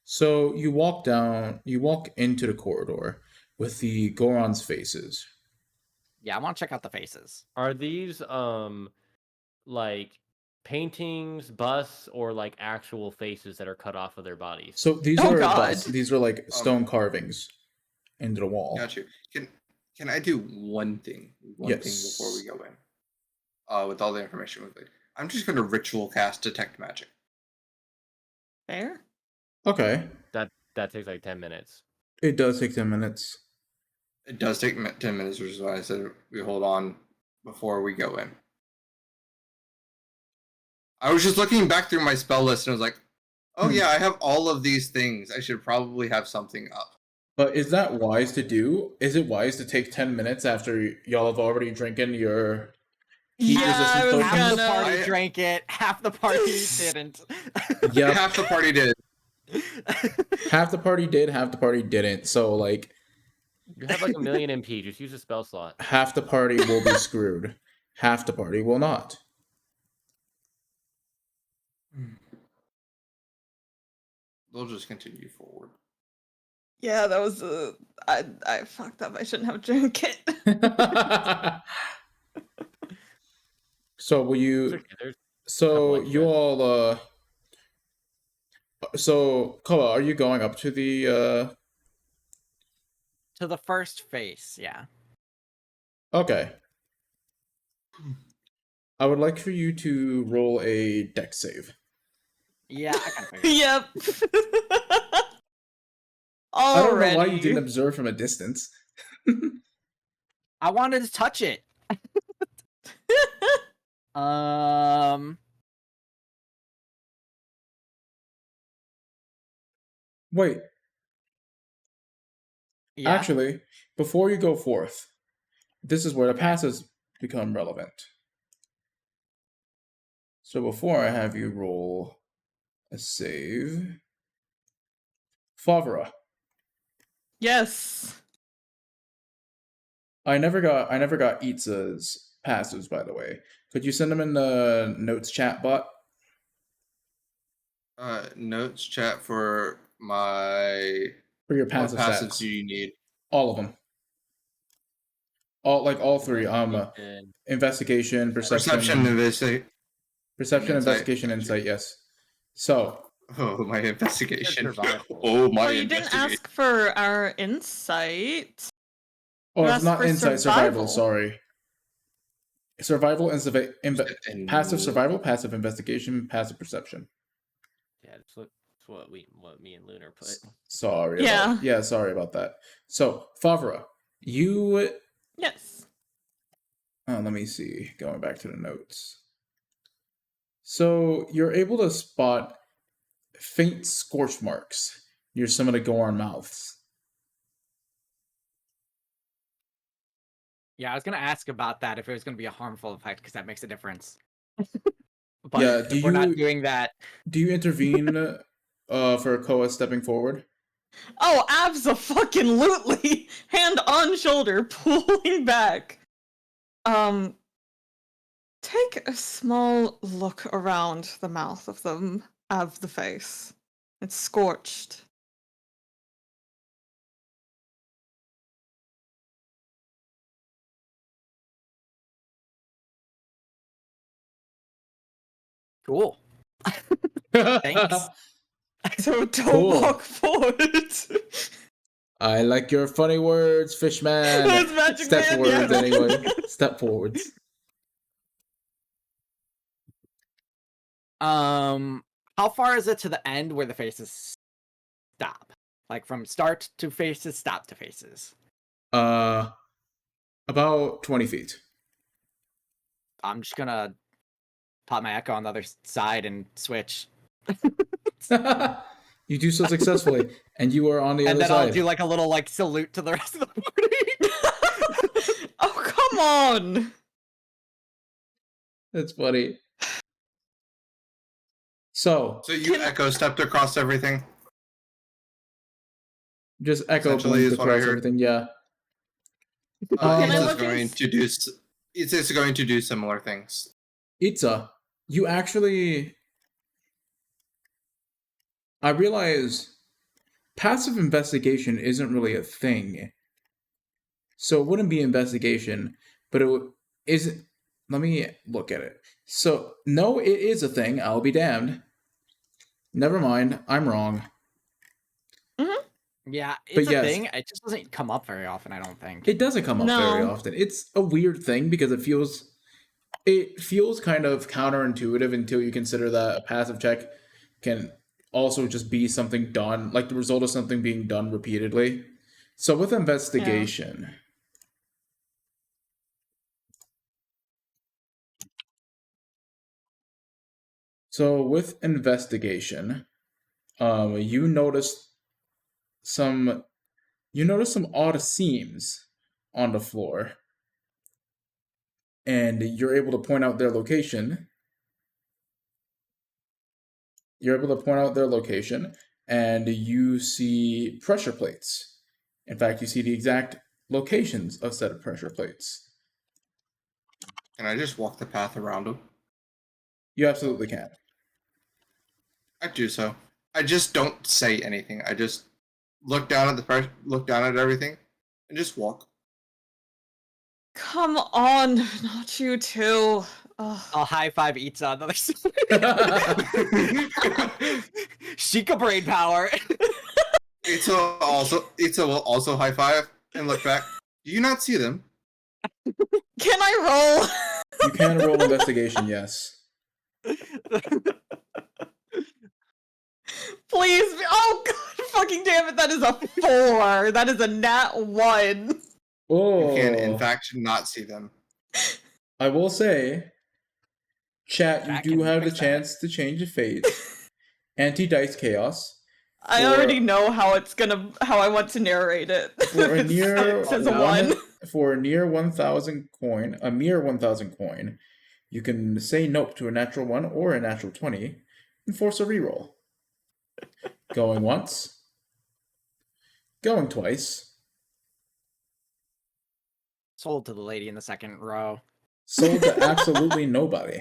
Speaker 1: So you walk into the corridor with the Goron's faces.
Speaker 2: Yeah, I want to check out the faces.
Speaker 5: Are these like paintings, busts, or like actual faces that are cut off of their bodies?
Speaker 1: So these
Speaker 3: Oh,
Speaker 1: are
Speaker 3: God.
Speaker 1: busts. These are like stone carvings into the wall.
Speaker 4: Got you. Can I do one thing? One thing
Speaker 1: Yes.
Speaker 4: before we go in. With all the information we've laid. I'm just going to ritual cast detect magic.
Speaker 3: Fair.
Speaker 1: Okay.
Speaker 5: That takes like 10 minutes.
Speaker 1: It does take 10 minutes.
Speaker 4: It does take 10 minutes, which is why I said we hold on before we go in. I was just looking back through my spell list and I was like, oh yeah, I have all of these things. I should probably have something up.
Speaker 1: But is that wise to do? Is it wise to take 10 minutes after y'all have already drinking your heat
Speaker 3: Yeah, I
Speaker 1: resistant
Speaker 3: was
Speaker 1: potion?
Speaker 2: Half the
Speaker 3: gonna-
Speaker 2: party
Speaker 4: I-
Speaker 2: drank it, half the party didn't.
Speaker 1: Yep.
Speaker 4: Half the party did.
Speaker 1: Half the party did, half the party didn't. So like
Speaker 5: You have like a million MP. Just use a spell slot.
Speaker 1: half the party will be screwed. Half the party will not.
Speaker 4: They'll just continue forward.
Speaker 3: Yeah, that was I fucked up. I shouldn't have drank it.
Speaker 1: So will
Speaker 5: It's
Speaker 1: you
Speaker 5: okay, there's-
Speaker 1: so
Speaker 5: Couple
Speaker 1: you all so Koa, are you going up to the
Speaker 2: To the first face, yeah.
Speaker 1: Okay. I would like for you to roll a dex save.
Speaker 2: Yeah, I kind of figured.
Speaker 3: Yep.
Speaker 1: I don't know why you
Speaker 3: Already.
Speaker 1: didn't observe from a distance.
Speaker 2: I wanted to touch it.
Speaker 1: Wait,
Speaker 2: Yeah.
Speaker 1: actually, before you go forth, this is where the passes become relevant. So before I have you roll a save, Favre,
Speaker 3: Yes.
Speaker 1: I never got Itza's passives, by the way. Could you send them in the notes chat bot?
Speaker 4: Notes chat for my
Speaker 1: For your
Speaker 4: what
Speaker 1: passive
Speaker 4: passives
Speaker 1: stats.
Speaker 4: do you need?
Speaker 1: All of them. All three. Investigation,
Speaker 4: Perception,
Speaker 1: perception,
Speaker 4: insight.
Speaker 1: investigation,
Speaker 4: Gotcha.
Speaker 1: insight. Yes. So.
Speaker 4: Oh, my investigation.
Speaker 5: Survival.
Speaker 4: Oh, my
Speaker 3: Oh, you didn't
Speaker 4: investigation.
Speaker 3: ask for our insight.
Speaker 1: Oh,
Speaker 3: You
Speaker 1: it's
Speaker 3: asked
Speaker 1: not
Speaker 3: for
Speaker 1: insight. Survival. Sorry. Survival and passive survival, passive investigation, passive perception.
Speaker 5: Yeah, that's what me and Lunar put.
Speaker 1: Sorry.
Speaker 3: Yeah.
Speaker 1: Sorry about that. So, Favra, you.
Speaker 3: Yes.
Speaker 1: Oh, let me see. Going back to the notes. So you're able to spot faint scorch marks near some of the Goron mouths.
Speaker 2: Yeah, I was gonna ask about that if it was gonna be a harmful effect because that makes a difference. But
Speaker 1: Yeah,
Speaker 2: if we're not doing that,
Speaker 1: do you intervene for Koa stepping forward?
Speaker 3: Oh, abso-fucking-lutely! Hand on shoulder, pulling back. Take a small look around the mouth of the face. It's scorched.
Speaker 2: cool. Thanks.
Speaker 3: So don't
Speaker 1: Cool.
Speaker 3: walk forward.
Speaker 1: I like your funny words, Fishman.
Speaker 3: That's Magic
Speaker 1: Step
Speaker 3: Man,
Speaker 1: forwards,
Speaker 3: yeah.
Speaker 1: anyway. Step forwards.
Speaker 2: How far is it to the end where the faces stop? Like from start to faces, stop to faces.
Speaker 1: About 20 feet.
Speaker 2: I'm just gonna pop my echo on the other side and switch.
Speaker 1: You do so successfully, and you are on the
Speaker 2: And
Speaker 1: other
Speaker 2: then
Speaker 1: side.
Speaker 2: I'll do like a little like salute to the rest of the party.
Speaker 3: Oh, come on!
Speaker 1: That's funny. So
Speaker 4: you echo stepped across everything?
Speaker 1: just echo
Speaker 4: Essentially
Speaker 1: blinked
Speaker 4: is what I
Speaker 1: across
Speaker 4: heard.
Speaker 1: everything. Yeah.
Speaker 3: Can I
Speaker 4: It's
Speaker 3: look
Speaker 4: going
Speaker 3: and
Speaker 4: to do. It's going to do similar things.
Speaker 1: Itza, you actually. I realize passive investigation isn't really a thing. So it wouldn't be investigation, but isn't. Let me look at it. So, no, it is a thing. I'll be damned. Never mind. I'm wrong.
Speaker 2: Yeah,
Speaker 1: But
Speaker 2: it's a
Speaker 1: yes.
Speaker 2: thing. It just doesn't come up very often, I don't think.
Speaker 1: It doesn't come up very
Speaker 3: No.
Speaker 1: often. It's a weird thing because it feels kind of counterintuitive until you consider that a passive check can also just be something done, like the result of something being done repeatedly. So with investigation, you notice some odd seams on the floor, and you're able to point out their location. And you see pressure plates. In fact, you see the exact locations of said pressure plates.
Speaker 4: Can I just walk the path around them?
Speaker 1: You absolutely can.
Speaker 4: I do so. I just don't say anything. I just look down at everything, and just walk.
Speaker 3: come on, not you too. Ugh.
Speaker 2: I'll high five Itza on the other side. Sheikah brain power.
Speaker 4: Itza will also high five and look back. Do you not see them?
Speaker 3: Can I roll?
Speaker 1: You can roll investigation, yes.
Speaker 3: Please. Oh god, fucking damn it! That is a 4. That is a nat 1.
Speaker 1: Oh,
Speaker 4: You can, in fact, not see them.
Speaker 1: I will say, chat,
Speaker 2: Jack
Speaker 1: you do
Speaker 2: can
Speaker 1: have the
Speaker 2: fix that.
Speaker 1: chance to change the fate. Anti-dice chaos.
Speaker 3: I already know how I want to narrate it.
Speaker 1: For a near
Speaker 3: Says a 1.
Speaker 1: For a near 1,000 coin, a mere 1,000 coin, you can say nope to a natural 1 or a natural 20 and force a reroll. Going once. Going twice.
Speaker 2: Sold to the lady in the second row.
Speaker 1: Sold to absolutely nobody.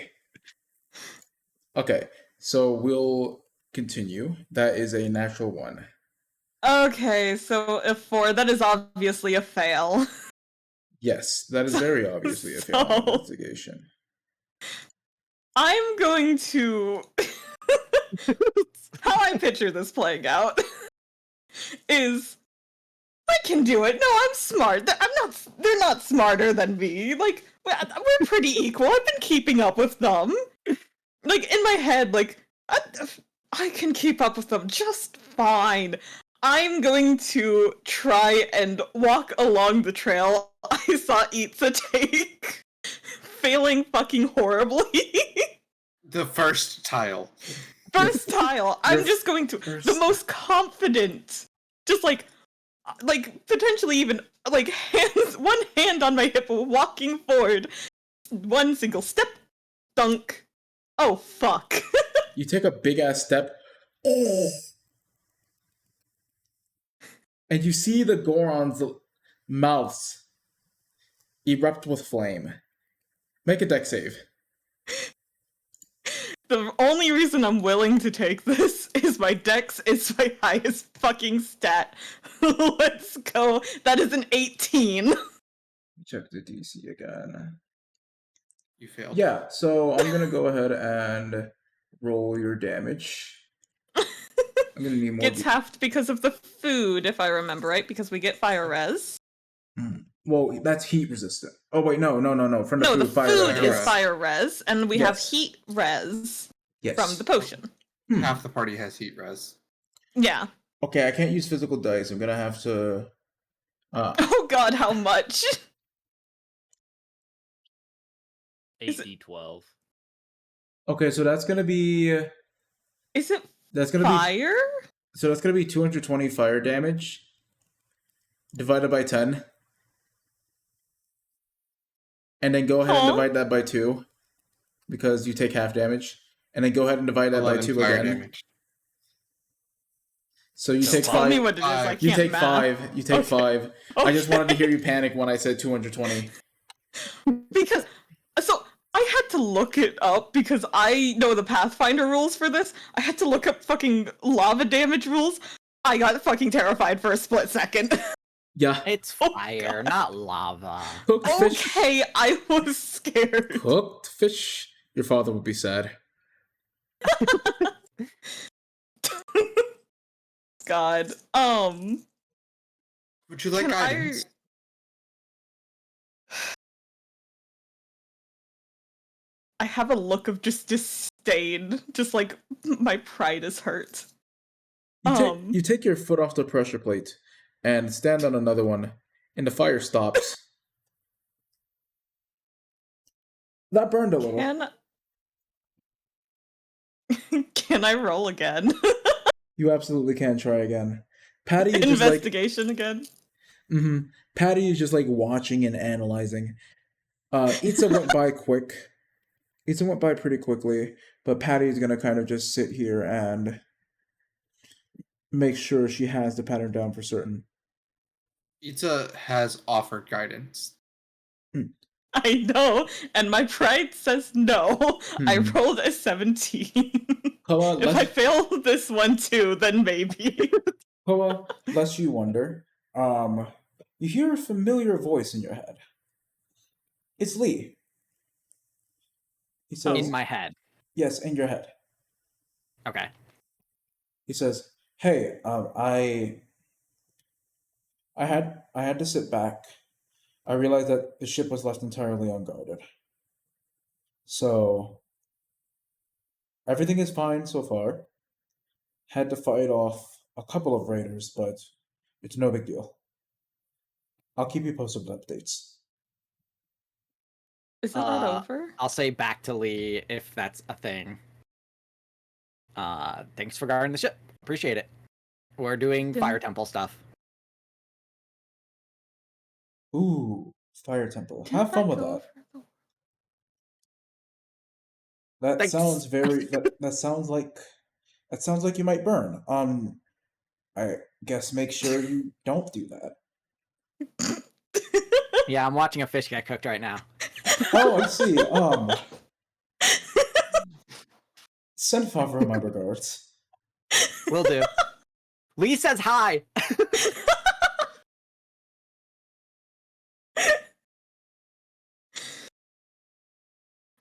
Speaker 1: Okay, so we'll continue. That is a natural 1.
Speaker 3: Okay, so a 4, that is obviously a fail.
Speaker 1: Yes, that is very obviously a failed
Speaker 3: So-
Speaker 1: investigation.
Speaker 3: I'm going to... How I picture this playing out is... I can do it. No, I'm smart. They're not smarter than me. Like, we're pretty equal. I've been keeping up with them. Like, in my head, like, I can keep up with them just fine. I'm going to try and walk along the trail I saw Itza take, failing fucking horribly.
Speaker 4: The first tile.
Speaker 3: First tile, I'm
Speaker 1: Your
Speaker 3: just going to
Speaker 1: first-
Speaker 3: the most confident, just like potentially even like hands, one hand on my hip, walking forward, one single step, dunk. Oh fuck.
Speaker 1: You take a big ass step. Oh. And you see the Goron's mouths erupt with flame. Make a deck save.
Speaker 3: The only reason I'm willing to take this is my dex is my highest fucking stat. Let's go. That is an 18.
Speaker 1: Check the DC again.
Speaker 4: You failed.
Speaker 1: Yeah, so I'm gonna go ahead and roll your damage. I'm gonna need more.
Speaker 3: Gets halved because of the food, if I remember right, because we get fire res.
Speaker 1: Well, that's heat resistant. Oh wait, no. From the
Speaker 3: No,
Speaker 1: food,
Speaker 3: the
Speaker 1: fire
Speaker 3: food
Speaker 1: resistant.
Speaker 3: is fire res, and we have
Speaker 1: Yes.
Speaker 3: heat res
Speaker 1: Yes.
Speaker 3: from the potion.
Speaker 4: Half the party has heat res.
Speaker 3: Yeah.
Speaker 1: Okay, I can't use physical dice. I'm gonna have to.
Speaker 3: Oh god, how much?
Speaker 5: 8d12.
Speaker 1: Okay, so that's gonna be.
Speaker 3: Is it
Speaker 1: That's gonna
Speaker 3: fire?
Speaker 1: be. So that's gonna be 220 fire damage divided by 10, and then go ahead and
Speaker 3: Huh?
Speaker 1: divide that by 2, because you take half damage, and then go ahead and divide that by
Speaker 4: 11
Speaker 1: 2
Speaker 4: fire
Speaker 1: again.
Speaker 4: damage.
Speaker 1: So you take
Speaker 3: Tell me
Speaker 1: 5.
Speaker 3: what it is. I can't
Speaker 1: You take
Speaker 3: math.
Speaker 1: 5. You take
Speaker 3: Okay.
Speaker 1: 5. I just wanted to hear you panic when I said 220.
Speaker 3: Because so I had to look it up because I know the Pathfinder rules for this. I had to look up fucking lava damage rules. I got fucking terrified for a split second.
Speaker 1: Yeah.
Speaker 2: It's
Speaker 3: Oh,
Speaker 2: fire, not lava.
Speaker 1: Cooked fish.
Speaker 3: Okay, I was scared.
Speaker 1: Cooked fish. Your father would be sad.
Speaker 3: God.
Speaker 4: Would you like
Speaker 3: Can
Speaker 4: guidance?
Speaker 3: I have a look of just disdain. Just like my pride is hurt.
Speaker 1: You take your foot off the pressure plate and stand on another one, and the fire stops. That burned a little.
Speaker 3: Can I roll again?
Speaker 1: You absolutely can try again. Patty is just like
Speaker 3: Investigation again.
Speaker 1: Patty is just like watching and analyzing. Itza went by quick. Itza went by pretty quickly, but Patty's gonna kind of just sit here and make sure she has the pattern down for certain.
Speaker 4: Itza has offered guidance.
Speaker 3: I know, and my pride says no. I rolled a 17.
Speaker 1: Koa,
Speaker 3: If I fail this one too, then maybe.
Speaker 1: lest you wonder, you hear a familiar voice in your head. It's Lee. He says,
Speaker 2: In my head.
Speaker 1: yes, in your head.
Speaker 2: Okay.
Speaker 1: He says, "Hey, I had to sit back. I realized that the ship was left entirely unguarded. So everything is fine so far. Had to fight off a couple of raiders, but it's no big deal. I'll keep you posted with updates."
Speaker 3: Isn't that over?
Speaker 2: I'll say back to Lee if that's a thing. Thanks for guarding the ship. Appreciate it. We're doing Fire Temple stuff.
Speaker 1: Ooh, Fire Temple. Have fun with that. That
Speaker 2: Thanks.
Speaker 1: sounds very. That sounds like you might burn.
Speaker 6: guess make sure you don't do that.
Speaker 2: Yeah, I'm watching a fish get cooked right now.
Speaker 6: Oh, I see. Send Favre my regards.
Speaker 2: Will do. Lee says hi.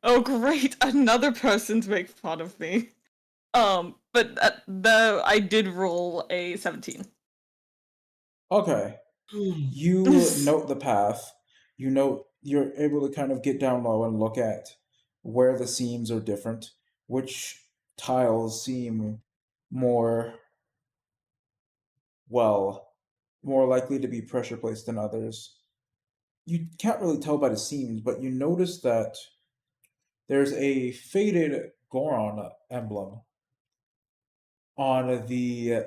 Speaker 3: Oh, great! Another person to make fun of me. But I did roll a 17.
Speaker 6: Okay. You note the path. You note you're able to kind of get down low and look at where the seams are different, which tiles seem more, well, more likely to be pressure placed than others. You can't really tell by the seams, but you notice that there's a faded Goron emblem on the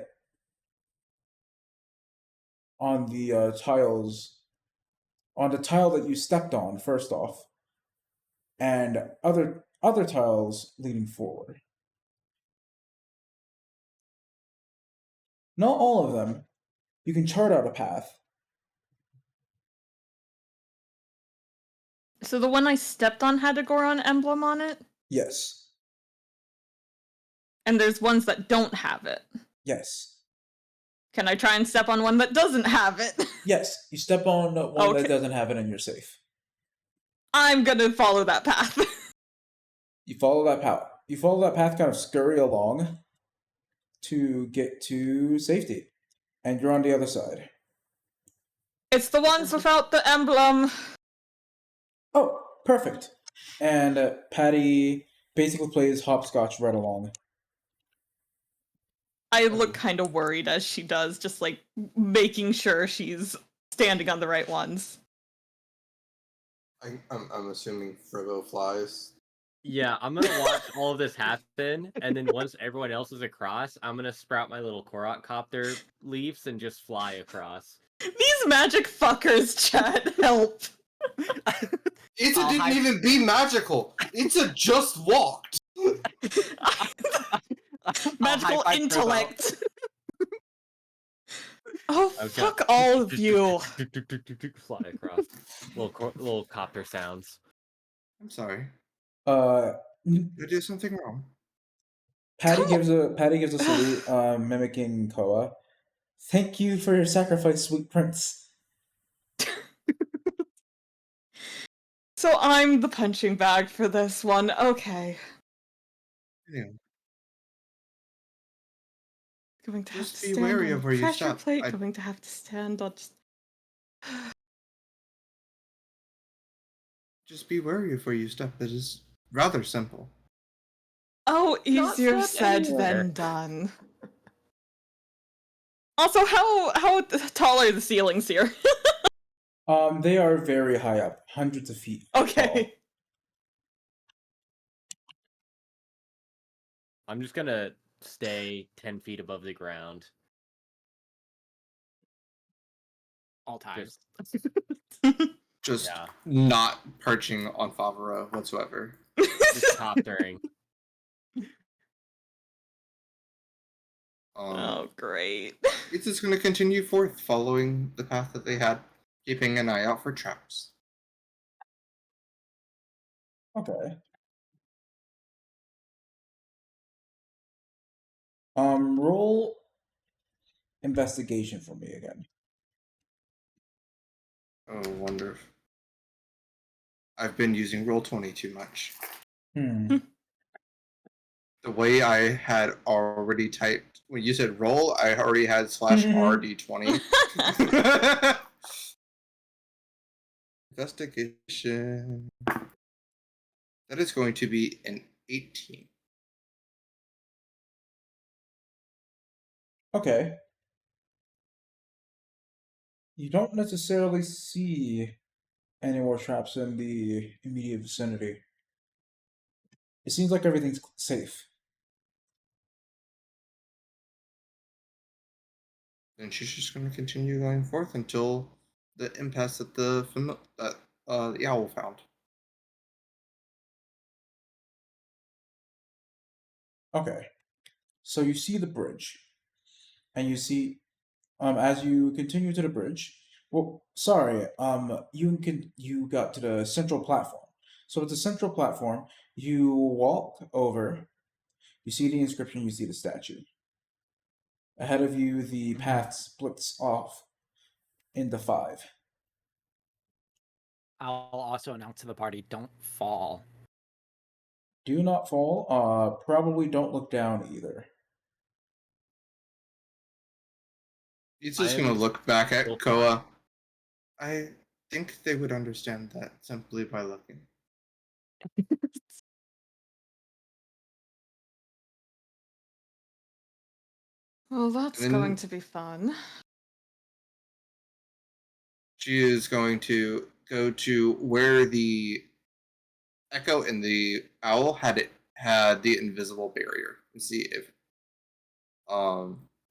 Speaker 6: tiles, on the tile that you stepped on first off, and other tiles leading forward. Not all of them. You can chart out a path.
Speaker 3: So the one I stepped on had a Goron emblem on it?
Speaker 6: Yes.
Speaker 3: And there's ones that don't have it.
Speaker 6: Yes.
Speaker 3: Can I try and step on one that doesn't have it?
Speaker 6: Yes. You step on one
Speaker 3: Okay.
Speaker 6: that doesn't have it and you're safe.
Speaker 3: I'm gonna follow that path.
Speaker 6: You follow that path. You follow that path, kind of scurry along to get to safety. And you're on the other side.
Speaker 3: It's the ones without the emblem.
Speaker 6: Oh, perfect. And Patty basically plays hopscotch right along.
Speaker 3: I look kind of worried as she does, just like making sure she's standing on the right ones.
Speaker 4: I'm assuming Frivo flies.
Speaker 5: Yeah, I'm gonna watch all of this happen, and then once everyone else is across, I'm gonna sprout my little Korok copter leaves and just fly across.
Speaker 3: These magic fuckers, chat, help.
Speaker 4: Itza didn't even be magical. Itza just walked.
Speaker 3: Magical
Speaker 2: high-five
Speaker 3: intellect. Oh,
Speaker 5: Okay.
Speaker 3: fuck all of you.
Speaker 5: Fly across. Little copter sounds.
Speaker 4: I'm sorry.
Speaker 6: Uh,
Speaker 4: Did I do something wrong?
Speaker 6: Patty gives a salute, mimicking Koa. Thank you for your sacrifice, sweet prince.
Speaker 3: So I'm the punching bag for this one. Okay.
Speaker 4: Yeah.
Speaker 3: Going to have
Speaker 4: Just
Speaker 3: to
Speaker 4: be
Speaker 3: stand
Speaker 4: wary
Speaker 3: on
Speaker 4: of
Speaker 3: the
Speaker 4: where you
Speaker 3: pressure
Speaker 4: step.
Speaker 3: plate. Going to have to stand on just...
Speaker 4: Just be wary of where you step. It is rather simple.
Speaker 3: Oh,
Speaker 5: Not
Speaker 3: easier
Speaker 5: step
Speaker 3: said
Speaker 5: anywhere.
Speaker 3: than done. Also, how tall are the ceilings here?
Speaker 6: They are very high up, hundreds of feet.
Speaker 3: Okay.
Speaker 5: I'm just gonna stay 10 feet above the ground.
Speaker 2: All times.
Speaker 4: Just
Speaker 5: Yeah.
Speaker 4: not perching on Favreau whatsoever.
Speaker 5: Just coptering.
Speaker 3: Oh, great.
Speaker 4: It's just going to continue forth, following the path that they had, keeping an eye out for traps.
Speaker 6: Okay. Roll investigation for me again.
Speaker 4: Oh, wonder. I've been using Roll20 too much.
Speaker 6: Hmm.
Speaker 4: The way I had already typed, when you said roll, I already had /RD20. Investigation. That is going to be an 18.
Speaker 6: Okay. You don't necessarily see any more traps in the immediate vicinity. It seems like everything's safe.
Speaker 4: And she's just going to continue going forth until the impasse that the owl found.
Speaker 6: Okay. So you see the bridge, and you see As you continue to the bridge, well, sorry, you got to the central platform. So at the central platform, you walk over, you see the inscription, you see the statue. Ahead of you, the path splits off into 5.
Speaker 2: I'll also announce to the party, don't fall.
Speaker 6: Do not fall. Probably don't look down either.
Speaker 4: He's just
Speaker 5: I
Speaker 4: gonna
Speaker 5: am
Speaker 4: look back at
Speaker 5: still
Speaker 4: Koa. I think they would understand that simply by looking.
Speaker 3: Well, that's
Speaker 4: And
Speaker 3: going
Speaker 4: then-
Speaker 3: to be fun.
Speaker 4: She is going to go to where the Echo and the Owl had the invisible barrier and see if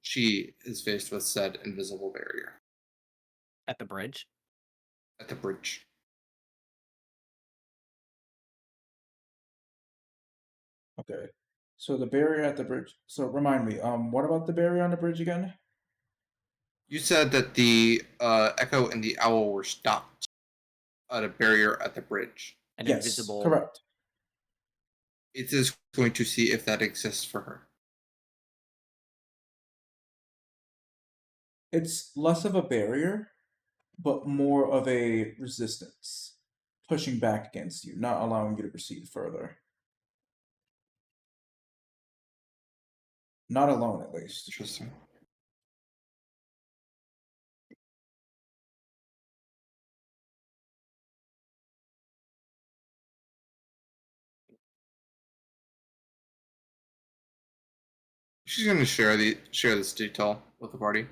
Speaker 4: she is faced with said invisible barrier
Speaker 2: At the bridge.
Speaker 4: at the bridge.
Speaker 6: Okay. So the barrier at the bridge. So remind me, what about the barrier on the bridge again?
Speaker 4: You said that the Echo and the Owl were stopped at a barrier at the bridge.
Speaker 2: An
Speaker 6: Yes,
Speaker 2: invisible.
Speaker 6: correct.
Speaker 4: It is going to see if that exists for her.
Speaker 6: It's less of a barrier, but more of a resistance, pushing back against you, not allowing you to proceed further. Not alone, at least.
Speaker 4: Interesting. She's going to share this detail with the party.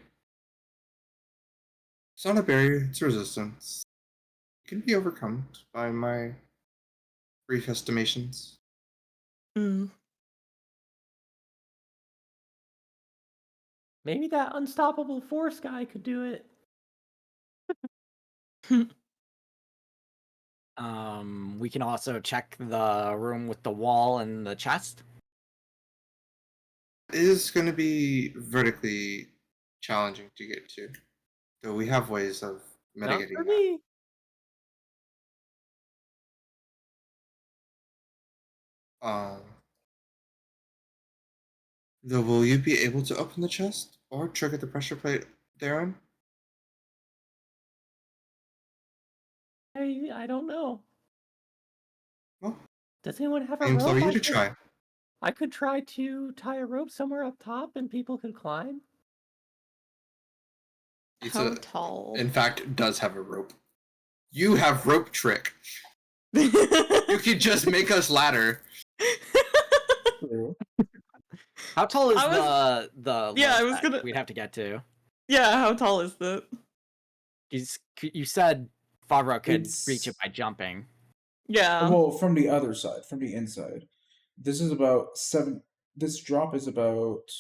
Speaker 4: It's not a barrier; it's resistance. It can be overcome by my brief estimations.
Speaker 3: Mm.
Speaker 5: Maybe that unstoppable force guy could do it.
Speaker 2: We can also check the room with the wall and the chest.
Speaker 4: It is going to be vertically challenging to get to, though we have ways of
Speaker 5: Not
Speaker 4: mitigating
Speaker 5: for
Speaker 4: that.
Speaker 5: me.
Speaker 4: Though, will you be able to open the chest or trigger the pressure plate thereon?
Speaker 5: I don't know.
Speaker 4: Well,
Speaker 5: Does anyone have
Speaker 4: I
Speaker 5: a
Speaker 4: implore
Speaker 5: rope?
Speaker 4: you to try.
Speaker 5: I could try to tie a rope somewhere up top and people could climb.
Speaker 3: How tall?
Speaker 4: In fact, does have a rope. You have rope trick. You could just make us ladder.
Speaker 6: True.
Speaker 2: How tall is
Speaker 3: I
Speaker 2: the
Speaker 3: Yeah, I
Speaker 2: ledge
Speaker 3: was
Speaker 2: that
Speaker 3: gonna-
Speaker 2: we'd have to get to?
Speaker 3: Yeah, how tall is that?
Speaker 2: You said Favreau could
Speaker 6: It's-
Speaker 2: reach it by jumping.
Speaker 3: Yeah.
Speaker 6: Well, from the other side, from the inside. This is about 7. This drop is about.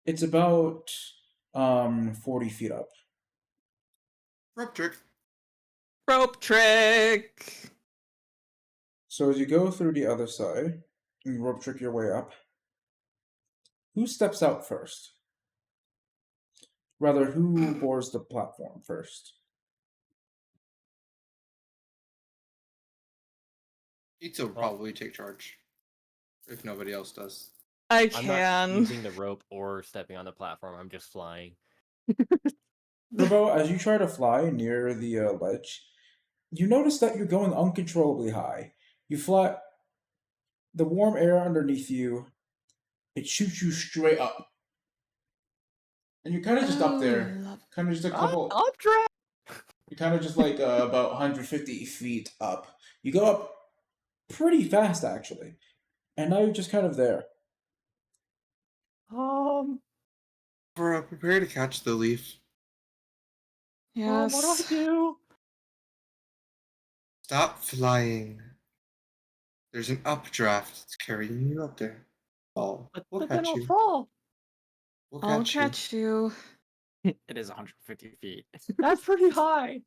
Speaker 6: It's about 40 feet up.
Speaker 4: Rope trick.
Speaker 3: Rope trick.
Speaker 6: So as you go through the other side, and rope trick your way up, who steps out first? Rather, who boards the platform first?
Speaker 4: Itzo will probably take charge if nobody else does.
Speaker 3: I
Speaker 5: I'm
Speaker 3: can.
Speaker 5: not using the rope or stepping on the platform. I'm just flying.
Speaker 6: Provo, as you try to fly near the ledge, you notice that you're going uncontrollably high. You fly. The warm air underneath you, it shoots you straight up. And you're kind of just up there.
Speaker 3: love-
Speaker 6: Kind of just a couple.
Speaker 5: Updraft!
Speaker 6: You're kind of just like about 150 feet up. You go up pretty fast, actually. And now you're just kind of there.
Speaker 4: Prepare to catch the leaf.
Speaker 3: Yes.
Speaker 5: What do I do?
Speaker 4: Stop flying. There's an updraft. It's carrying you up there. Oh, we'll
Speaker 5: But then
Speaker 4: catch
Speaker 5: I'll
Speaker 4: you.
Speaker 5: fall.
Speaker 4: We'll
Speaker 3: I'll
Speaker 4: catch you.
Speaker 3: catch you.
Speaker 2: It is 150 feet.
Speaker 5: That's pretty high.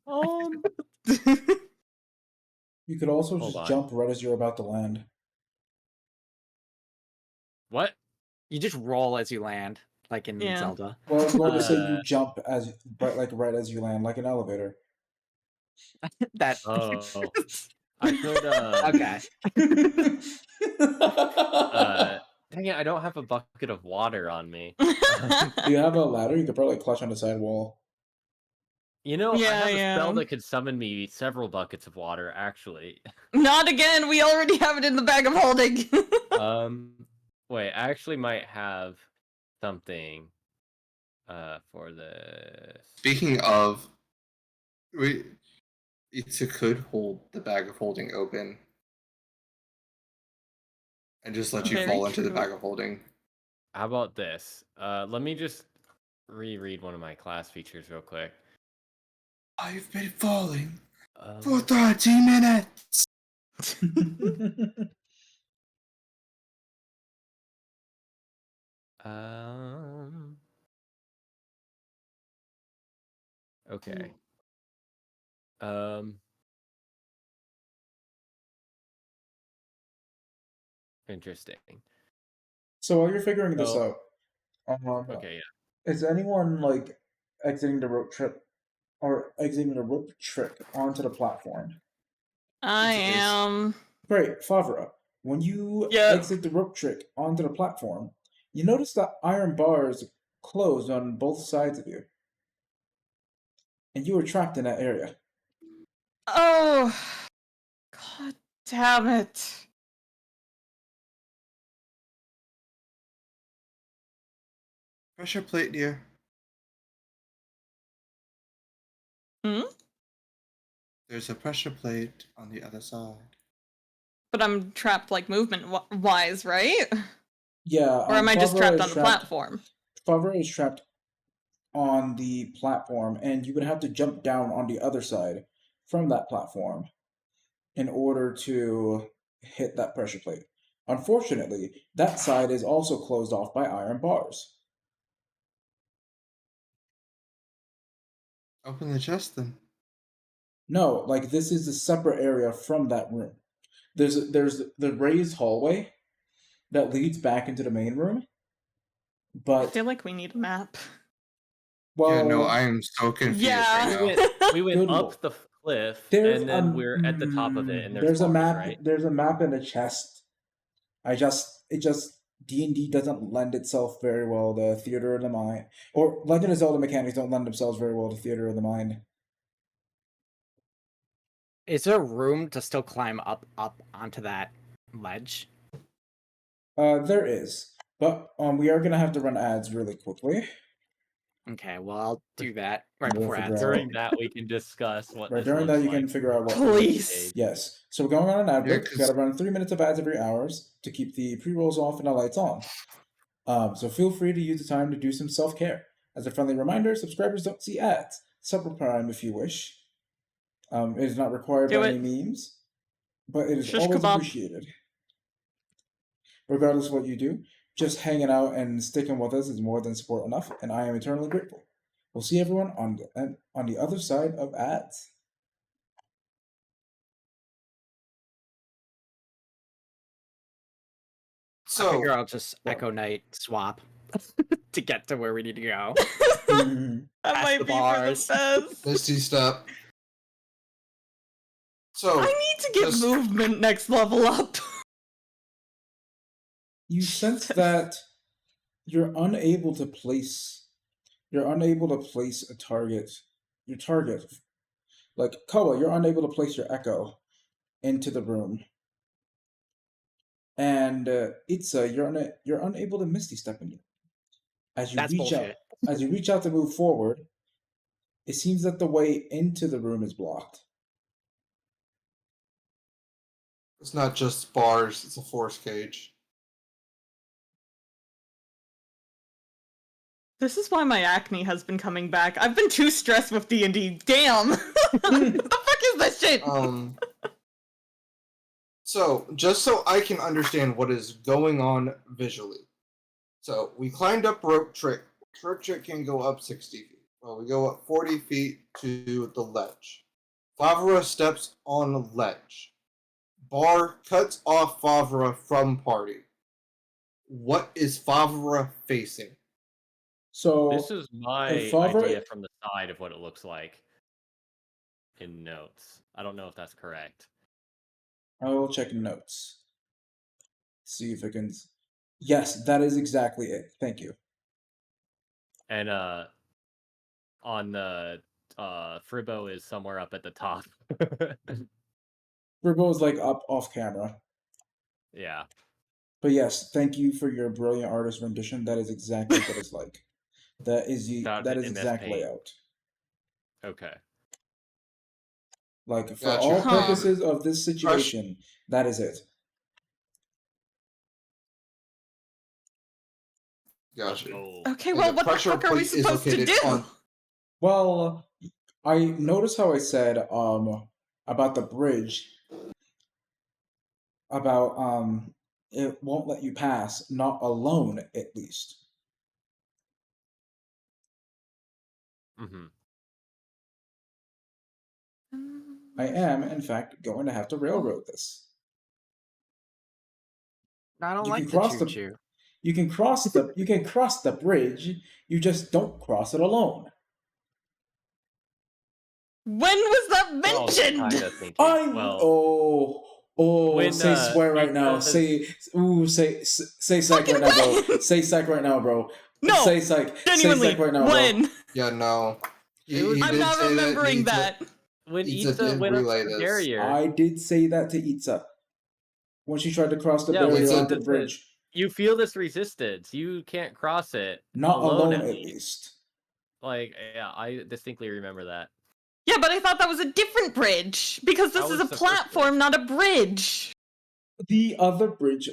Speaker 6: You could also
Speaker 5: Hold
Speaker 6: just
Speaker 5: on.
Speaker 6: jump right as you're about to land.
Speaker 5: What?
Speaker 2: You just roll as you land. like in
Speaker 3: Yeah.
Speaker 2: Zelda.
Speaker 6: Well, I was going to say you
Speaker 5: Uh,
Speaker 6: jump right as you land, like an elevator.
Speaker 2: That
Speaker 5: Oh, I could.
Speaker 2: okay.
Speaker 5: Dang it! I don't have a bucket of water on me.
Speaker 6: Do you have a ladder? You could probably clutch on the side wall.
Speaker 5: You know, I
Speaker 3: Yeah,
Speaker 5: have a
Speaker 3: yeah.
Speaker 5: spell that could summon me several buckets of water. Actually.
Speaker 3: Not again. We already have it in the bag of holding.
Speaker 5: Wait. I actually might have something. For this.
Speaker 4: Speaking of, Itsu could hold the bag of holding open and just let you
Speaker 3: Very
Speaker 4: fall into the
Speaker 3: true.
Speaker 4: bag of holding.
Speaker 5: How about this? Let me just reread one of my class features real quick.
Speaker 4: I've been falling
Speaker 5: Um,
Speaker 4: for 30 minutes.
Speaker 5: Okay. Interesting.
Speaker 6: So while you're figuring this
Speaker 5: Oh,
Speaker 6: out,
Speaker 5: okay, yeah.
Speaker 6: is anyone like exiting the rope trip or exiting the rope trick onto the platform?
Speaker 3: I am.
Speaker 6: Great, Favre. When you
Speaker 3: Yeah.
Speaker 6: exit the rope trick onto the platform, you notice that iron bars closed on both sides of you, and you were trapped in that area.
Speaker 3: Oh. God damn it.
Speaker 4: Pressure plate, dear.
Speaker 3: Hmm?
Speaker 4: There's a pressure plate on the other side.
Speaker 3: But I'm trapped, like, movement-wise, right?
Speaker 6: Yeah.
Speaker 3: Or am I just
Speaker 6: Favre
Speaker 3: trapped
Speaker 6: is
Speaker 3: on the platform?
Speaker 6: Favre is trapped on the platform, and you would have to jump down on the other side from that platform in order to hit that pressure plate. Unfortunately, that side is also closed off by iron bars.
Speaker 4: Open the chest then.
Speaker 6: No, like this is a separate area from that room. There's the raised hallway that leads back into the main room,
Speaker 3: I
Speaker 6: but
Speaker 3: feel like we need a map.
Speaker 6: well,
Speaker 4: Yeah, no, I am so confused
Speaker 3: Yeah.
Speaker 4: right now.
Speaker 5: We went
Speaker 6: Good
Speaker 5: up
Speaker 6: lord.
Speaker 5: the cliff,
Speaker 6: There's
Speaker 5: and then we're at the top of it, and there's
Speaker 6: there's a
Speaker 5: bars,
Speaker 6: map.
Speaker 5: right?
Speaker 6: There's a map in the chest. D&D doesn't lend itself very well to theater of the mind, or Legend of Zelda mechanics don't lend themselves very well to theater of the mind.
Speaker 2: Is there room to still climb up onto that ledge?
Speaker 6: There is, but we are gonna have to run ads really quickly.
Speaker 2: Okay, well I'll do that right
Speaker 6: We'll
Speaker 2: before
Speaker 6: figure
Speaker 2: ads.
Speaker 6: out-
Speaker 5: During that, we can discuss what
Speaker 6: Right
Speaker 5: this
Speaker 6: during
Speaker 5: looks
Speaker 6: that, you
Speaker 5: like.
Speaker 6: can figure out what.
Speaker 3: Please.
Speaker 6: Yes. So we're going on an ad
Speaker 4: Yeah,
Speaker 6: break.
Speaker 4: 'cause-
Speaker 6: Gotta run 3 minutes of ads every hours to keep the pre-rolls off and the lights on. So feel free to use the time to do some self-care. As a friendly reminder, subscribers don't see ads. Super Prime if you wish. It is not required
Speaker 3: Do
Speaker 6: by
Speaker 3: it.
Speaker 6: any means, but it is
Speaker 3: Shish
Speaker 6: always
Speaker 3: kebab.
Speaker 6: appreciated. Regardless of what you do, just hanging out and sticking with us is more than support enough, and I am eternally grateful. We'll see everyone on the other side of ads.
Speaker 2: I figure
Speaker 4: So,
Speaker 2: I'll just Echo Knight swap to get to where we need to go.
Speaker 6: Mhm.
Speaker 3: That
Speaker 2: Past
Speaker 3: might
Speaker 2: the
Speaker 3: be for
Speaker 2: bars.
Speaker 3: the best.
Speaker 4: Misty step. So,
Speaker 3: I need to get
Speaker 4: just-
Speaker 3: movement next level up.
Speaker 6: You sense that you're unable to place a target. Your target, like Koa, you're unable to place your echo into the room, and Itza, you're unable to misty step in. As you
Speaker 2: That's
Speaker 6: reach
Speaker 2: bullshit.
Speaker 6: as you reach out to move forward, it seems that the way into the room is blocked.
Speaker 4: it's not just bars, it's a force cage.
Speaker 3: This is why my acne has been coming back. I've been too stressed with D&D. Damn! What the fuck is this shit?
Speaker 4: So, just so I can understand what is going on visually. So, we climbed up rope trick. Rope trick can go up 60 feet. Well, we go up 40 feet to the ledge. Favre steps on ledge. Bar cuts off Favre from party. What is Favre facing?
Speaker 6: So
Speaker 5: This is my
Speaker 6: Favre-
Speaker 5: idea from the side of what it looks like in notes. I don't know if that's correct.
Speaker 6: I will check notes. See if I can. Yes, that is exactly it. Thank you.
Speaker 5: And on the Fribo is somewhere up at the top.
Speaker 6: Virgo is like up off camera.
Speaker 5: Yeah.
Speaker 6: But yes, thank you for your brilliant artist rendition. That is exactly what it's like. That is
Speaker 5: Found
Speaker 6: that
Speaker 5: it
Speaker 6: is
Speaker 5: in this
Speaker 6: exact
Speaker 5: paint.
Speaker 6: layout.
Speaker 5: Okay.
Speaker 6: Like for
Speaker 4: Gotcha.
Speaker 6: all
Speaker 3: Huh.
Speaker 6: purposes of this situation, that is it.
Speaker 4: Gotcha.
Speaker 5: Oh.
Speaker 3: Okay,
Speaker 4: And
Speaker 3: well,
Speaker 4: the
Speaker 3: what the
Speaker 4: pressure
Speaker 3: fuck are we
Speaker 4: plate is
Speaker 3: supposed to
Speaker 4: located
Speaker 3: do?
Speaker 4: on-
Speaker 6: Well, I noticed how I said about the bridge about it won't let you pass, not alone at least.
Speaker 5: Mm-hmm.
Speaker 6: I am, in fact, going to have to railroad this.
Speaker 2: I don't
Speaker 6: You
Speaker 2: like
Speaker 6: can
Speaker 2: the
Speaker 6: cross the-
Speaker 2: choo-choo.
Speaker 6: You can cross the bridge, you just don't cross it alone.
Speaker 3: When was that
Speaker 5: Well,
Speaker 3: mentioned?
Speaker 5: kinda thinking.
Speaker 6: I
Speaker 5: Well, when,
Speaker 6: say swear right now.
Speaker 5: because-
Speaker 6: Say psych right now, bro.
Speaker 3: when?
Speaker 6: Say psych right now, bro.
Speaker 3: No,
Speaker 6: Say psych.
Speaker 3: genuinely,
Speaker 6: Say psych right now, bro.
Speaker 3: when?
Speaker 4: Yeah, no.
Speaker 5: It was-
Speaker 3: I'm
Speaker 4: did
Speaker 3: not
Speaker 4: say that
Speaker 3: remembering
Speaker 4: Nita-
Speaker 3: that.
Speaker 5: when
Speaker 4: Itza
Speaker 5: Itza
Speaker 4: did
Speaker 5: went up
Speaker 4: relay
Speaker 5: the
Speaker 4: this.
Speaker 5: barrier,
Speaker 6: I did say that to Itza when she tried to cross the
Speaker 5: Yeah,
Speaker 6: barrier
Speaker 4: Itza
Speaker 6: onto the
Speaker 5: did
Speaker 6: bridge.
Speaker 5: you feel this resistance. You can't cross it
Speaker 6: Not alone, at
Speaker 5: least.
Speaker 6: least.
Speaker 5: Like, yeah, I distinctly remember that.
Speaker 3: Yeah, but I thought that was a different bridge because this
Speaker 5: That
Speaker 3: is a
Speaker 5: was the first
Speaker 3: platform, not a bridge.
Speaker 6: The other bridge.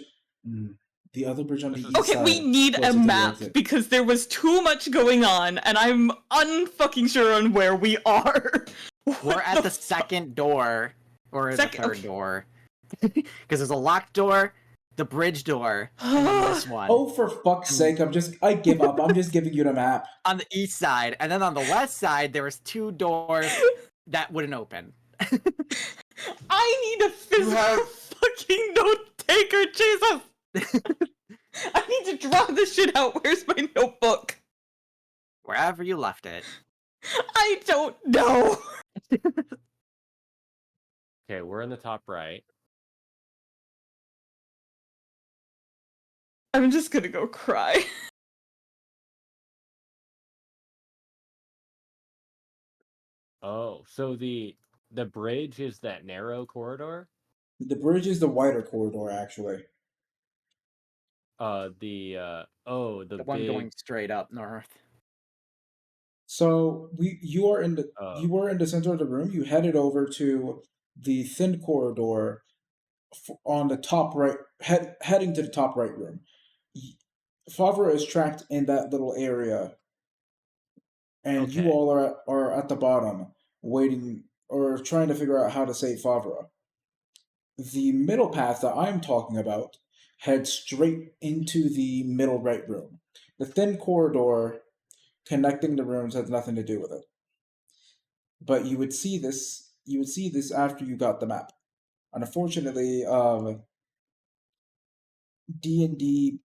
Speaker 6: The other bridge on the
Speaker 5: This is-
Speaker 6: east
Speaker 3: Okay,
Speaker 6: side.
Speaker 3: we need a
Speaker 6: closer to the
Speaker 3: map
Speaker 6: exit.
Speaker 3: because there was too much going on, and I'm unfucking sure on where we are.
Speaker 2: We're
Speaker 3: What
Speaker 2: at the second door, or the
Speaker 3: Second-
Speaker 2: third
Speaker 3: okay.
Speaker 2: door. Because there's a locked door, the bridge door, and then this one
Speaker 6: Oh, for fuck's sake! I give up. I'm just giving you the map.
Speaker 2: on the east side, and then on the west side there was 2 doors that wouldn't open.
Speaker 3: I need a physical
Speaker 4: have-
Speaker 3: fucking note taker, Jesus! I need to draw this shit out. Where's my notebook?
Speaker 2: Wherever you left it.
Speaker 3: I don't know.
Speaker 5: Okay, we're in the top right.
Speaker 3: I'm just gonna go cry.
Speaker 5: Oh, so the bridge is that narrow corridor?
Speaker 6: The bridge is the wider corridor, actually.
Speaker 5: The
Speaker 2: The one
Speaker 5: big
Speaker 2: going straight up north.
Speaker 6: So you are in the
Speaker 5: Oh.
Speaker 6: you were in the center of the room. You headed over to the thin corridor on the top right, heading to the top right room. Favre is trapped in that little area, and you
Speaker 5: Okay.
Speaker 6: all are at the bottom, waiting or trying to figure out how to save Favre. The middle path that I'm talking about heads straight into the middle right room. The thin corridor connecting the rooms has nothing to do with it. But you would see this. You would see this after you got the map. And unfortunately, D&D,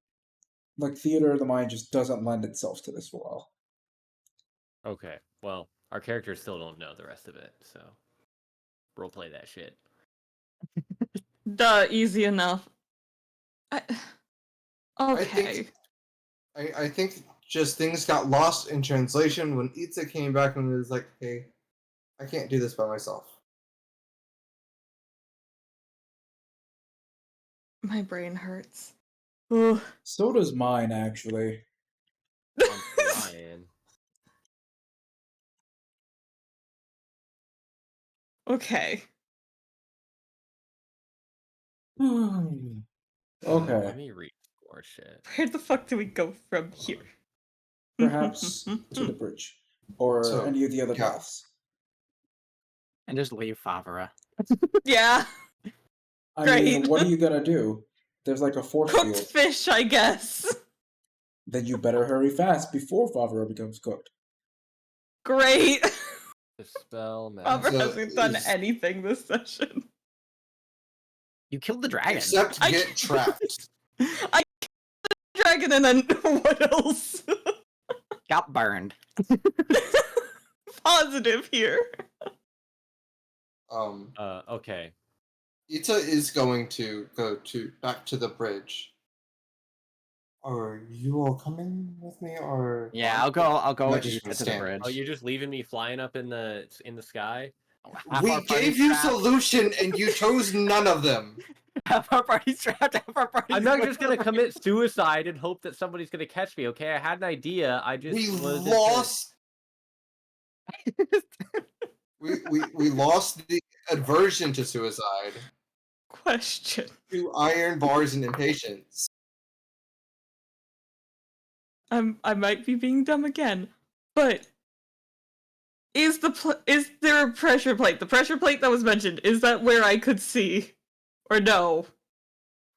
Speaker 6: like Theater of the Mind, just doesn't lend itself to this well.
Speaker 5: Okay. Well, our characters still don't know the rest of it, so roleplay that shit.
Speaker 3: Duh, easy enough. Okay.
Speaker 4: I think just things got lost in translation when Itza came back and was like, hey, I can't do this by myself.
Speaker 3: My brain hurts. Ugh.
Speaker 6: So does mine, actually.
Speaker 5: I'm crying.
Speaker 3: Okay.
Speaker 6: Okay.
Speaker 5: Let me read more shit.
Speaker 3: Where the fuck do we go from here?
Speaker 6: Perhaps to the bridge. Or
Speaker 4: So,
Speaker 6: any of the other
Speaker 4: yeah.
Speaker 6: paths.
Speaker 2: And just leave Favre.
Speaker 3: Yeah.
Speaker 6: I mean,
Speaker 3: Great.
Speaker 6: what are you gonna do? There's like a force
Speaker 3: Cooked
Speaker 6: field.
Speaker 3: fish, I guess.
Speaker 6: Then you better hurry fast before Favre becomes cooked.
Speaker 3: Great.
Speaker 5: Dispel
Speaker 3: Robert
Speaker 4: So,
Speaker 3: hasn't done
Speaker 4: is-
Speaker 3: anything this session.
Speaker 2: You killed the dragon.
Speaker 4: Except
Speaker 3: I-
Speaker 4: get trapped.
Speaker 3: I killed the dragon and then what else?
Speaker 2: Got burned.
Speaker 3: Positive here.
Speaker 5: Okay.
Speaker 4: Ita is going to go back to the bridge. Are you all coming with me, or
Speaker 2: Yeah, I'll go
Speaker 4: Not
Speaker 2: with
Speaker 4: just
Speaker 2: you
Speaker 4: gonna
Speaker 2: to the
Speaker 4: stand.
Speaker 2: bridge.
Speaker 5: Oh, you're just leaving me flying up in the sky?
Speaker 2: Half
Speaker 4: we
Speaker 2: our party's
Speaker 4: gave you
Speaker 2: trapped.
Speaker 4: solution and you chose none of them.
Speaker 2: Half our party's trapped. Half our party's
Speaker 5: I'm not just gonna commit suicide and hope that somebody's gonna catch me, okay? I had an idea, I just
Speaker 4: We
Speaker 5: was
Speaker 4: lost. we lost the aversion to suicide
Speaker 3: Question.
Speaker 4: to iron bars and impatience.
Speaker 3: I might be being dumb again, but is there a pressure plate? The pressure plate that was mentioned, is that where I could see, or no?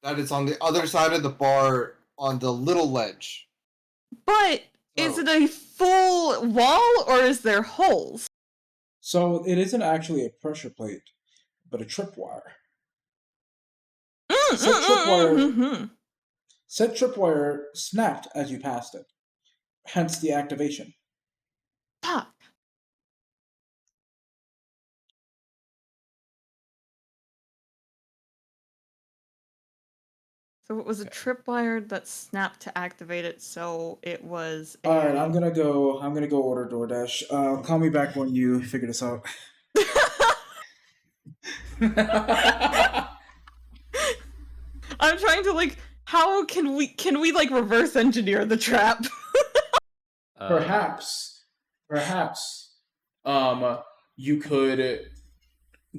Speaker 4: That is on the other side of the bar on the little ledge.
Speaker 3: But is it a full wall or is there holes?
Speaker 6: So it isn't actually a pressure plate, but a tripwire. Said tripwire snapped as you passed it, hence the activation.
Speaker 3: Fuck. So it was a tripwire that snapped to activate it, so it was a...
Speaker 6: Alright, I'm gonna go order DoorDash. Call me back when you figure this out.
Speaker 3: I'm trying to like, how can we like reverse engineer the trap?
Speaker 1: Perhaps, you could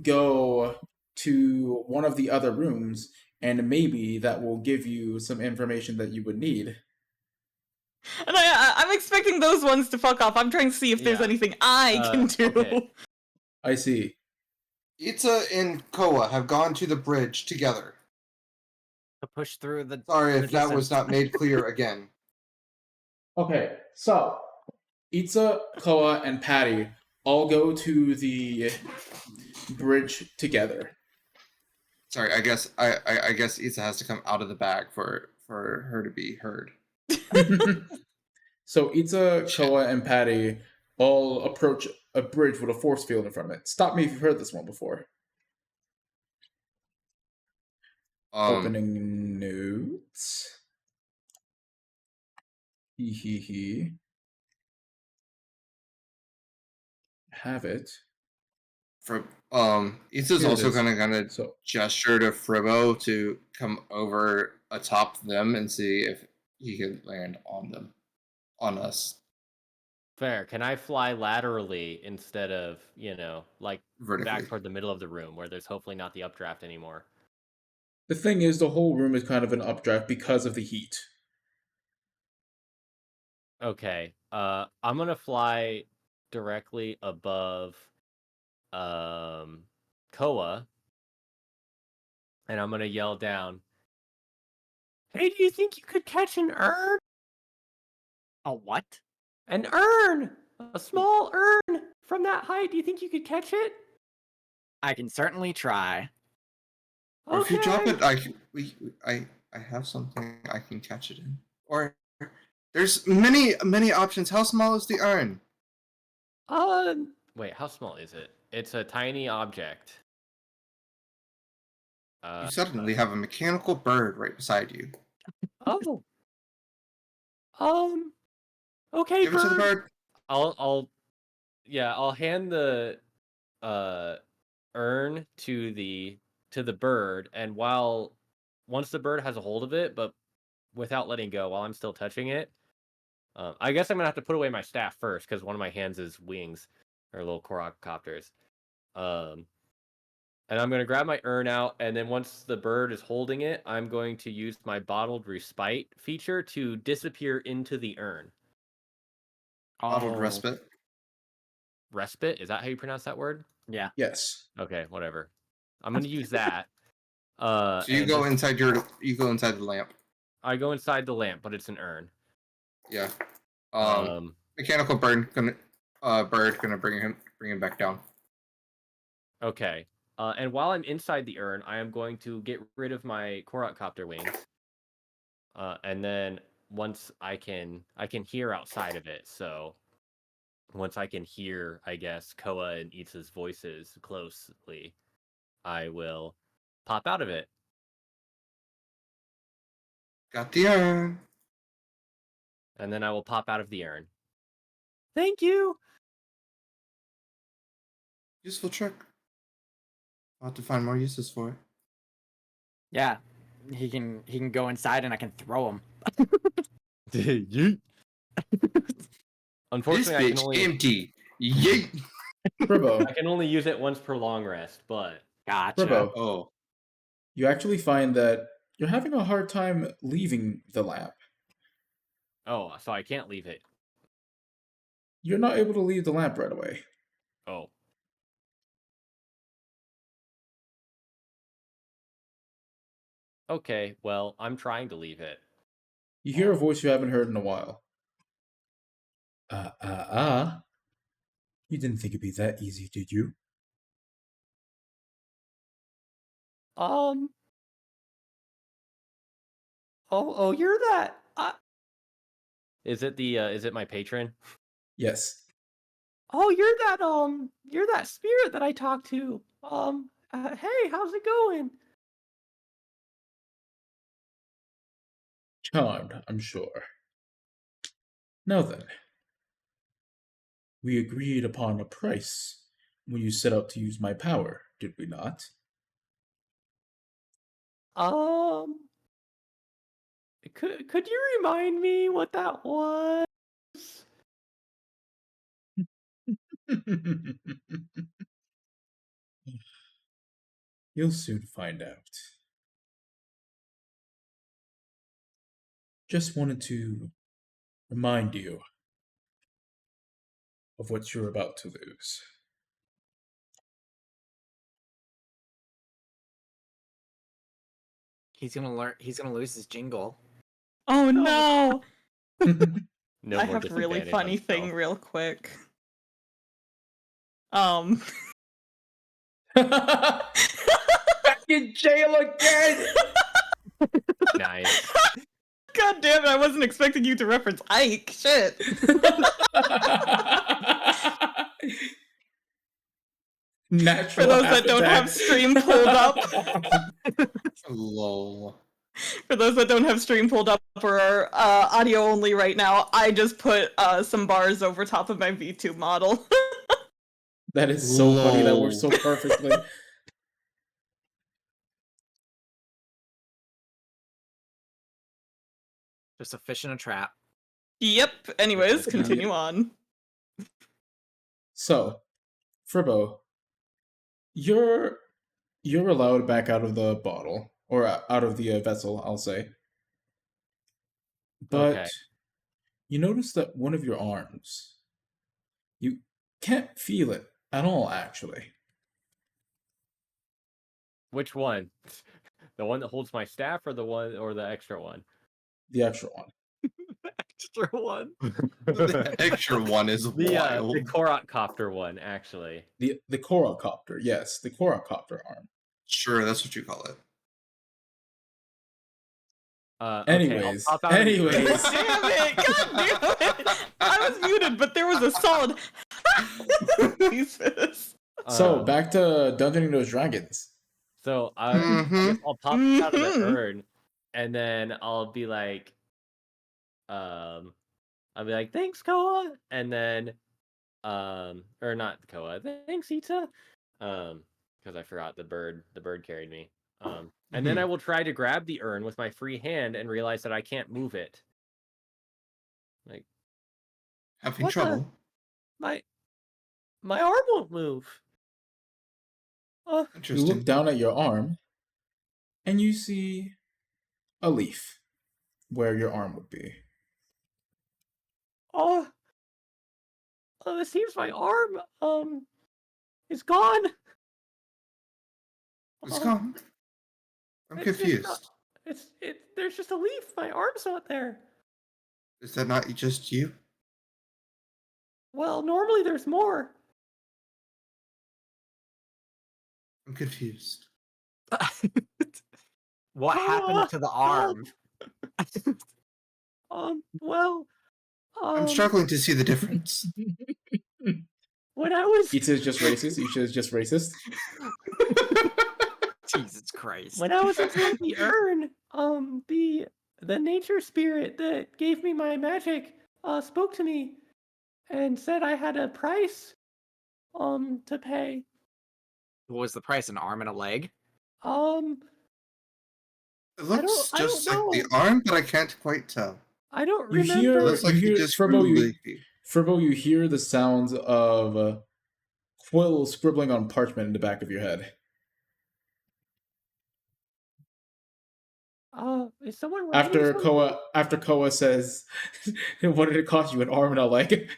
Speaker 1: go to one of the other rooms, and maybe that will give you some information that you would need.
Speaker 3: And I'm expecting those ones to fuck off. I'm trying to see if there's anything I can do.
Speaker 5: Okay.
Speaker 1: I see.
Speaker 4: Ita and Koa have gone to the bridge together.
Speaker 2: To push through the...
Speaker 4: Sorry if that
Speaker 2: distance.
Speaker 4: was not made clear again.
Speaker 1: Okay, so Itza, Koa, and Patty all go to the bridge together.
Speaker 4: Sorry, I guess Ita has to come out of the bag for her to be heard.
Speaker 1: So Itza, Koa, and Patty all approach a bridge with a force field in front of it. Stop me if you've heard this one before. Opening notes. He. Have it.
Speaker 4: For Ita's
Speaker 1: Here it
Speaker 4: also
Speaker 1: is.
Speaker 4: gonna
Speaker 1: So
Speaker 4: gesture to Fribo to come over atop them and see if he can land on them, on us
Speaker 5: Fair. Can I fly laterally instead of, like
Speaker 4: vertically.
Speaker 5: back toward the middle of the room where there's hopefully not the updraft anymore?
Speaker 1: the thing is, the whole room is kind of an updraft because of the heat.
Speaker 5: Okay. I'm gonna fly directly above Koa, and I'm gonna yell down, "Hey, do you think you could catch an urn?
Speaker 2: A what?
Speaker 5: An urn! A small urn from that height. Do you think you could catch it?"
Speaker 2: I can certainly try.
Speaker 4: Or if you drop
Speaker 5: Okay.
Speaker 4: it, I have something I can catch it in. Or there's many options. How small is the urn?
Speaker 5: Wait, how small is it? It's a tiny object.
Speaker 4: You suddenly have a mechanical bird right beside you.
Speaker 5: Oh. Okay,
Speaker 4: Give it to the bird.
Speaker 5: I'll hand the urn to the bird, and once the bird has a hold of it, but without letting go while I'm still touching it, I guess I'm gonna have to put away my staff first because one of my hands is wings or little quadcopters. And I'm gonna grab my urn out, and then once the bird is holding it, I'm going to use my bottled respite feature to disappear into the urn.
Speaker 4: Bottled respite.
Speaker 5: Respite? Is that how you pronounce that word?
Speaker 2: Yeah.
Speaker 1: Yes.
Speaker 5: Okay, whatever. I'm gonna use that.
Speaker 4: So you go inside the lamp.
Speaker 5: I go inside the lamp, but it's an urn.
Speaker 4: Yeah. Mechanical bird gonna bring him back down.
Speaker 5: Okay. And while I'm inside the urn, I am going to get rid of my quadcopter wings. And then once I can hear outside of it. So once I can hear, I guess, Koa and Itza's voices closely, I will pop out of it.
Speaker 4: Got the urn.
Speaker 5: And then I will pop out of the urn. Thank you.
Speaker 4: Useful trick. I'll have to find more uses for it.
Speaker 2: Yeah, he can go inside and I can throw him.
Speaker 5: Yeet. Unfortunately,
Speaker 4: This bitch empty. Yeet.
Speaker 1: Fribbo,
Speaker 5: I can only use it once per long rest, but
Speaker 2: Gotcha.
Speaker 1: Fribbo,
Speaker 4: Oh.
Speaker 1: you actually find that you're having a hard time leaving the lamp.
Speaker 5: oh, so I can't leave it.
Speaker 1: You're not able to leave the lamp right away.
Speaker 5: Oh. Okay, well, I'm trying to leave it.
Speaker 1: You hear a voice you haven't heard in a while. You didn't think it'd be that easy, did you?
Speaker 5: Oh, you're that. Is it my patron?
Speaker 1: Yes.
Speaker 5: Oh, you're that spirit that I talked to. Hey, how's it going?
Speaker 1: Charmed, I'm sure. Now then, we agreed upon a price when you set out to use my power, did we not?
Speaker 5: Could you remind me what that was?
Speaker 1: You'll soon find out. Just wanted to remind you of what you're about to lose.
Speaker 2: He's gonna lose his jingle.
Speaker 3: Oh no!
Speaker 5: No
Speaker 3: I
Speaker 5: more
Speaker 3: have a really
Speaker 5: disadvantage
Speaker 3: funny
Speaker 5: on
Speaker 3: thing
Speaker 5: stealth.
Speaker 3: real quick.
Speaker 1: Back in jail again!
Speaker 5: Nice.
Speaker 3: God damn it, I wasn't expecting you to reference Ike. Shit.
Speaker 1: Natural
Speaker 3: For those that don't have stream pulled up.
Speaker 4: Lol.
Speaker 3: For those that don't have stream pulled up or are audio only right now, I just put some bars over top of my V2 model.
Speaker 1: That is so funny. That works so
Speaker 4: Lol.
Speaker 1: perfectly.
Speaker 2: Just a fish in a trap.
Speaker 3: Yep. Anyways,
Speaker 5: Yep.
Speaker 3: continue on.
Speaker 1: So, Fribbo, you're allowed back out of the bottle or out of the vessel, I'll say. But
Speaker 5: Okay.
Speaker 1: you notice that one of your arms, you can't feel it at all, actually.
Speaker 5: Which one? The one that holds my staff or the extra one?
Speaker 1: The extra one.
Speaker 5: Extra one.
Speaker 4: The extra one is
Speaker 5: The
Speaker 4: wild.
Speaker 5: Korok copter one, actually.
Speaker 1: The Korokopter, yes, the Korokopter arm.
Speaker 4: Sure, that's what you call it.
Speaker 1: Anyways,
Speaker 3: God damn it! God damn it! I was muted, but there was a solid. Jesus.
Speaker 1: So back to dungeoning those dragons.
Speaker 5: So I guess I'll pop out of the urn, and then I'll be like, thanks, Koa, and then, or not Koa, thanks, Ita, because I forgot the bird carried me. And then I will try to grab the urn with my free hand and realize that I can't move it. Like,
Speaker 4: Having trouble.
Speaker 5: my arm won't move.
Speaker 1: You
Speaker 4: Interesting.
Speaker 1: look down at your arm, and you see a leaf where your arm would be.
Speaker 5: It seems my arm, is gone.
Speaker 4: It's gone. I'm confused.
Speaker 5: There's just a leaf. My arm's not there.
Speaker 4: Is that not just you?
Speaker 5: Well, normally there's more.
Speaker 4: I'm confused.
Speaker 2: What happened to the arm?
Speaker 5: Well,
Speaker 4: I'm struggling to see the difference.
Speaker 5: when I was
Speaker 1: Pizza is just racist. Icha is just racist.
Speaker 2: Jesus Christ.
Speaker 5: when I was inside the urn, the nature spirit that gave me my magic spoke to me and said I had a price to pay.
Speaker 2: What was the price? An arm and a leg?
Speaker 5: Um
Speaker 4: It looks
Speaker 5: I don't
Speaker 4: just like the
Speaker 5: know.
Speaker 4: arm, but I can't quite tell.
Speaker 5: I don't
Speaker 1: You
Speaker 5: remember.
Speaker 1: hear,
Speaker 4: Looks like
Speaker 1: you
Speaker 4: he
Speaker 1: hear,
Speaker 4: just grew leafy.
Speaker 1: Furbo, you hear the sounds of quill scribbling on parchment in the back of your head.
Speaker 5: Is someone writing something?
Speaker 1: After Koa says, "What did it cost you? An arm and a leg?"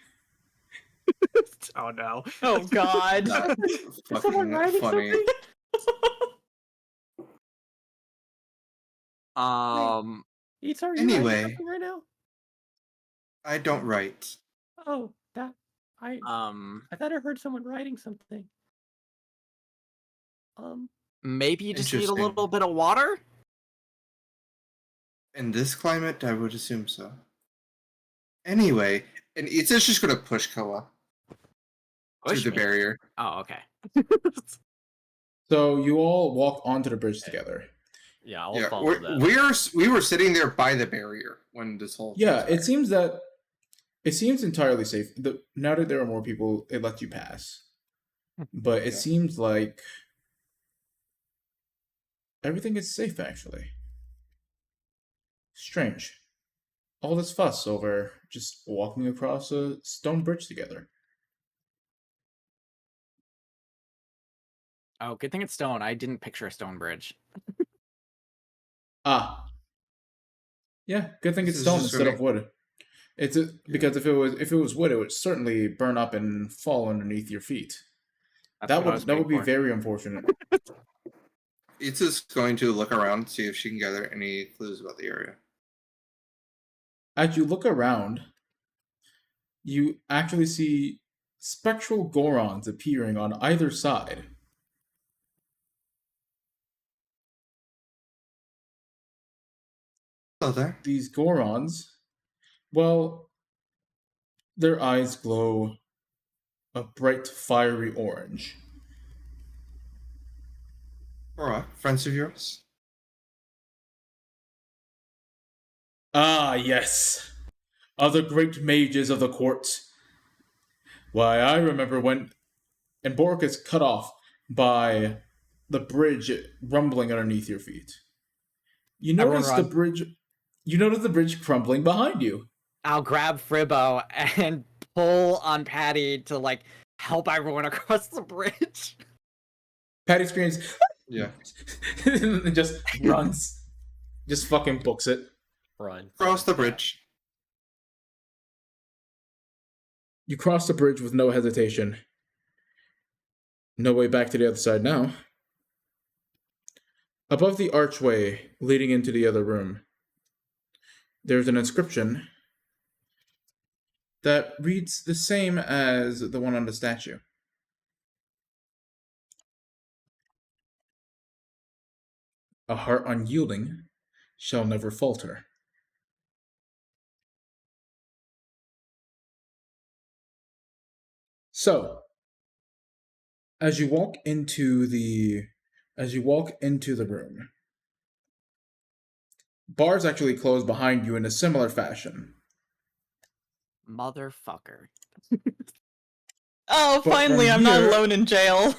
Speaker 2: Oh no.
Speaker 3: Oh God.
Speaker 4: That's
Speaker 5: Is someone
Speaker 4: fucking
Speaker 5: writing
Speaker 4: funny.
Speaker 5: something? Eats, are you writing
Speaker 4: Anyway.
Speaker 5: something right now?
Speaker 4: I don't write.
Speaker 5: Oh, that I thought I heard someone writing something.
Speaker 2: Maybe you just need a
Speaker 4: Interesting.
Speaker 2: little bit of water?
Speaker 4: In this climate, I would assume so. Anyway, and Itza's just gonna push Koa
Speaker 2: Push
Speaker 4: through the
Speaker 2: me?
Speaker 4: barrier.
Speaker 2: Oh, okay.
Speaker 1: So you all walk onto the bridge together.
Speaker 5: Yeah, I'll
Speaker 4: Yeah,
Speaker 5: follow that.
Speaker 4: we were sitting there by the barrier when this whole
Speaker 1: Yeah, it
Speaker 4: transpired.
Speaker 1: seems entirely safe. Now that there are more people, it lets you pass. But it
Speaker 4: Yeah.
Speaker 1: seems like everything is safe, actually. Strange. All this fuss over just walking across a stone bridge together.
Speaker 2: Oh, good thing it's stone. I didn't picture a stone bridge.
Speaker 1: Ah. Yeah, good thing
Speaker 4: This
Speaker 1: it's
Speaker 4: is
Speaker 1: stone
Speaker 4: just
Speaker 1: instead
Speaker 4: gonna-
Speaker 1: of wood. Because if it was wood, it would certainly burn up and fall underneath your feet.
Speaker 2: That's
Speaker 1: That
Speaker 2: what I was
Speaker 1: would
Speaker 2: waiting
Speaker 1: be
Speaker 2: for.
Speaker 1: very unfortunate.
Speaker 4: Itza's going to look around, see if she can gather any clues about the area.
Speaker 1: As you look around, you actually see spectral Gorons appearing on either side.
Speaker 4: Hello there.
Speaker 1: These Gorons, well, their eyes glow a bright, fiery orange.
Speaker 4: Alright, friends of yours?
Speaker 1: Ah, yes. Other great mages of the court. Why, I remember when Embork is cut off by the bridge rumbling underneath your feet. You
Speaker 2: Everyone
Speaker 1: notice the
Speaker 2: run.
Speaker 1: bridge. You notice the bridge crumbling behind you.
Speaker 2: I'll grab Fribbo and pull on Patty to like help everyone across the bridge.
Speaker 1: Patty screams,
Speaker 4: Yeah.
Speaker 1: and just runs. Just fucking books it.
Speaker 5: Run.
Speaker 4: Cross the bridge.
Speaker 1: You cross the bridge with no hesitation. No way back to the other side now. Above the archway leading into the other room, there's an inscription that reads the same as the one on the statue. A heart unyielding shall never falter. So, as you walk into the room, bars actually close behind you in a similar fashion.
Speaker 2: Motherfucker.
Speaker 3: Oh,
Speaker 1: But
Speaker 3: finally,
Speaker 1: from
Speaker 3: I'm not
Speaker 1: here-
Speaker 3: alone in jail.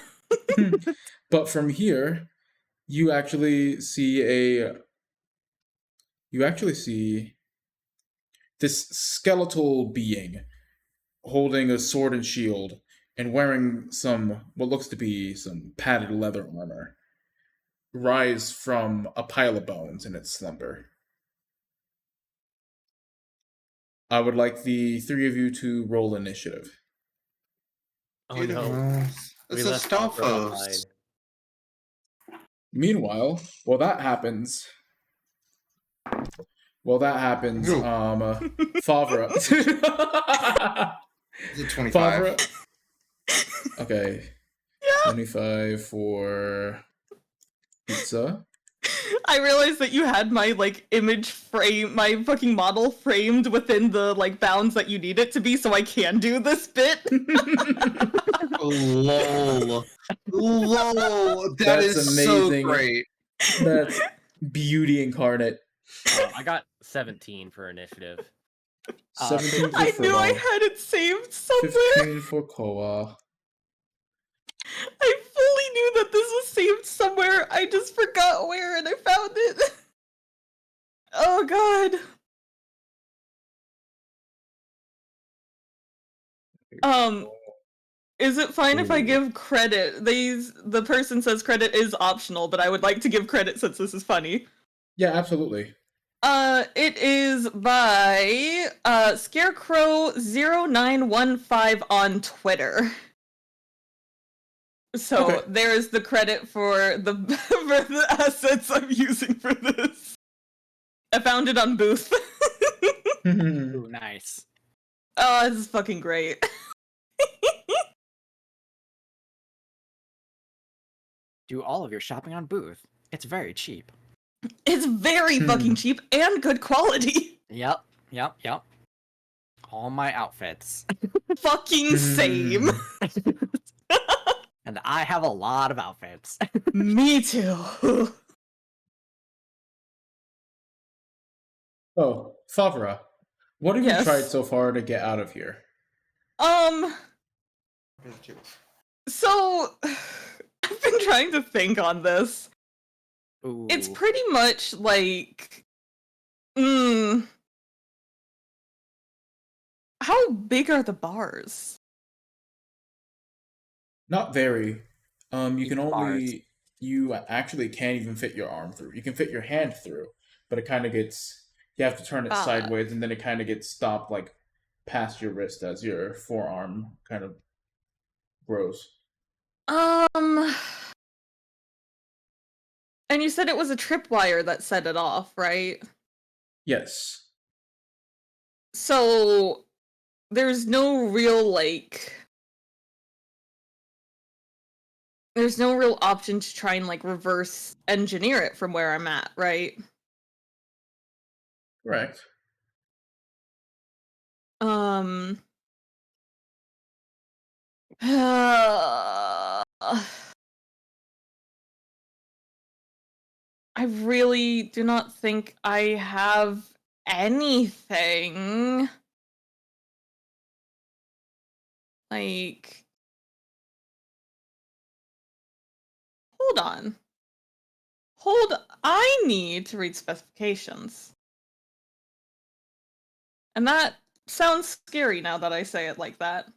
Speaker 1: But from here, you actually see this skeletal being holding a sword and shield and wearing what looks to be some padded leather armor rise from a pile of bones in its slumber. I would like the three of you to roll initiative.
Speaker 5: Oh no.
Speaker 4: It's
Speaker 5: We
Speaker 4: a
Speaker 5: left Oliver
Speaker 4: Stalfos.
Speaker 5: behind.
Speaker 1: Meanwhile, while that happens,
Speaker 4: Ooh.
Speaker 1: Favre.
Speaker 4: Is it 25?
Speaker 1: Favre. Okay. 25 for pizza.
Speaker 3: I realized that you had my like image frame, my fucking model framed within the like bounds that you need it to be, so I can do this bit.
Speaker 4: Lol. Lol. That
Speaker 1: That's
Speaker 4: is
Speaker 1: amazing.
Speaker 4: so great.
Speaker 1: That's beauty incarnate.
Speaker 5: I got 17 for initiative.
Speaker 1: 17 for
Speaker 3: I knew I
Speaker 1: Furlong,
Speaker 3: had it saved somewhere.
Speaker 1: 15 for Koa.
Speaker 3: I fully knew that this was saved somewhere. I just forgot where, and I found it. Oh god. Is it fine if I
Speaker 1: Ooh.
Speaker 3: give credit? The person says credit is optional, but I would like to give credit since this is funny.
Speaker 1: Yeah, absolutely.
Speaker 3: It is by Scarecrow0915 on Twitter. So
Speaker 1: Okay.
Speaker 3: there's the credit for the for the assets I'm using for this. I found it on Booth.
Speaker 2: Ooh, nice.
Speaker 3: Oh, this is fucking great.
Speaker 2: Do all of your shopping on Booth. It's very cheap.
Speaker 3: It's very fucking cheap and good quality.
Speaker 2: Yep. All my outfits.
Speaker 3: Fucking same.
Speaker 2: And I have a lot of outfits.
Speaker 3: Me too.
Speaker 1: Oh, Favra, what have you
Speaker 3: Yes.
Speaker 1: tried so far to get out of here?
Speaker 3: So I've been trying to think on this.
Speaker 2: Ooh.
Speaker 3: It's pretty much like how big are the bars?
Speaker 1: Not very. You can
Speaker 2: Bars.
Speaker 1: only you actually can't even fit your arm through. You can fit your hand through, but it kind of gets you have to turn it sideways, and then it kind of gets stopped like past your wrist as your forearm kind of grows.
Speaker 3: And you said it was a tripwire that set it off, right?
Speaker 1: Yes.
Speaker 3: So there's no real there's no real option to try and like reverse engineer it from where I'm at, right?
Speaker 1: Correct.
Speaker 3: I really do not think I have anything. Like, hold on. I need to read specifications. And that sounds scary now that I say it like that.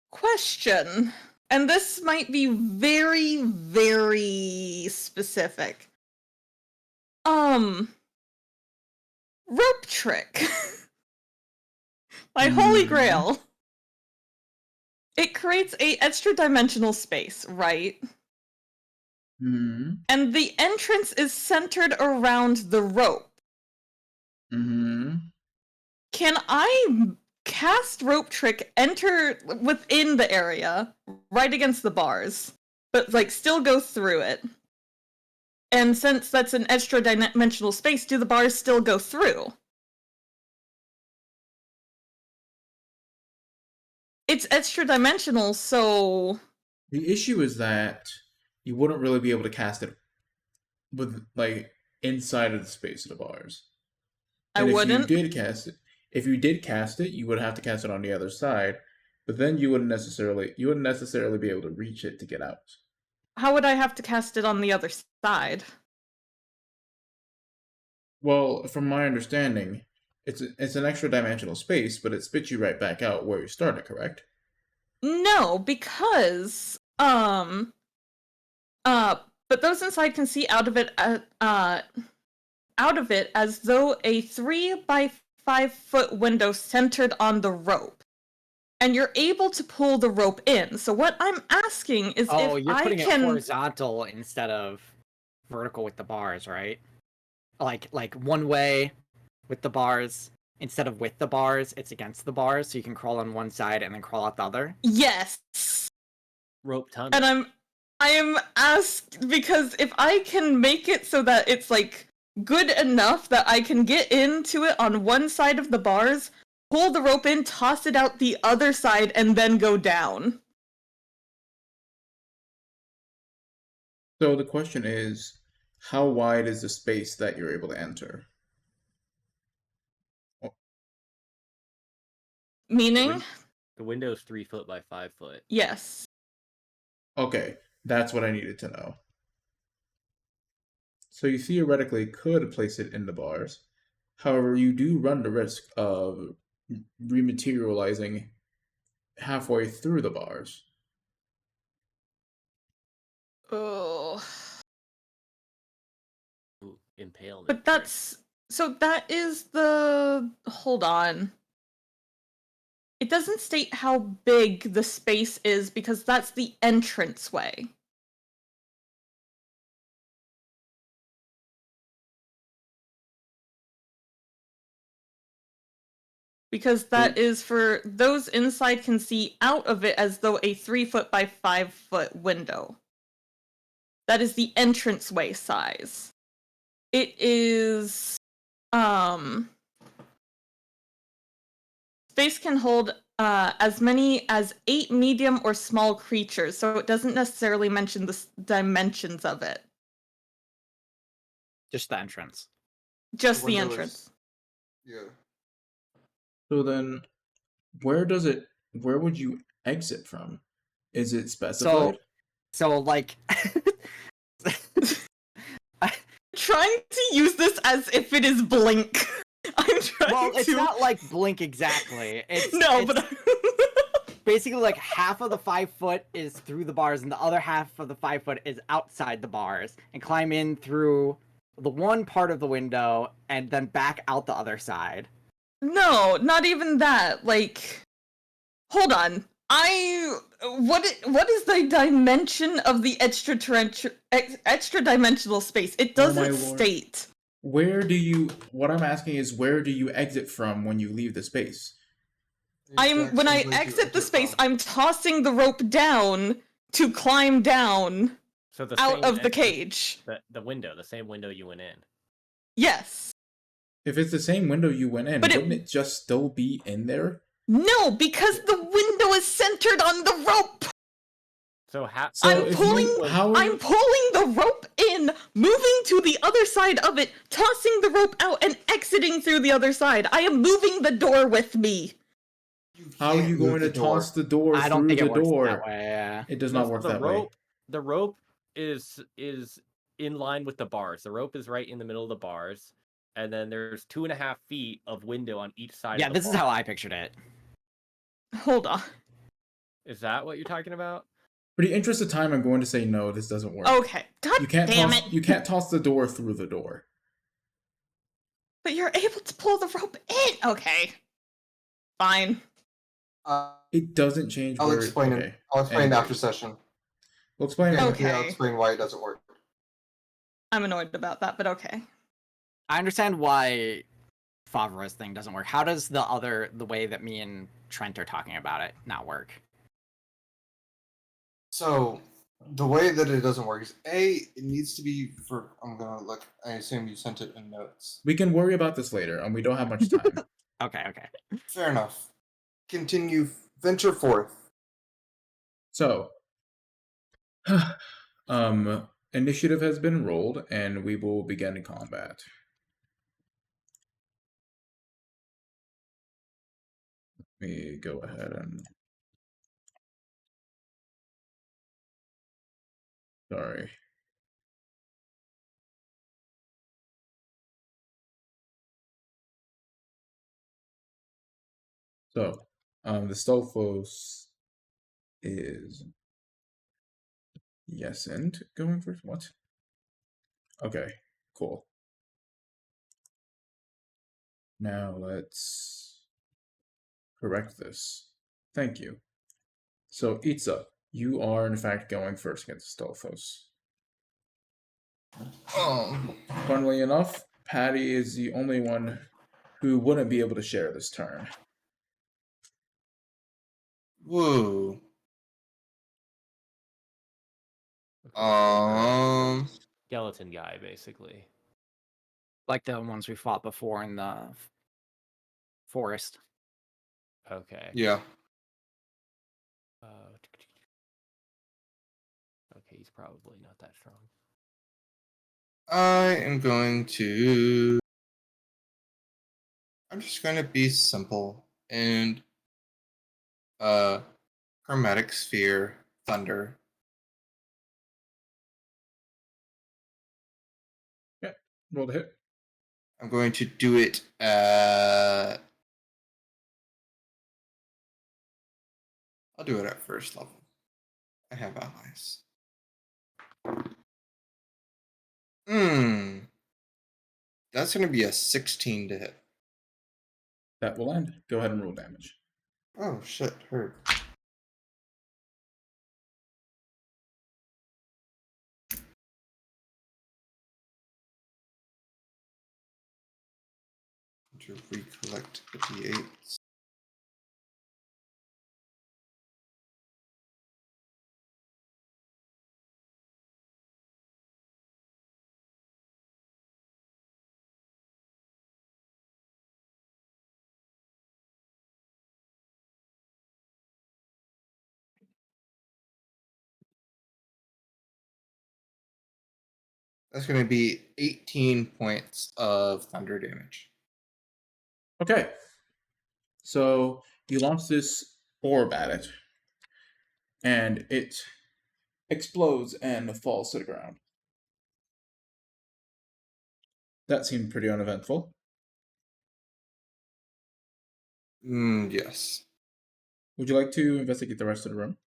Speaker 3: Question. And this might be very, very specific. Rope trick. My holy grail. It creates a extra dimensional space, right? And the entrance is centered around the rope. Can I cast rope trick, enter within the area, right against the bars, but like still go through it? And since that's an extra dimensional space, do the bars still go through? It's extra dimensional, so
Speaker 1: The issue is that you wouldn't really be able to cast it with like inside of the space of the bars. And
Speaker 3: wouldn't.
Speaker 1: If you did cast it, you would have to cast it on the other side, but then you wouldn't necessarily be able to reach it to get out.
Speaker 3: How would I have to cast it on the other side?
Speaker 1: Well, from my understanding, it's an extra dimensional space, but it spits you right back out where you started, correct?
Speaker 3: No, because but those inside can see out of it out of it as though a 3 by 5 foot window centered on the rope. And you're able to pull the rope in. So what I'm asking is if
Speaker 2: you're
Speaker 3: I
Speaker 2: putting it
Speaker 3: can...
Speaker 2: horizontal instead of vertical with the bars, right? Like one way with the bars instead of with the bars, it's against the bars, so you can crawl on one side and then crawl out the other.
Speaker 3: Yes.
Speaker 5: Rope tunnel.
Speaker 3: And I am asked because if I can make it so that it's like good enough that I can get into it on one side of the bars, pull the rope in, toss it out the other side, and then go down.
Speaker 1: So the question is, how wide is the space that you're able to enter?
Speaker 3: Meaning?
Speaker 5: The window's 3 foot by 5 foot.
Speaker 3: Yes.
Speaker 1: Okay, that's what I needed to know. So you theoretically could place it in the bars. However, you do run the risk of rematerializing halfway through the bars.
Speaker 3: Oh.
Speaker 5: Ooh, impaled.
Speaker 3: But that's... So that is the... Hold on. It doesn't state how big the space is because that's the entranceway. Because that is for those inside can see out of it as though a 3 foot by 5 foot window. That is the entranceway size. It is space can hold as many as 8 medium or small creatures, so it doesn't necessarily mention the dimensions of it.
Speaker 2: Just the entrance.
Speaker 3: Just the
Speaker 4: window
Speaker 3: entrance.
Speaker 4: Yeah.
Speaker 1: So then, where would you exit from? Is it specified?
Speaker 2: So like
Speaker 3: Trying to use this as if it is Blink. I'm trying
Speaker 2: well,
Speaker 3: to...
Speaker 2: it's not like Blink exactly. It's
Speaker 3: but...
Speaker 2: basically like half of the 5 foot is through the bars and the other half of the 5 foot is outside the bars, and climb in through the one part of the window and then back out the other side.
Speaker 3: No, not even that. Like, hold on. What is the dimension of the extra dimensional space? It doesn't state.
Speaker 1: What I'm asking is, where do you exit from when you leave the space?
Speaker 3: When I exit the space, I'm tossing the rope down to climb down out of the cage.
Speaker 5: The window, the same window you went in.
Speaker 3: Yes.
Speaker 1: If it's the same window you went in, wouldn't it just still be in there?
Speaker 3: No, because the window is centered on the rope. I'm pulling the rope in, moving to the other side of it, tossing the rope out, and exiting through the other side. I am moving the door with me.
Speaker 1: How are you going to toss the door
Speaker 2: I don't
Speaker 1: through
Speaker 2: think
Speaker 1: the
Speaker 2: it works
Speaker 1: door?
Speaker 2: that way, yeah.
Speaker 1: It does not work that way.
Speaker 5: The rope is in line with the bars. The rope is right in the middle of the bars, and then there's 2.5 feet of window on each side.
Speaker 2: Yeah,
Speaker 5: of the
Speaker 2: this is
Speaker 5: bar.
Speaker 2: how I pictured it.
Speaker 3: Hold on.
Speaker 5: Is that what you're talking about?
Speaker 1: For the interest of time, I'm going to say no. This doesn't work.
Speaker 3: Okay. God damn it!
Speaker 1: You can't toss the door through the door.
Speaker 3: But you're able to pull the rope in. Okay. Fine.
Speaker 1: It doesn't change.
Speaker 4: I'll explain it. I'll explain after session.
Speaker 1: We'll explain it.
Speaker 3: Okay.
Speaker 4: I'll explain why it doesn't work.
Speaker 3: I'm annoyed about that, but okay.
Speaker 2: I understand why Favreau's thing doesn't work. How does the way that me and Trent are talking about it not work?
Speaker 4: So, the way that it doesn't work is it needs to be for. I'm gonna look. I assume you sent it in notes.
Speaker 1: We can worry about this later, and we don't have much time.
Speaker 2: Okay.
Speaker 4: Fair enough. Continue. Venture forth.
Speaker 1: So, initiative has been rolled, and we will begin combat. Let me go ahead and... Sorry. So, the Stalfos is Yesent going first. What? Okay, cool. Now let's correct this. Thank you. So, Itza, you are in fact going first against Stalfos. Funnily enough, Patty is the only one who wouldn't be able to share this turn.
Speaker 4: Woo.
Speaker 5: Skeleton guy, basically.
Speaker 2: Like the ones we fought before in the forest.
Speaker 5: Okay.
Speaker 4: Yeah.
Speaker 5: Okay, he's probably not that strong.
Speaker 4: I am going to. I'm just going to be simple and chromatic sphere thunder.
Speaker 1: Yeah, roll to hit.
Speaker 4: I'm going to do it at. I'll do it at first level. I have allies. That's going to be a 16 to hit.
Speaker 1: That will end. Go ahead and roll damage.
Speaker 4: Oh shit, hurt. To recollect the d8s. That's going to be 18 points of thunder damage.
Speaker 1: Okay. So you launch this orb at it, and it explodes and falls to the ground. That seemed pretty uneventful.
Speaker 4: Yes.
Speaker 1: Would you like to investigate the rest of the room?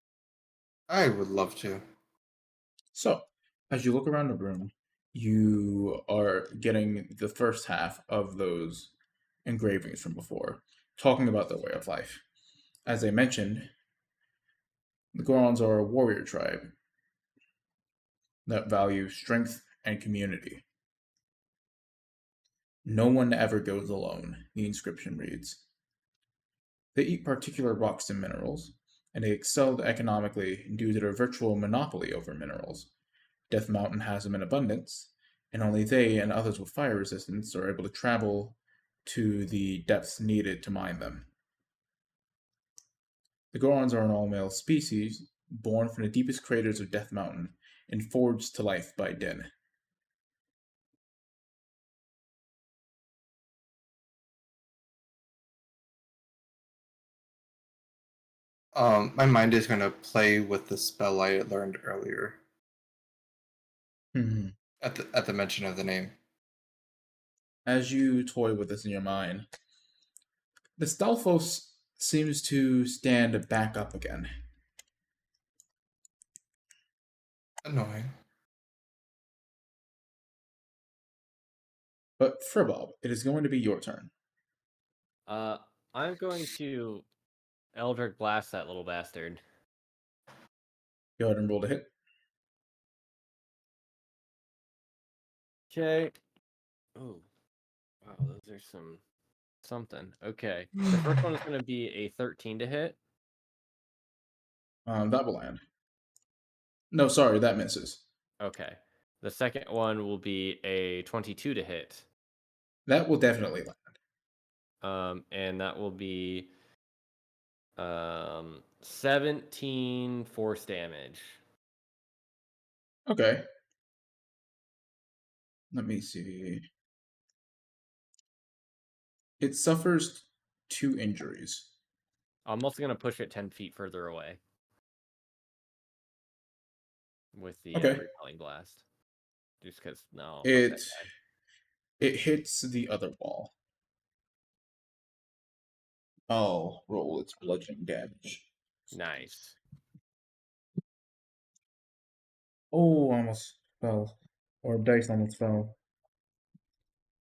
Speaker 4: I would love to.
Speaker 1: So, as you look around the room, you are getting the first half of those engravings from before, talking about their way of life. As I mentioned, the Gorons are a warrior tribe that value strength and community. No one ever goes alone, the inscription reads. They eat particular rocks and minerals, and they excelled economically due to their virtual monopoly over minerals. Death Mountain has them in abundance, and only they and others with fire resistance are able to travel to the depths needed to mine them. The Gorons are an all-male species, born from the deepest craters of Death Mountain, and forged to life by Din.
Speaker 4: My mind is going to play with the spell I learned earlier at the mention of the name.
Speaker 1: As you toy with this in your mind, the Stalfos seems to stand back up again.
Speaker 4: Annoying.
Speaker 1: But Fribob, it is going to be your turn.
Speaker 5: I'm going to Eldritch Blast that little bastard.
Speaker 1: Go ahead and roll to hit.
Speaker 5: Okay. Oh, wow, those are something. Okay, the first one is going to be a 13 to hit.
Speaker 1: That will land. No, sorry, that misses.
Speaker 5: Okay, the second one will be a 22 to hit.
Speaker 1: That will definitely land.
Speaker 5: And that will be 17 force damage.
Speaker 1: Okay. Let me see. It suffers 2 injuries.
Speaker 5: I'm also going to push it 10 feet further away with the
Speaker 1: Okay.
Speaker 5: repelling blast. Just because, no.
Speaker 1: It hits the other wall. I'll roll its bludgeoning damage.
Speaker 5: Nice.
Speaker 1: Oh, almost fell. Or dice almost fell.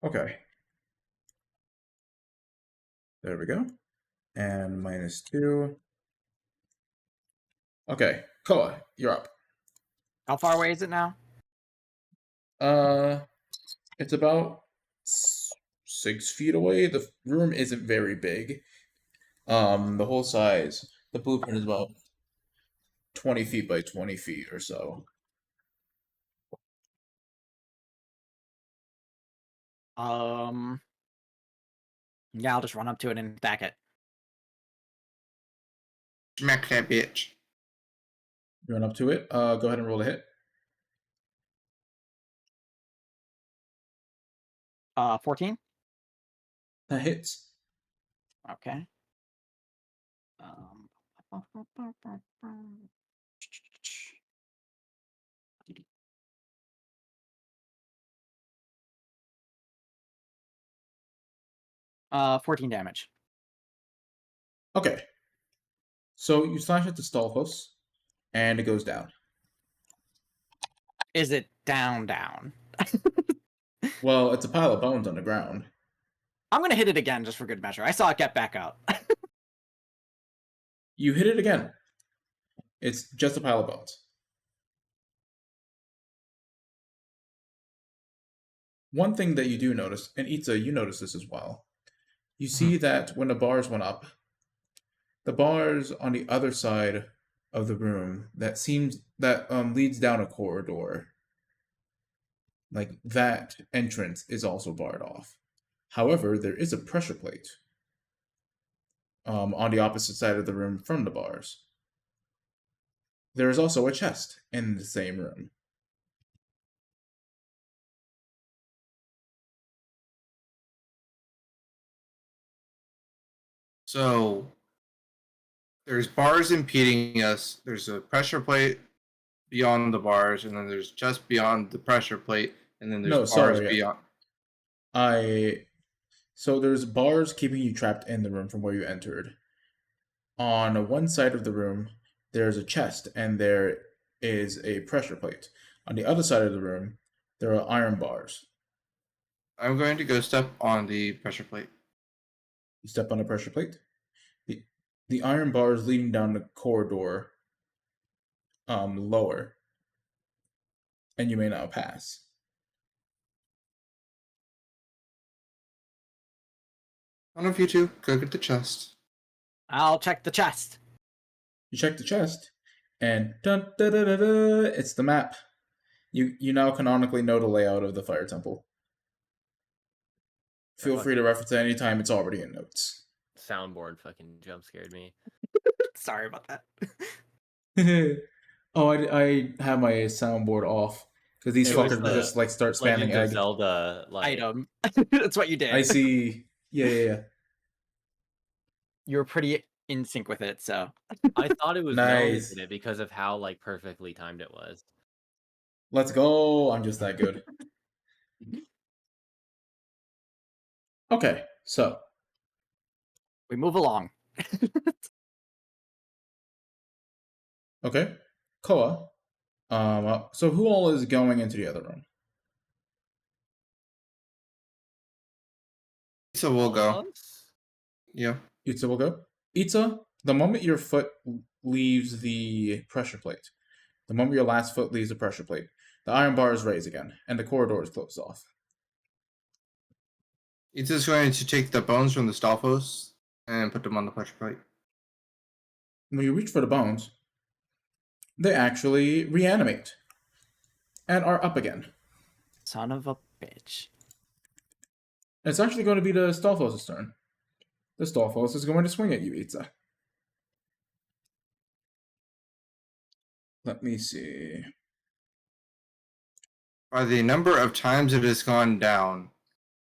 Speaker 1: Okay. There we go. And -2. Okay, Koa, you're up.
Speaker 2: How far away is it now?
Speaker 1: It's about 6 feet away. The room isn't very big. The whole size, the blueprint is about 20 feet by 20 feet or so.
Speaker 2: Yeah, I'll just run up to it and attack it.
Speaker 4: Smack that bitch.
Speaker 1: You run up to it. Go ahead and roll a hit.
Speaker 2: 14.
Speaker 1: That hits.
Speaker 2: Okay. 14 damage.
Speaker 1: Okay. So you slash at the Stalfos, and it goes down.
Speaker 2: Is it down?
Speaker 1: Well, it's a pile of bones on the ground.
Speaker 2: I'm gonna hit it again just for good measure. I saw it get back up.
Speaker 1: You hit it again. It's just a pile of bones. One thing that you do notice, and Itza, you notice this as well. You see that when the bars went up, the bars on the other side of the room that leads down a corridor, like that entrance is also barred off. However, there is a pressure plate on the opposite side of the room from the bars. There is also a chest in the same room.
Speaker 4: So there's bars impeding us. There's a pressure plate beyond the bars, and then there's just beyond the pressure plate, and then there's bars beyond.
Speaker 1: So there's bars keeping you trapped in the room from where you entered. On one side of the room, there's a chest, and there is a pressure plate. On the other side of the room, there are iron bars.
Speaker 4: I'm going to go step on the pressure plate.
Speaker 1: You step on the pressure plate. The iron bars leading down the corridor lower, and you may now pass.
Speaker 4: One of you two, go get the chest.
Speaker 2: I'll check the chest.
Speaker 1: You check the chest, and dun, da, da, da, da, it's the map. You now canonically know the layout of the fire temple. Feel free to reference it anytime. It's already in notes.
Speaker 5: Soundboard fucking jump scared me.
Speaker 2: Sorry about that.
Speaker 1: Oh, I have my soundboard off because these fuckers just like start spamming
Speaker 5: Legend of
Speaker 1: egg.
Speaker 5: Zelda
Speaker 2: Item. That's what you did.
Speaker 1: I see. Yeah.
Speaker 2: You were pretty in sync with it, so.
Speaker 5: I thought it was
Speaker 1: Nice.
Speaker 5: known because of how like perfectly timed it was.
Speaker 1: Let's go. I'm just that good. Okay, so
Speaker 2: We move along.
Speaker 1: okay, Koa. So who all is going into the other room?
Speaker 4: So we'll go.
Speaker 5: Us?
Speaker 4: Yeah.
Speaker 1: Itza will go. Itza, the moment your foot leaves the pressure plate, the moment your last foot leaves the pressure plate, the iron bars raise again, and the corridor is closed off.
Speaker 4: It's just going to take the bones from the Stalfos and put them on the pressure plate.
Speaker 1: When you reach for the bones, they actually reanimate and are up again.
Speaker 2: Son of a bitch.
Speaker 1: It's actually going to be the Stalfos' turn. The Stalfos is going to swing at you, Itza. Let me see.
Speaker 4: By the number of times it has gone down,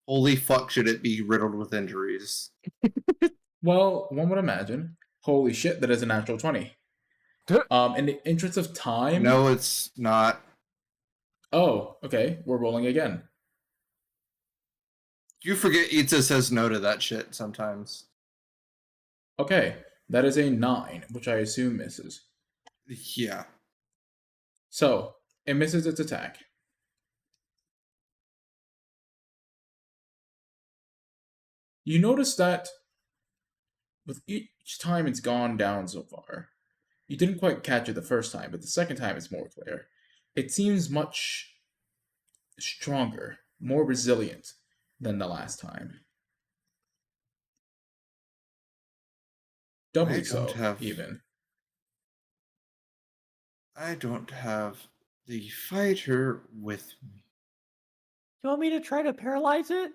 Speaker 4: holy fuck should it be riddled with injuries.
Speaker 1: Well, one would imagine. Holy shit, that is a natural 20. In the interest of time...
Speaker 4: No, it's not.
Speaker 1: Oh, okay. We're rolling again.
Speaker 4: You forget Itza says no to that shit sometimes.
Speaker 1: Okay. That is a 9, which I assume misses.
Speaker 4: Yeah.
Speaker 1: So, it misses its attack. You notice that with each time it's gone down so far, you didn't quite catch it the first time, but the second time it's more clear. It seems much stronger, more resilient than the last time. Doubly so, even.
Speaker 4: I don't have the fighter with me.
Speaker 5: You want me to try to paralyze it?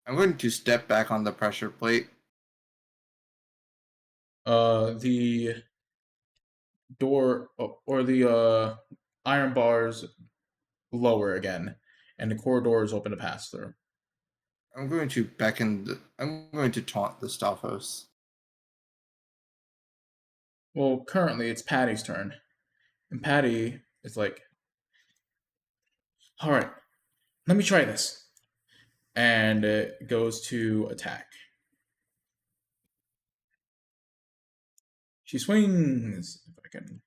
Speaker 4: I'm going to step back on the pressure plate.
Speaker 1: The door or the iron bars lower again, and the corridor is open to pass through.
Speaker 4: I'm going to I'm going to taunt the Stalfos.
Speaker 1: Well, currently it's Patty's turn, and Patty is like, "All right, let me try this," and it goes to attack. She swings. If I can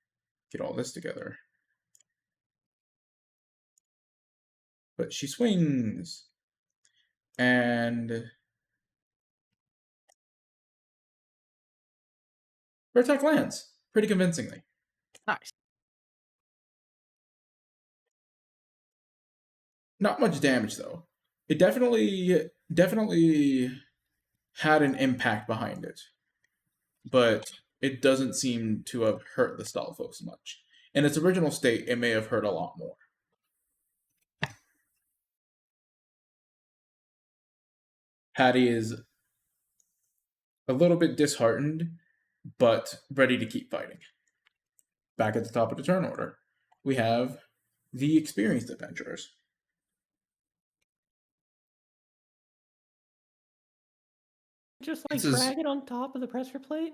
Speaker 1: get all this together. But she swings. And her attack lands pretty convincingly.
Speaker 2: Nice.
Speaker 1: Not much damage though. It definitely had an impact behind it. But it doesn't seem to have hurt the Stalfos much. In its original state, it may have hurt a lot more. Patty is a little bit disheartened, but ready to keep fighting. Back at the top of the turn order, we have the experienced adventurers.
Speaker 5: Just like
Speaker 4: This is-
Speaker 5: drag it on top of the pressure plate?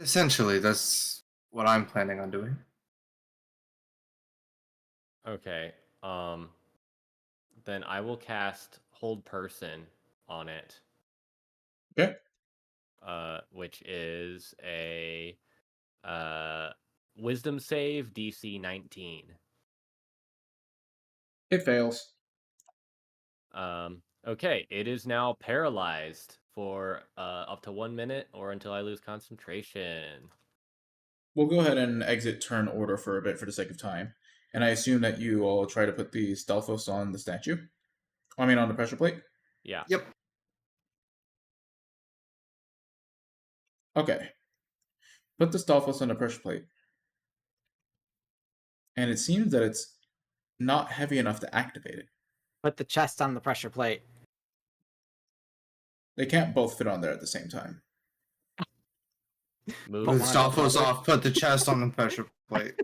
Speaker 4: Essentially, that's what I'm planning on doing.
Speaker 5: Okay. Then I will cast Hold Person on it.
Speaker 1: Okay.
Speaker 5: Which is a Wisdom save DC 19.
Speaker 1: It fails.
Speaker 5: Okay, it is now paralyzed for up to 1 minute or until I lose concentration.
Speaker 1: We'll go ahead and exit turn order for a bit for the sake of time. And I assume that you all try to put the Stalfos on the statue? I mean, on the pressure plate?
Speaker 5: Yeah.
Speaker 4: Yep.
Speaker 1: Okay. Put the Stalfos on the pressure plate. And it seems that it's not heavy enough to activate it.
Speaker 2: Put the chest on the pressure plate.
Speaker 1: They can't both fit on there at the same time.
Speaker 5: Move
Speaker 2: Put
Speaker 4: Put
Speaker 2: one
Speaker 4: the
Speaker 2: on top of
Speaker 4: Stalfos
Speaker 2: the other.
Speaker 4: off, put the chest on the pressure plate.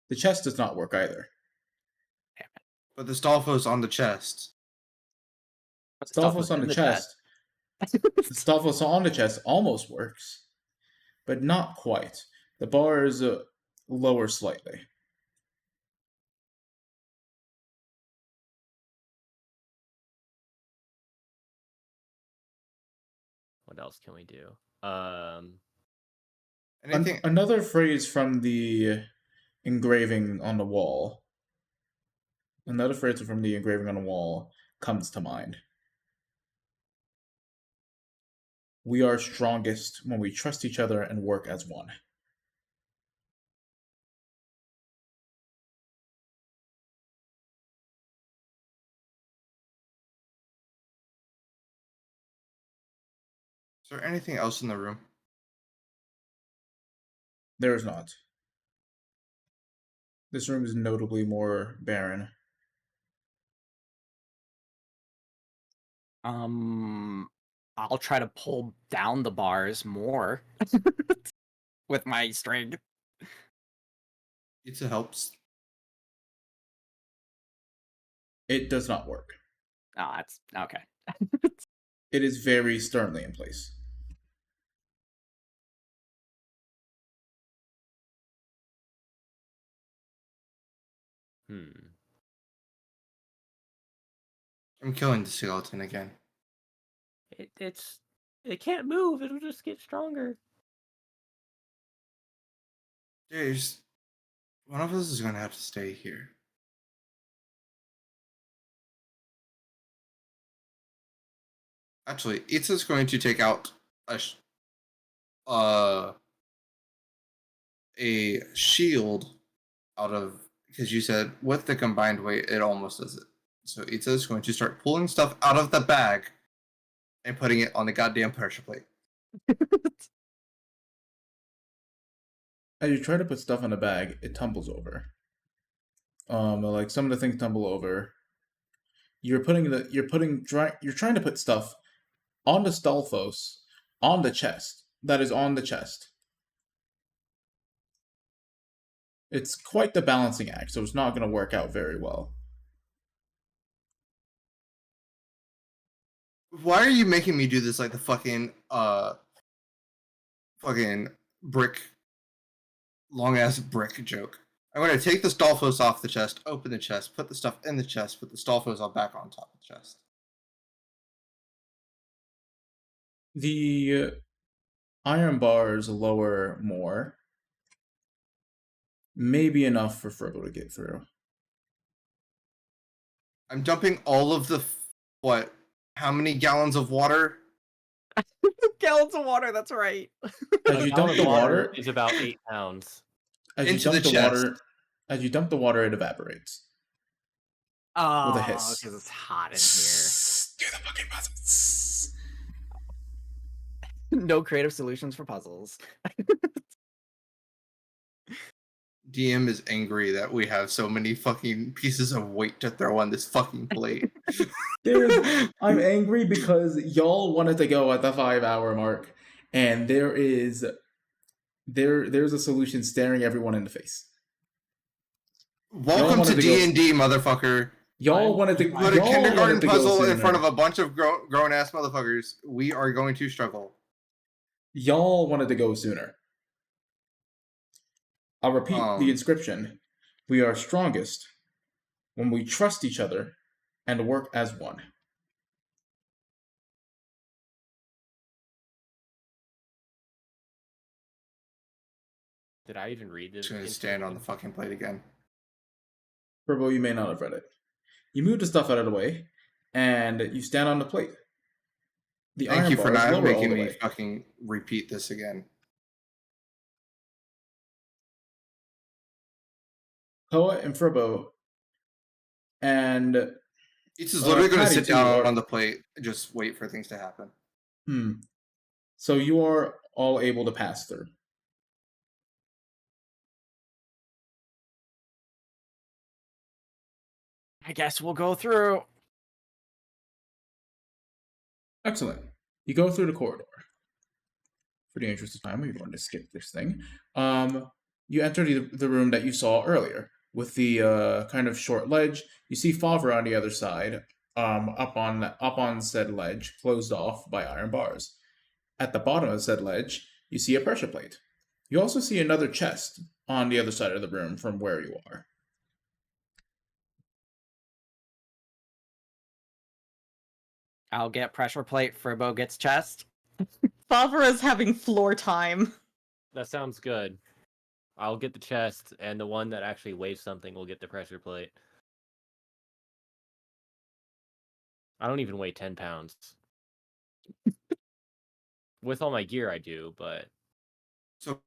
Speaker 1: The chest does not work either.
Speaker 4: Put the Stalfos on the chest.
Speaker 2: Put the
Speaker 1: Stalfos on
Speaker 2: in
Speaker 1: the chest. The Stalfos on the chest almost works, but not quite. The bar is lower slightly.
Speaker 5: What else can we do?
Speaker 4: Anything?
Speaker 1: Another phrase from the engraving on the wall. Another phrase from the engraving on the wall comes to mind. We are strongest when we trust each other and work as one.
Speaker 4: Is there anything else in the room?
Speaker 1: There is not. This room is notably more barren.
Speaker 2: I'll try to pull down the bars more with my string.
Speaker 4: It helps.
Speaker 1: It does not work.
Speaker 2: Oh, that's okay.
Speaker 1: It is very sternly in place.
Speaker 4: I'm killing the skeleton again.
Speaker 5: It can't move. It'll just get stronger.
Speaker 4: There's one of us is gonna have to stay here. Actually, Itza's going to take out a shield out of, because you said with the combined weight it almost does it. So Ita's going to start pulling stuff out of the bag and putting it on the goddamn pressure plate.
Speaker 1: As you try to put stuff in a bag, it tumbles over. Like some of the things tumble over. You're trying to put stuff on the Stalfos, on the chest. That is on the chest. It's quite the balancing act, so it's not going to work out very well.
Speaker 4: Why are you making me do this like the fucking brick, long ass brick joke? I'm gonna take the Stalfos off the chest, open the chest, put the stuff in the chest, put the Stalfos all back on top of the chest.
Speaker 1: The iron bars lower more. Maybe enough for Frobo to get through.
Speaker 4: I'm dumping all of the how many gallons of water?
Speaker 2: Gallons of water, that's right.
Speaker 1: As you dump the water,
Speaker 5: is about 8 pounds.
Speaker 1: As
Speaker 4: into
Speaker 1: you dump
Speaker 4: the chest.
Speaker 1: as you dump the water, it evaporates.
Speaker 2: Oh,
Speaker 1: With a hiss.
Speaker 2: because it's hot in here.
Speaker 1: Do the fucking puzzle.
Speaker 2: No creative solutions for puzzles.
Speaker 4: DM is angry that we have so many fucking pieces of weight to throw on this fucking plate.
Speaker 1: I'm angry because y'all wanted to go at the 5-hour mark, and there's a solution staring everyone in the face.
Speaker 4: Welcome to D&D, motherfucker.
Speaker 1: Y'all wanted to
Speaker 4: put a kindergarten puzzle in front of a bunch of grown ass motherfuckers. We are going to struggle.
Speaker 1: Y'all wanted to go sooner. I'll repeat the inscription. We are strongest when we trust each other and work as one.
Speaker 5: Did I even read this?
Speaker 4: Just gonna stand on the fucking plate again.
Speaker 1: Frobo, you may not have read it. You move the stuff out of the way, and you stand on the plate.
Speaker 4: Thank you for not making me fucking repeat this again.
Speaker 1: Koa and Frobo, and
Speaker 4: It's just literally going to sit down on the plate and just wait for things to happen.
Speaker 1: So you are all able to pass through.
Speaker 2: I guess we'll go through.
Speaker 1: Excellent. You go through the corridor. For the interest of time, we're going to skip this thing. You enter the room that you saw earlier with the kind of short ledge. You see Favre on the other side, up on said ledge, closed off by iron bars. At the bottom of said ledge, you see a pressure plate. You also see another chest on the other side of the room from where you are.
Speaker 2: I'll get pressure plate. Frobo gets chest.
Speaker 3: Favre is having floor time.
Speaker 5: That sounds good. I'll get the chest, and the one that actually weighs something will get the pressure plate. I don't even weigh 10 pounds. With all my gear, I do, but...
Speaker 4: So,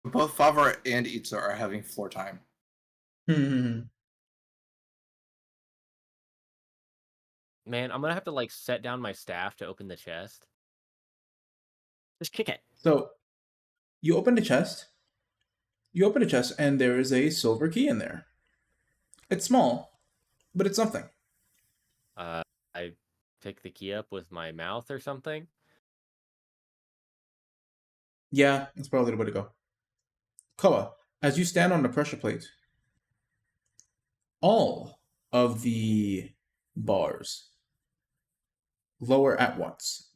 Speaker 4: both Favre and Itza are having floor time.
Speaker 5: Man, I'm gonna have to, like, set down my staff to open the chest.
Speaker 2: Just kick it.
Speaker 1: So, you open the chest. And there is a silver key in there. It's small, but it's something.
Speaker 5: I pick the key up with my mouth or something?
Speaker 1: Yeah, that's probably the way to go. Koa, as you stand on the pressure plate, all of the bars lower at once.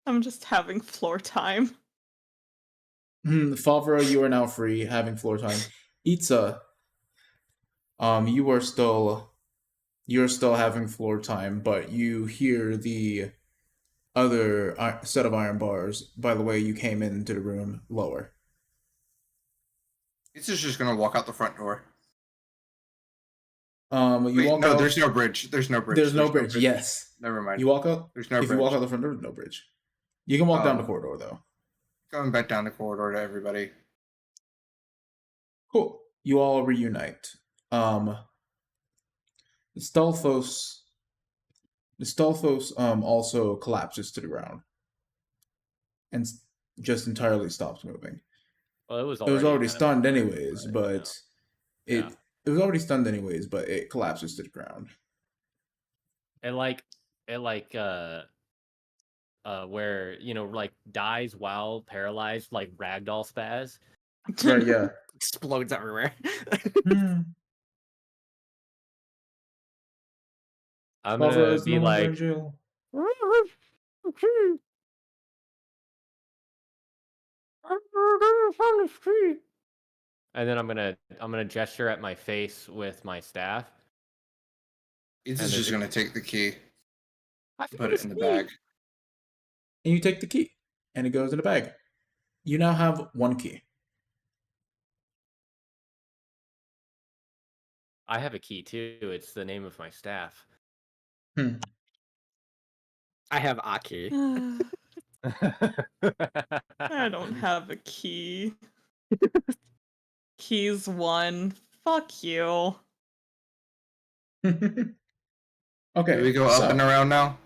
Speaker 3: I'm just having floor time.
Speaker 1: Favre, you are now free, having floor time. Itza, you're still having floor time, but you hear the other set of iron bars, by the way you came into the room, lower.
Speaker 4: Itza's just gonna walk out the front door.
Speaker 1: You
Speaker 4: Wait,
Speaker 1: walk
Speaker 4: no,
Speaker 1: out.
Speaker 4: there's no bridge. There's no bridge.
Speaker 1: There's no bridge. Yes.
Speaker 4: Never mind.
Speaker 1: You walk out.
Speaker 4: There's no
Speaker 1: If
Speaker 4: bridge.
Speaker 1: you walk out the front door, there's no bridge. You can walk down the
Speaker 4: Oh.
Speaker 1: corridor though.
Speaker 4: Going back down the corridor to everybody.
Speaker 1: Cool. You all reunite. The Stalfos also collapses to the ground and just entirely stops moving.
Speaker 5: Well, it was
Speaker 1: It was already
Speaker 5: kind of
Speaker 1: stunned
Speaker 5: moving,
Speaker 1: anyways,
Speaker 5: you
Speaker 1: but
Speaker 5: know.
Speaker 1: it
Speaker 5: Yeah.
Speaker 1: it was already stunned anyways, but it collapses to the ground.
Speaker 5: It where like dies while paralyzed, like ragdoll spaz.
Speaker 1: Right, yeah.
Speaker 2: Explodes everywhere.
Speaker 5: I'm
Speaker 1: Father
Speaker 5: gonna
Speaker 1: is
Speaker 5: be
Speaker 1: no longer in
Speaker 5: like,
Speaker 1: jail.
Speaker 5: and then I'm gonna gesture at my face with my staff.
Speaker 4: He's
Speaker 5: And
Speaker 4: just
Speaker 5: there's
Speaker 4: gonna take the key,
Speaker 5: I
Speaker 4: put
Speaker 5: found
Speaker 4: it
Speaker 5: this
Speaker 4: in the
Speaker 5: key.
Speaker 4: bag.
Speaker 1: And you take the key, and it goes in the bag. You now have one key.
Speaker 5: I have a key too. It's the name of my staff.
Speaker 1: Hmm.
Speaker 2: I have Aki.
Speaker 3: I don't have a key. Keys 1. Fuck you.
Speaker 1: Okay.
Speaker 4: Do we go up and around now?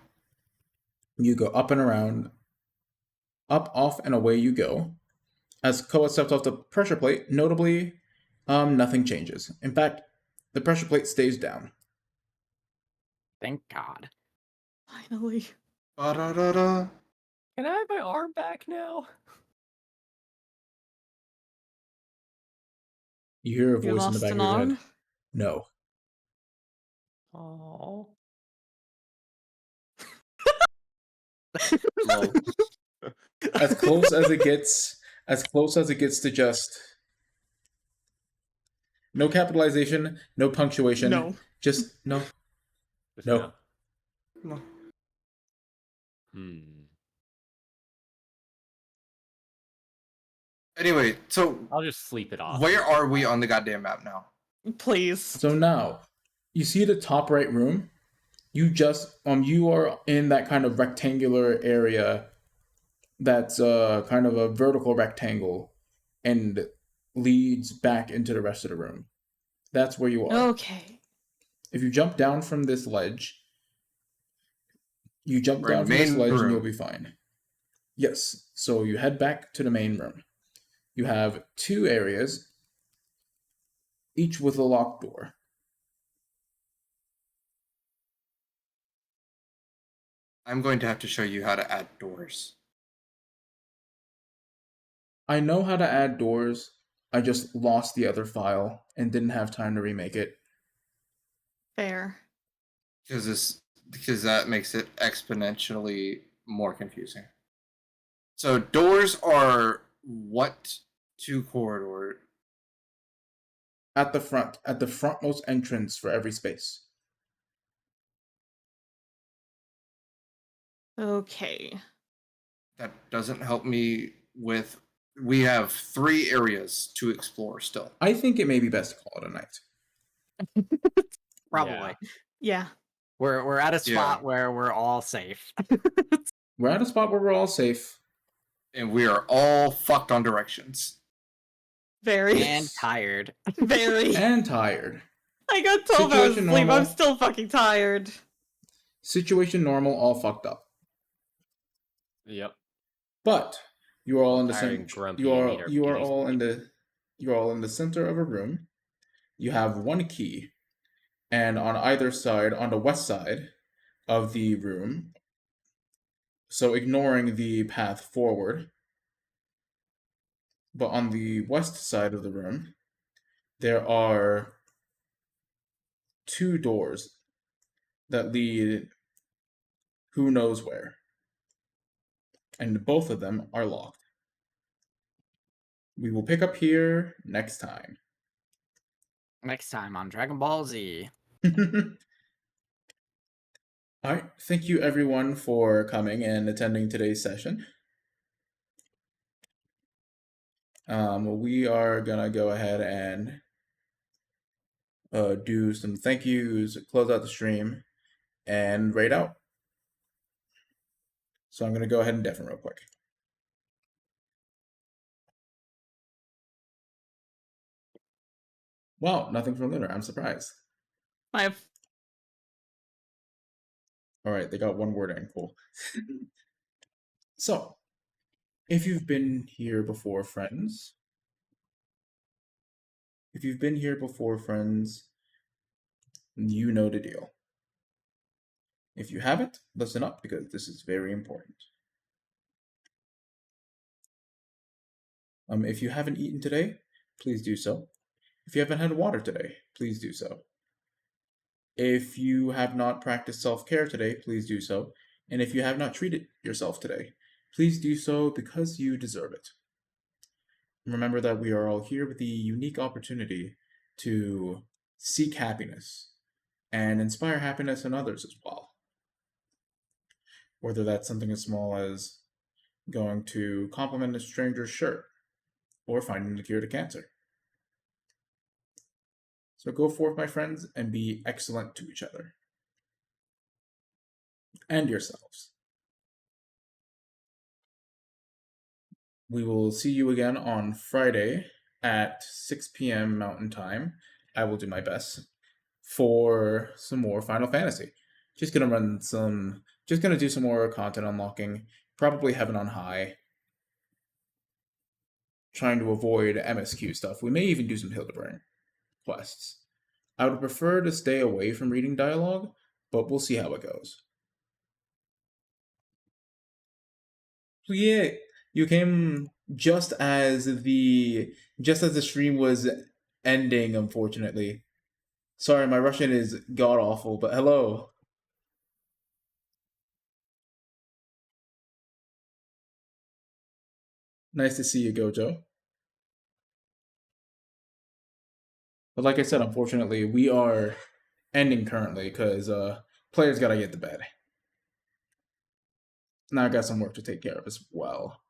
Speaker 1: You go up and around. Up, off, and away you go. As Koa steps off the pressure plate, notably, nothing changes. In fact, the pressure plate stays down.
Speaker 2: Thank God.
Speaker 3: Finally.
Speaker 4: Ba-da-da-da.
Speaker 5: Can I have my arm back now?
Speaker 1: You hear a
Speaker 3: You
Speaker 1: voice in the
Speaker 3: lost
Speaker 1: back of
Speaker 3: an
Speaker 1: your
Speaker 3: arm?
Speaker 1: head. No.
Speaker 5: Oh.
Speaker 4: Lol.
Speaker 1: As close as it gets to just no capitalization, no punctuation,
Speaker 3: No.
Speaker 1: just no.
Speaker 5: Just
Speaker 1: No.
Speaker 4: No. Anyway, so
Speaker 5: I'll just sleep it off.
Speaker 4: where are we on the goddamn map now?
Speaker 3: Please.
Speaker 1: So now, you see the top right room? You are in that kind of rectangular area that's kind of a vertical rectangle and leads back into the rest of the room. That's where you are.
Speaker 3: Okay.
Speaker 1: If you jump down from this ledge, and
Speaker 4: room.
Speaker 1: you'll be fine. Yes, so you head back to the main room. You have two areas, each with a locked door.
Speaker 4: I'm going to have to show you how to add doors.
Speaker 1: I know how to add doors. I just lost the other file and didn't have time to remake it.
Speaker 3: Fair.
Speaker 4: Because that makes it exponentially more confusing. So doors are what two corridor?
Speaker 1: At the frontmost entrance for every space.
Speaker 3: Okay.
Speaker 4: That doesn't help me with. We have 3 areas to explore still.
Speaker 1: I think it may be best to call it a night.
Speaker 2: Probably.
Speaker 3: Yeah.
Speaker 2: We're at a spot
Speaker 4: Yeah.
Speaker 2: where we're all safe.
Speaker 1: We're at a spot where we're all safe.
Speaker 4: And we are all fucked on directions.
Speaker 3: Very.
Speaker 2: And tired.
Speaker 3: Very.
Speaker 1: And tired.
Speaker 3: I got 12 hours of
Speaker 1: Situation
Speaker 3: sleep.
Speaker 1: normal.
Speaker 3: I'm still fucking tired.
Speaker 1: Situation normal, all fucked up.
Speaker 5: Yep.
Speaker 1: But you are all in the
Speaker 5: Tired
Speaker 1: same.
Speaker 5: and grumpy
Speaker 1: You
Speaker 5: and
Speaker 1: are
Speaker 5: need our
Speaker 1: you are
Speaker 5: beauty
Speaker 1: all in
Speaker 5: sleep.
Speaker 1: the center of a room. You have one key, and on either side, on the west side of the room, so ignoring the path forward, but on the west side of the room, there are 2 doors that lead who knows where. And both of them are locked. We will pick up here next time.
Speaker 2: Next time on Dragon Ball Z.
Speaker 1: Alright, thank you everyone for coming and attending today's session. We are gonna go ahead and do some thank yous, close out the stream, and raid out. So I'm going to go ahead and deafen real quick. Wow, nothing from Lunar. I'm surprised.
Speaker 3: I have.
Speaker 1: All right, they got one word in. Cool. So, if you've been here before, friends, you know the deal. If you haven't, listen up because this is very important. If you haven't eaten today, please do so. If you haven't had water today, please do so. If you have not practiced self-care today, please do so. And if you have not treated yourself today, please do so because you deserve it. Remember that we are all here with the unique opportunity to seek happiness and inspire happiness in others as well. Whether that's something as small as going to compliment a stranger's shirt or finding the cure to cancer. So go forth, my friends, and be excellent to each other and yourselves. We will see you again on Friday at 6 p.m. Mountain Time. I will do my best for some more Final Fantasy. Just gonna do some more content unlocking, probably Heaven on High. Trying to avoid MSQ stuff. We may even do some Hildebrand quests. I would prefer to stay away from reading dialogue, but we'll see how it goes. So yeah, you came just as the stream was ending, unfortunately. Sorry, my Russian is god awful, but hello. Nice to see you, Gojo. But like I said, unfortunately, we are ending currently because players gotta get to bed. Now I got some work to take care of as well.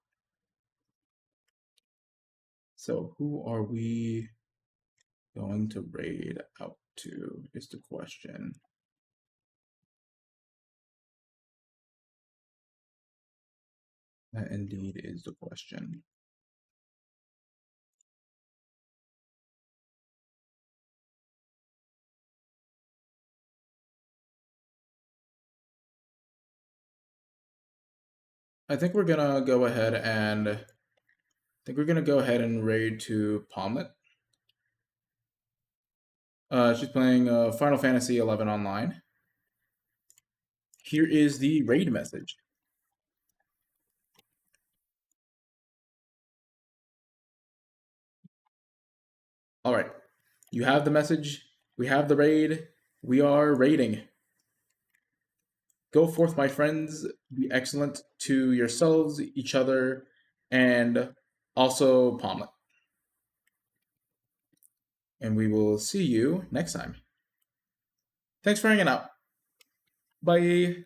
Speaker 1: So who are we going to raid out to is the question. That indeed is the question. I think we're gonna go ahead and raid to Pomlet. She's playing Final Fantasy XI Online. Here is the raid message. All right, you have the message. We have the raid. We are raiding. Go forth, my friends. Be excellent to yourselves, each other, and also Pomlet. And we will see you next time. Thanks for hanging out. Bye.